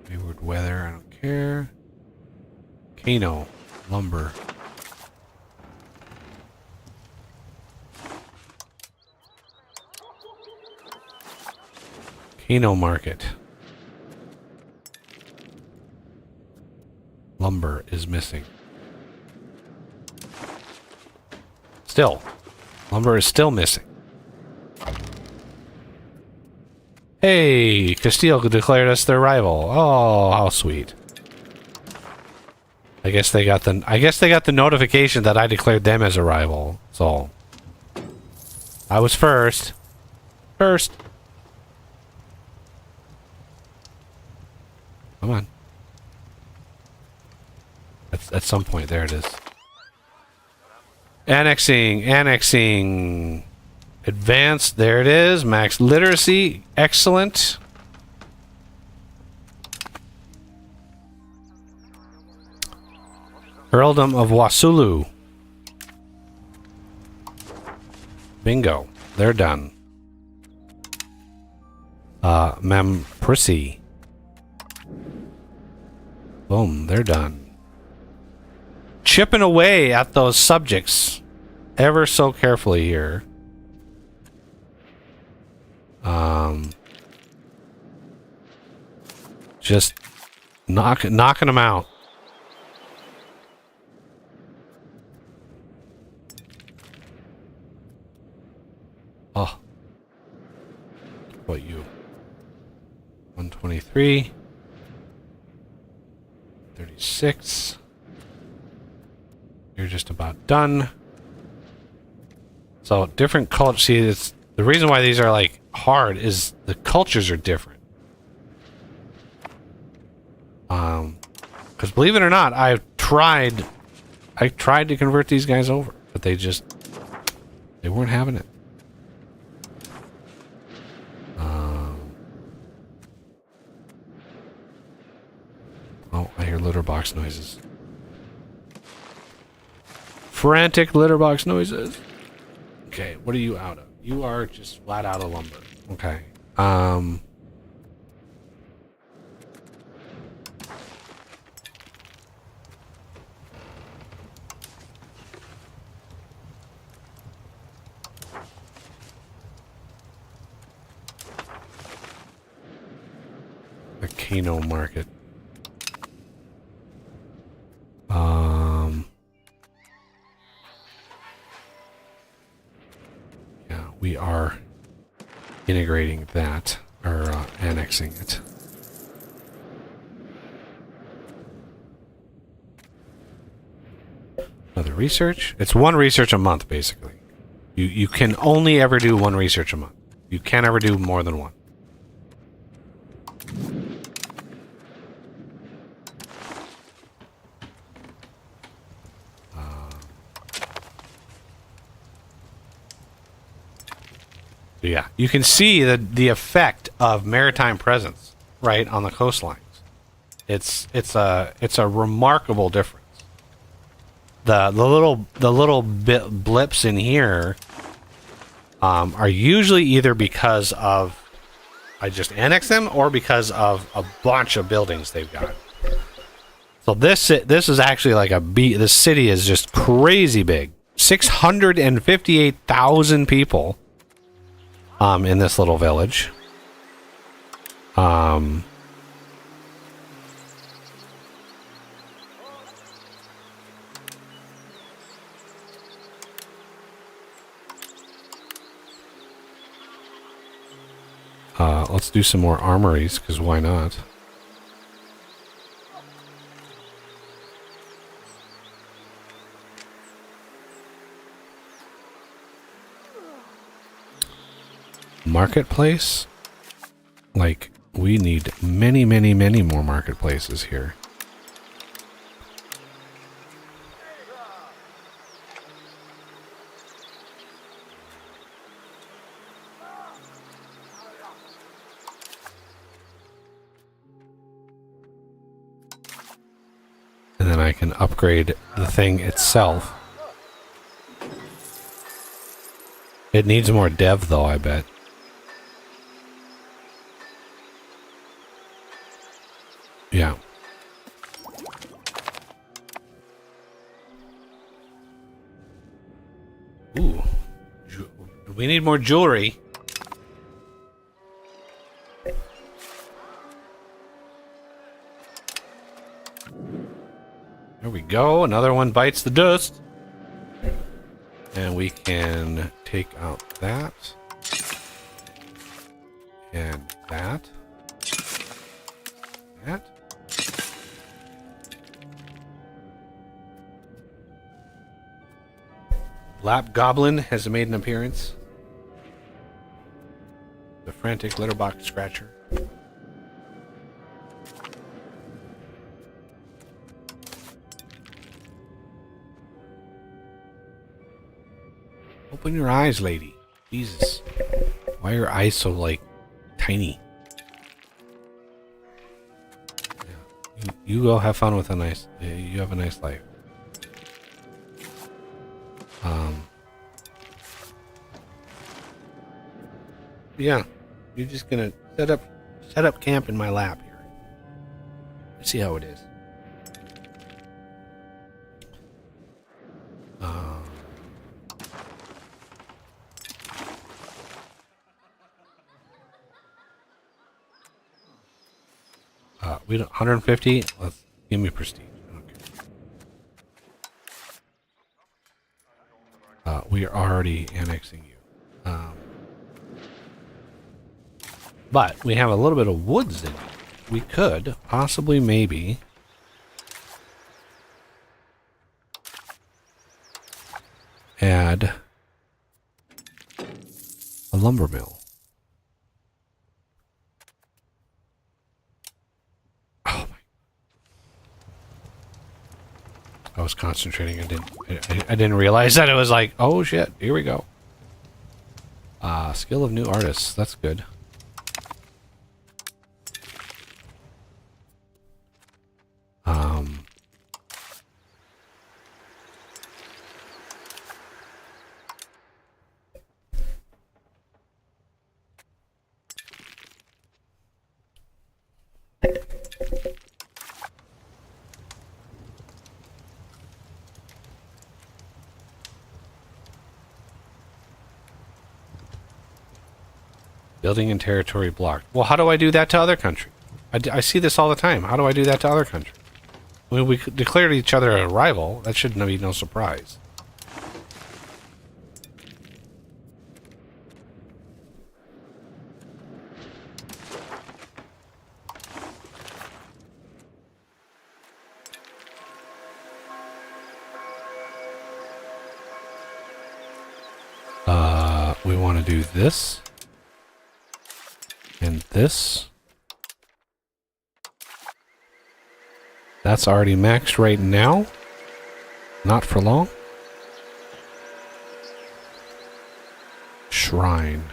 Speaker 1: Wayward weather, I don't care. Kano, lumber. Kano market. Lumber is missing. Still. Lumber is still missing. Hey, Castile declared us their rival. Oh, how sweet. I guess they got the notification that I declared them as a rival. So I was first. First. Come on. At some point, there it is. Annexing. Advanced, there it is. Max literacy, excellent. Earldom of Wasulu. Bingo, they're done. Memprissy. Boom, they're done. Chipping away at those subjects ever so carefully here. Just knocking them out. Oh. What you? 123. 36. You're just about done. So different culture. See, The reason why these are like hard is the cultures are different. Because believe it or not, I tried to convert these guys over, but they weren't having it. Oh, I hear litter box noises. Frantic litter box noises. Okay, what are you out of? You are just flat out of lumber. Okay. The Kano Market. Yeah, we are integrating that, or annexing it. Another research? It's one research a month, basically. You can only ever do one research a month. You can't ever do more than one. Yeah, you can see the effect of maritime presence right on the coastlines. It's a remarkable difference. The little blips in here are usually either because of I just annexed them or because of a bunch of buildings they've got. So this is actually like this city is just crazy big. 658,000 people. In this little village. Let's do some more armories, because why not? Marketplace? Like, we need many, many, many more marketplaces here. And then I can upgrade the thing itself. It needs more dev, though, I bet. Yeah. Ooh. We need more jewelry. There we go. Another one bites the dust. And we can take out that. And that. That. Lap Goblin has made an appearance. The frantic litterbox scratcher. Open your eyes, lady. Jesus. Why are your eyes so, like, tiny? Yeah. You go have fun with you have a nice life. Yeah. You're just gonna set up camp in my lap here. Let's see how it is. We don't 150. Let's give me prestige. Okay. We are already annexing you. But we have a little bit of woods in it. We could possibly maybe add a A lumber mill. Oh my. I was concentrating. I didn't realize that it was like, oh shit, here we go. Skill of new artists. That's good. Building and territory blocked. Well, how do I do that to other countries? I see this all the time. How do I do that to other countries? When we declared each other a rival, that should be no surprise. We want to do this. And this. That's already maxed right now. Not for long. Shrine.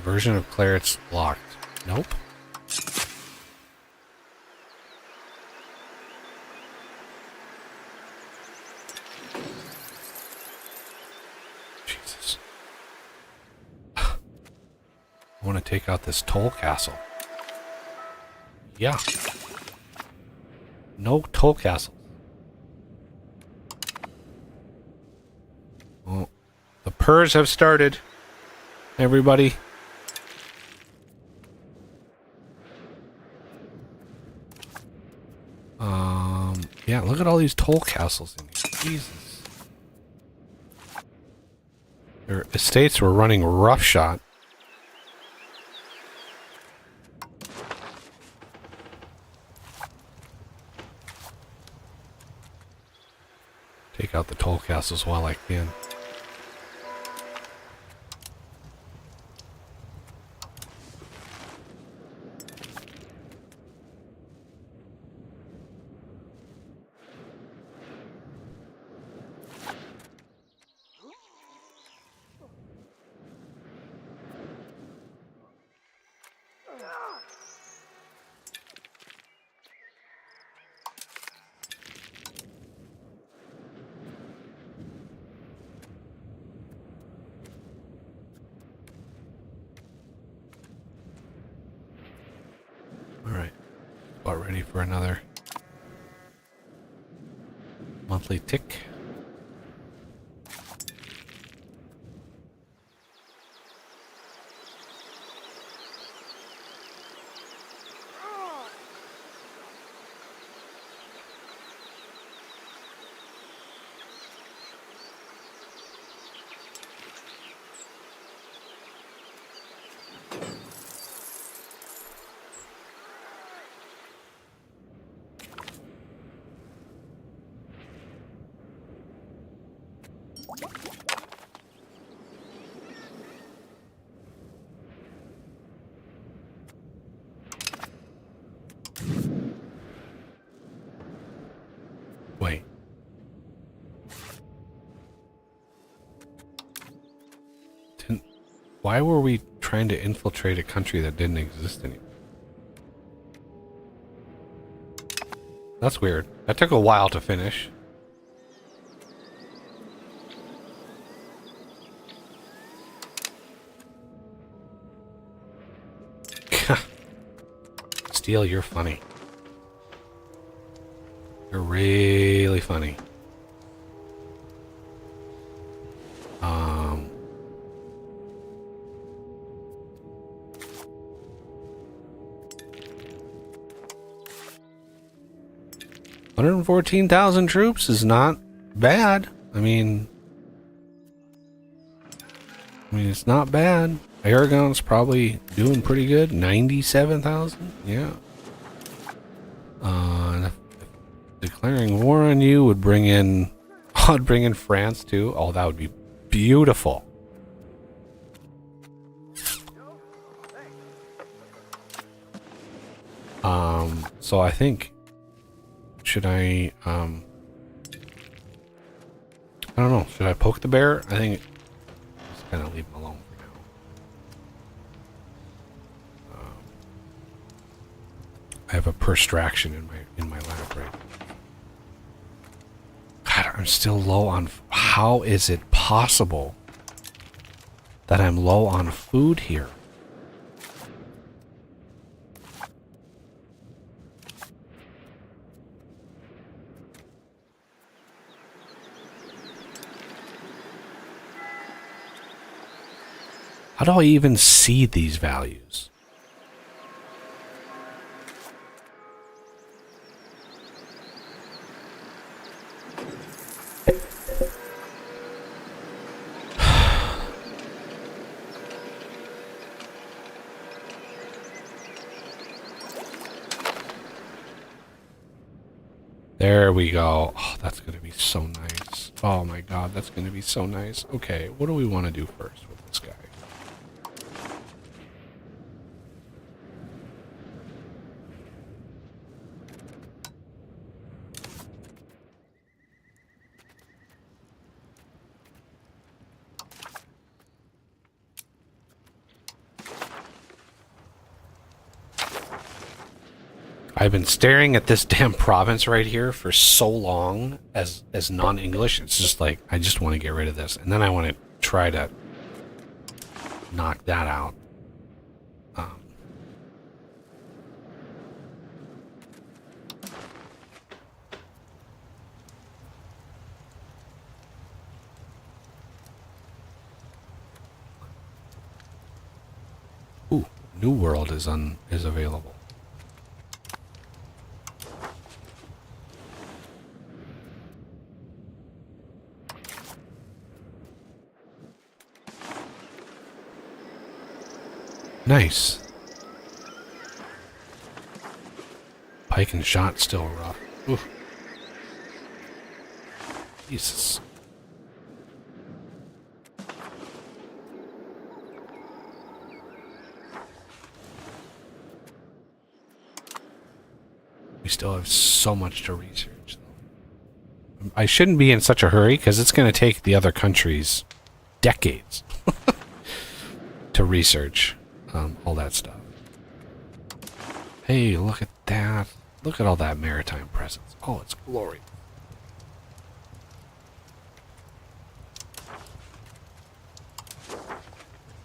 Speaker 1: Version of Claret's locked. Nope. Jesus. I want to take out this toll castle. Yeah. No toll castle. Well, the purrs have started. Everybody. Yeah, look at all these toll castles in here. Jesus. Their estates were running roughshod. Take out the toll castles while I can. Alright. About ready for another monthly tick. Wait. Why were we trying to infiltrate a country that didn't exist anymore? That's weird. That took a while to finish. Steel, you're funny. You're really funny. 114,000 troops is not bad. I mean, I mean, it's not bad. Aragon's probably doing pretty good. 97,000? Yeah. And if declaring war on you would bring in... I'd bring in France, too. Oh, that would be beautiful. So I think... Should I don't know. Should I poke the bear? I think... Just kind of leave him alone for now. I have a perstraction in my lap right now. God, I'm still low on... How is it possible that I'm low on food here? How do I even see these values? There we go. Oh, that's going to be so nice. Oh my god, that's going to be so nice. Okay, what do we want to do first with this guy? I've been staring at this damn province right here for so long as non-English. It's just like, I just want to get rid of this. And then I want to try to knock that out. Ooh, New World is available. Nice. Pike and shot still rough. Oof. Jesus. We still have so much to research, though. I shouldn't be in such a hurry because it's going to take the other countries decades to research all that stuff. Hey, look at that. Look at all that maritime presence. Oh, it's glorious.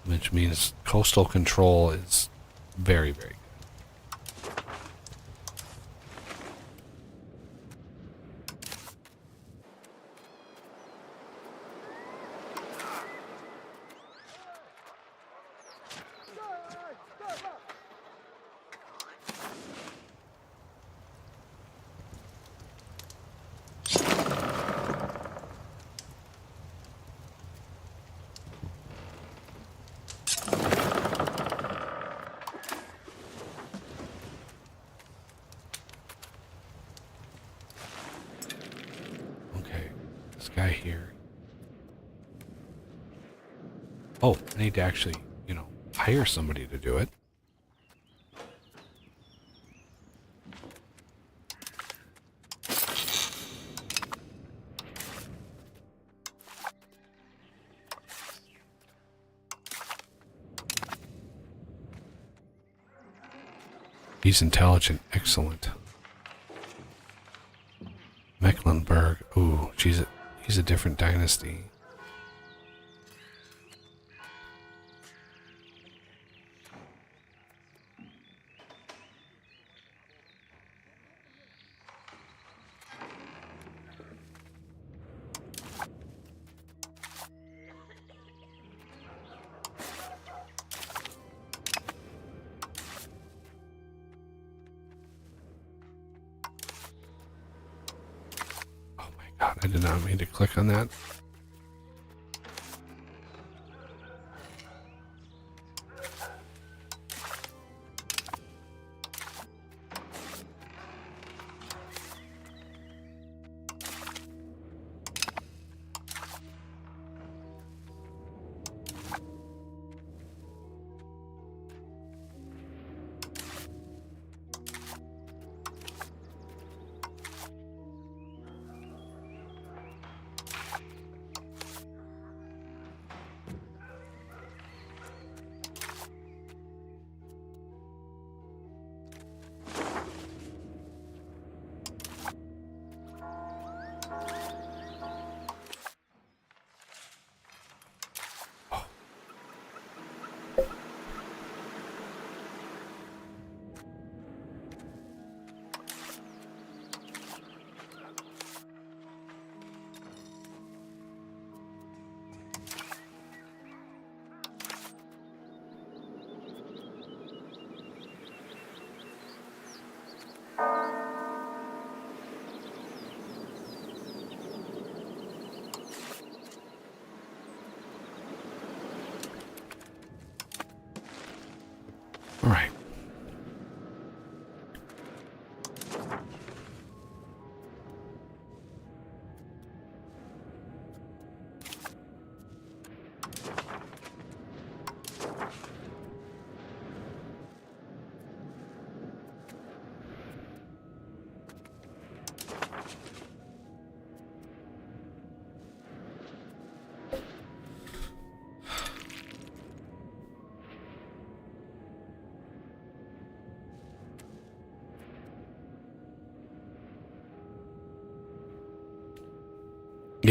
Speaker 1: Which means coastal control is very, very good. Guy here. Oh, I need to actually, hire somebody to do it. He's intelligent. Excellent. Mecklenburg. Ooh, he's a different dynasty. God, I did not mean to click on that.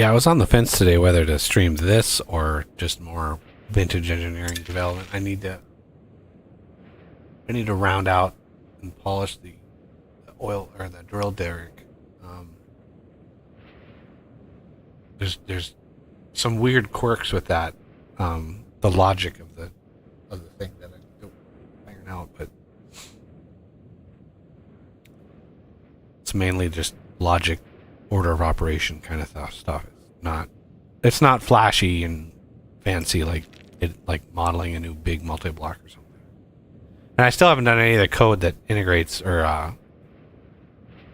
Speaker 1: Yeah, I was on the fence today whether to stream this or just more vintage engineering development. I need to round out and polish the oil or the drill derrick. There's some weird quirks with that. The logic of the thing that I don't iron out, but it's mainly just logic, order of operation kind of stuff. It's not flashy and fancy like modeling a new big multi-block or something. And I still haven't done any of the code that integrates or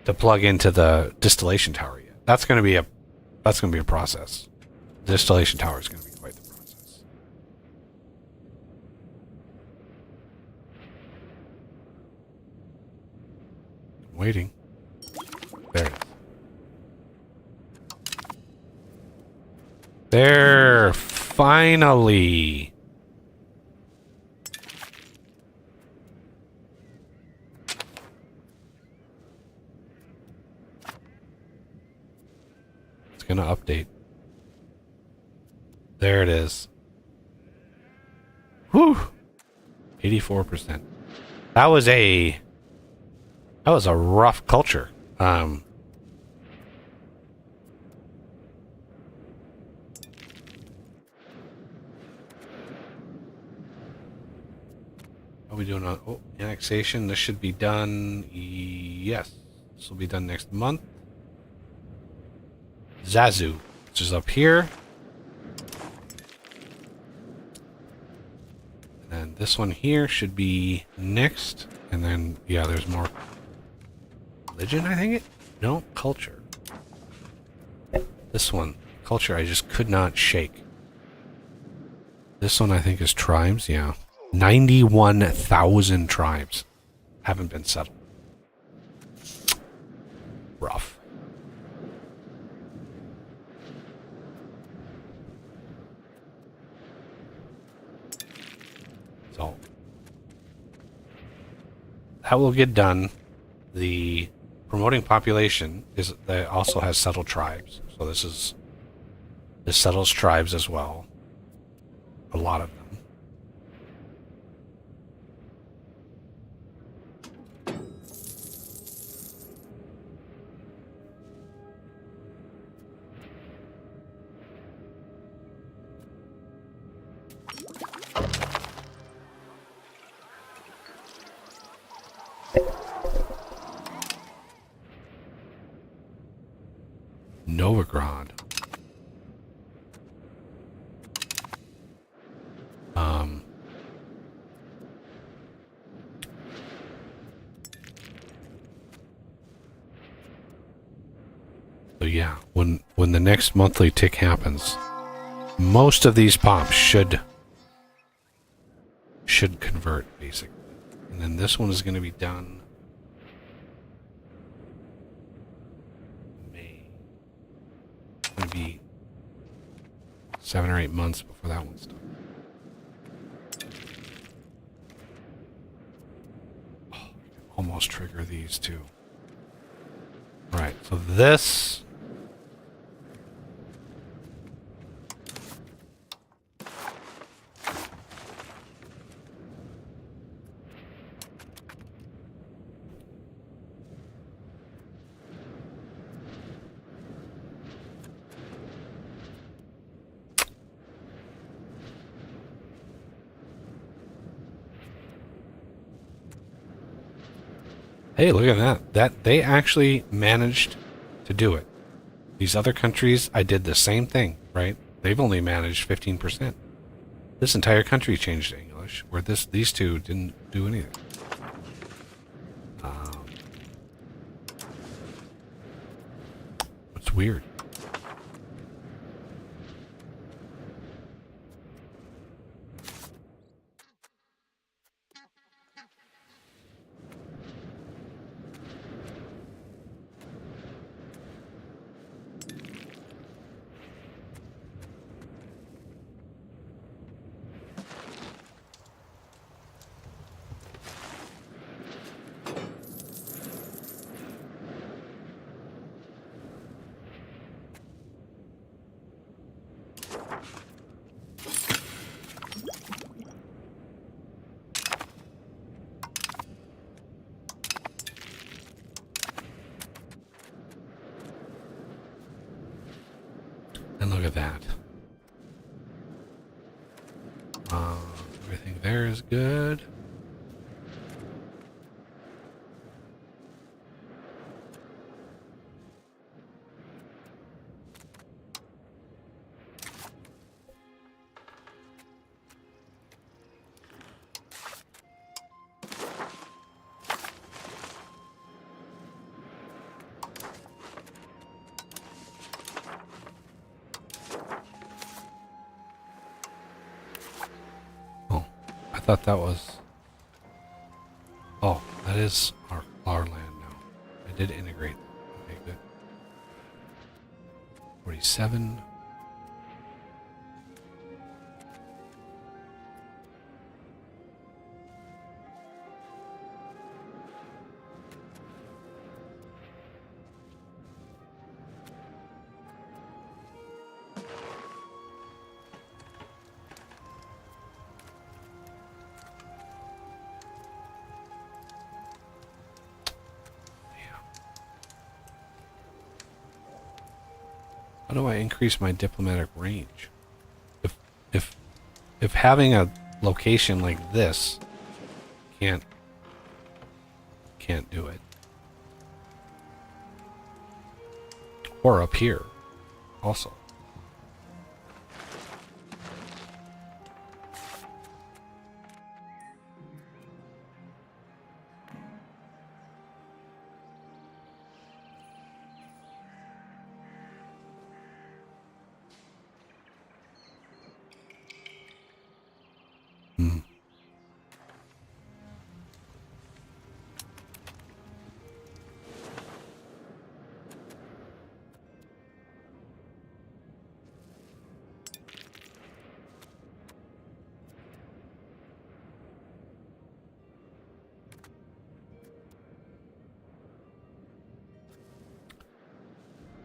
Speaker 1: to plug into the distillation tower yet. That's going to be a process. The distillation tower is going to be quite the process. I'm waiting. There it is. There, finally. It's going to update. There it is. Whew. 84%. That was a rough culture. How are we doing on annexation? This should be done. Yes. This will be done next month. Zazu, which is up here. And this one here should be next. And then, yeah, there's more. Religion, I think it? No, culture. This one. Culture, I just could not shake. This one, I think, is tribes, yeah. 91,000 tribes haven't been settled. Rough. So that will get done. The promoting population also has settled tribes. So this settles tribes as well. A lot of them. Novigrad. So yeah, when the next monthly tick happens, most of these pops should convert basically, and then this one is going to be done May. It's going to be 7 or 8 months before that one's done. Oh, I can almost trigger these too. All right, so this. Hey, look at that. That they actually managed to do it. These other countries, I did the same thing, right? They've only managed 15%. This entire country changed to English, where these two didn't do anything. It's weird. Look at that. Everything there is good. I thought that was... Oh, that is our land now. I did integrate. Okay, good. 47. How do I increase my diplomatic range? If having a location like this can't do it. Or up here also.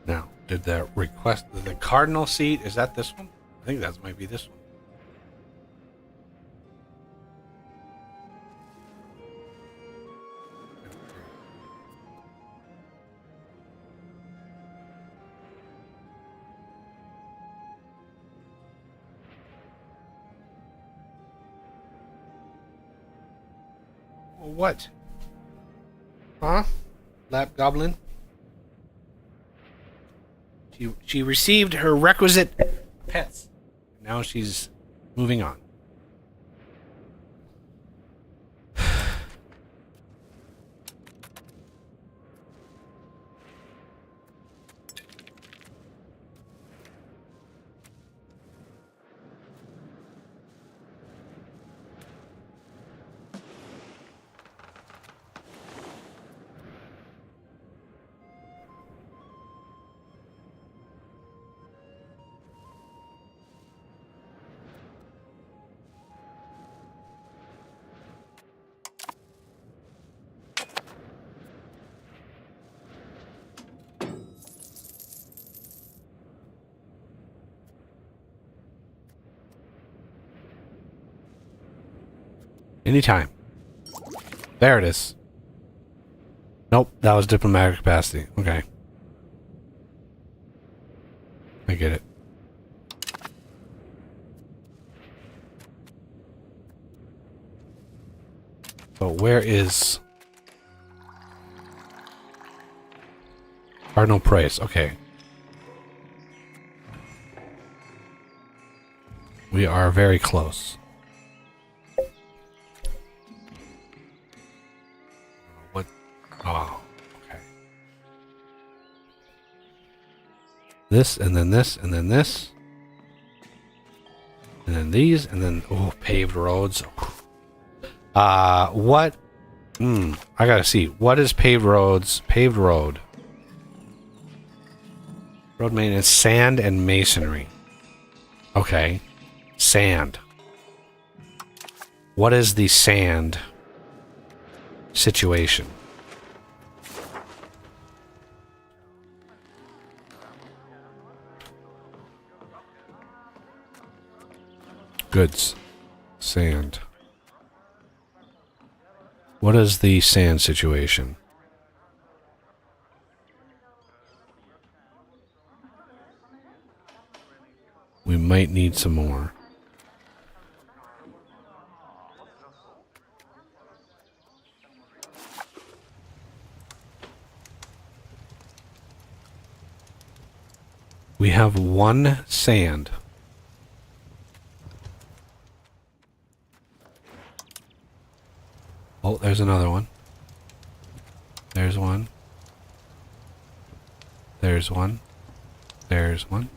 Speaker 1: Now, did the request the cardinal seat, is that this one? I think that might be this one. What? Huh? Lap goblin? She received her requisite pets. Now she's moving on. Anytime. There it is. Nope, that was diplomatic capacity. Okay. I get it. But where is Cardinal Price? Okay. We are very close. What? Oh, okay. This, and then this, and then this. And then these, and then, oh, paved roads. What? I gotta see. What is paved roads? Paved road. Road maintenance, sand and masonry. Okay. Sand. What is the sand situation? Goods. Sand. What is the sand situation? We might need some more. We have 1 sand. Oh, there's another one. There's one. There's one. There's one.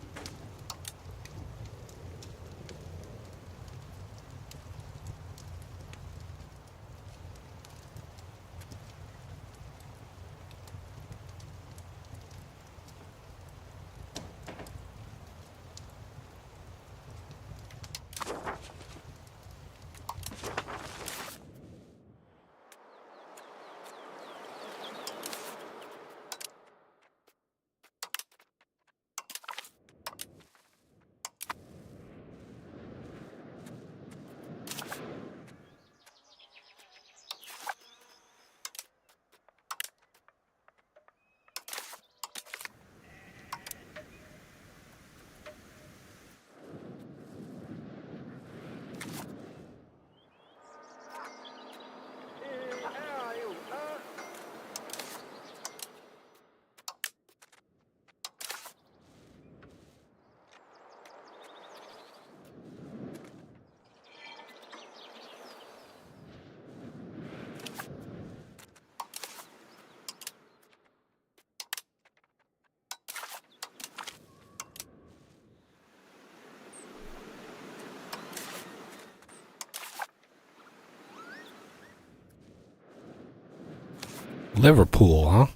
Speaker 1: Liverpool, huh?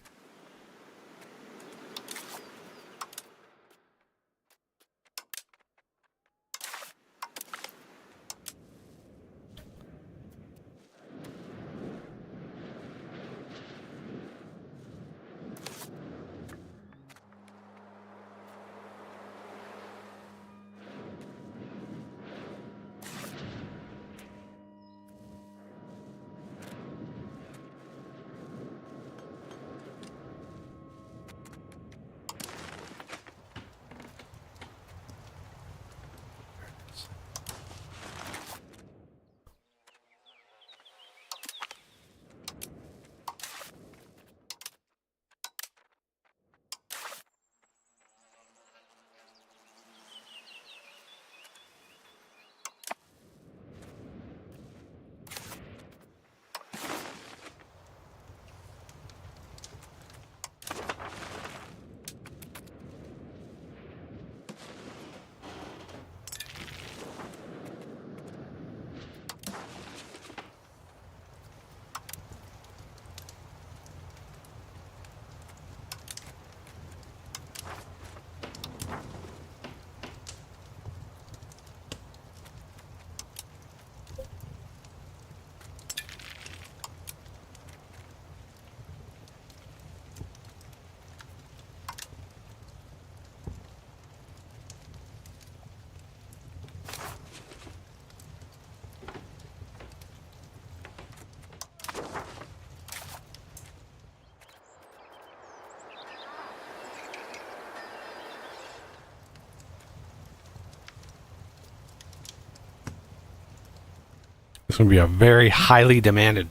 Speaker 1: It's going to be a very highly demanded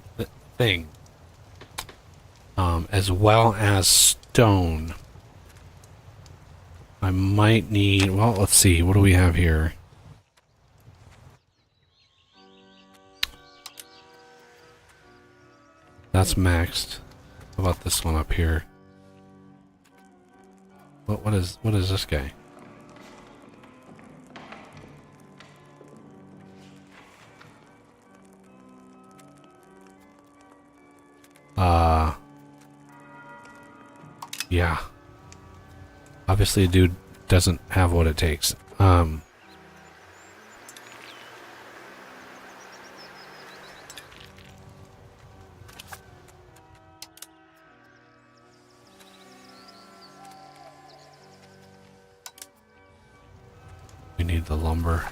Speaker 1: thing. As well as stone. I might need... Well, let's see. What do we have here? That's maxed. How about this one up here? What is this guy? Yeah. Obviously, a dude doesn't have what it takes. We need the lumber.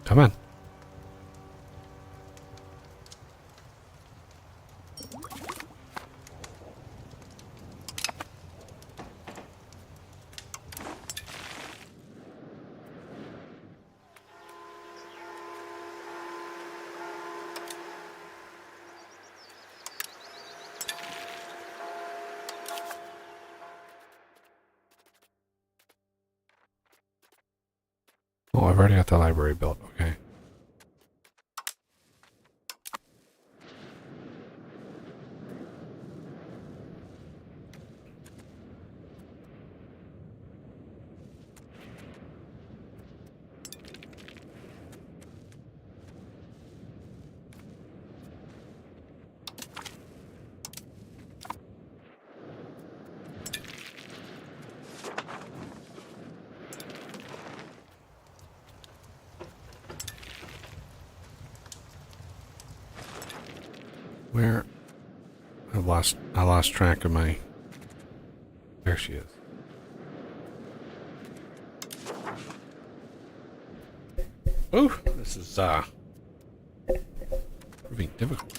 Speaker 1: Come on. Oh, I've already got the library built. Okay. Where? I lost track of my... There she is. Ooh, this is, proving difficult.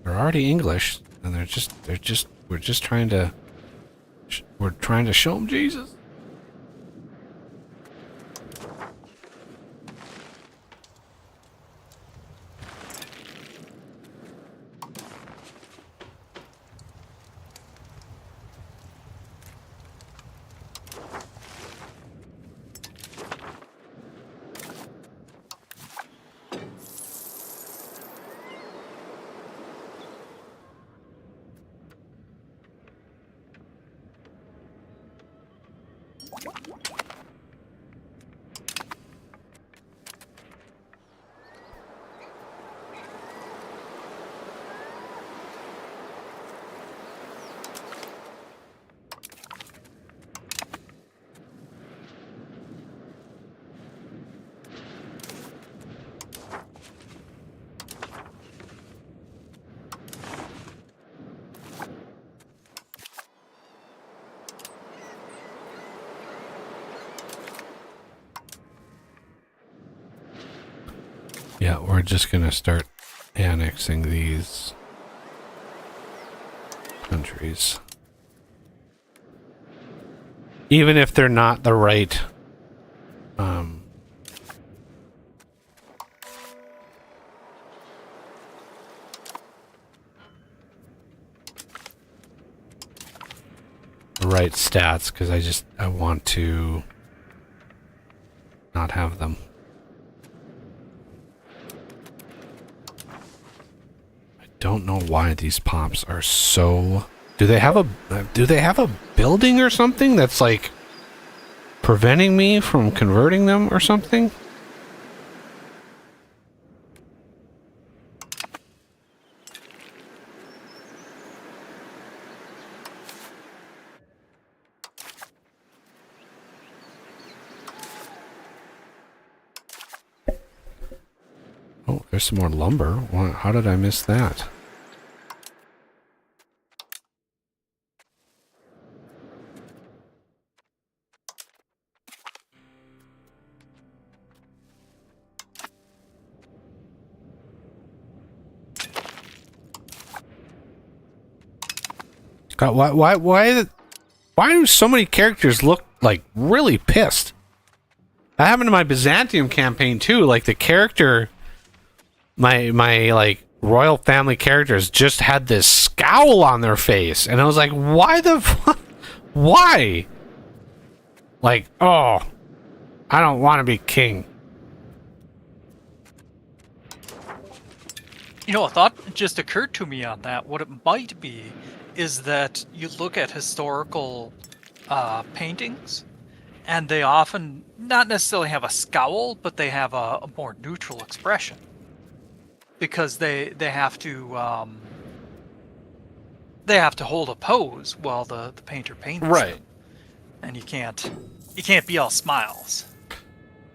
Speaker 1: They're already English, and we're just trying to... We're trying to show them Jesus. Yeah, we're just gonna start annexing these countries. Even if they're not the right right stats, because I want to not have them. Don't know why these pops are so... Do they have a building or something that's like preventing me from converting them or something? Oh, there's some more lumber. How did I miss that? God, why do so many characters look like really pissed? That happened to my Byzantium campaign too. Like the character, my like royal family characters just had this scowl on their face, and I was like, why the fuck? Why? Like, oh, I don't want to be king.
Speaker 2: You know, a thought just occurred to me on that. What it might be is that you look at historical paintings, and they often not necessarily have a scowl, but they have a more neutral expression, because they have to hold a pose while the painter paints them. And you can't be all smiles.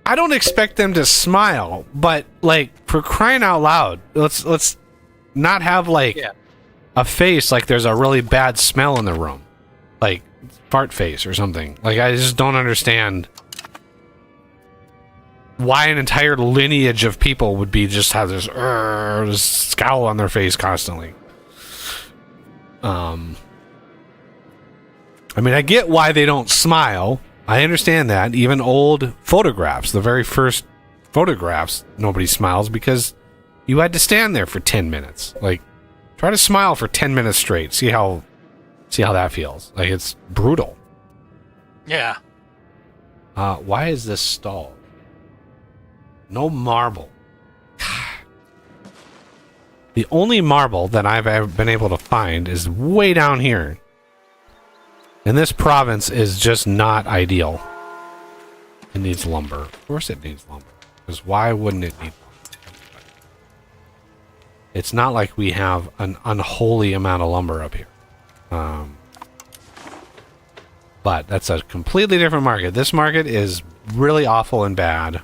Speaker 1: I don't expect them to smile, but like, for crying out loud, let's not have like a face like there's a really bad smell in the room, like fart face or something. Like, I just don't understand why an entire lineage of people would be just have this scowl on their face constantly. I mean, I get why they don't smile. I understand that. Even old photographs, the very first photographs, nobody smiles because you had to stand there for 10 minutes. Like, try to smile for 10 minutes straight. See how that feels. Like, it's brutal.
Speaker 2: Yeah.
Speaker 1: Why is this stalled? No marble. The only marble that I've ever been able to find is way down here. And this province is just not ideal. It needs lumber. Of course it needs lumber. Because why wouldn't it need lumber? It's not like we have an unholy amount of lumber up here. But that's a completely different market. This market is really awful and bad.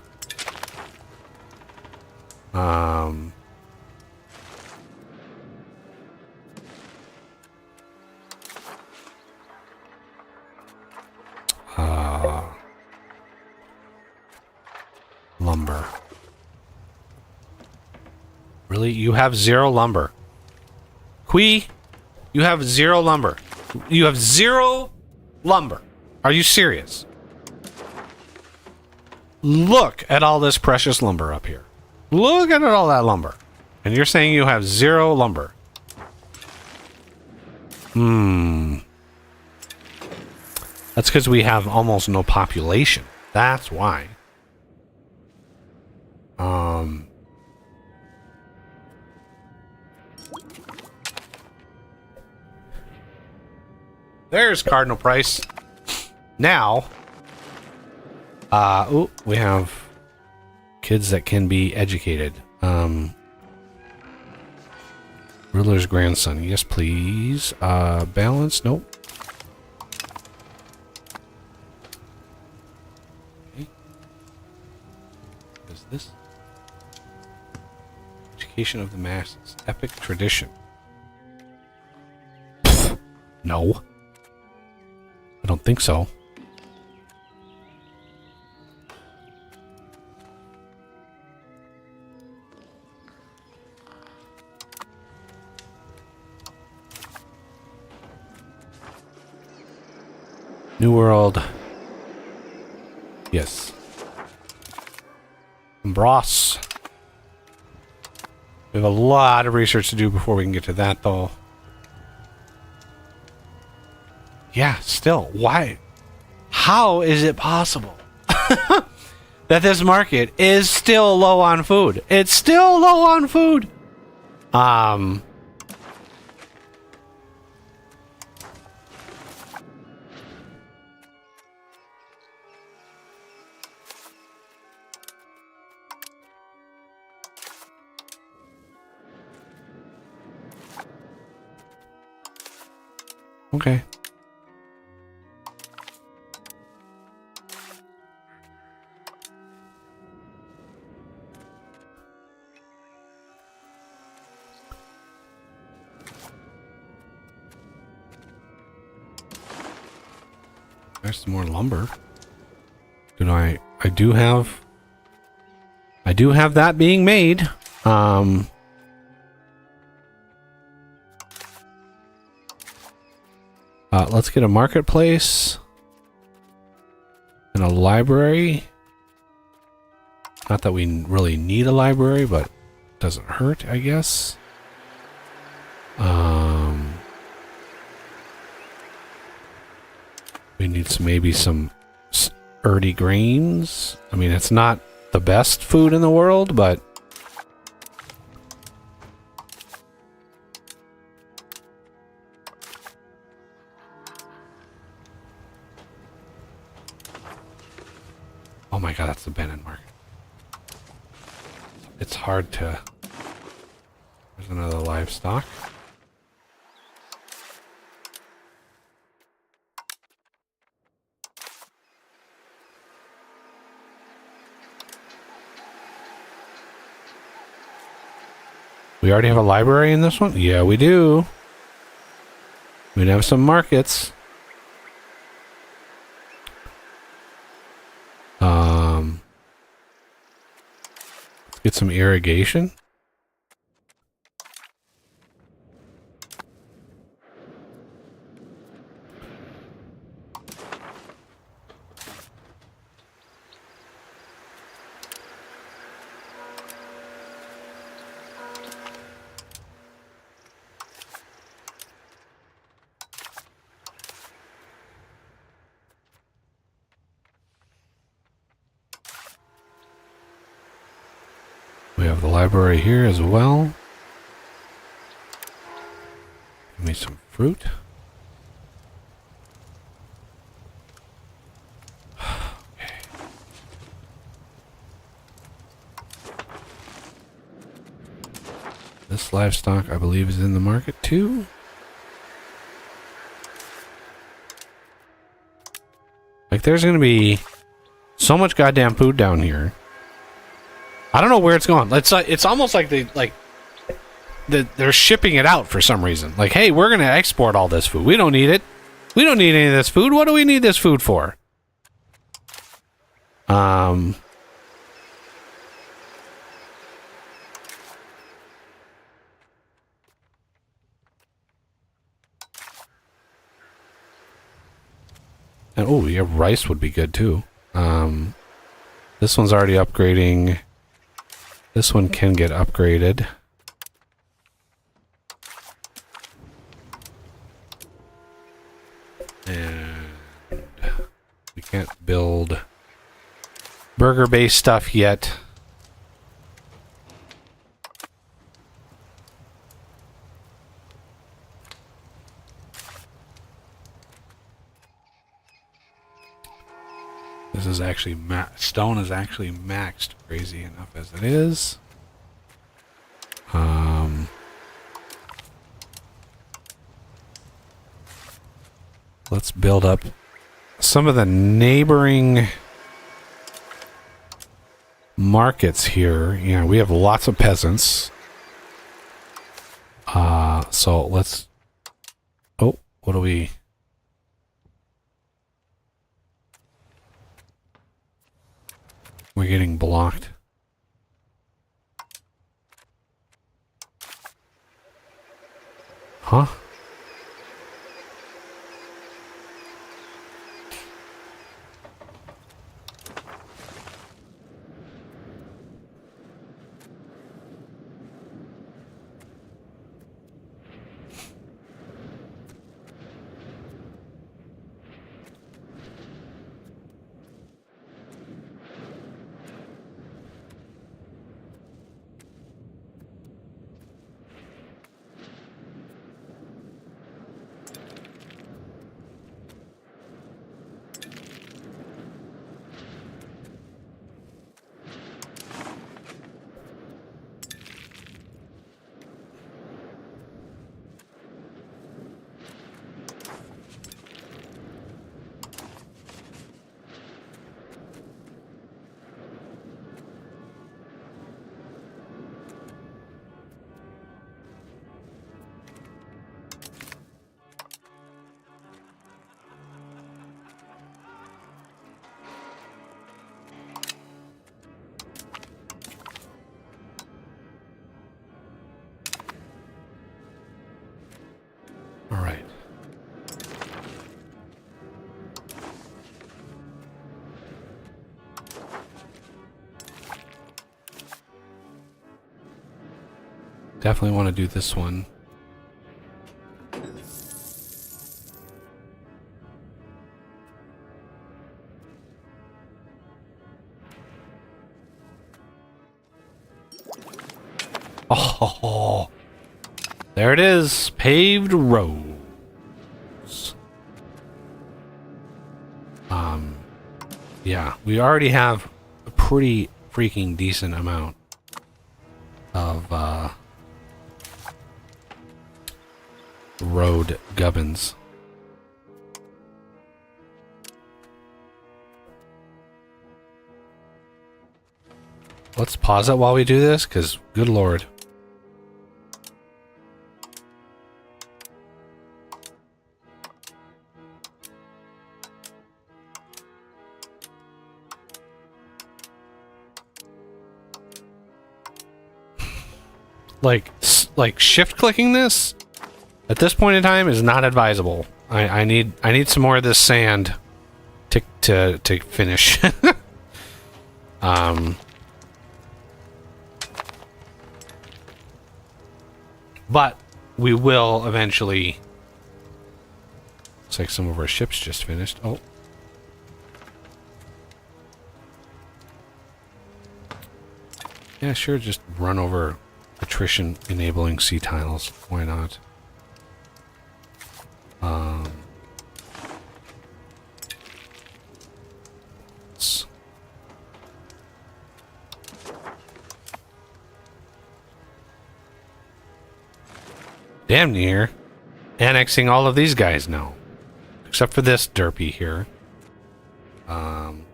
Speaker 1: Lumber. Really? You have 0 lumber. Qui, you have 0 lumber. You have 0 lumber. Are you serious? Look at all this precious lumber up here. Look at all that lumber. And you're saying you have 0 lumber. That's because we have almost no population. That's why. There's Cardinal Price. Now, we have kids that can be educated. Ruler's grandson. Yes, please. Balance. Nope. Okay. What is this? Education of the masses. Epic tradition. No. I don't think so. New World. Yes. Embrace. We have a lot of research to do before we can get to that, though. Yeah, still. Why? How is it possible that this market is still low on food? It's still low on food. Okay. There's some more lumber. I do have that being made. Let's get a marketplace and a library. Not that we really need a library, but it doesn't hurt, I guess. We need maybe some early grains. I mean, it's not the best food in the world, but oh my god, that's the abandoned market. It's hard to... There's another livestock. We already have a library in this one? Yeah, we do. We have some markets. Let's get some irrigation. have the library here as well. Give me some fruit. Okay. This livestock, I believe, is in the market too. Like, there's going to be so much goddamn food down here. I don't know where it's going. It's almost like they're shipping it out for some reason. Like, hey, we're going to export all this food. We don't need it. We don't need any of this food. What do we need this food for? And, oh, yeah, rice would be good, too. This one's already upgrading. This one can get upgraded. And we can't build burger-based stuff yet. This is actually stone is actually maxed, crazy enough as it is. Let's build up some of the neighboring markets here. Yeah, we have lots of peasants. So let's... Oh, what do we... We're getting blocked. Huh? All right. Definitely want to do this one. Oh, there it is. Paved roads. Yeah, we already have a pretty freaking decent amount of road gubbins. Let's pause it while we do this, because good lord. Like shift clicking this at this point in time is not advisable. I need some more of this sand to finish. But we will eventually. Looks like some of our ships just finished. Oh. Yeah, sure, just run over attrition enabling C tiles. Why not? Damn near annexing all of these guys now. Except for this derpy here.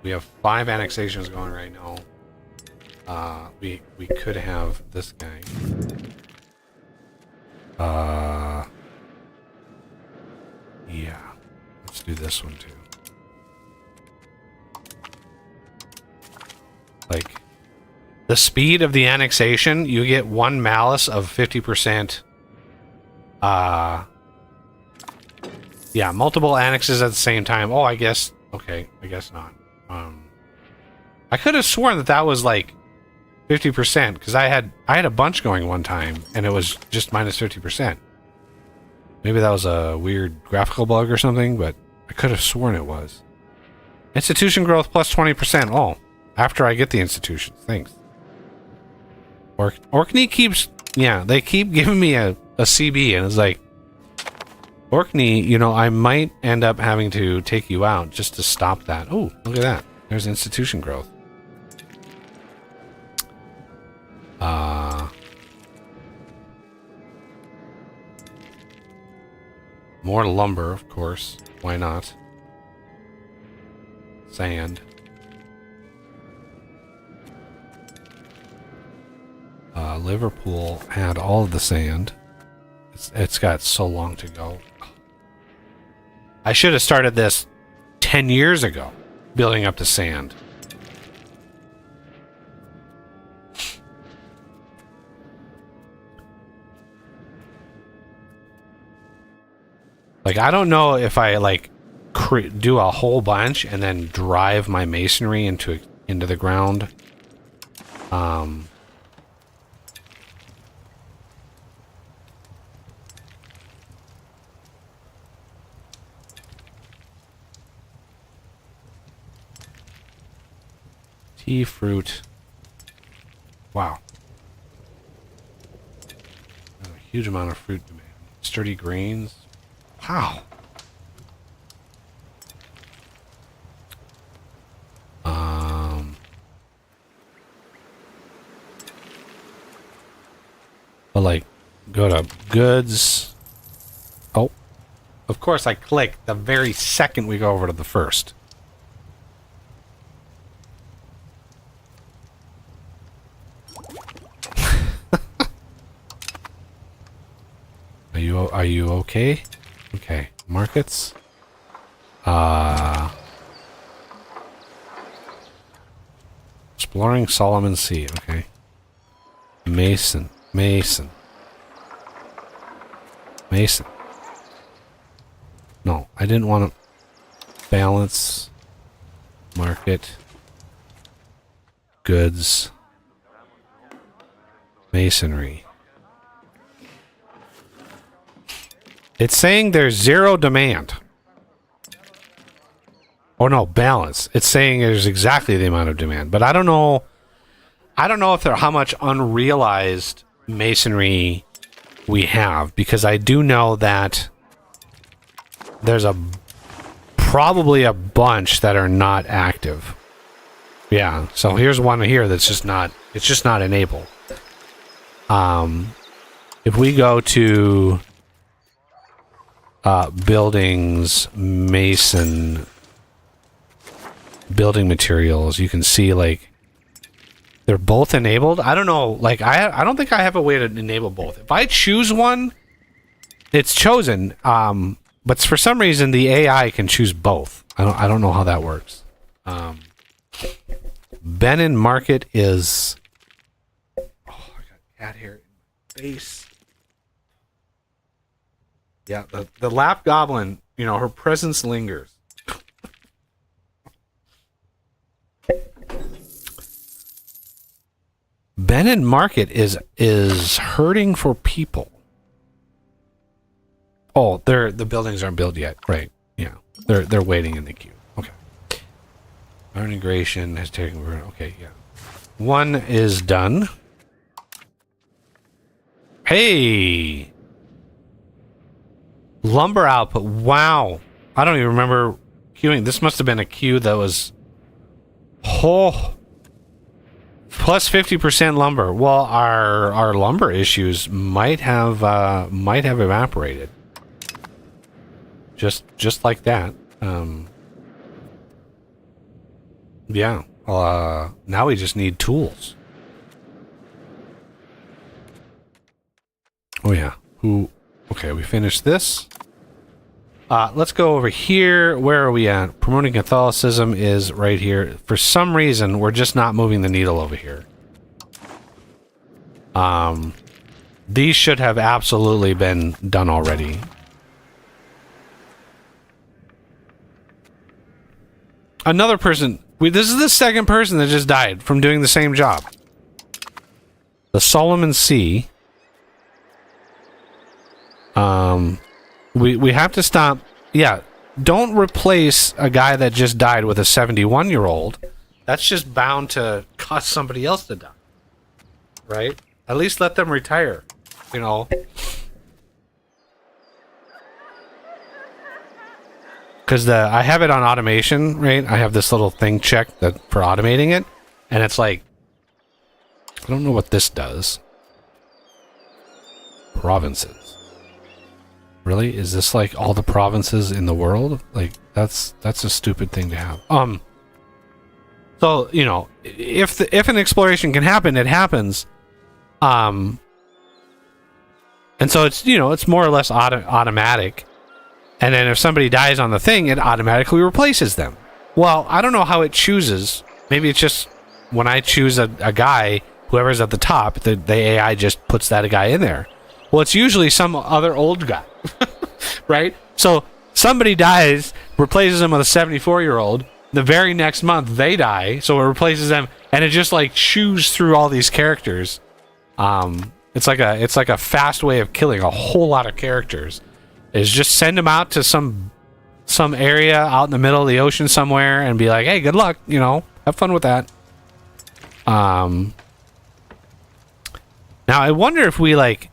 Speaker 1: We have 5 annexations going right now. We could have this guy. Yeah. Let's do this one too. Like, the speed of the annexation, you get 1 malice of 50%. Yeah, multiple annexes at the same time. Oh, I guess, okay, I guess not. I could have sworn that that was like 50%, because I had a bunch going one time, and it was just minus 50%. Maybe that was a weird graphical bug or something, but I could have sworn it was. Institution growth plus 20%. Oh, after I get the institutions. Thanks. Orkney keeps, yeah, they keep giving me a CB, and it's like, Orkney, you know, I might end up having to take you out just to stop that. Oh, look at that. There's institution growth. More lumber, of course. Why not? Sand. Liverpool had all of the sand. It's got so long to go. I should have started this 10 years ago, building up the sand. Like, I don't know if I, like, do a whole bunch and then drive my masonry into the ground. Tea, fruit. Wow. A huge amount of fruit demand. Sturdy grains. Wow. But like, go to goods. Oh, of course I click the very second we go over to the first. Are you okay? Okay, markets. Exploring Solomon Sea. Okay. Mason. No, I didn't want to balance market goods masonry. It's saying there's 0 demand. Oh no, balance. It's saying there's exactly the amount of demand, but I don't know if there how much unrealized masonry we have, because I do know that there's probably a bunch that are not active. Yeah, so here's one here that's just not, it's just not enabled. If we go to buildings, mason, building materials, you can see like they're both enabled. I don't know, like I don't think I have a way to enable both. If I choose one, it's chosen, but for some reason the AI can choose both. I don't know how that works. Benin Market is, oh, I got a cat here in my face. Yeah, the lap goblin, you know, her presence lingers. Benin Market is hurting for people. Oh, the buildings aren't built yet, right? Yeah, they're waiting in the queue. Okay. Our integration has taken. Okay, yeah. One is done. Hey! Lumber output. Wow. I don't even remember queuing. This must have been a queue that was... Oh! Plus 50% lumber. Well, our lumber issues might have evaporated. Just like that. Yeah. Now we just need tools. Oh yeah. Okay, we finished this. Let's go over here. Where are we at? Promoting Catholicism is right here. For some reason, we're just not moving the needle over here. These should have absolutely been done already. Another person... this is the second person that just died from doing the same job. The Solomon Sea. We have to stop. Yeah, don't replace a guy that just died with a 71-year-old. That's just bound to cause somebody else to die. Right? At least let them retire. You know. Because I have it on automation, right? I have this little thing checked for automating it. And it's like, I don't know what this does. Provinces. Really? Is this like all the provinces in the world? Like that's a stupid thing to have. So, you know, if an exploration can happen, it happens. And so it's, you know, it's more or less automatic. And then if somebody dies on the thing, it automatically replaces them. Well, I don't know how it chooses. Maybe it's just when I choose a guy, whoever's at the top, the AI just puts that guy in there. Well, it's usually some other old guy, right? So somebody dies, replaces them with a 74-year-old. The very next month, they die, so it replaces them, and it just like chews through all these characters. It's like a fast way of killing a whole lot of characters. Is just send them out to some area out in the middle of the ocean somewhere, and be like, hey, good luck, you know, have fun with that. Now I wonder if we like.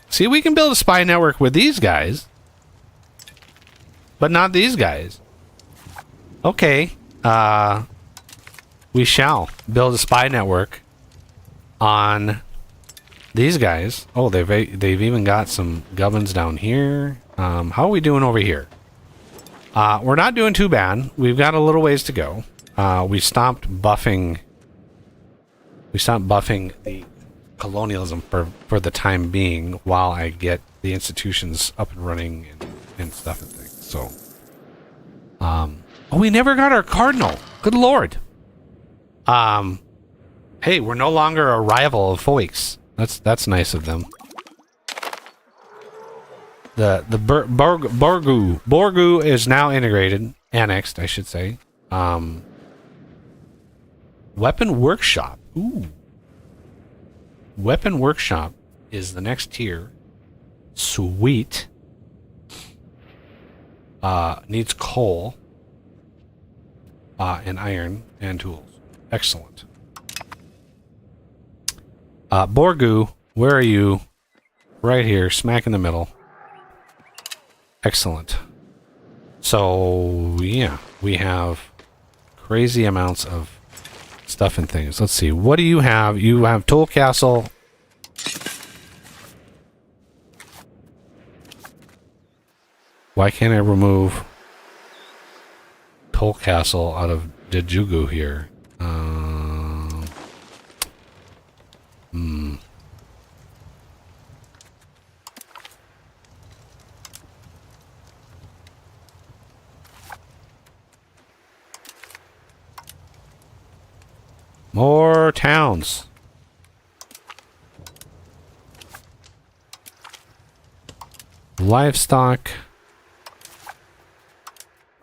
Speaker 1: See, we can build a spy network with these guys, but not these guys. Okay, we shall build a spy network on these guys. Oh, they've even got some gubbins down here. How are we doing over here? We're not doing too bad. We've got a little ways to go. We stopped buffing the colonialism for the time being while I get the institutions up and running and stuff and things. So, oh, we never got our cardinal. Good lord. Hey, we're no longer a rival of Foix. That's nice of them. The Borgu is now integrated, annexed, I should say. Weapon workshop. Ooh. Weapon workshop is the next tier. Sweet. Needs coal. And iron and tools. Excellent. Borgu, where are you? Right here, smack in the middle. Excellent. So, yeah, we have crazy amounts of stuff and things. Let's see. What do you have? You have Toll Castle. Why can't I remove Toll Castle out of Dejugu here? More towns. Livestock.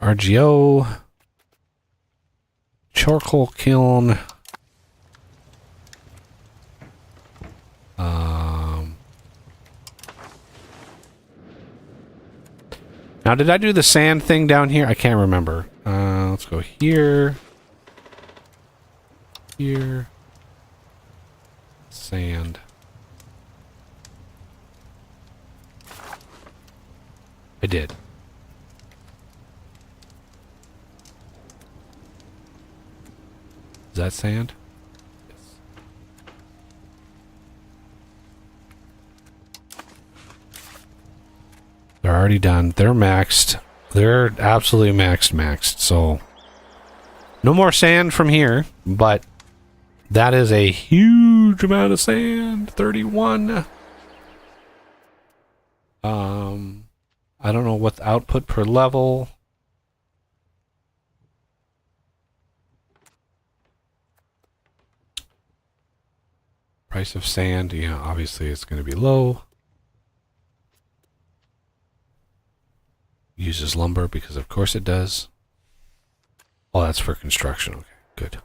Speaker 1: RGO. Charcoal kiln. Now, did I do the sand thing down here? I can't remember. Let's go here. Here. Sand. I did. Is that sand? Yes. They're already done. They're maxed. They're absolutely maxed. So no more sand from here, but that is a huge amount of sand. 31. I don't know what the output per level. Price of sand, yeah, obviously it's going to be low. Uses lumber because of course it does. Oh, that's for construction. Okay, good.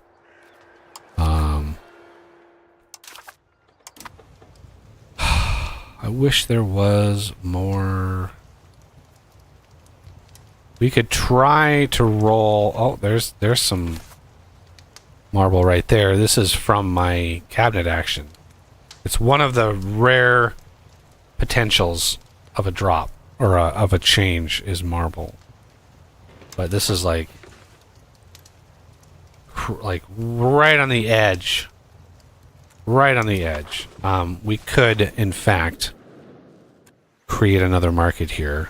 Speaker 1: I wish there was more. We could try to roll. Oh, there's some marble right there. This is from my cabinet action. It's one of the rare potentials of a drop or of a change is marble. But this is like right on the edge. Right on the edge. We could, in fact, create another market here.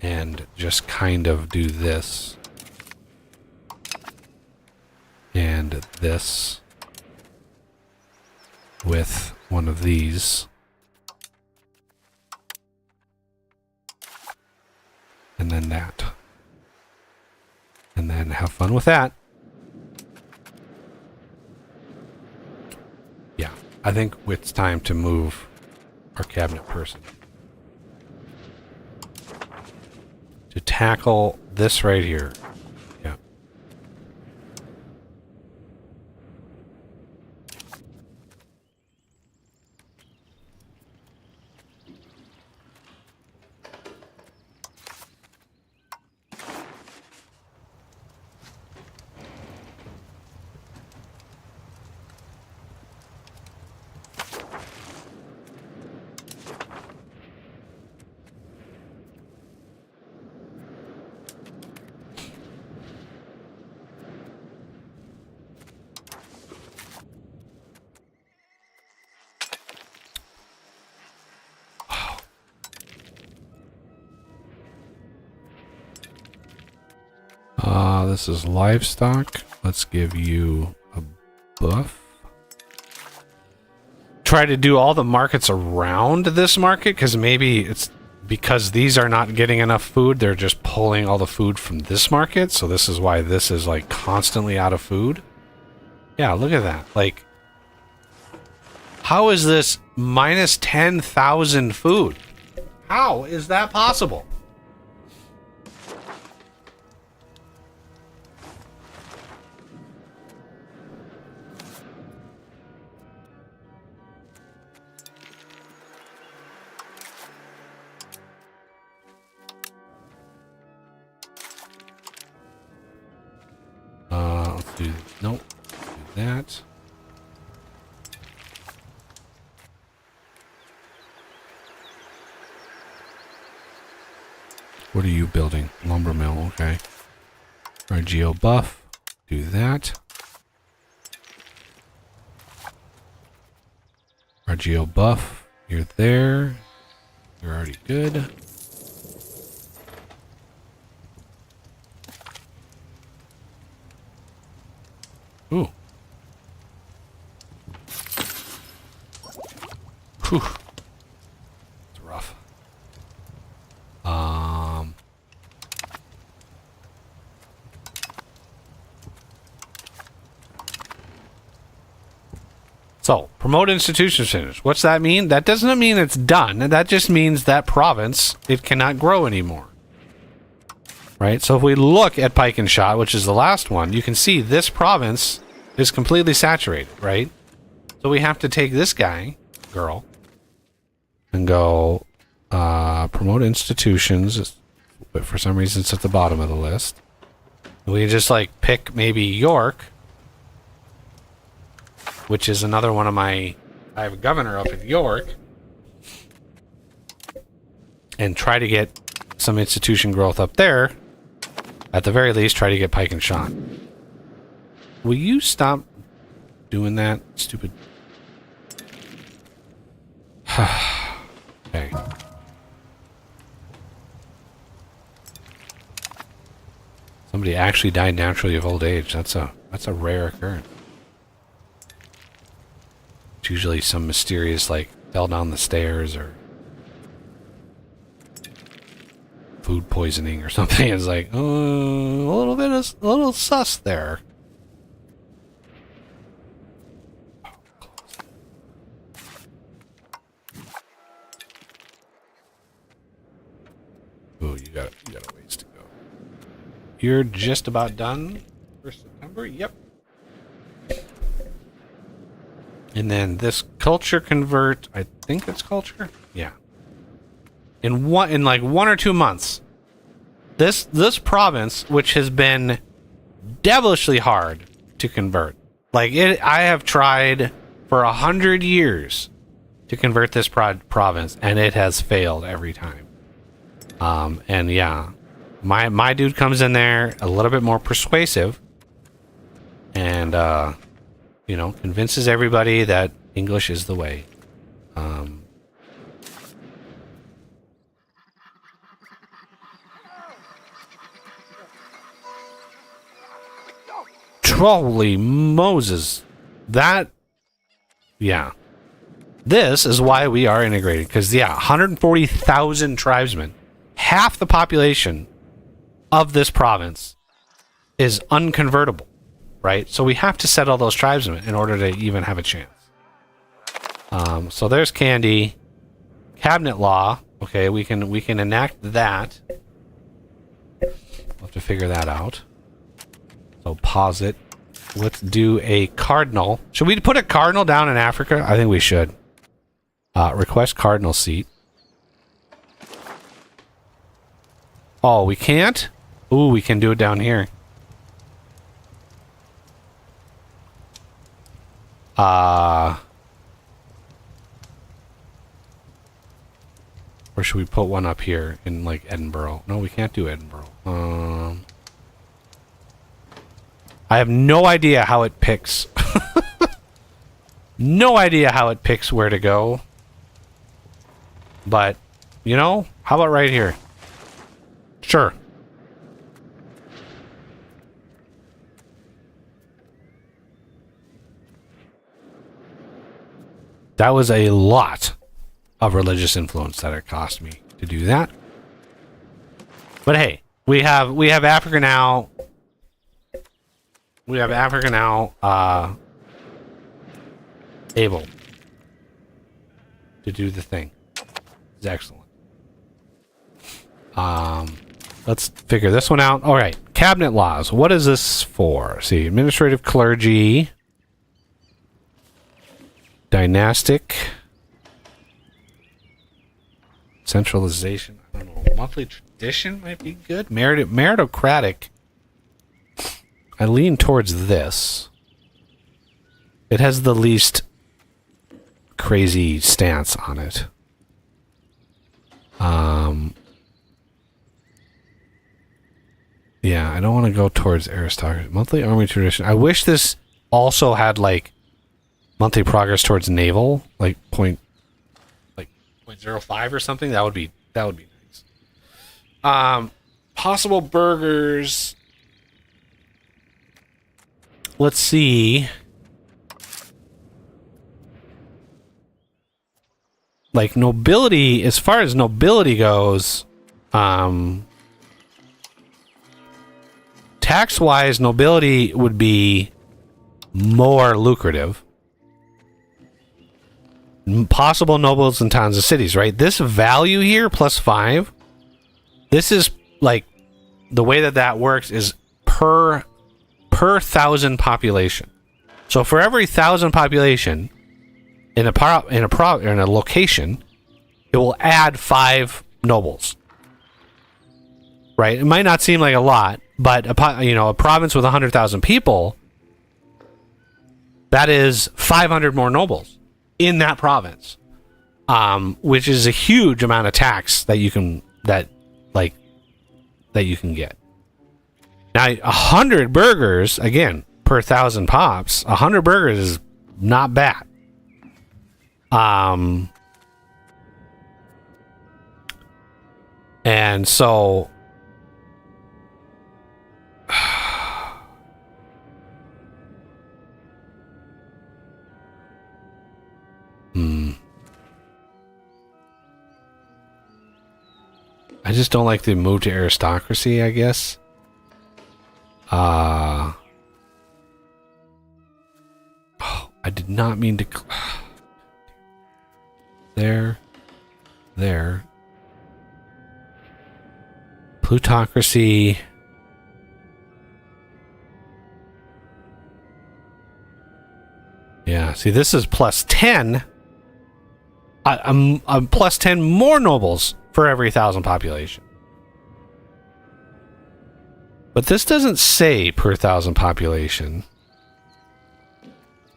Speaker 1: And just kind of do this. And this. With one of these. And then that. And then have fun with that. Yeah, I think it's time to move our cabinet person. To tackle this right here. Yeah. This is livestock. Let's give you a buff. Try to do all the markets around this market, because maybe it's because these are not getting enough food, they're just pulling all the food from this market, so this is why this is like constantly out of food. Yeah, look at that. Like, how is this minus 10,000 food? How is that possible? Let's do, nope, do that. What are you building? Lumber mill, okay. RGO buff, do that. RGO buff, you're there. You're already good. Ooh. Whew. It's rough. So, promote institution centers. What's that mean? That doesn't mean it's done. That just means that province, it cannot grow anymore. Right? So if we look at Pike and Shot, which is the last one, you can see this province is completely saturated, right? So we have to take this guy, girl, and go promote institutions, but for some reason it's at the bottom of the list. We can just like pick maybe York, which is another one of my, I have a governor up in York. and try to get some institution growth up there. At the very least, try to get Pike and Shot. Will you stop doing that, stupid? Okay. Somebody actually died naturally of old age. That's a rare occurrence. It's usually some mysterious, like, fell down the stairs or food poisoning or something. It's like, a little sus there. Oh, you got a ways to go. You're just about done for September? Yep. And then this culture convert, I think it's culture? Yeah. In like 1 or 2 months, this province, which has been devilishly hard to convert. Like I have tried for 100 years to convert this province, and it has failed every time. And yeah, my dude comes in there a little bit more persuasive, and you know, convinces everybody that English is the way. Holy Moses. That, yeah. This is why we are integrated. Because, yeah, 140,000 tribesmen. Half the population of this province is unconvertible, right? So we have to set all those tribesmen in order to even have a chance. So there's Candy. Cabinet law. Okay, we can enact that. We'll have to figure that out. So pause it. Let's do a cardinal. Should we put a cardinal down in Africa? I think we should. Request cardinal seat. Oh, we can't? Ooh, we can do it down here. Or should we put one up here in, like, Edinburgh? No, we can't do Edinburgh. I have no idea how it picks. No idea how it picks where to go. But, you know, how about right here? Sure. That was a lot of religious influence that it cost me to do that. But hey, we have Africa now. We have Africa now able to do the thing. It's excellent. Let's figure this one out. All right, cabinet laws. What is this for? See, administrative clergy, dynastic, centralization. I don't know. Monthly tradition might be good. Meritocratic. I lean towards this. It has the least crazy stance on it. Yeah, I don't want to go towards aristocracy. Monthly army tradition. I wish this also had like monthly progress towards naval, like 0.05 or something. That would be nice. Possible burgers. Let's see. Like nobility, as far as nobility goes, tax-wise, nobility would be more lucrative. Possible nobles in towns and cities, right? This value here, +5, this is like, the way that works is per 1,000 population. So for every 1,000 population in a location, it will add 5 nobles. Right? It might not seem like a lot, but a province with 100,000 people, that is 500 more nobles in that province. which is a huge amount of tax that you can that you can get. Now, 100 burgers again per 1,000 pops. 100 burgers is not bad. And so I just don't like the move to aristocracy, I guess. Oh, I did not mean to. There. Plutocracy. Yeah, see, this is plus 10. I'm plus 10 more nobles for every 1,000 population. But this doesn't say per 1,000 population.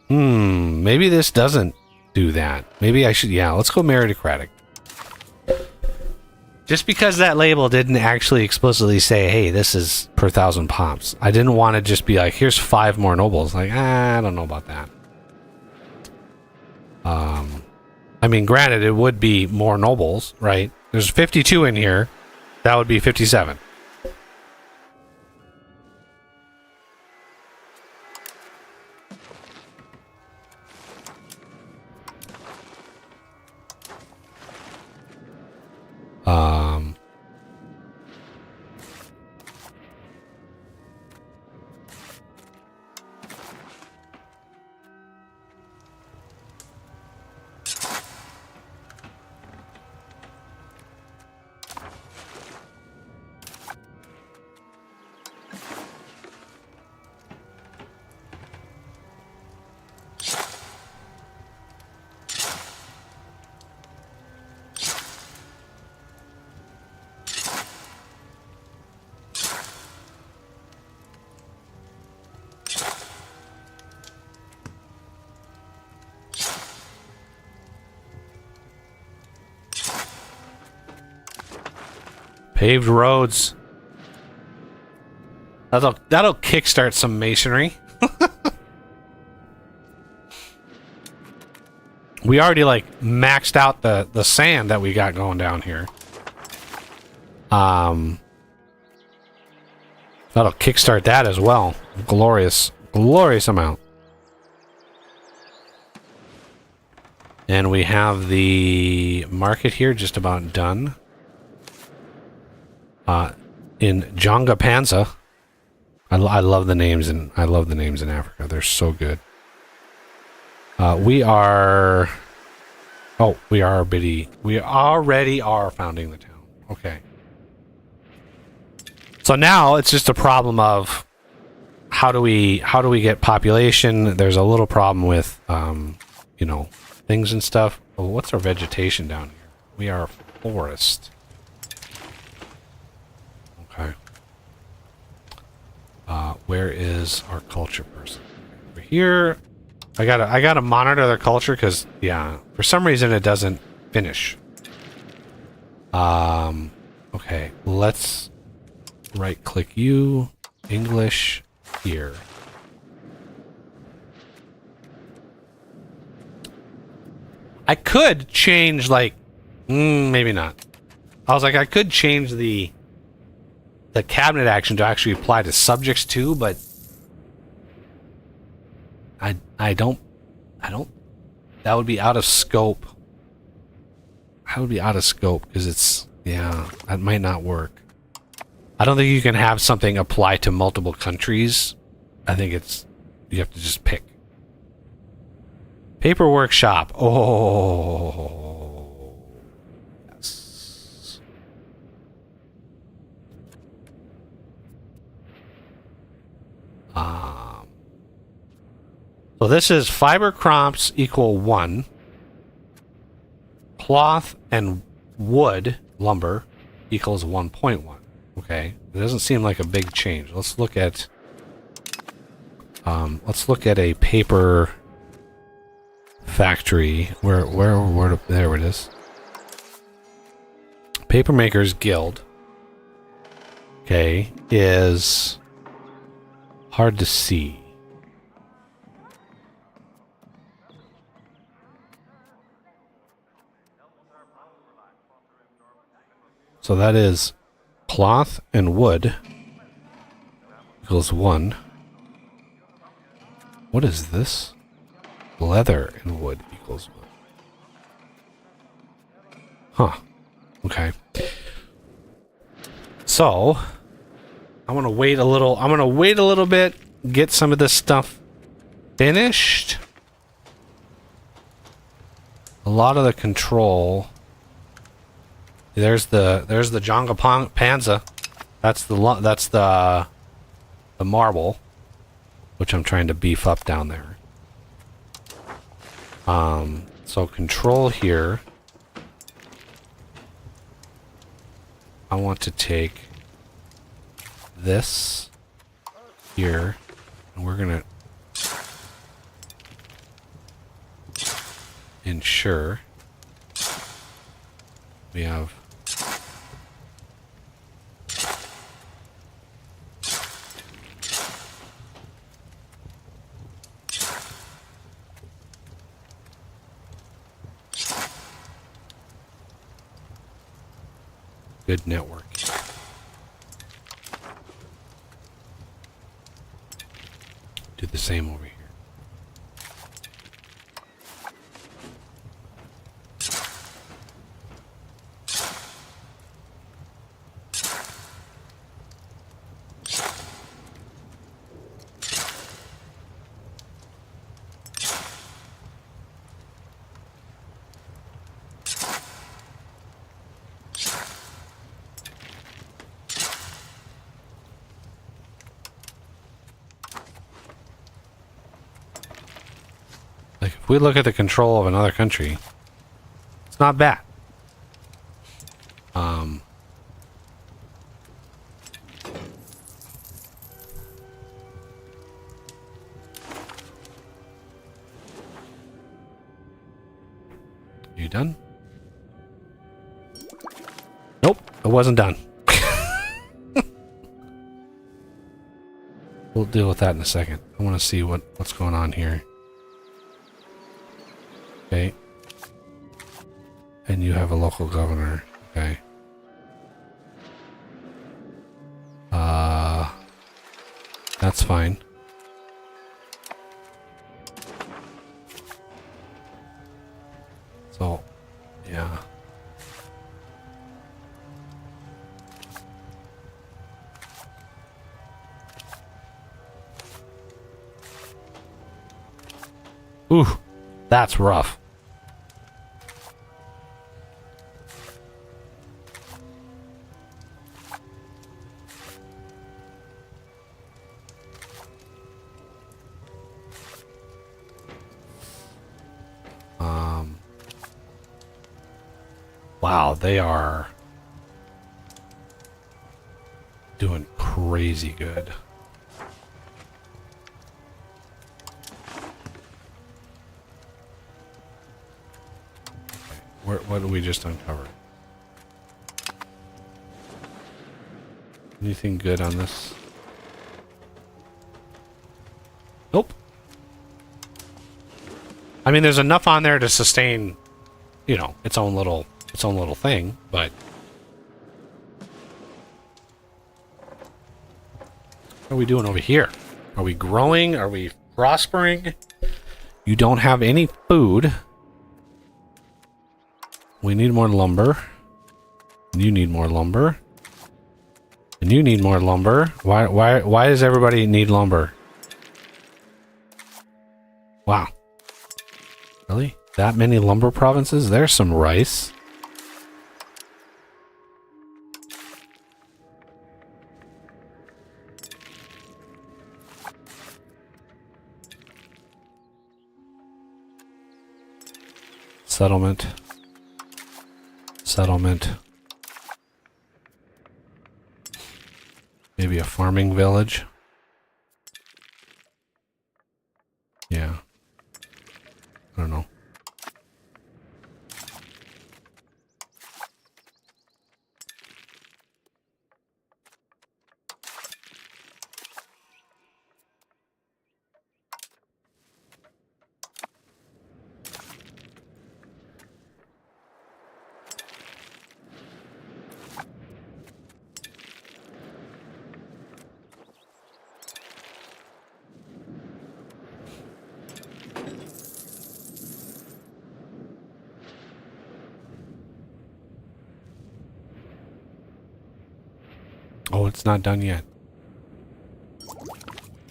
Speaker 1: Maybe this doesn't do that. Maybe I should, yeah, let's go meritocratic. Just because that label didn't actually explicitly say, hey, this is per 1,000 pops. I didn't want to just be like, here's 5 more nobles. Like, I don't know about that. I mean, granted, it would be more nobles, right? There's 52 in here. That would be 57. Paved roads. That'll kickstart some masonry. We already like maxed out the sand that we got going down here. That'll kickstart that as well. Glorious amount. And we have the market here just about done. In Jonga Panza. I love the names in Africa. They're so good. We already are founding the town. Okay. So now it's just a problem of how do we get population? There's a little problem with things and stuff. Well, what's our vegetation down here? We are a forest. Okay. Where is our culture person? Over here. I gotta monitor their culture because for some reason it doesn't finish. Okay, let's right click you, English here. I could change maybe not. I was like, I could change the cabinet action to actually apply to subjects too, but I don't that would be out of scope. Because that might not work. I don't think you can have something apply to multiple countries. I think you have to just pick. Paperwork shop. Oh, yes. So this is fiber crops equal 1. Cloth and wood, lumber, equals 1.1. Okay, it doesn't seem like a big change. Let's look at a paper factory. Where there it is. Papermakers Guild. Okay, is hard to see. So that is cloth and wood equals 1. What is this? Leather and wood equals 1. Huh. Okay. So, I'm gonna wait a little bit, get some of this stuff finished. A lot of the control. There's the Jonga Panza. That's the marble, which I'm trying to beef up down there. So control here. I want to take this here, and we're gonna ensure we have good network. Do the same over here. Like, if we look at the control of another country, it's not bad. You done? Nope, it wasn't done. We'll deal with that in a second. I want to see what's going on here. Okay. And you have a local governor. Okay. That's fine. So, yeah. Ooh, that's rough. Wow, they are doing crazy good. What did we just uncover? Anything good on this? Nope. I mean, there's enough on there to sustain, you know, its own little thing, but what are we doing over here? Are we growing? Are we prospering? You don't have any food. We need more lumber. You need more lumber. And you need more lumber. Why does everybody need lumber? Wow. Really? That many lumber provinces? There's some rice. Settlement. Settlement. Maybe a farming village. Yeah. I don't know. Oh, it's not done yet.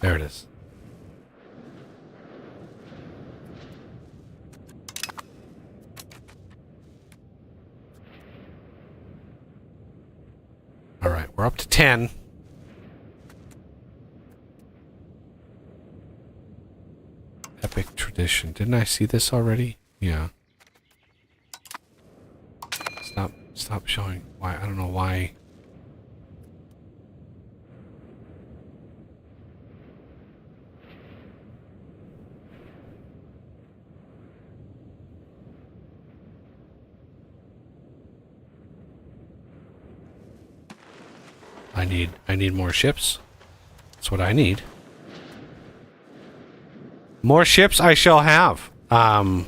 Speaker 1: There it is. All right, we're up to 10. Epic tradition. Didn't I see this already? Yeah. Stop showing. Why? I don't know why. I need more ships. That's what I need. More ships I shall have. I mean,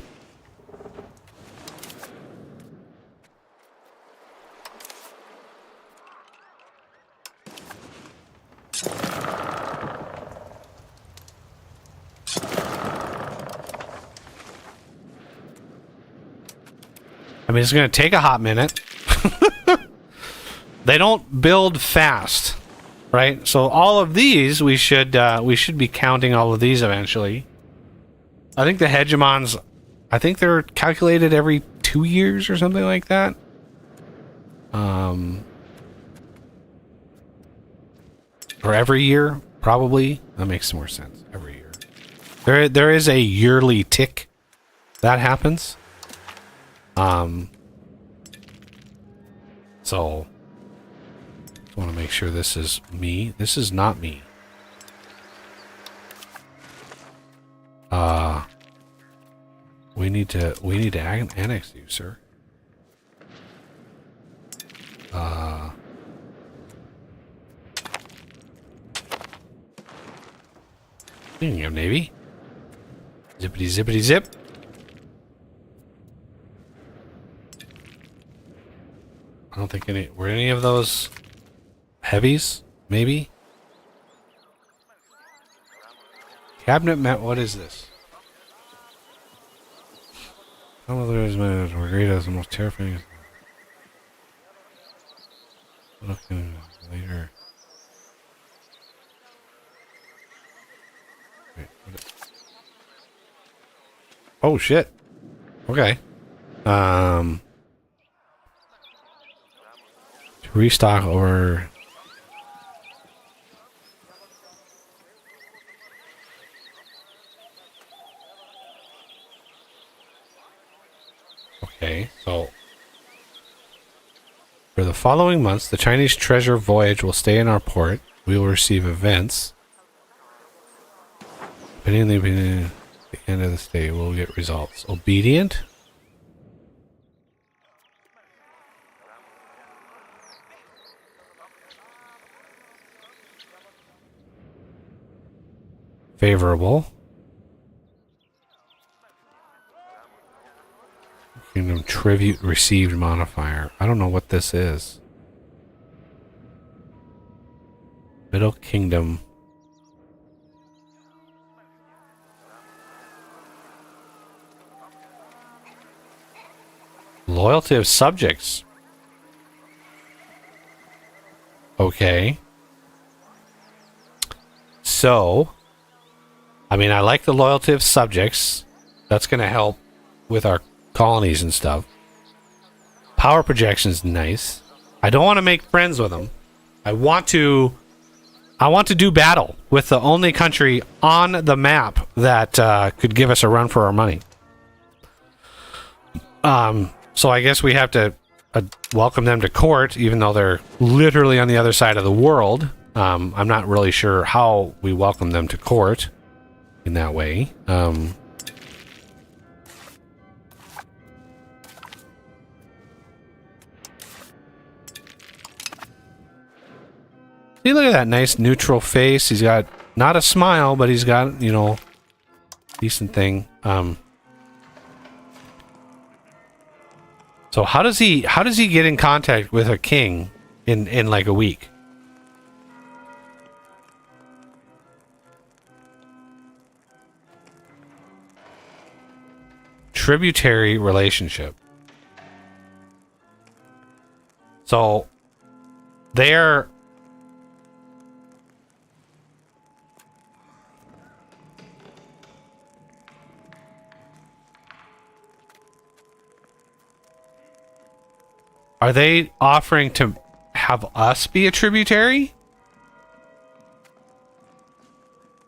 Speaker 1: it's going to take a hot minute. They don't build fast, right? So all of these, we should be counting all of these eventually. I think the hegemons, I think they're calculated every 2 years or something like that. Or every year, probably. That makes more sense. Every year. There is a yearly tick that happens. So I want to make sure this is me. This is not me. We need to annex you, sir. There you go, Navy. Zippity zippity zip. I don't think were any of those heavies, maybe? Cabinet met, what is this? Some of those men were great as the most terrifying. Looking later. Wait, oh shit. Okay. To restock over. Okay, so for the following months, the Chinese treasure voyage will stay in our port. We will receive events. Depending on the end of the stay, we'll get results. Obedient? Favorable. Kingdom tribute received modifier. I don't know what this is. Middle Kingdom. Loyalty of subjects. Okay. So, I mean, I like the loyalty of subjects. That's going to help with our colonies and stuff. Power projection's nice. I don't want to make friends with them. I want to do battle with the only country on the map that could give us a run for our money. So I guess we have to welcome them to court, even though they're literally on the other side of the world. I'm not really sure how we welcome them to court in that way. See, look at that nice neutral face. He's got not a smile, but he's got, you know, decent thing. So how does he get in contact with a king in like a week? Tributary relationship. So they're Are they offering to have us be a tributary?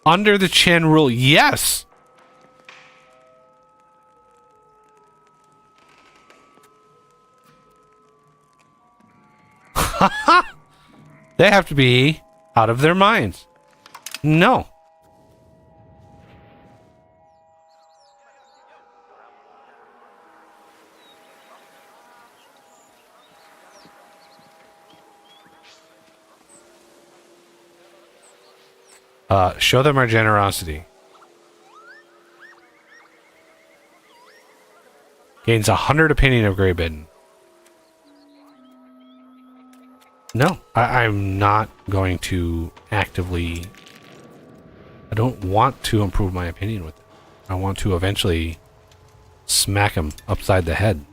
Speaker 1: Under the Chen rule, yes. They have to be out of their minds. No. Show them our generosity. Gains 100 opinion of Grey Bidden. No, I'm not going to actively... I don't want to improve my opinion with them. I want to eventually smack him upside the head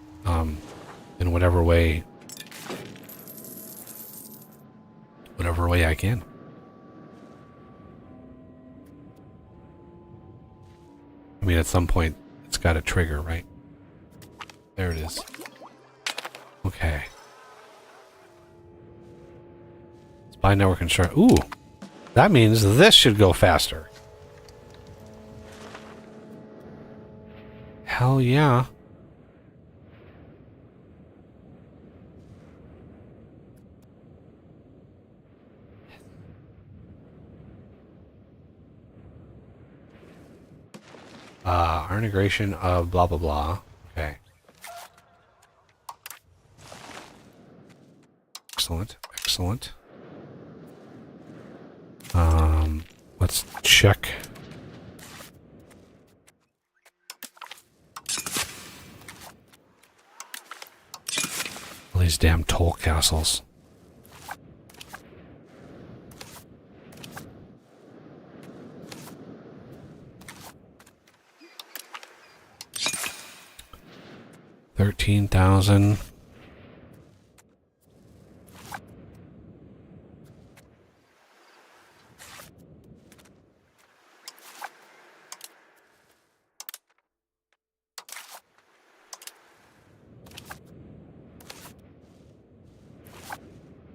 Speaker 1: in whatever way I can. I mean, at some point, it's got to trigger, right? There it is. Okay. Spy network construct. Ooh, that means this should go faster. Hell yeah. Our integration of blah blah blah. Okay. Excellent, excellent. Let's check. All these damn toll castles. $13,000.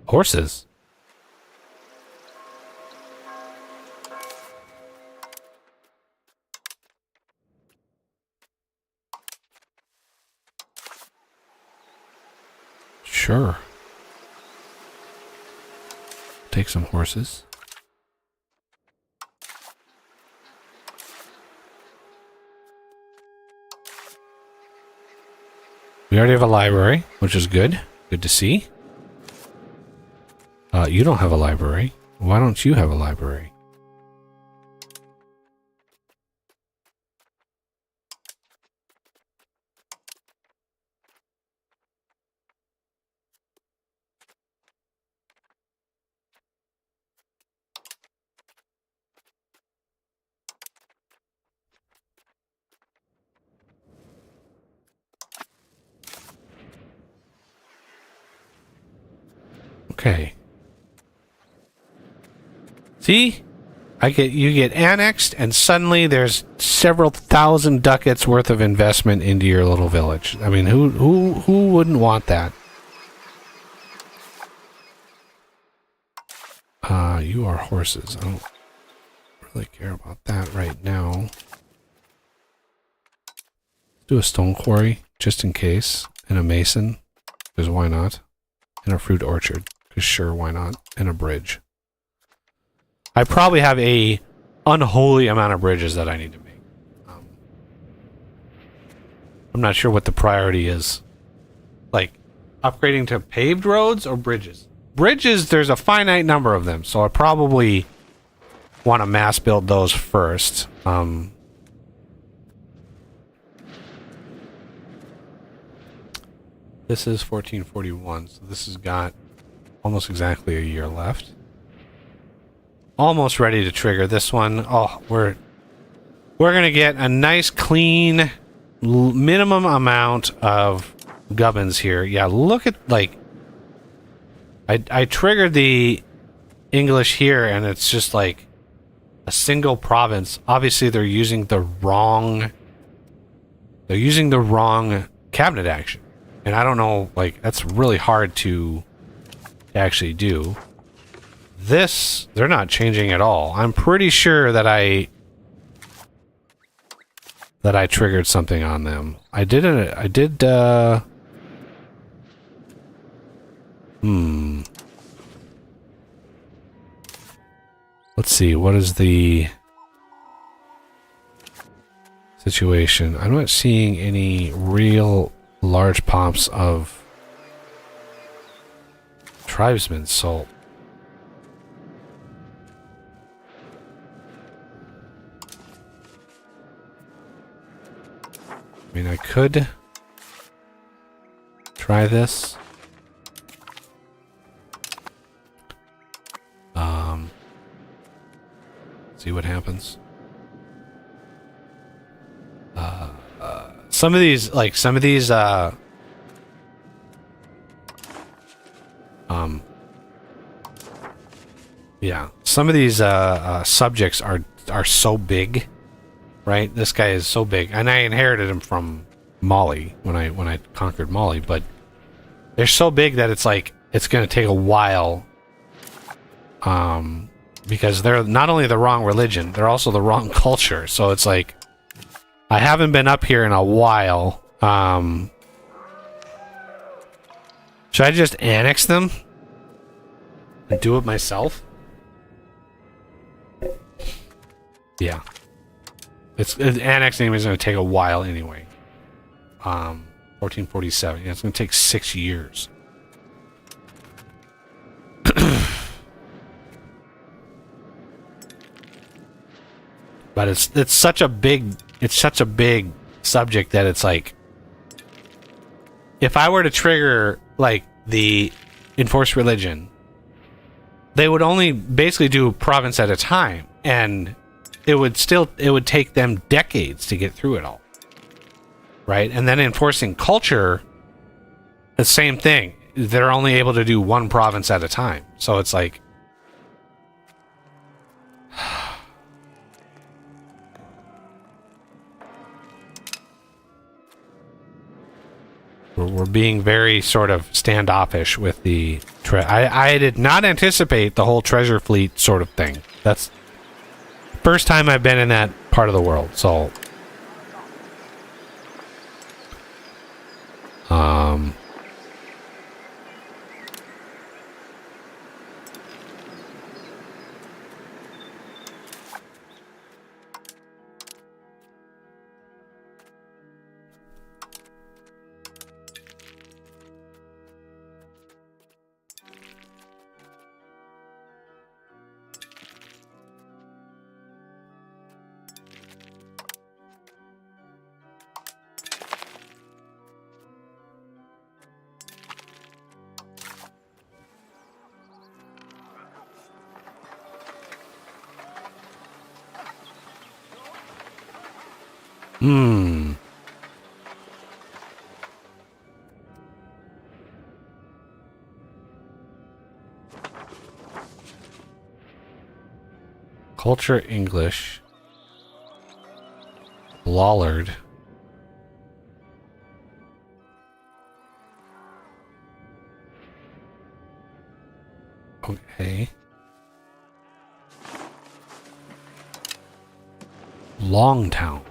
Speaker 1: Horses. Sure. Take some horses. We already have a library, which is good. Good to see. You don't have a library. Why don't you have a library? Okay. See? You get annexed and suddenly there's several thousand ducats worth of investment into your little village. I mean, who wouldn't want that? You are horses. I don't really care about that right now. Do a stone quarry just in case, and a mason, because why not? And a fruit orchard, because sure, why not? And a bridge. I probably have a unholy amount of bridges that I need to make. I'm not sure what the priority is. Like, upgrading to paved roads or bridges? Bridges, there's a finite number of them, so I probably want to mass build those first. This is 1441, so this has got almost exactly a year left. Almost ready to trigger this one. Oh, we're gonna get a nice clean minimum amount of gubbins here. Yeah, look at, like, I triggered the English here and it's just like a single province. Obviously they're using the wrong cabinet action. And I don't know, like, that's really hard to actually do. This, they're not changing at all. I'm pretty sure that I triggered something on them. I did, let's see, what is the situation? I'm not seeing any real large pops of tribesmen salt. I mean, I could try this. See what happens. Some of these, yeah, some of these subjects are so big, right? This guy is so big, and I inherited him from Mali when I conquered Mali, but they're so big that it's like it's going to take a while, because they're not only the wrong religion, they're also the wrong culture. So it's like I haven't been up here in a while. Should I just annex them and do it myself? Yeah. Annexing is going to take a while anyway. 1447. Yeah, it's going to take 6 years. But it's such a big subject that it's like, if I were to trigger like the enforced religion, they would only basically do a province at a time, and it would take them decades to get through it all. Right? And then enforcing culture, the same thing. They're only able to do one province at a time. So it's like, we're being very sort of standoffish with the I did not anticipate the whole treasure fleet sort of thing. That's the first time I've been in that part of the world. So culture English. Lollard. Okay. Longtown.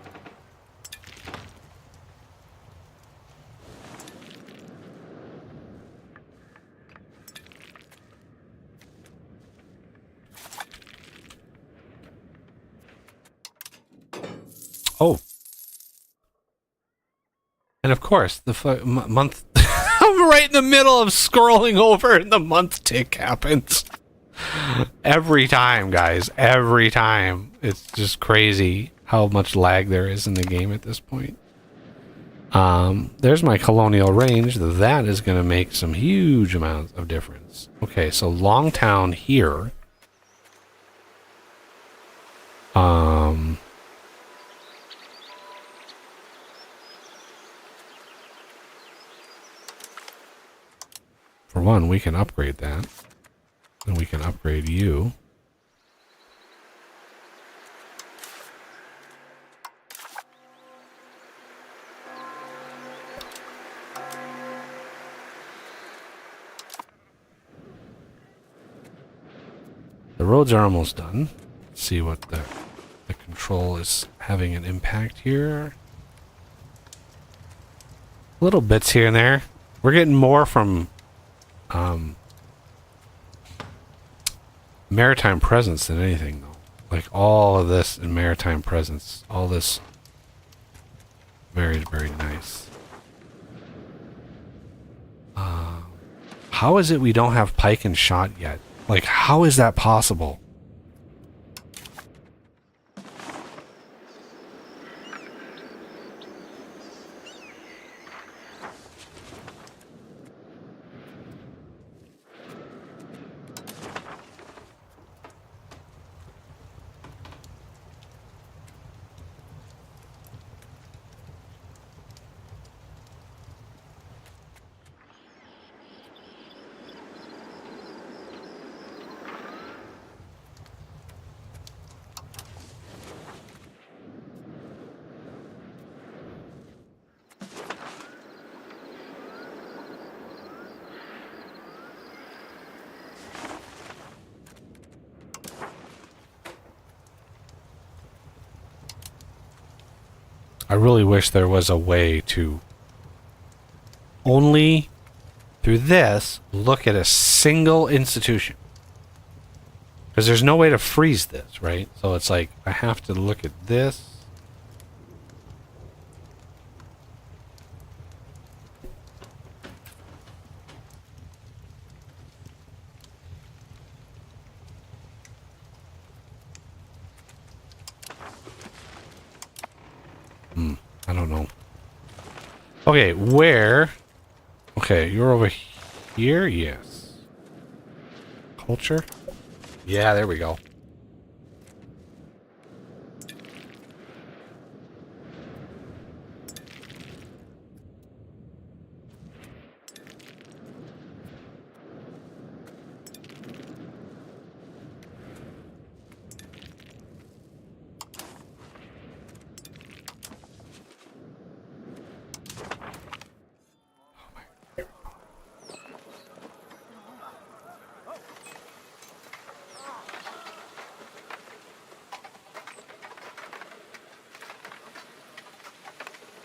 Speaker 1: Oh. And of course, the month... I'm right in the middle of scrolling over and the month tick happens. Every time, guys. Every time. It's just crazy how much lag there is in the game at this point. There's my colonial range. That is going to make some huge amounts of difference. Okay, so Longtown here. For one, we can upgrade that. And we can upgrade you. roads are almost done. Let's see what the control is having an impact here. Little bits here and there. We're getting more from maritime presence than anything, though. Like all of this in maritime presence. All this. Very, very nice. How is it we don't have pike and shot yet? Like, how is that possible? I really wish there was a way to only through this look at a single institution. Because there's no way to freeze this, right? So it's like I have to look at this. I don't know. Okay, where? Okay, you're over here? Yes. Culture? Yeah, there we go.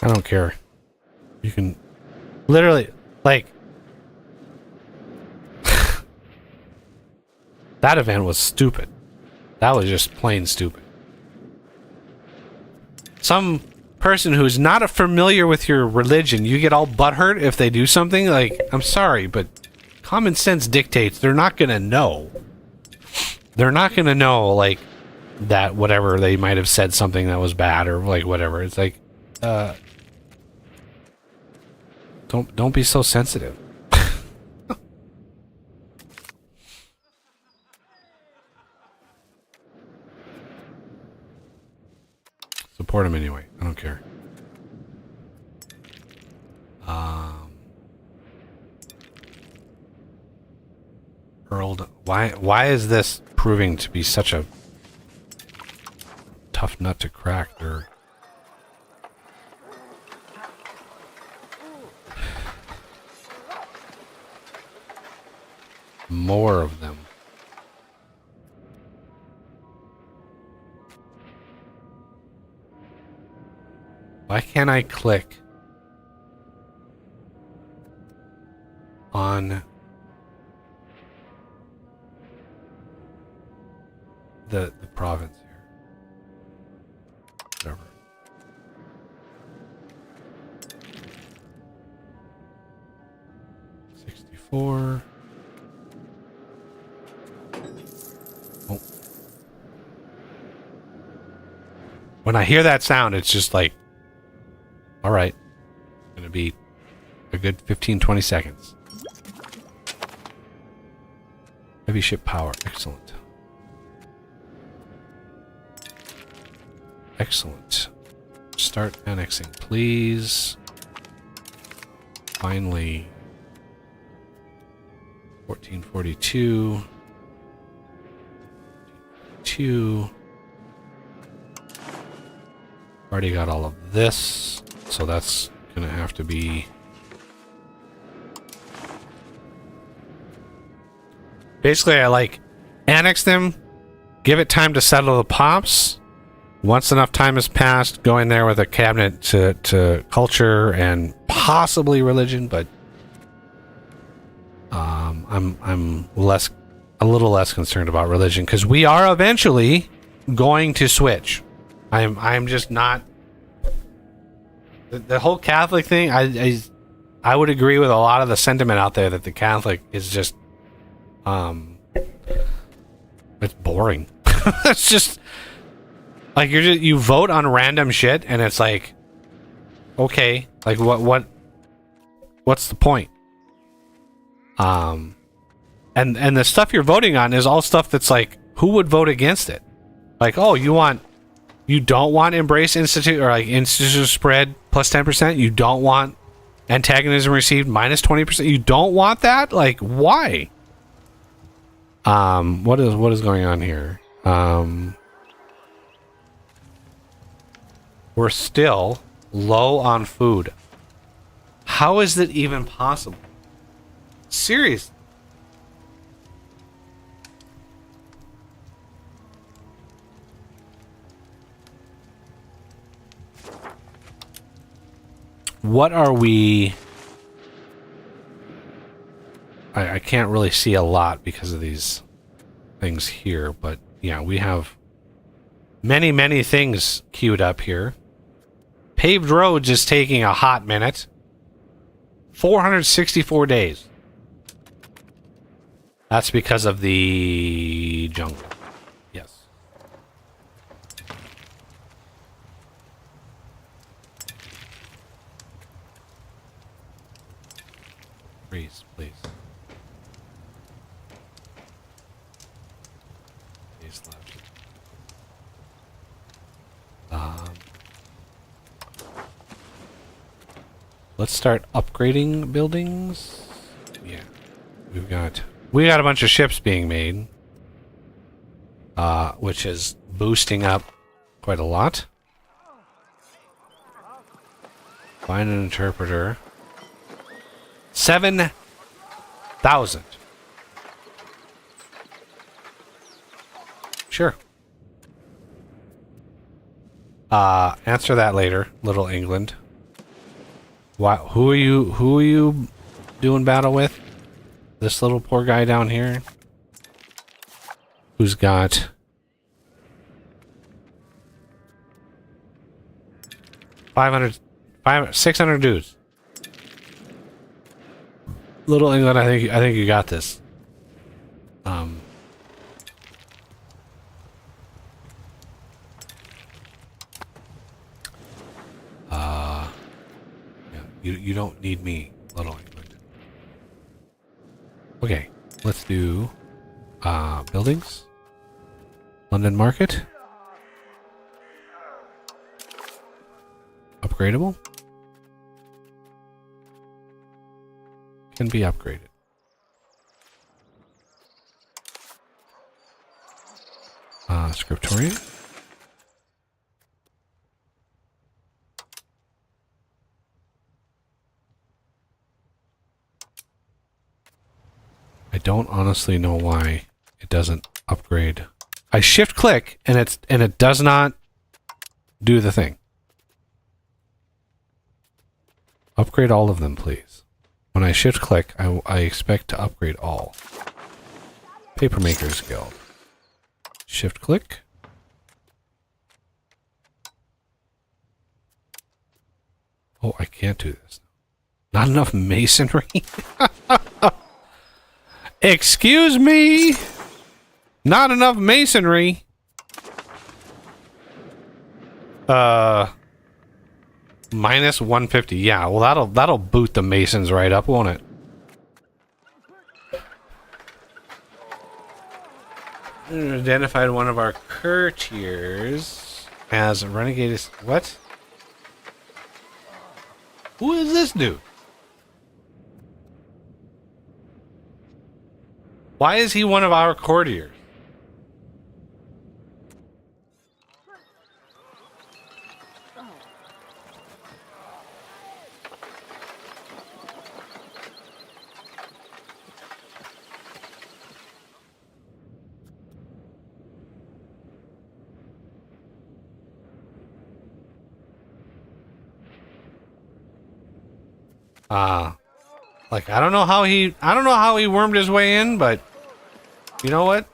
Speaker 1: I don't care. You can literally, like, that event was stupid. That was just plain stupid. Some person who's not familiar with your religion, you get all butthurt if they do something. Like, I'm sorry, but common sense dictates they're not gonna know. They're not gonna know, like, that whatever they might have said something that was bad or like whatever. It's like, don't be so sensitive. Support him anyway. I don't care. Hurled. Why is this proving to be such a tough nut to crack? There. More of them. Why can't I click on the province here? Whatever. $64. Oh. When I hear that sound, it's just like, all right, it's gonna be a good 15-20 seconds. Heavy ship power, excellent. Excellent. Start annexing, please. Finally. 1442. 2. Already got all of this, so that's gonna have to be basically I like annex them, Give it time to settle the pops. Once enough time has passed, go in there with a cabinet to culture and possibly religion, but I'm a little less concerned about religion because we are eventually going to switch. I'm just not the whole Catholic thing. I would agree with a lot of the sentiment out there that the Catholic is just it's boring. It's just like you vote on random shit and it's like, okay, like what's the point? And the stuff you're voting on is all stuff that's like, who would vote against it? Like, oh, you don't want Embrace Institute or like institutional spread plus 10%. You don't want antagonism received minus 20%. You don't want that? Like, why? What is going on here? We're still low on food. How is it even possible? Seriously. What are we... I can't really see a lot because of these things here, but yeah, we have many things queued up here. Paved roads is taking a hot minute. 464 days. That's because of the jungle. Yes. Freeze, please. Please, let's start upgrading buildings. Yeah. We got a bunch of ships being made. Which is boosting up quite a lot. Find an interpreter. 7,000. Sure. Answer that later, Little England. Who are you doing battle with? This little poor guy down here? Who's got 600 dudes. Little England, I think you got this. Yeah, you don't need me, Little England. Okay, let's do buildings. London Market. Upgradable. Can be upgraded. Scriptorium. I don't honestly know why it doesn't upgrade. I shift click and it does not do the thing. Upgrade all of them, please. When I shift click, I expect to upgrade all. Papermakers Guild. Shift click. Oh, I can't do this. Not enough masonry? Excuse me? Not enough masonry? Minus 150. Yeah, well that'll boot the masons right up, won't it? Identified one of our courtiers as a renegade. What? Who is this dude? Why is he one of our courtiers? Like I don't know how he wormed his way in, but you know what?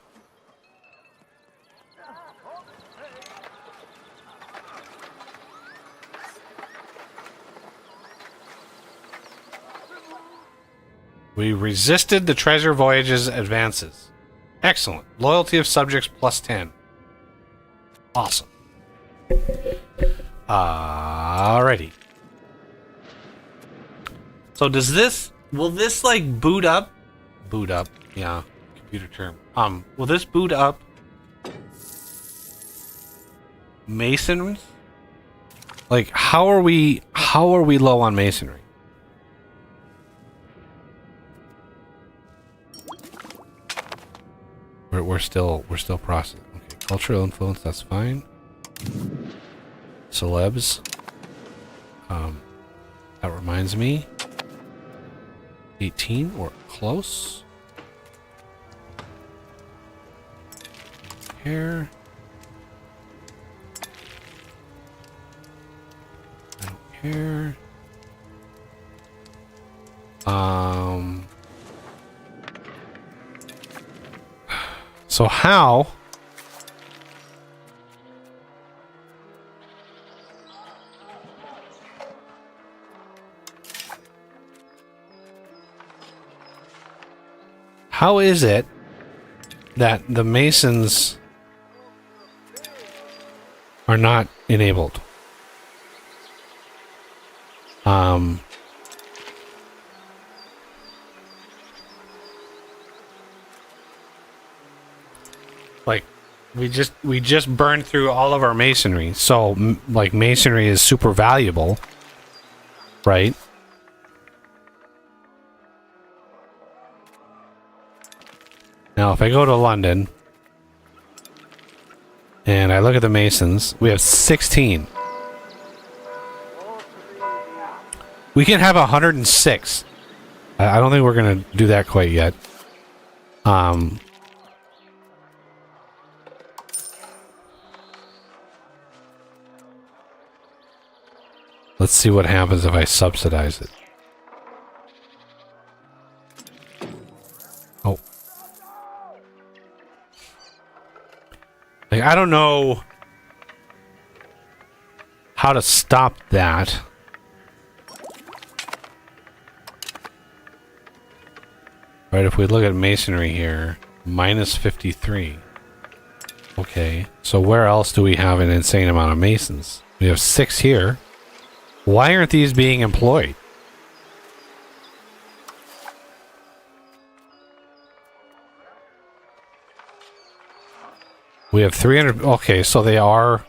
Speaker 1: We resisted the treasure voyage's advances. Excellent. Loyalty of subjects plus 10. Awesome. Alrighty. So will this like boot up? Boot up, yeah, computer term. Will this boot up masonry? Like how are we low on masonry? We're still processing. Okay, cultural influence, that's fine. Celebs. That reminds me. 18, or close. Here. I don't care. So how? How is it that the Masons are not enabled? Like we just burned through all of our masonry, so like masonry is super valuable, right? Now, if I go to London and I look at the Masons, we have 16. We can have 106. I don't think we're going to do that quite yet. Let's see what happens if I subsidize it. Oh. Like, I don't know how to stop that. Right, if we look at masonry here, minus 53. Okay, so where else do we have an insane amount of masons? We have 6 here. Why aren't these being employed? We have 300. Okay, so they are.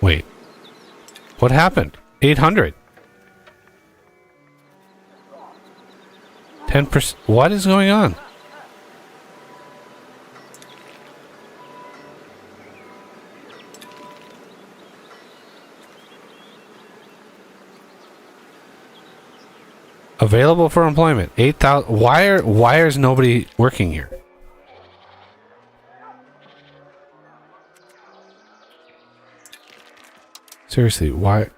Speaker 1: Wait. What happened? 800. 10%. What is going on? Available for employment. 8,000. Why is nobody working here? Seriously, why?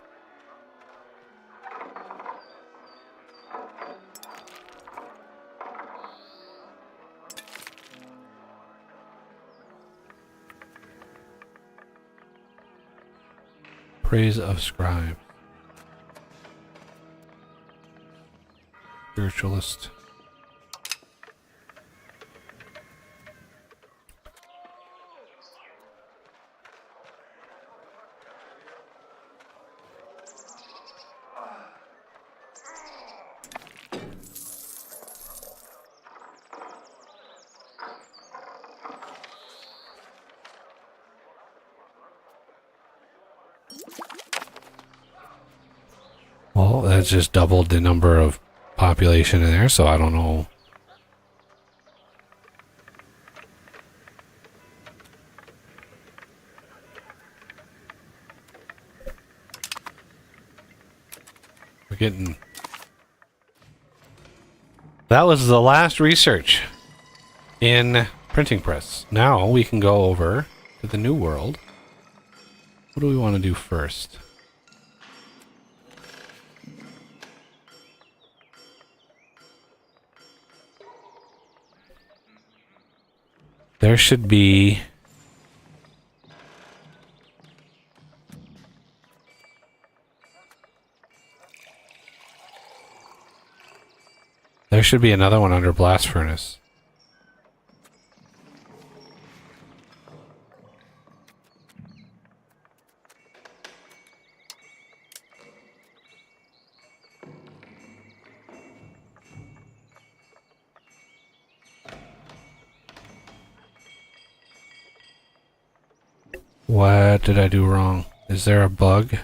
Speaker 1: Praise of scribe. Spiritualist. Well, that's just doubled the number of population in there, so I don't know. We're getting... That was the last research in printing press. Now we can go over to the new world. What do we want to do first? There should be... There should be another one under blast furnace. What did I do wrong? Is there a bug?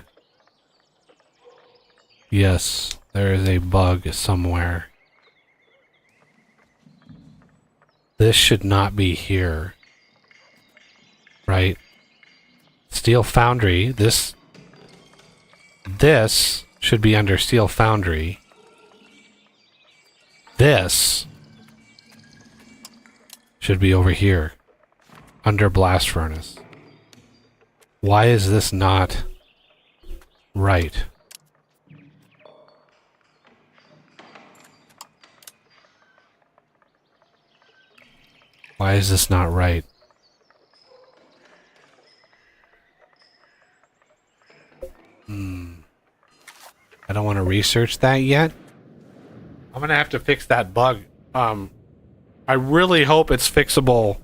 Speaker 1: Yes, there is a bug somewhere. This should not be here. Right? Steel Foundry, this should be under Steel Foundry. This should be over here, under Blast Furnace. Why is this not right? Why is this not right? I don't want to research that yet. I'm gonna have to fix that bug. I really hope it's fixable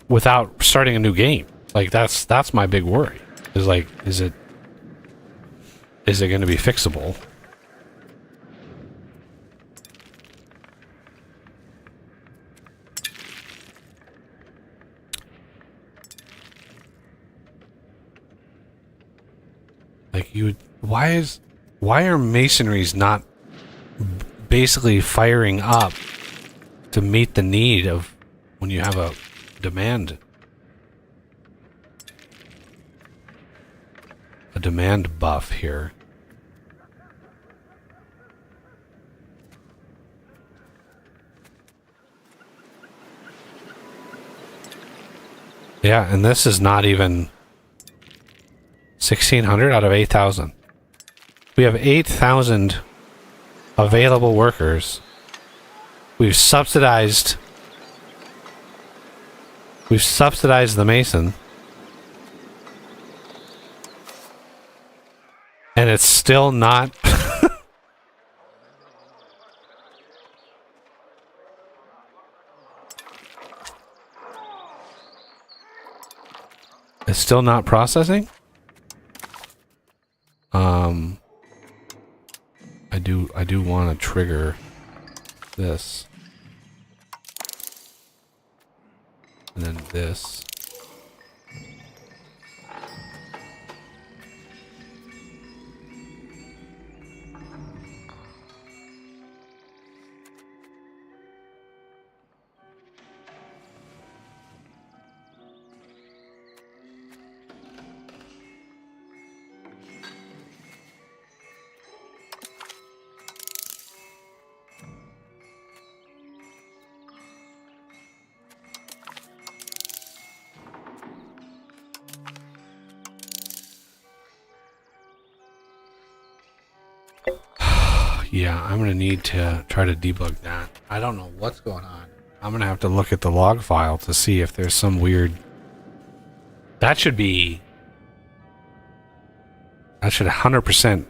Speaker 1: without starting a new game. Like that's my big worry. Is like, is it going to be fixable? Like why are masonries not basically firing up to meet the need of when you have a demand buff here? Yeah, and this is not even 1,600 out of 8,000. We have 8,000 available workers. We've subsidized the mason. And it's still not it's still not processing? I do want to trigger this. And then this. Yeah, I'm gonna need to try to debug that. I don't know what's going on. I'm gonna have to look at the log file to see if there's some weird... That should 100%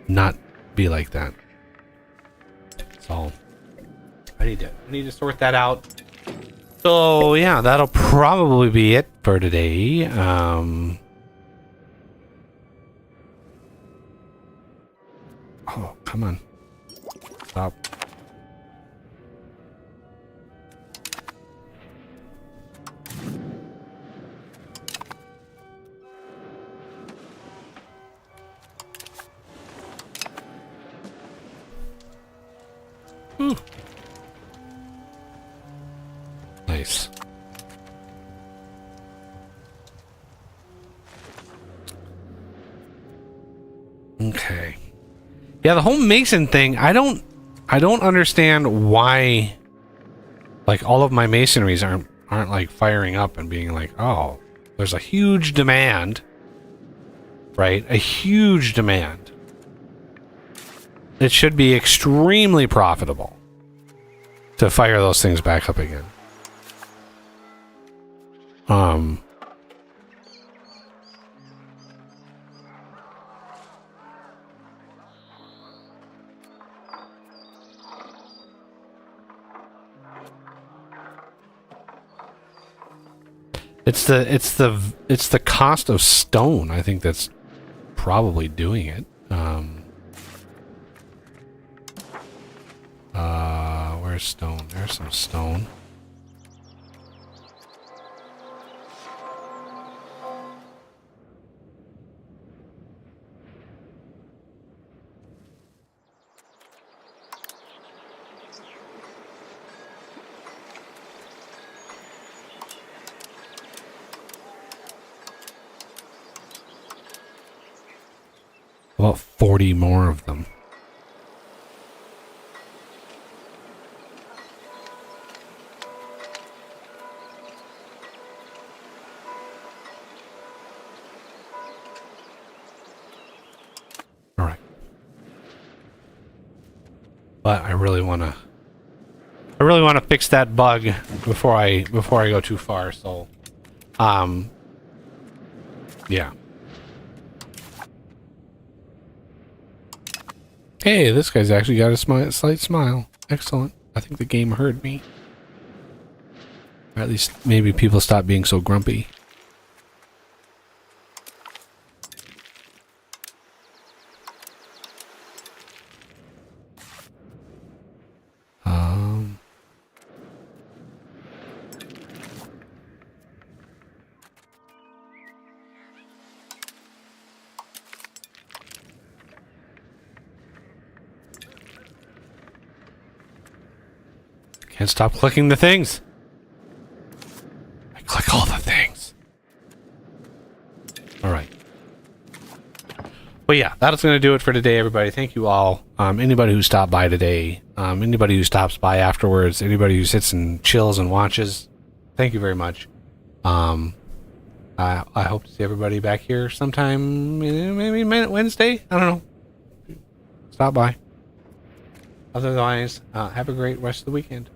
Speaker 1: not be like that. So I need to sort that out. So yeah, that'll probably be it for today. Oh, come on. Stop. Ooh. Nice. Okay. Yeah, the whole Mason thing, I don't understand why, like, all of my masonries aren't like firing up and being like, oh, there's a huge demand, right? A huge demand. It should be extremely profitable to fire those things back up again. It's the cost of stone, I think, that's probably doing it. Where's stone? There's some stone. About 40 more of them. All right. But I really want to fix that bug before I go too far, so yeah. Hey, this guy's actually got a slight smile. Excellent. I think the game heard me. Or at least maybe people stop being so grumpy. Can't stop clicking the things. I click all the things. All right. But yeah, that's going to do it for today, everybody. Thank you all. Anybody who stopped by today, anybody who stops by afterwards, anybody who sits and chills and watches, thank you very much. I hope to see everybody back here sometime, maybe Wednesday. I don't know. Stop by. Otherwise, have a great rest of the weekend.